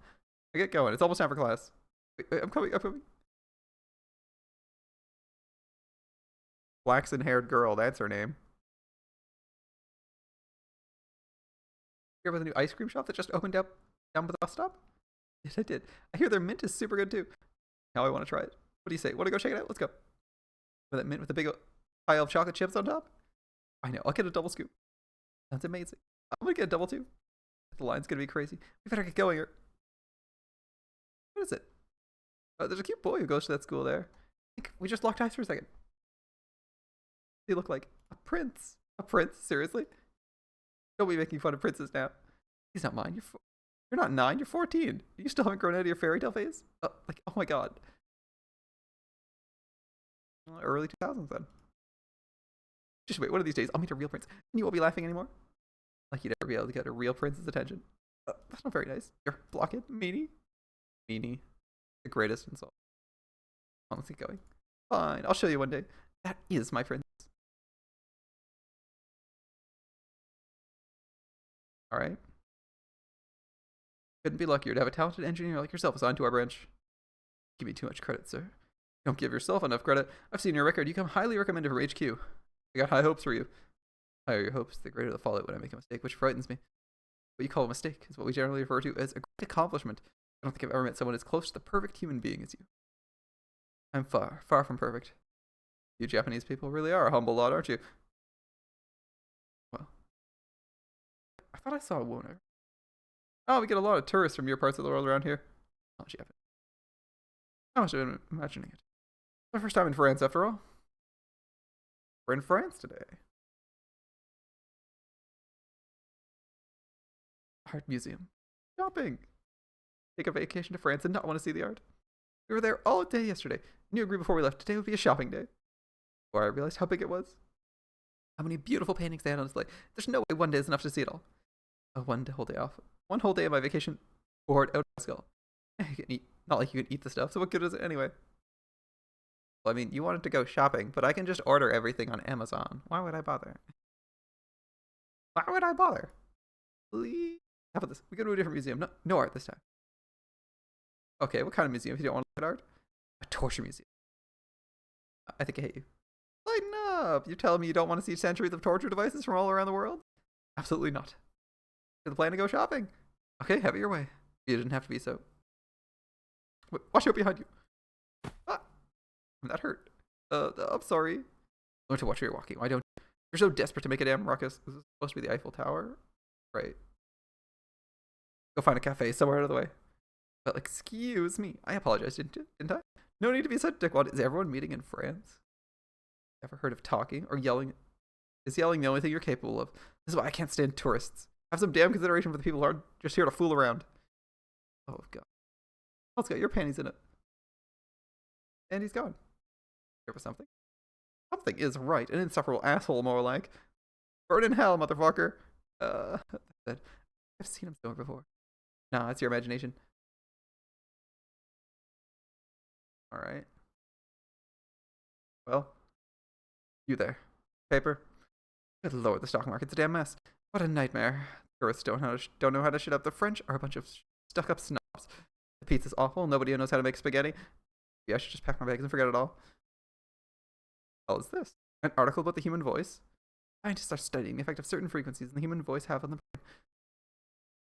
I get going. It's almost time for class. Wait, I'm coming. Flaxen-haired girl, that's her name. Hear about the new ice cream shop that just opened up down by the bus stop? Yes, I did. I hear their mint is super good too. Now I want to try it. What do you say? Want to go check it out? Let's go. With that mint with a big pile of chocolate chips on top? I know. I'll get a double scoop. That's amazing. I'm going to get a double too. The line's going to be crazy. We better get going here. What is it? There's a cute boy who goes to that school there. I think we just locked eyes for a second. They look like a prince. A prince? Seriously? Don't be making fun of princes now. He's not mine. You're not 9. You're 14. You still haven't grown out of your fairy tale phase? Oh my god. Early 2000s then. Just wait. One of these days, I'll meet a real prince, and you won't be laughing anymore. Like you'd ever be able to get a real prince's attention. That's not very nice. You're blocking, meanie. Meanie. The greatest insult. Let's get going. Fine. I'll show you one day. That is my prince. All right. Couldn't be luckier to have a talented engineer like yourself assigned to our branch. Give me too much credit, sir. Don't give yourself enough credit. I've seen your record. You come highly recommended for HQ. I got high hopes for you. The higher your hopes, the greater the fallout when I make a mistake, which frightens me. What you call a mistake is what we generally refer to as a great accomplishment. I don't think I've ever met someone as close to the perfect human being as you. I'm far from perfect. You Japanese people really are a humble lot, aren't you? Well, I thought I saw a woman. Oh, we get a lot of tourists from your parts of the world around here. Oh, Japan. I must have been imagining it. My first time in France, after all. We're in France today. Art museum. Shopping. Take a vacation to France and not want to see the art. We were there all day yesterday. Knew agreed before we left. Today would be a shopping day. Before I realized how big it was. How many beautiful paintings they had on display. There's no way one day is enough to see it all. One whole day off. One whole day of my vacation bored out of my skull. You can eat. Not like you can eat the stuff, so what good is it anyway? Well, I mean, you wanted to go shopping, but I can just order everything on Amazon. Why would I bother? Why would I bother? Please. How about this? We go to a different museum. No art this time. Okay, what kind of museum if you don't want to look at art? A torture museum. I think I hate you. Lighten up! You're telling me you don't want to see centuries of torture devices from all around the world? Absolutely not. To the plan to go shopping. Okay, have it your way. You didn't have to be so. Wait, watch out behind you. Ah! That hurt. I'm sorry. Learn to watch where you're walking. Why don't you? You're so desperate to make a damn ruckus. This is supposed to be the Eiffel Tower? Right. Go find a cafe somewhere out of the way. But excuse me. I apologize, didn't I? No need to be such a dickwad. Is everyone meeting in France? Ever heard of talking or yelling? Is yelling the only thing you're capable of? This is why I can't stand tourists. Have some damn consideration for the people who aren't just here to fool around. Oh, God. Let's get your panties in it. And he's gone. There was something. Something is right. An insufferable asshole, more like. Burn in hell, motherfucker. I've seen him somewhere before. Nah, it's your imagination. Alright. Well, you there. Paper? Good lord, the stock market's a damn mess. What a nightmare. Tourists don't know how to shit up. The French are a bunch of stuck-up snobs. The pizza's awful. Nobody knows how to make spaghetti. Maybe I should just pack my bags and forget it all. What the hell is this? An article about the human voice? Scientists are studying the effect of certain frequencies in the human voice have on the brain.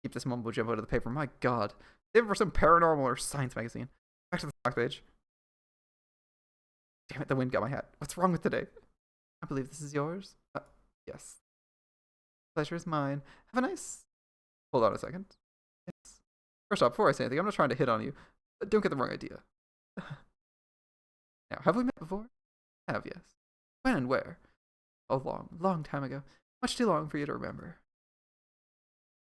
Keep this mumbo jumbo out of the paper. My god. Save it for some paranormal or science magazine. Back to the stock page. Damn it, the wind got my hat. What's wrong with today? I believe this is yours. Yes. Pleasure is mine. Have a nice... Hold on a second. Yes. First off, before I say anything, I'm not trying to hit on you. But don't get the wrong idea. Now, have we met before? I have, yes. When and where? A long, long time ago. Much too long for you to remember.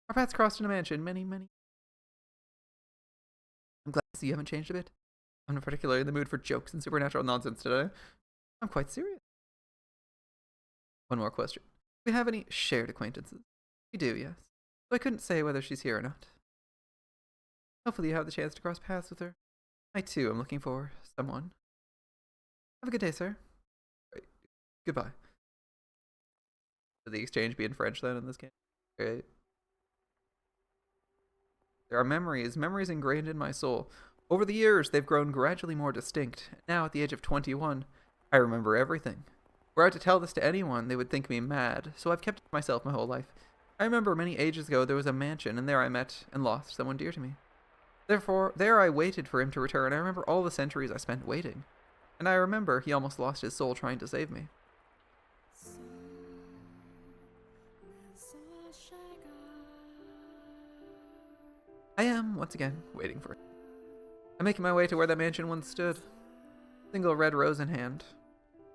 Our paths crossed in a mansion many... I'm glad to see you haven't changed a bit. I'm not particularly in the mood for jokes and supernatural nonsense today. I'm quite serious. One more question. Do we have any shared acquaintances? We do, yes. So I couldn't say whether she's here or not. Hopefully you have the chance to cross paths with her. I too am looking for someone. Have a good day, sir. Right. Goodbye. Would the exchange be in French then in this game? Great. There are memories ingrained in my soul. Over the years, they've grown gradually more distinct. Now, at the age of 21, I remember everything. Were I to tell this to anyone, they would think me mad, so I've kept it to myself my whole life. I remember many ages ago there was a mansion, and there I met and lost someone dear to me. Therefore, there I waited for him to return. I remember all the centuries I spent waiting. And I remember he almost lost his soul trying to save me. I am, once again, waiting for him. I'm making my way to where that mansion once stood. Single red rose in hand.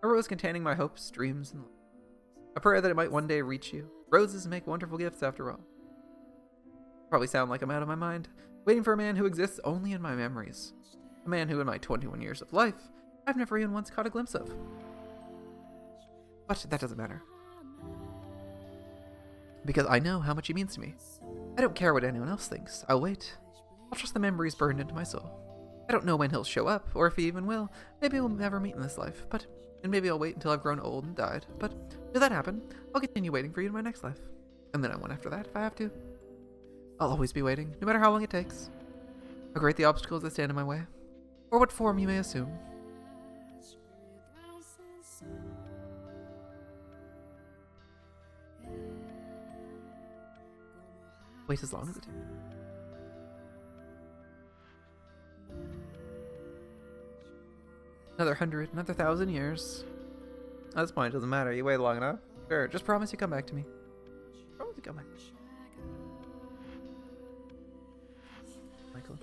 A rose containing my hopes, dreams, and a prayer that it might one day reach you. Roses make wonderful gifts after all. Probably sound like I'm out of my mind, waiting for a man who exists only in my memories. A man who in my 21 years of life, I've never even once caught a glimpse of. But that doesn't matter. Because I know how much he means to me. I don't care what anyone else thinks. I'll wait. I'll trust the memories burned into my soul. I don't know when he'll show up, or if he even will. Maybe we'll never meet in this life, and maybe I'll wait until I've grown old and died. But should that happen, I'll continue waiting for you in my next life. And then one after that, if I have to. I'll always be waiting, no matter how long it takes. How great the obstacles that stand in my way, or what form you may assume. Wait as long as it takes. Another 100, another 1,000 years. At this point, it doesn't matter. You wait long enough. Sure, just promise you come back to me. Promise you come back. Michael.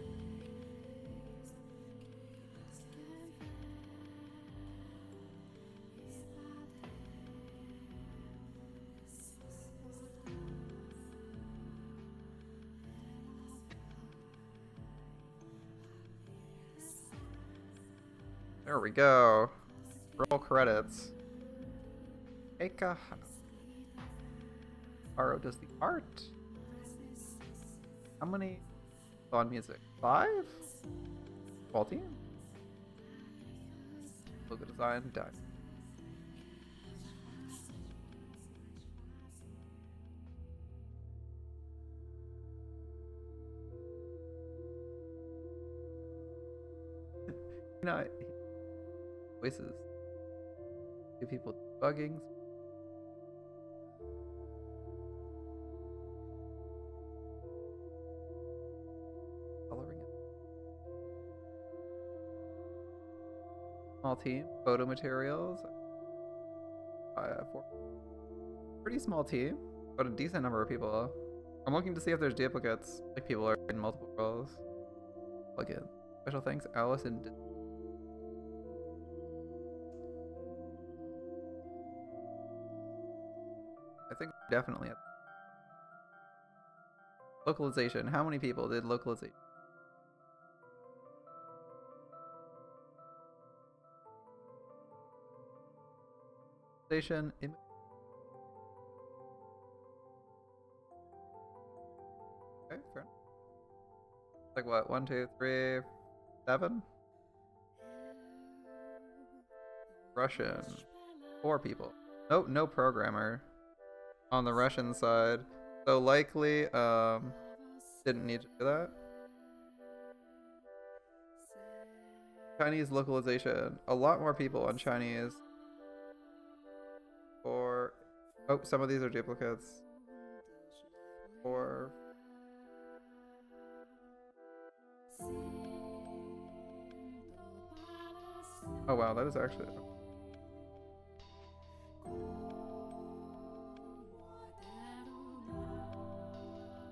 There we go. Roll credits. Eika Haro does the art. How many on music? 5? Small team. Logo design done. You know, voices give people debugging. Coloring it. Small team, photo materials. Pretty small team, but a decent number of people. I'm looking to see if there's duplicates, like people are in multiple roles. Plug in. Special thanks, Alice and. I think definitely at localization. How many people did localization? Okay, fair. Like what? 1, 2, 3, 7? Russian. 4 people. Nope, no programmer on the Russian side. So likely, didn't need to do that. Chinese localization. A lot more people on Chinese. Or, oh, some of these are duplicates. Or, oh wow, that is actually.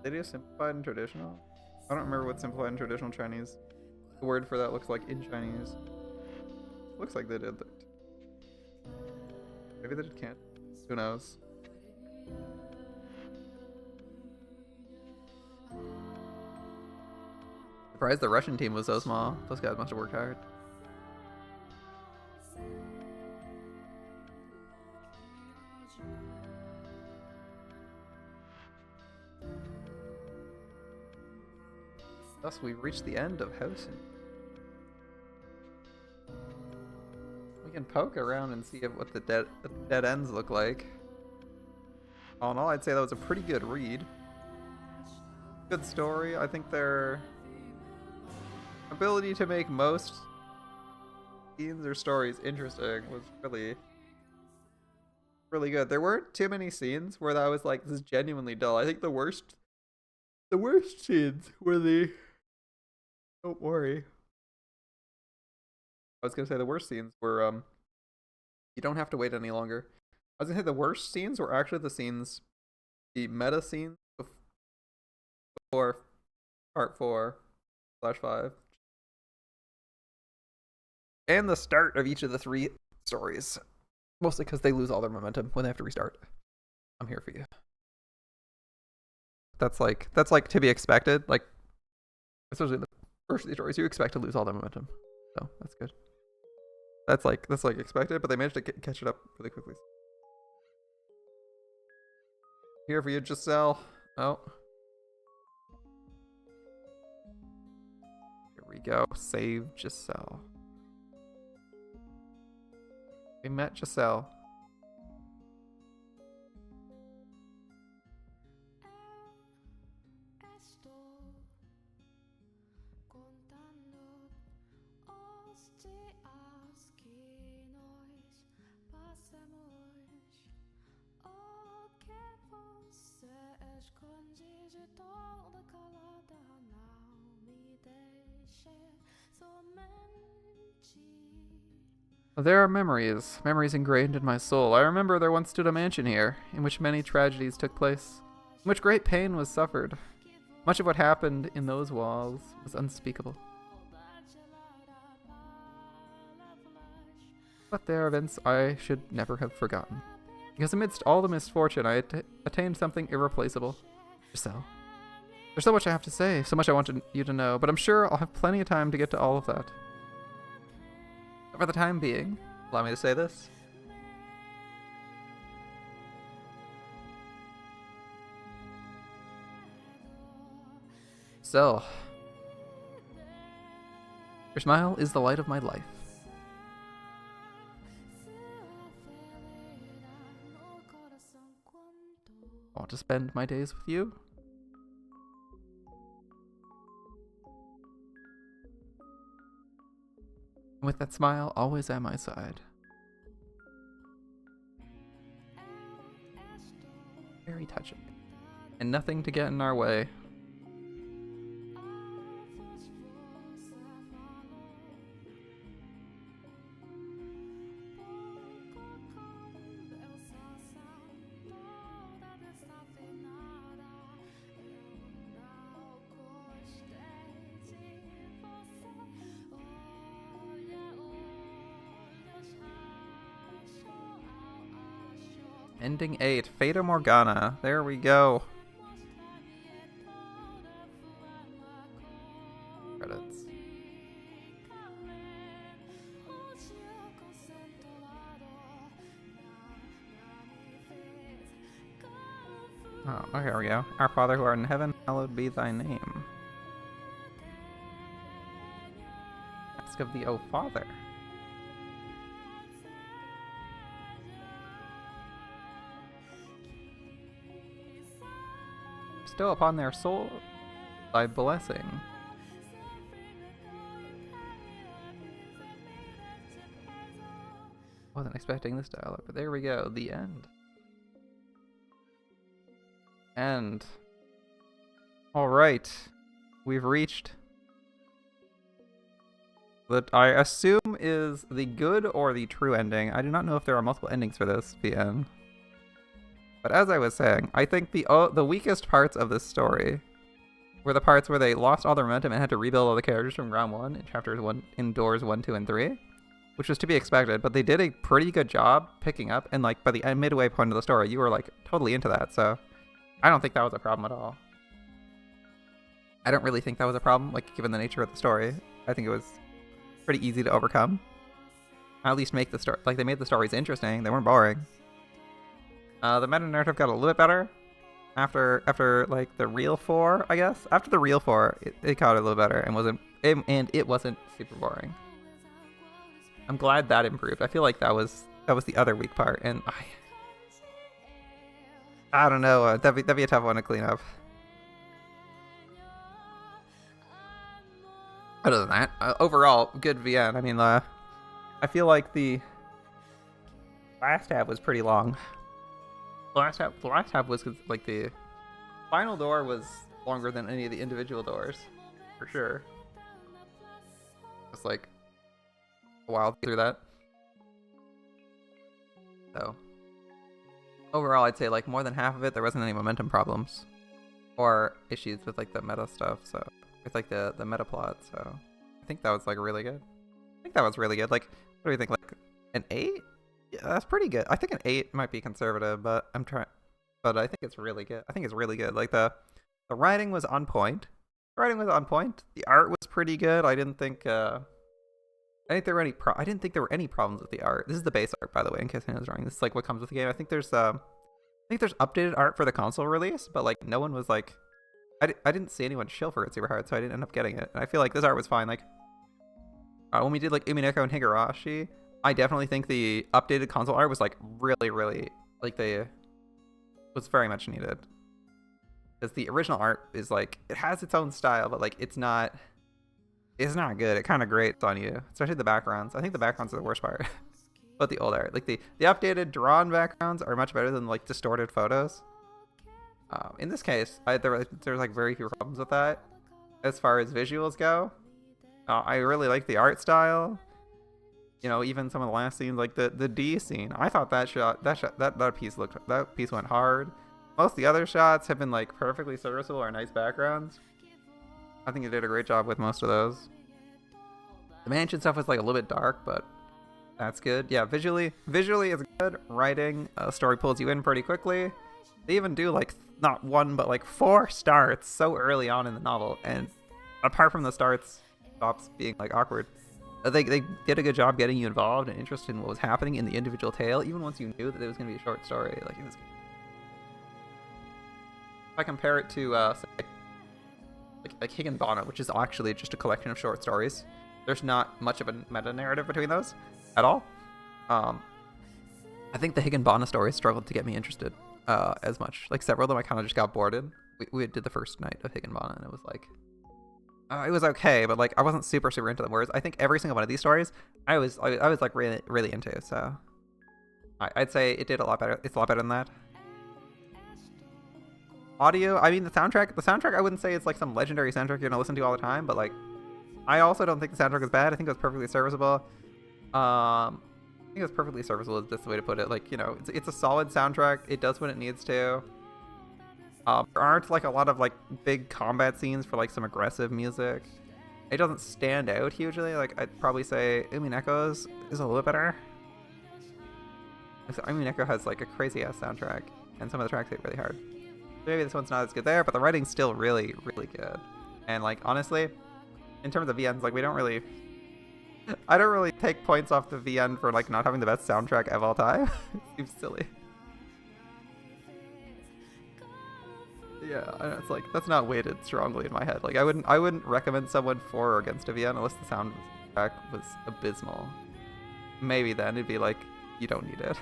Did you simplified and traditional? I don't remember what simplified and traditional Chinese. The word for that looks like in Chinese. Looks like they did that. Maybe they can't. Who knows? Surprised the Russian team was so small. Those guys must have worked hard. Thus, we've reached the end of Housing. We can poke around and see what the dead ends look like. All in all, I'd say that was a pretty good read. Good story. I think their ability to make most scenes or stories interesting was really good. There weren't too many scenes where that was like, this is genuinely dull. I think the worst scenes were the. Don't worry. I was gonna say the worst scenes were you don't have to wait any longer. I was gonna say the worst scenes were actually the meta scenes before part 4/5. And the start of each of the 3 stories. Mostly because they lose all their momentum when they have to restart. I'm here for you. That's like to be expected. Like, especially in the first of these stories, you expect to lose all their momentum. So that's good. That's like expected, but they managed to catch it up really quickly. Here for you, Giselle. Oh. Here we go. Save Giselle. We met Giselle. There are memories ingrained in my soul. I remember there once stood a mansion here, in which many tragedies took place, in which great pain was suffered. Much of what happened in those walls was unspeakable. But they are events I should never have forgotten. Because amidst all the misfortune, I attained something irreplaceable. Giselle. There's so much I have to say, so much I want you to know, but I'm sure I'll have plenty of time to get to all of that. For the time being, allow me to say this. So, your smile is the light of my life. I want to spend my days with you. And with that smile always at my side. Very touching. And nothing to get in our way. Ending 8, Fata Morgana. There we go. Credits. Oh, here we go. Our Father who art in heaven, hallowed be thy name. Ask of thee, O Father. bestow upon their soul thy blessing. Wasn't expecting this dialogue, but there we go. The end. End. Alright. We've reached what I assume is the good or the true ending. I do not know if there are multiple endings for this, the end. But as I was saying, I think the weakest parts of this story were the parts where they lost all their momentum and had to rebuild all the characters from ground one in chapters 1, in doors 1, 2, and 3. Which was to be expected, but they did a pretty good job picking up, and like by the midway point of the story, you were like totally into that, so I don't think that was a problem at all. I don't really think that was a problem, like given the nature of the story. I think it was pretty easy to overcome. At least make the story, like they made the stories interesting, they weren't boring. The meta-narrative got a little bit better after like the real 4, I guess. After the real 4, it got a little better and it wasn't super boring. I'm glad that improved. I feel like that was the other weak part, and I don't know. That'd be a tough one to clean up. Other than that, overall, good VN. I mean, I feel like the last half was pretty long. The last half was like the final door was longer than any of the individual doors, for sure. It's like a while through that. So overall, I'd say like more than half of it, there wasn't any momentum problems or issues with like the meta stuff. So with like the meta plot. So I think that was like really good. I think that was really good. Like, what do you think? Like an 8? Yeah, that's pretty good. I think an 8 might be conservative, but but I think it's really good. I think it's really good. Like the writing was on point. The writing was on point. The art was pretty good. I didn't think there were any problems with the art. This is the base art, by the way, in case anyone's wrong. This is like what comes with the game. I think there's updated art for the console release, but like no one was like, I didn't see anyone shill for it super hard, so I didn't end up getting it. And I feel like this art was fine. Like when we did like Umineko and Higurashi, I definitely think the updated console art was like really like was very much needed. Because the original art is like, it has its own style, but like it's not good. It kind of grates on you, especially the backgrounds. I think the backgrounds are the worst part. But the old art, like the updated drawn backgrounds are much better than like distorted photos. In this case, there's like very few problems with that. As far as visuals go, I really like the art style. You know, even some of the last scenes, like the D scene, I thought that piece went hard. Most of the other shots have been like perfectly serviceable or nice backgrounds. I think it did a great job with most of those. The mansion stuff was like a little bit dark, but that's good. Yeah, visually is good. Writing, story pulls you in pretty quickly. They even do like not 1 but like 4 starts so early on in the novel, and apart from the starts, stops being like awkward. They did a good job getting you involved and interested in what was happening in the individual tale, even once you knew that it was going to be a short story. Like it was good. If I compare it to say, like Higginbana, which is actually just a collection of short stories. There's not much of a meta-narrative between those at all. I think the Higginbana stories struggled to get me interested as much. Like several of them I kind of just got bored in. We did the first night of Higginbana and it was like, it was okay, but like I wasn't super into them. Whereas I think every single one of these stories, I was like really into. So I'd say it did a lot better. It's a lot better than that. Audio, I mean the soundtrack I wouldn't say it's like some legendary soundtrack you're gonna listen to all the time, but like I also don't think the soundtrack is bad. I think it was perfectly serviceable. I think it was perfectly serviceable is just the way to put it. Like, you know, it's a solid soundtrack. It does what it needs to. There aren't like a lot of like big combat scenes for like some aggressive music. It doesn't stand out hugely. Like I'd probably say Umineko's is a little better. Umineko has like a crazy ass soundtrack, and some of the tracks hit really hard. Maybe this one's not as good there, but the writing's still really good. And like honestly, in terms of VNs, like I don't really take points off the VN for like not having the best soundtrack of all time. It seems silly. Yeah, it's like that's not weighted strongly in my head. Like I wouldn't recommend someone for or against a VN unless the soundtrack was abysmal. Maybe then it'd be like you don't need it.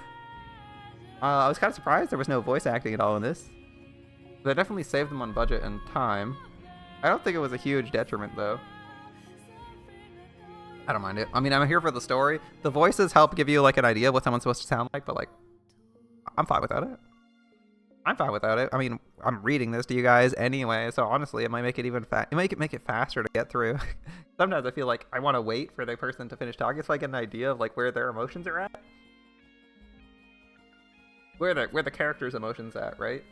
I was kind of surprised there was no voice acting at all in this. They definitely saved them on budget and time. I don't think it was a huge detriment, though. I don't mind it. I mean, I'm here for the story. The voices help give you, like, an idea of what someone's supposed to sound like, but, like, I'm fine without it. I'm fine without it. I mean, I'm reading this to you guys anyway, so honestly, it might make it even it might make it faster to get through. Sometimes I feel like I want to wait for the person to finish talking so I get an idea of, like, where their emotions are at. Where the character's emotions at, right?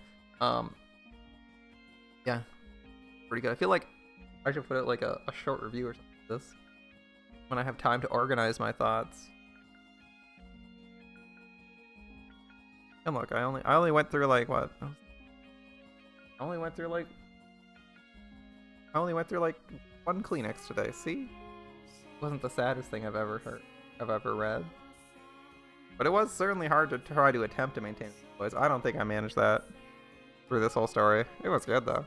Yeah. Pretty good. I feel like I should put it like a short review or something like this. When I have time to organize my thoughts. And look, I only went through like what? I only went through like one Kleenex today. See? It wasn't the saddest thing I've ever read. But it was certainly hard to try to attempt to maintain the voice. I don't think I managed that through this whole story. It was good though.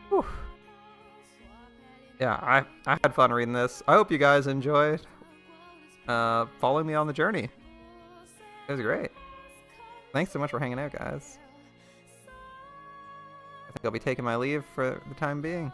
Whew. Yeah, I had fun reading this. I hope you guys enjoyed following me on the journey. It was great. Thanks so much for hanging out, guys. I think I'll be taking my leave for the time being.